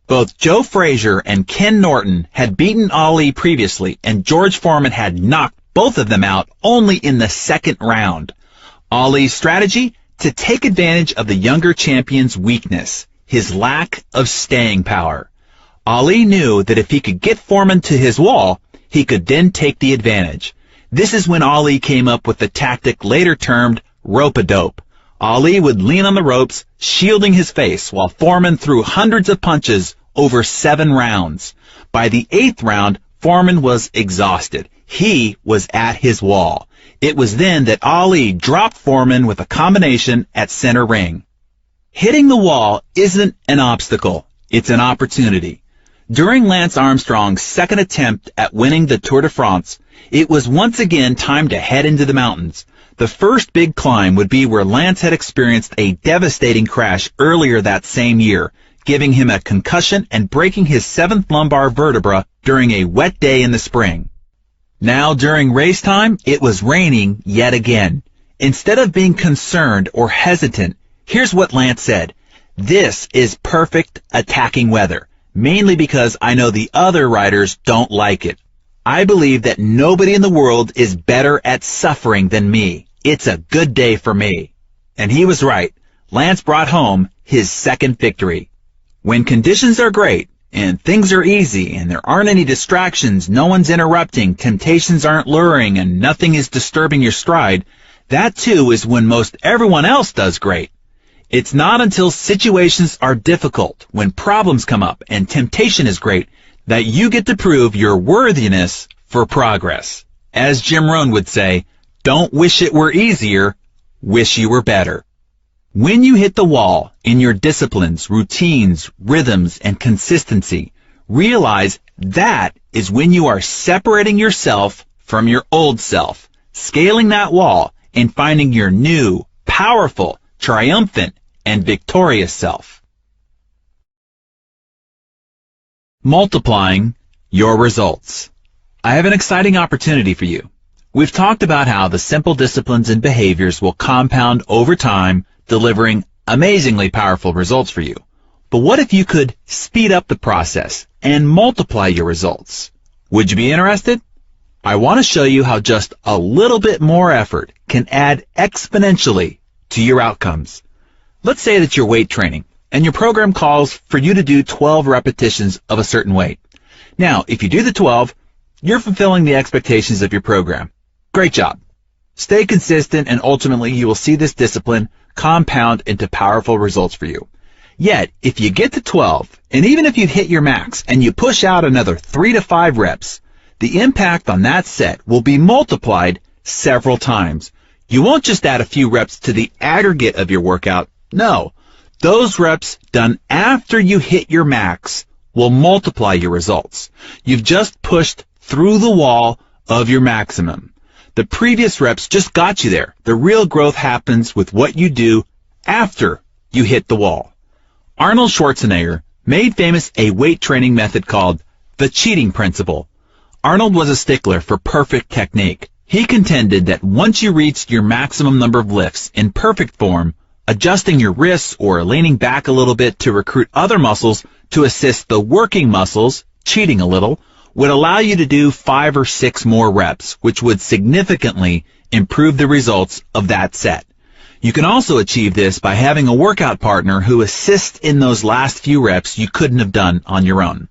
Both Joe Frazier and Ken Norton had beaten Ali previously, and George Foreman had knocked both of them out only in the second round. Ali's strategy? To take advantage of the younger champion's weakness, his lack of staying power. Ali knew that if he could get Foreman to his wall, he could then take the advantage. This is when Ali came up with the tactic later termed rope-a-dope. Ali would lean on the ropes, shielding his face, while Foreman threw hundreds of punches over 7 rounds. By the 8th round, Foreman was exhausted. He was at his wall. It was then that Ali dropped Foreman with a combination at center ring. Hitting the wall isn't an obstacle. It's an opportunity. During Lance Armstrong's second attempt at winning the Tour de France, it was once again time to head into the mountains. The first big climb would be where Lance had experienced a devastating crash earlier that same year, giving him a concussion and breaking his 7th lumbar vertebra during a wet day in the spring. Now during race time, it was raining yet again. Instead of being concerned or hesitant, here's what Lance said: "This is perfect attacking weather, mainly because I know the other riders don't like it. I believe that nobody in the world is better at suffering than me. It's a good day for me." And he was right. Lance brought home his second victory. When conditions are great, and things are easy, and there aren't any distractions, no one's interrupting, temptations aren't luring, and nothing is disturbing your stride, that too is when most everyone else does great. It's not until situations are difficult, when problems come up and temptation is great, that you get to prove your worthiness for progress. As Jim Rohn would say, don't wish it were easier, wish you were better. When you hit the wall in your disciplines, routines, rhythms, and consistency, realize that is when you are separating yourself from your old self, scaling that wall, and finding your new, powerful, triumphant, and victorious self. Multiplying your results. I have an exciting opportunity for you. We've talked about how the simple disciplines and behaviors will compound over time, delivering amazingly powerful results for you. But what if you could speed up the process and multiply your results? Would you be interested? I want to show you how just a little bit more effort can add exponentially to your outcomes. Let's say that you're weight training, and your program calls for you to do 12 repetitions of a certain weight. Now, if you do the 12, you're fulfilling the expectations of your program. Great job. Stay consistent, and ultimately you will see this discipline compound into powerful results for you. Yet, if you get to 12, and even if you hit your max and you push out another 3 to 5 reps, the impact on that set will be multiplied several times. You won't just add a few reps to the aggregate of your workout. No, those reps done after you hit your max will multiply your results. You've just pushed through the wall of your maximum. The previous reps just got you there. The real growth happens with what you do after you hit the wall. Arnold Schwarzenegger made famous a weight training method called the cheating principle. Arnold was a stickler for perfect technique. He contended that once you reached your maximum number of lifts in perfect form, adjusting your wrists or leaning back a little bit to recruit other muscles to assist the working muscles, cheating a little, would allow you to do 5 or 6 more reps, which would significantly improve the results of that set. You can also achieve this by having a workout partner who assists in those last few reps you couldn't have done on your own.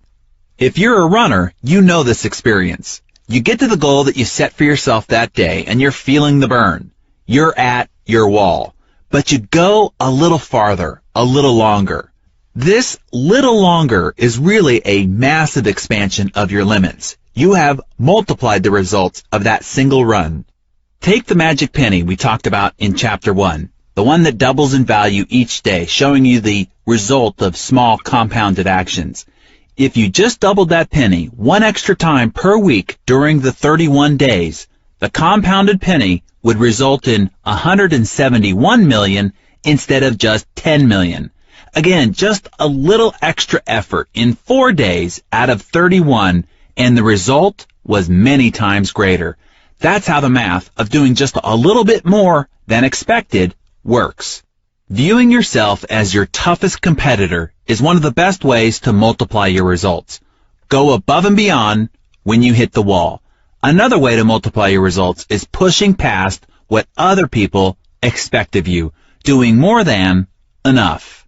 If you're a runner, you know this experience. You get to the goal that you set for yourself that day, and you're feeling the burn. You're at your wall. But you go a little farther, a little longer. This little longer is really a massive expansion of your limits. You have multiplied the results of that single run. Take the magic penny we talked about in Chapter 1, the one that doubles in value each day, showing you the result of small compounded actions. If you just doubled that penny one extra time per week during the 31 days, the compounded penny would result in 171 million instead of just 10 million. Again, just a little extra effort in 4 days out of 31, and the result was many times greater. That's how the math of doing just a little bit more than expected works. Viewing yourself as your toughest competitor is one of the best ways to multiply your results. Go above and beyond when you hit the wall. Another way to multiply your results is pushing past what other people expect of you, doing more than enough.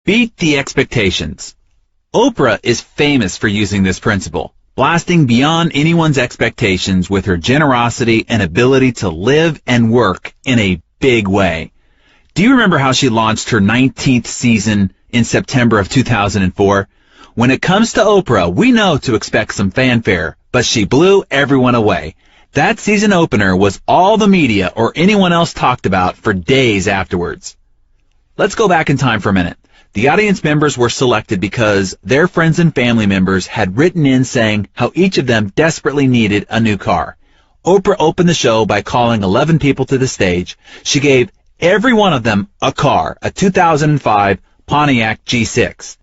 Beat the expectations. Oprah is famous for using this principle, blasting beyond anyone's expectations with her generosity and ability to live and work in a big way. Do you remember how she launched her 19th season in September of 2004? When it comes to Oprah, we know to expect some fanfare, but she blew everyone away. That season opener was all the media or anyone else talked about for days afterwards. Let's go back in time for a minute. The audience members were selected because their friends and family members had written in saying how each of them desperately needed a new car. Oprah opened the show by calling 11 people to the stage. She gave every one of them a car, a 2005 Pontiac G6.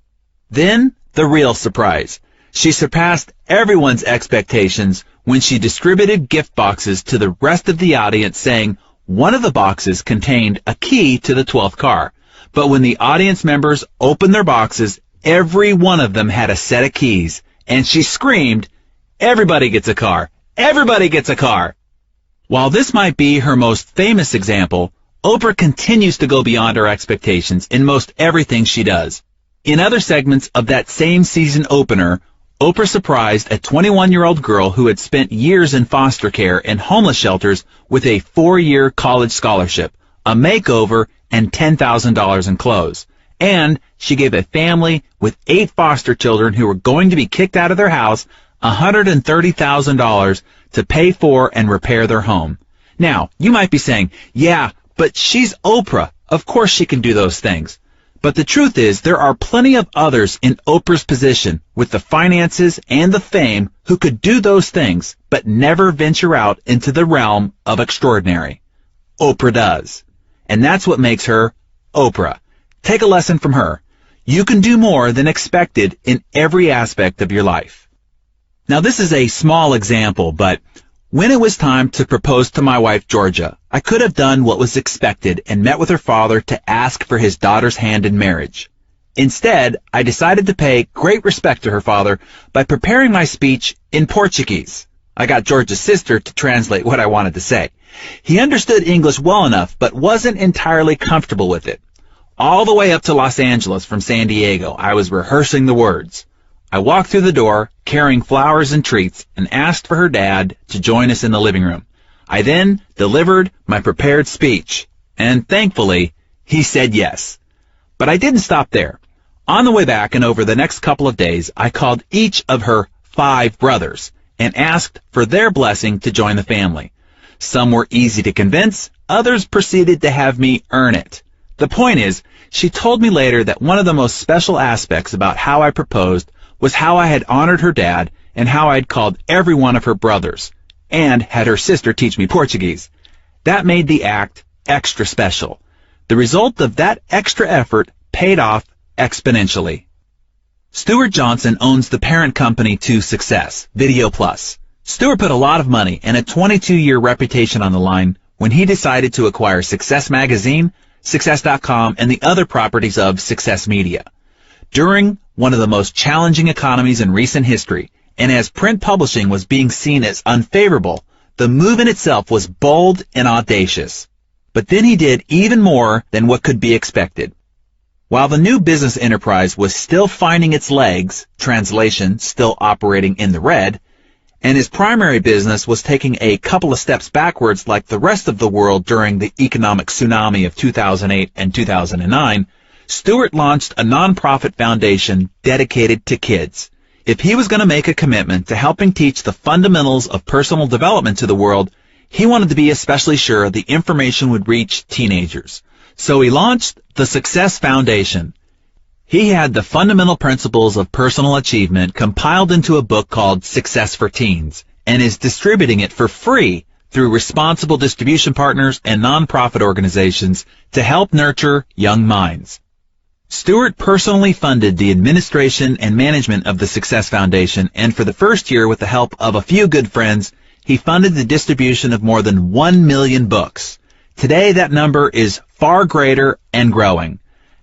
Then, the real surprise. She surpassed everyone's expectations when she distributed gift boxes to the rest of the audience, saying one of the boxes contained a key to the 12th car. But when the audience members opened their boxes, every one of them had a set of keys, and she screamed, "Everybody gets a car! Everybody gets a car!" While this might be her most famous example, Oprah continues to go beyond her expectations in most everything she does. In other segments of that same season opener, Oprah surprised a 21-year-old girl who had spent years in foster care and homeless shelters with a 4-year college scholarship, a makeover, and $10,000 in clothes. And she gave a family with 8 foster children who were going to be kicked out of their house $130,000 to pay for and repair their home. Now, you might be saying, yeah, but she's Oprah. Of course she can do those things. But the truth is, there are plenty of others in Oprah's position with the finances and the fame who could do those things, but never venture out into the realm of extraordinary. Oprah does. And that's what makes her Oprah. Take a lesson from her. You can do more than expected in every aspect of your life. Now, this is a small example, but when it was time to propose to my wife, Georgia, I could have done what was expected and met with her father to ask for his daughter's hand in marriage. Instead, I decided to pay great respect to her father by preparing my speech in Portuguese. I got Georgia's sister to translate what I wanted to say. He understood English well enough, but wasn't entirely comfortable with it. All the way up to Los Angeles from San Diego, I was rehearsing the words. I walked through the door, carrying flowers and treats, and asked for her dad to join us in the living room. I then delivered my prepared speech, and thankfully, he said yes. But I didn't stop there. On the way back and over the next couple of days, I called each of her 5 brothers and asked for their blessing to join the family. Some were easy to convince, others proceeded to have me earn it. The point is, she told me later that one of the most special aspects about how I proposed was how I had honored her dad and how I had called every one of her brothers and had her sister teach me Portuguese. That made the act extra special. The result of that extra effort paid off exponentially. Stuart Johnson owns the parent company to Success, Video Plus. Stuart put a lot of money and a 22-year reputation on the line when he decided to acquire Success Magazine, Success.com, and the other properties of Success Media. During one of the most challenging economies in recent history, and as print publishing was being seen as unfavorable, the move in itself was bold and audacious. But then he did even more than what could be expected. While the new business enterprise was still finding its legs, translation, still operating in the red, and his primary business was taking a couple of steps backwards like the rest of the world during the economic tsunami of 2008 and 2009, Stewart launched a nonprofit foundation dedicated to kids. If he was going to make a commitment to helping teach the fundamentals of personal development to the world, he wanted to be especially sure the information would reach teenagers. So he launched the Success Foundation. He had the fundamental principles of personal achievement compiled into a book called Success for Teens, and is distributing it for free through responsible distribution partners and nonprofit organizations to help nurture young minds. Stewart personally funded the administration and management of the Success Foundation, and for the first year, with the help of a few good friends, he funded the distribution of more than 1 million books. Today, that number is far greater and growing.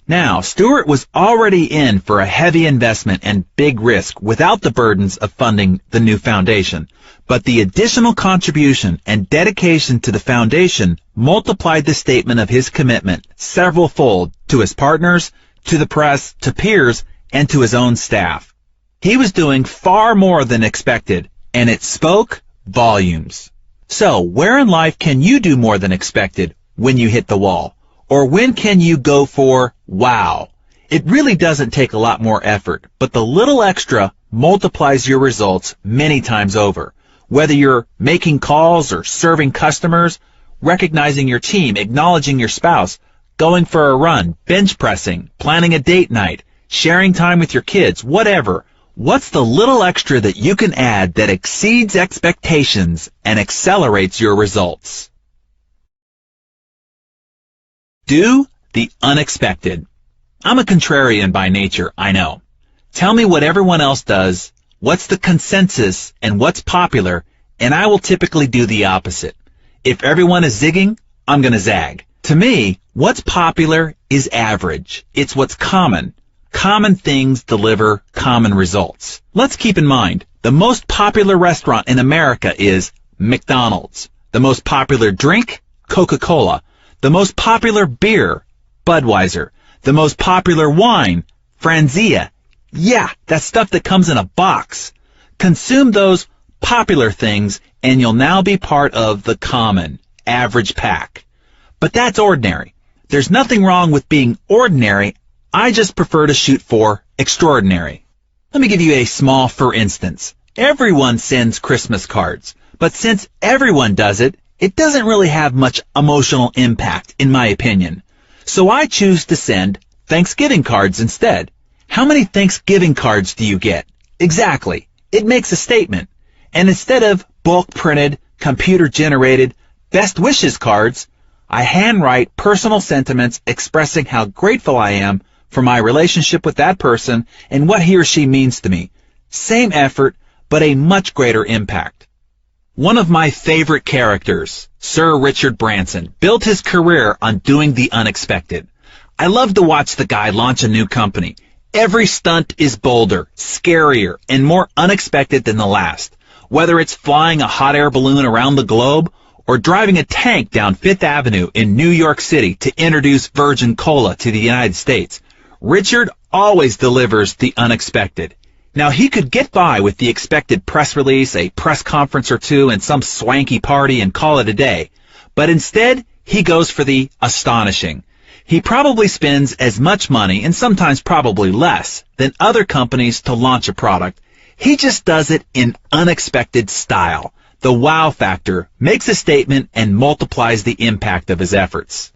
Now, Stewart was already in for a heavy investment and big risk without the burdens of funding the new foundation, but the additional contribution and dedication to the foundation multiplied the statement of his commitment several-fold to his partners, to the press, to peers, and to his own staff. He was doing far more than expected, and it spoke volumes. So, where in life can you do more than expected when you hit the wall? Or when can you go for wow? It really doesn't take a lot more effort, but the little extra multiplies your results many times over. Whether you're making calls or serving customers, recognizing your team, acknowledging your spouse, going for a run, bench pressing, planning a date night, sharing time with your kids, whatever. What's the little extra that you can add that exceeds expectations and accelerates your results? Do the unexpected. I'm a contrarian by nature, I know. Tell me what everyone else does, what's the consensus, and what's popular, and I will typically do the opposite. If everyone is zigging, I'm going to zag. To me, what's popular is average. It's what's common. Common things deliver common results. Let's keep in mind, the most popular restaurant in America is McDonald's. The most popular drink, Coca-Cola. The most popular beer, Budweiser. The most popular wine, Franzia. Yeah, that stuff that comes in a box. Consume those popular things, and you'll now be part of the common, average pack. But that's ordinary. There's nothing wrong with being ordinary. I just prefer to shoot for extraordinary. Let me give you a small for instance. Everyone sends Christmas cards, but since everyone does it, it doesn't really have much emotional impact, in my opinion. So I choose to send Thanksgiving cards instead. How many Thanksgiving cards do you get? Exactly. It makes a statement. And instead of bulk printed, computer generated, best wishes cards, I handwrite personal sentiments expressing how grateful I am for my relationship with that person and what he or she means to me. Same effort, but a much greater impact. One of my favorite characters, Sir Richard Branson, built his career on doing the unexpected. I love to watch the guy launch a new company. Every stunt is bolder, scarier, and more unexpected than the last. Whether it's flying a hot air balloon around the globe or driving a tank down Fifth Avenue in New York City to introduce Virgin Cola to the United States, Richard always delivers the unexpected. Now, he could get by with the expected press release, a press conference or two, and some swanky party and call it a day. But instead, he goes for the astonishing. He probably spends as much money, and sometimes probably less, than other companies to launch a product. He just does it in unexpected style. The wow factor makes a statement and multiplies the impact of his efforts.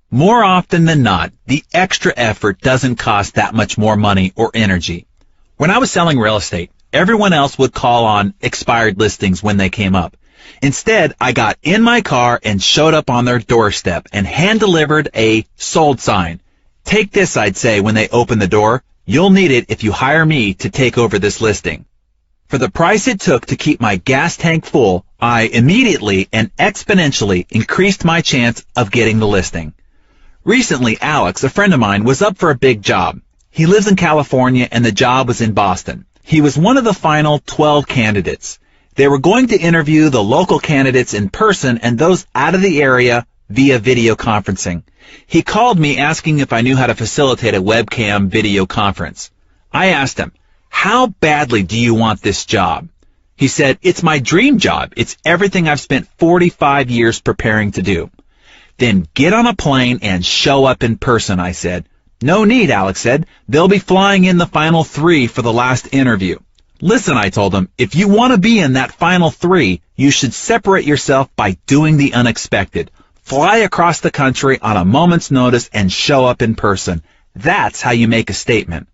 More often than not, the extra effort doesn't cost that much more money or energy. When I was selling real estate, everyone else would call on expired listings when they came up. Instead, I got in my car and showed up on their doorstep and hand-delivered a sold sign. Take this, I'd say, when they opened the door. You'll need it if you hire me to take over this listing. For the price it took to keep my gas tank full, I immediately and exponentially increased my chance of getting the listing. Recently, Alex, a friend of mine, was up for a big job. He lives in California, and the job was in Boston. He was one of the final 12 candidates. They were going to interview the local candidates in person and those out of the area via video conferencing. He called me asking if I knew how to facilitate a webcam video conference. I asked him, "How badly do you want this job?" He said, "It's my dream job. It's everything I've spent 45 years preparing to do." "Then get on a plane and show up in person," I said. "No need," Alex said. "They'll be flying in the final 3 for the last interview." "Listen," I told him, "if you want to be in that final 3, you should separate yourself by doing the unexpected. Fly across the country on a moment's notice and show up in person. That's how you make a statement."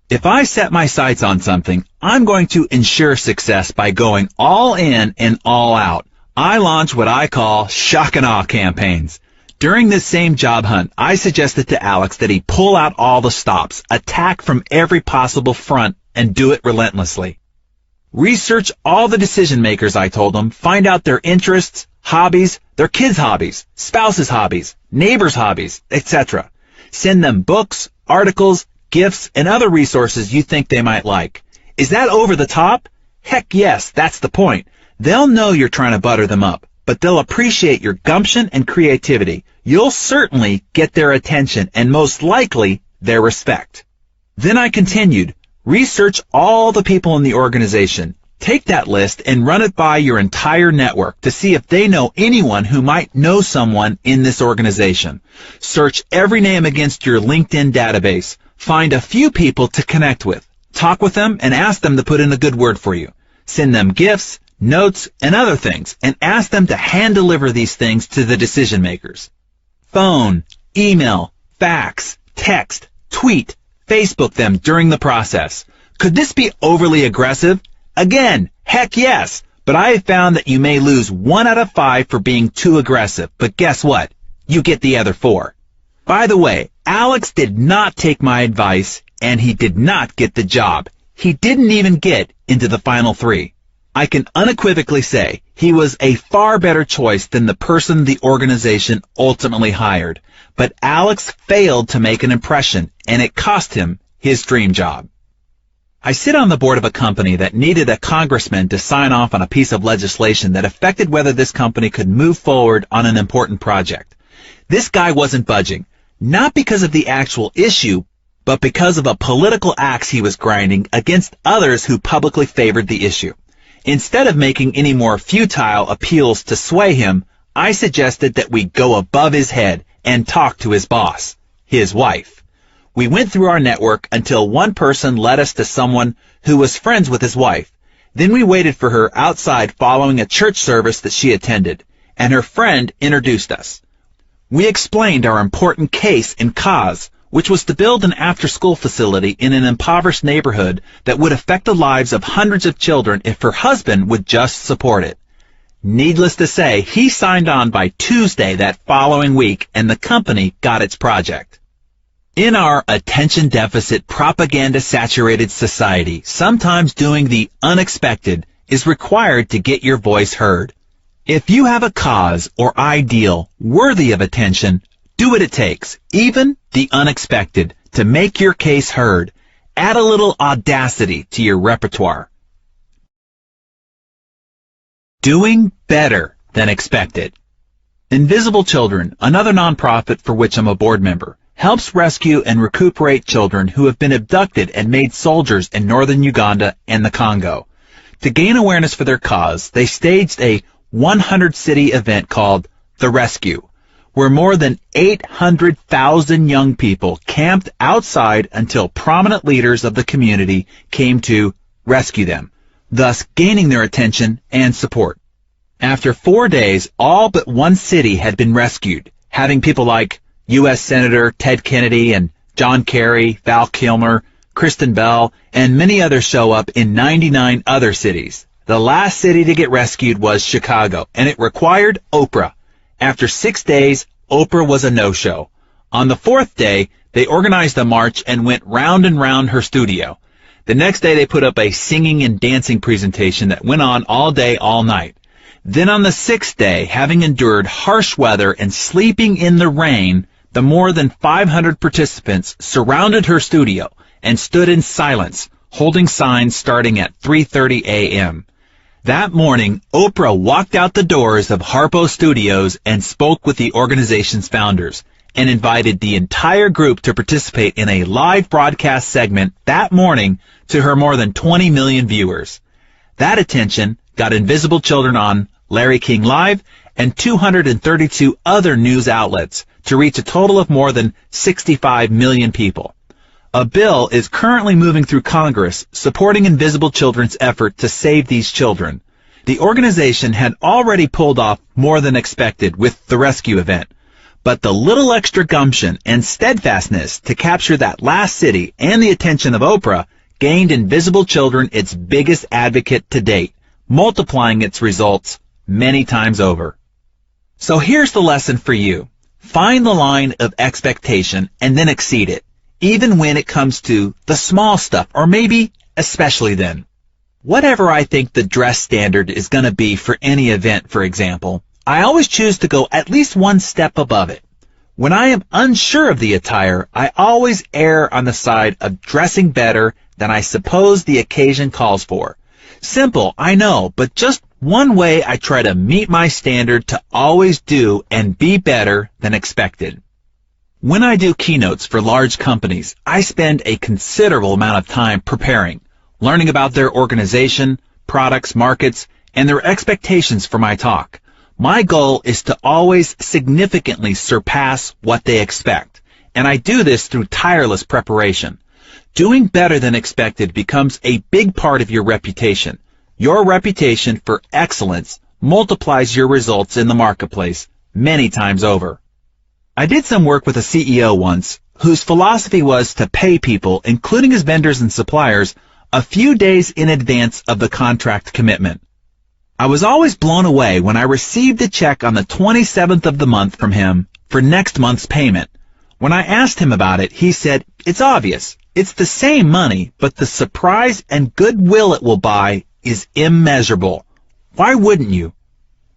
If I set my sights on something, I'm going to ensure success by going all in and all out. I launch what I call shock and awe campaigns. During this same job hunt, I suggested to Alex that he pull out all the stops, attack from every possible front, and do it relentlessly. Research all the decision makers, I told him. Find out their interests, hobbies, their kids' hobbies, spouses' hobbies, neighbors' hobbies, etc. Send them books, articles, gifts, and other resources you think they might like. Is that over the top? Heck yes, that's the point. They'll know you're trying to butter them up, but they'll appreciate your gumption and creativity. You'll certainly get their attention and most likely their respect. Then I continued, research all the people in the organization. Take that list and run it by your entire network to see if they know anyone who might know someone in this organization. Search every name against your LinkedIn database. Find a few people to connect with. Talk with them and ask them to put in a good word for you. Send them gifts, notes, and other things, and ask them to hand-deliver these things to the decision makers. Phone, email, fax, text, tweet, Facebook them during the process. Could this be overly aggressive? Again, heck yes, but I have found that you may lose 1 out of 5 for being too aggressive, but guess what? You get the other 4. By the way, Alex did not take my advice, and he did not get the job. He didn't even get into the final 3. I can unequivocally say he was a far better choice than the person the organization ultimately hired. But Alex failed to make an impression, and it cost him his dream job. I sit on the board of a company that needed a congressman to sign off on a piece of legislation that affected whether this company could move forward on an important project. This guy wasn't budging, not because of the actual issue, but because of a political axe he was grinding against others who publicly favored the issue. Instead of making any more futile appeals to sway him, I suggested that we go above his head and talk to his boss, his wife. We went through our network until one person led us to someone who was friends with his wife. Then we waited for her outside following a church service that she attended, and her friend introduced us. We explained our important case and cause, which was to build an after-school facility in an impoverished neighborhood that would affect the lives of hundreds of children if her husband would just support it. Needless to say, he signed on by Tuesday that following week, and the company got its project. In our attention-deficit, propaganda-saturated society, sometimes doing the unexpected is required to get your voice heard. If you have a cause or ideal worthy of attention, do what it takes, even the unexpected, to make your case heard. Add a little audacity to your repertoire. Doing better than expected. Invisible Children, another nonprofit for which I'm a board member, helps rescue and recuperate children who have been abducted and made soldiers in northern Uganda and the Congo. To gain awareness for their cause, they staged a 100-city event called The Rescue, where more than 800,000 young people camped outside until prominent leaders of the community came to rescue them, thus gaining their attention and support. After 4 days, all but one city had been rescued, having people like U.S. Senator Ted Kennedy and John Kerry, Val Kilmer, Kristen Bell, and many others show up in 99 other cities. The last city to get rescued was Chicago, and it required Oprah. After 6 days, Oprah was a no-show. On the 4th day, they organized a march and went round and round her studio. The next day, they put up a singing and dancing presentation that went on all day, all night. Then on the 6th day, having endured harsh weather and sleeping in the rain, the more than 500 participants surrounded her studio and stood in silence, holding signs starting at 3:30 a.m. That morning, Oprah walked out the doors of Harpo Studios and spoke with the organization's founders and invited the entire group to participate in a live broadcast segment that morning to her more than 20 million viewers. That attention got Invisible Children on Larry King Live and 232 other news outlets to reach a total of more than 65 million people. A bill is currently moving through Congress supporting Invisible Children's effort to save these children. The organization had already pulled off more than expected with the rescue event, but the little extra gumption and steadfastness to capture that last city and the attention of Oprah gained Invisible Children its biggest advocate to date, multiplying its results many times over. So here's the lesson for you. Find the line of expectation and then exceed it, even when it comes to the small stuff, or maybe especially then. Whatever I think the dress standard is going to be for any event, for example, I always choose to go at least one step above it. When I am unsure of the attire, I always err on the side of dressing better than I suppose the occasion calls for. Simple, I know, but just one way I try to meet my standard to always do and be better than expected. When I do keynotes for large companies, I spend a considerable amount of time preparing, learning about their organization, products, markets, and their expectations for my talk. My goal is to always significantly surpass what they expect, and I do this through tireless preparation. Doing better than expected becomes a big part of your reputation. Your reputation for excellence multiplies your results in the marketplace many times over. I did some work with a CEO once whose philosophy was to pay people, including his vendors and suppliers, a few days in advance of the contract commitment. I was always blown away when I received a check on the 27th of the month from him for next month's payment. When I asked him about it, he said, "It's obvious. It's the same money, but the surprise and goodwill it will buy is immeasurable. Why wouldn't you?"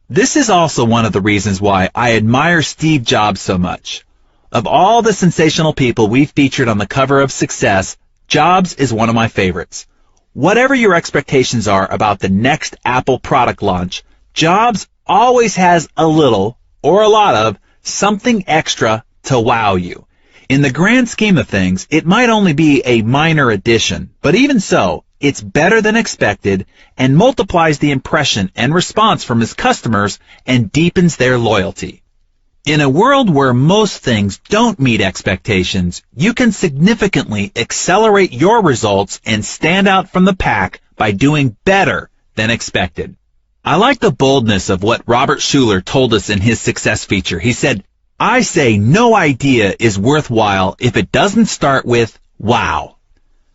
This is also one of the reasons why I admire Steve Jobs so much. Of all the sensational people we've featured on the cover of Success, Jobs is one of my favorites. Whatever your expectations are about the next Apple product launch, Jobs always has a little, or a lot of, something extra to wow you. In the grand scheme of things, it might only be a minor addition, but even so, it's better than expected and multiplies the impression and response from his customers and deepens their loyalty. In a world where most things don't meet expectations, you can significantly accelerate your results and stand out from the pack by doing better than expected. I like the boldness of what Robert Schuller told us in his success feature. He said, "I say no idea is worthwhile if it doesn't start with wow."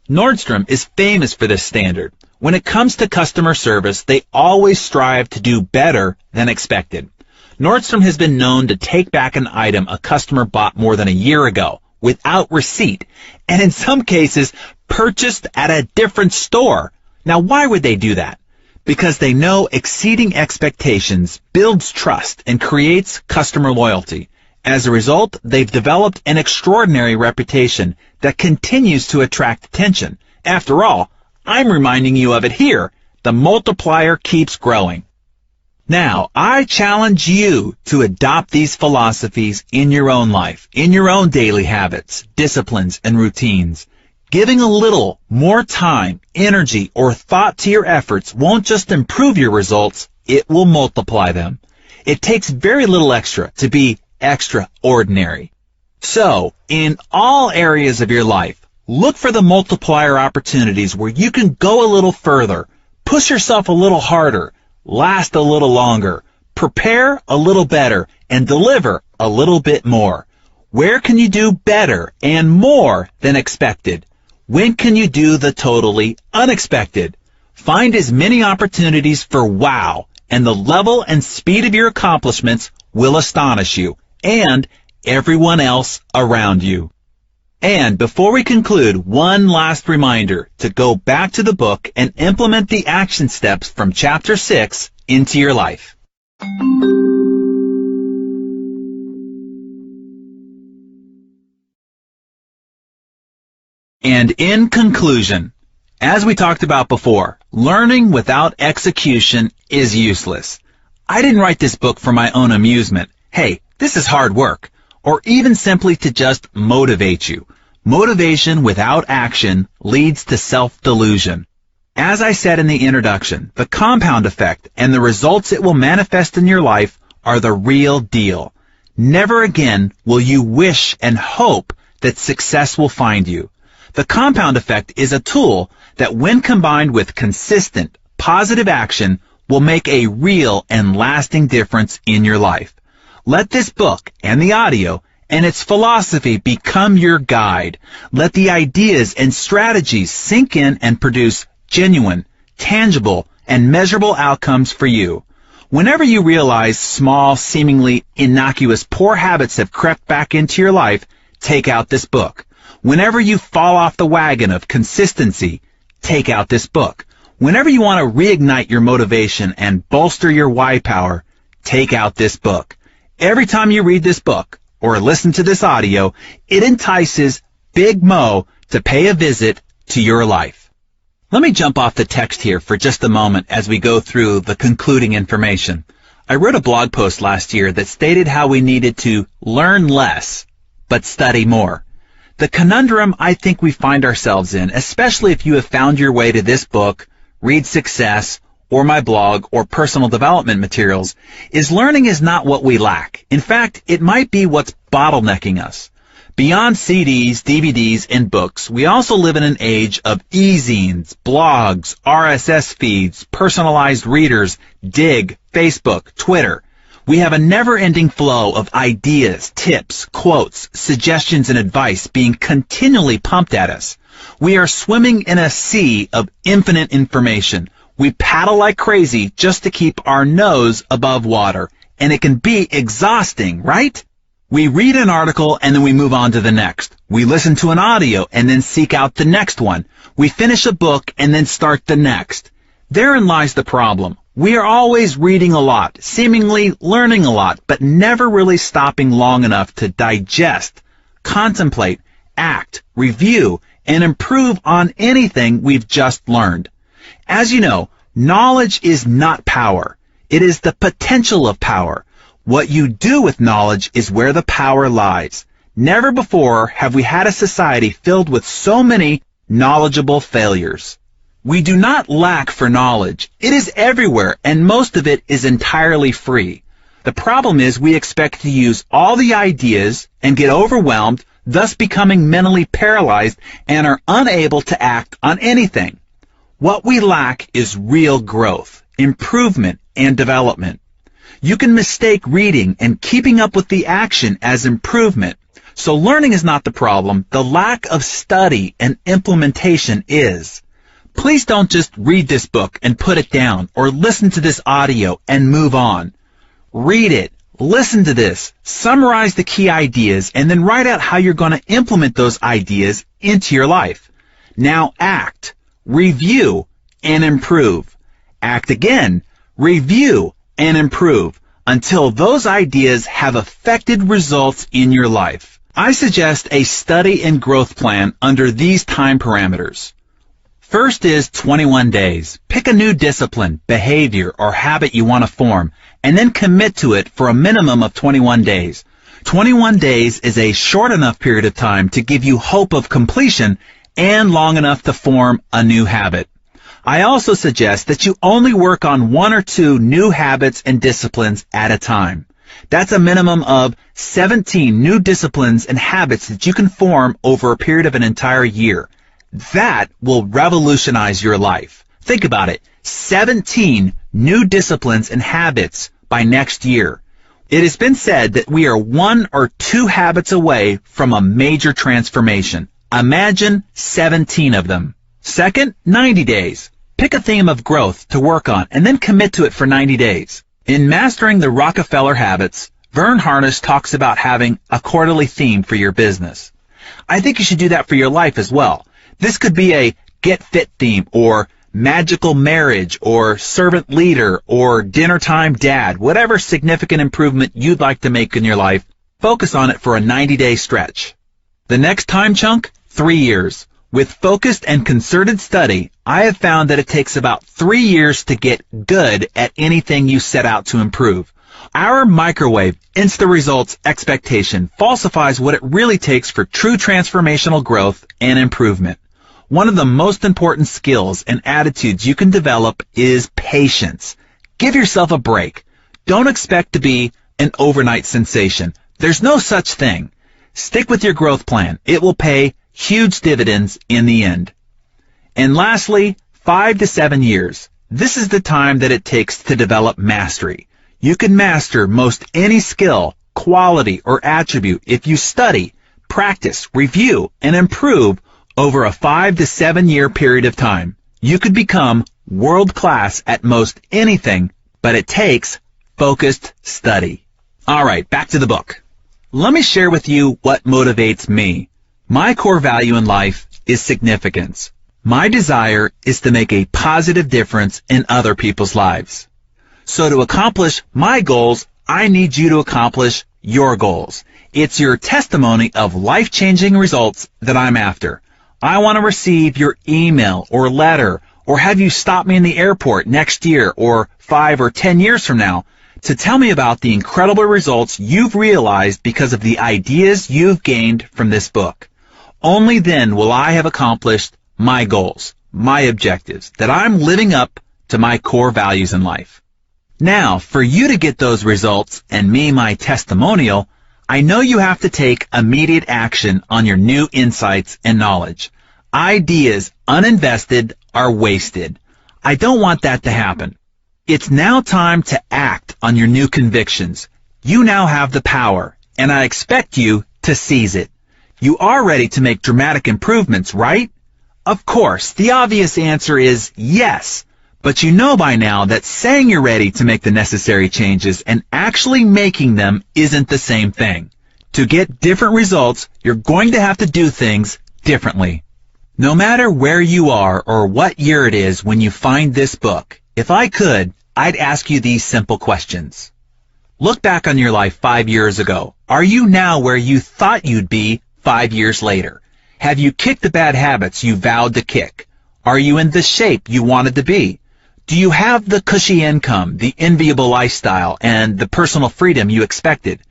Nordstrom is famous for this standard. When it comes to customer service, they always strive to do better than expected. Nordstrom has been known to take back an item a customer bought more than a year ago without receipt, and in some cases purchased at a different store. Now, why would they do that? Because they know exceeding expectations builds trust and creates customer loyalty. As a result, they've developed an extraordinary reputation that continues to attract attention. After all, I'm reminding you of it here. The multiplier keeps growing. Now, I challenge you to adopt these philosophies in your own life, in your own daily habits, disciplines, and routines. Giving a little more time, energy, or thought to your efforts won't just improve your results, it will multiply them. It takes very little extra to be extraordinary. So, in all areas of your life, look for the multiplier opportunities where you can go a little further, push yourself a little harder, last a little longer, prepare a little better, and deliver a little bit more. Where can you do better and more than expected? When can you do the totally unexpected? Find as many opportunities for wow, and the level and speed of your accomplishments will astonish you and everyone else around you. And before we conclude, one last reminder to go back to the book and implement the action steps from Chapter 6 into your life. And in conclusion, as we talked about before, learning without execution is useless. I didn't write this book for my own amusement. Hey, this is hard work. Or even simply to just motivate you. Motivation without action leads to self-delusion. As I said in the introduction, the compound effect and the results it will manifest in your life are the real deal. Never again will you wish and hope that success will find you. The compound effect is a tool that, when combined with consistent, positive action, will make a real and lasting difference in your life. Let this book and the audio and its philosophy become your guide. Let the ideas and strategies sink in and produce genuine, tangible, and measurable outcomes for you. Whenever you realize small, seemingly innocuous, poor habits have crept back into your life, take out this book. Whenever you fall off the wagon of consistency, take out this book. Whenever you want to reignite your motivation and bolster your why power, take out this book. Every time you read this book or listen to this audio, it entices Big Mo to pay a visit to your life. Let me jump off the text here for just a moment as we go through the concluding information. I wrote a blog post last year that stated how we needed to learn less, but study more. The conundrum I think we find ourselves in, especially if you have found your way to this book, Read Success, or my blog, or personal development materials, is learning is not what we lack. In fact, it might be what's bottlenecking us. Beyond CDs, DVDs, and books, we also live in an age of e-zines, blogs, RSS feeds, personalized readers, Dig, Facebook, Twitter. We have a never-ending flow of ideas, tips, quotes, suggestions, and advice being continually pumped at us. We are swimming in a sea of infinite information. We paddle like crazy just to keep our nose above water, and it can be exhausting, right? We read an article and then we move on to the next. We listen to an audio and then seek out the next one. We finish a book and then start the next. Therein lies the problem. We are always reading a lot, seemingly learning a lot, but never really stopping long enough to digest, contemplate, act, review, and improve on anything we've just learned. As you know, knowledge is not power. It is the potential of power. What you do with knowledge is where the power lies. Never before have we had a society filled with so many knowledgeable failures. We do not lack for knowledge. It is everywhere, and most of it is entirely free. The problem is we expect to use all the ideas and get overwhelmed, thus becoming mentally paralyzed and are unable to act on anything. What we lack is real growth, improvement, and development. You can mistake reading and keeping up with the action as improvement. So learning is not the problem. The lack of study and implementation is. Please don't just read this book and put it down, or listen to this audio and move on. Read it, listen to this, summarize the key ideas, and then write out how you're going to implement those ideas into your life. Now act, review, and improve. Act again, review, and improve until those ideas have affected results in your life. I suggest a study and growth plan under these time parameters. First is 21 days. Pick a new discipline, behavior, or habit you want to form, and then commit to it for a minimum of 21 days. 21 days is a short enough period of time to give you hope of completion and long enough to form a new habit. I also suggest that you only work on 1 or 2 new habits and disciplines at a time. That's a minimum of 17 new disciplines and habits that you can form over a period of an entire year. That will revolutionize your life. Think about it. 17 new disciplines and habits by next year. It has been said that we are 1 or 2 habits away from a major transformation. Imagine 17 of them. Second, 90 days. Pick a theme of growth to work on and then commit to it for 90 days. In Mastering the Rockefeller Habits, Vern Harnish talks about having a quarterly theme for your business. I think you should do that for your life as well. This could be a Get Fit theme, or Magical Marriage, or Servant Leader, or Dinner Time Dad. Whatever significant improvement you'd like to make in your life, focus on it for a 90-day stretch. The next time chunk, 3 years. With focused and concerted study, I have found that it takes about 3 years to get good at anything you set out to improve. Our microwave, instant results expectation falsifies what it really takes for true transformational growth and improvement. One of the most important skills and attitudes you can develop is patience. Give yourself a break. Don't expect to be an overnight sensation. There's no such thing. Stick with your growth plan. It will pay huge dividends in the end. And lastly, 5 to 7 years. This is the time that it takes to develop mastery. You can master most any skill, quality, or attribute if you study, practice, review, and improve over a 5 to 7 year period of time. You could become world-class at most anything, but it takes focused study. All right, back to the book. Let me share with you what motivates me. My core value in life is significance. My desire is to make a positive difference in other people's lives. So to accomplish my goals, I need you to accomplish your goals. It's your testimony of life-changing results that I'm after. I want to receive your email or letter or have you stop me in the airport next year or 5 or 10 years from now to tell me about the incredible results you've realized because of the ideas you've gained from this book. Only then will I have accomplished my goals, my objectives, that I'm living up to my core values in life. Now, for you to get those results and me my testimonial, I know you have to take immediate action on your new insights and knowledge. Ideas uninvested are wasted. I don't want that to happen. It's now time to act on your new convictions. You now have the power, and I expect you to seize it. You are ready to make dramatic improvements, right? Of course, the obvious answer is yes. But you know by now that saying you're ready to make the necessary changes and actually making them isn't the same thing. To get different results, you're going to have to do things differently. No matter where you are or what year it is when you find this book, if I could, I'd ask you these simple questions. Look back on your life 5 years ago. Are you now where you thought you'd be 5 years later? Have you kicked the bad habits you vowed to kick? Are you in the shape you wanted to be? Do you have the cushy income, the enviable lifestyle, and the personal freedom you expected?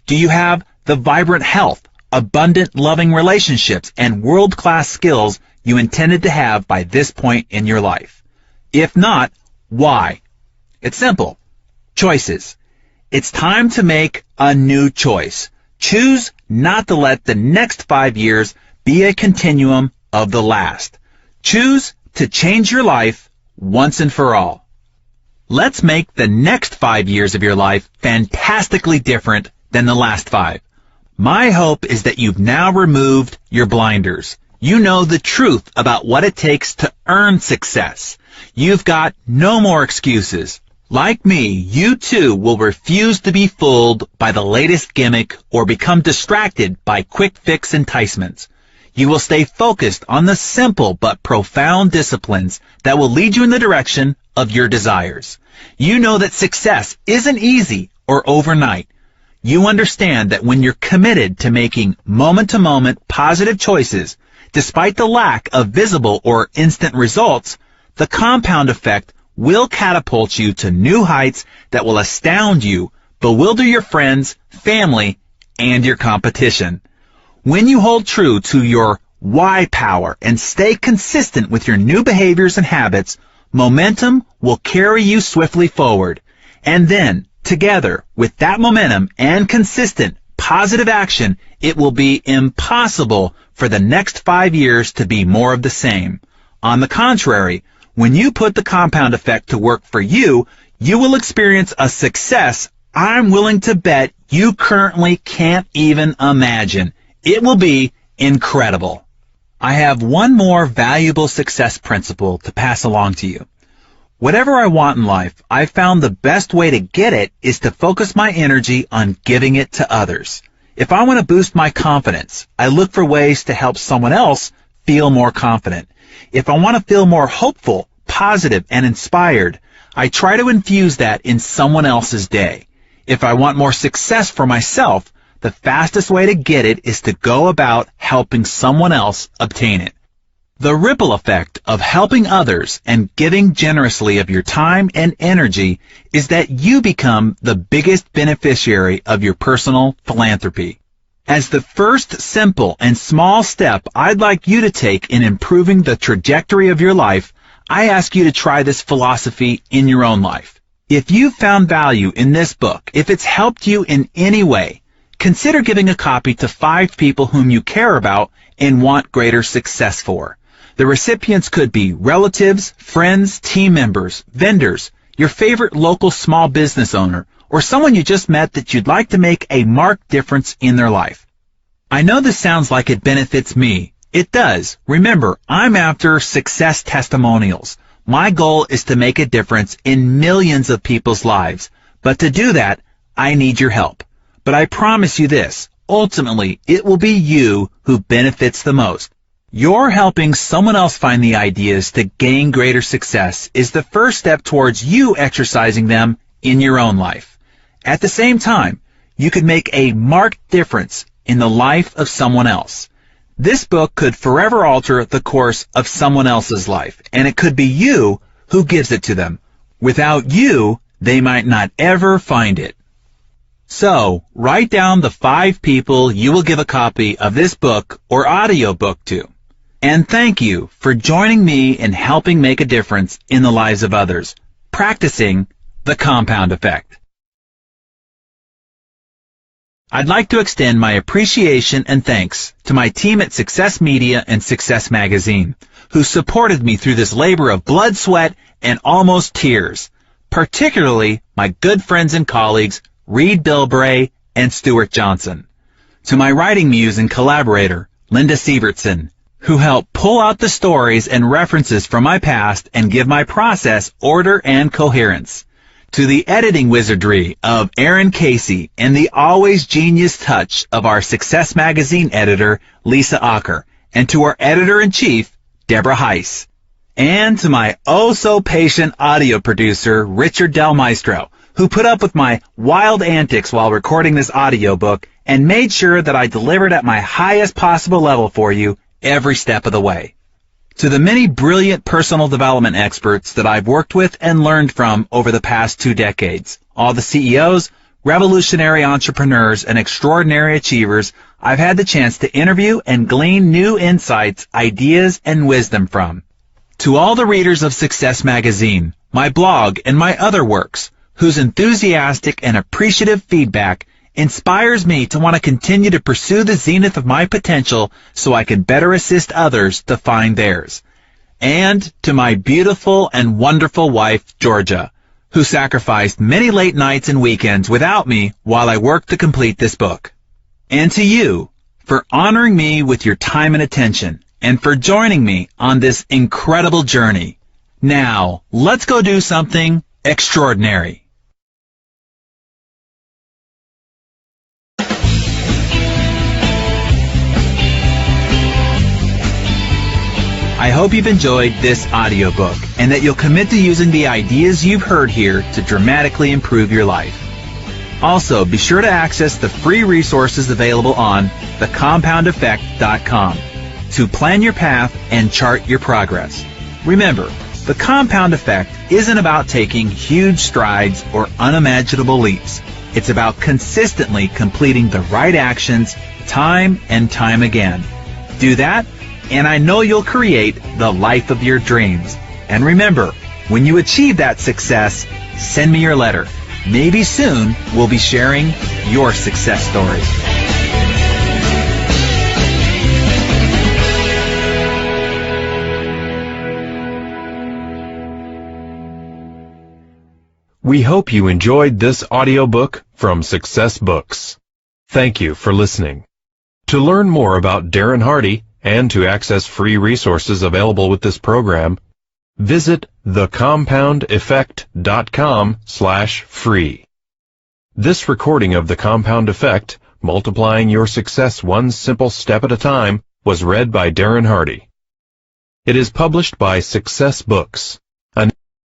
Do you have the vibrant health, abundant loving relationships, and world-class skills you intended to have by this point in your life? If not, why? It's simple. Choices. It's time to make a new choice. Choose not to let the next 5 years be a continuum of the last. Choose to change your life once and for all. Let's make the next 5 years of your life fantastically different than the last 5. My hope is that you've now removed your blinders. You know the truth about what it takes to earn success. You've got no more excuses. Like me, you too will refuse to be fooled by the latest gimmick or become distracted by quick fix enticements. You will stay focused on the simple but profound disciplines that will lead you in the direction of your desires. You know that success isn't easy or overnight. You understand that when you're committed to making moment-to-moment positive choices, despite the lack of visible or instant results, the compound effect will catapult you to new heights that will astound you, bewilder your friends, family, and your competition. When you hold true to your why power and stay consistent with your new behaviors and habits, momentum will carry you swiftly forward. And then, together with that momentum and consistent positive action, it will be impossible for the next 5 years to be more of the same. On the contrary, when you put the compound effect to work for you, you will experience a success I'm willing to bet you currently can't even imagine. It will be incredible. I have one more valuable success principle to pass along to you. Whatever I want in life, I've found the best way to get it is to focus my energy on giving it to others. If I want to boost my confidence, I look for ways to help someone else feel more confident. If I want to feel more hopeful, positive, and inspired, I try to infuse that in someone else's day. If I want more success for myself, the fastest way to get it is to go about helping someone else obtain it. The ripple effect of helping others and giving generously of your time and energy is that you become the biggest beneficiary of your personal philanthropy. As the first simple and small step I'd like you to take in improving the trajectory of your life, I ask you to try this philosophy in your own life. If you've found value in this book, if it's helped you in any way, consider giving a copy to 5 people whom you care about and want greater success for. The recipients could be relatives, friends, team members, vendors, your favorite local small business owner, or someone you just met that you'd like to make a marked difference in their life. I know this sounds like it benefits me. It does. Remember, I'm after success testimonials. My goal is to make a difference in millions of people's lives. But to do that, I need your help. But I promise you this, ultimately, it will be you who benefits the most. Your helping someone else find the ideas to gain greater success is the first step towards you exercising them in your own life. At the same time, you could make a marked difference in the life of someone else. This book could forever alter the course of someone else's life, and it could be you who gives it to them. Without you, they might not ever find it. So, write down the 5 people you will give a copy of this book or audio book to. And thank you for joining me in helping make a difference in the lives of others, practicing the compound effect. I'd like to extend my appreciation and thanks to my team at Success Media and Success Magazine, who supported me through this labor of blood, sweat, and almost tears, particularly my good friends and colleagues, Reed Bilbray and Stuart Johnson. To my writing muse and collaborator, Linda Sievertson, who helped pull out the stories and references from my past and give my process order and coherence. To the editing wizardry of Aaron Casey and the always genius touch of our Success Magazine editor, Lisa Acker, and to our editor-in-chief, Deborah Heiss. And to my oh-so-patient audio producer, Richard Del Maestro, who put up with my wild antics while recording this audiobook and made sure that I delivered at my highest possible level for you every step of the way. To the many brilliant personal development experts that I've worked with and learned from over the past 2 decades, all the CEOs, revolutionary entrepreneurs, and extraordinary achievers I've had the chance to interview and glean new insights, ideas, and wisdom from. To all the readers of Success Magazine, my blog, and my other works, whose enthusiastic and appreciative feedback inspires me to want to continue to pursue the zenith of my potential so I can better assist others to find theirs. And to my beautiful and wonderful wife, Georgia, who sacrificed many late nights and weekends without me while I worked to complete this book. And to you, for honoring me with your time and attention, and for joining me on this incredible journey. Now, let's go do something extraordinary. I hope you've enjoyed this audiobook and that you'll commit to using the ideas you've heard here to dramatically improve your life. Also, be sure to access the free resources available on thecompoundeffect.com to plan your path and chart your progress. Remember, the compound effect isn't about taking huge strides or unimaginable leaps. It's about consistently completing the right actions time and time again. Do that, and I know you'll create the life of your dreams. And remember, when you achieve that success, send me your letter. Maybe soon we'll be sharing your success story. We hope you enjoyed this audiobook from Success Books. Thank you for listening. To learn more about Darren Hardy and to access free resources available with this program, visit thecompoundeffect.com/free. This recording of The Compound Effect, Multiplying Your Success One Simple Step at a Time, was read by Darren Hardy. It is published by Success Books.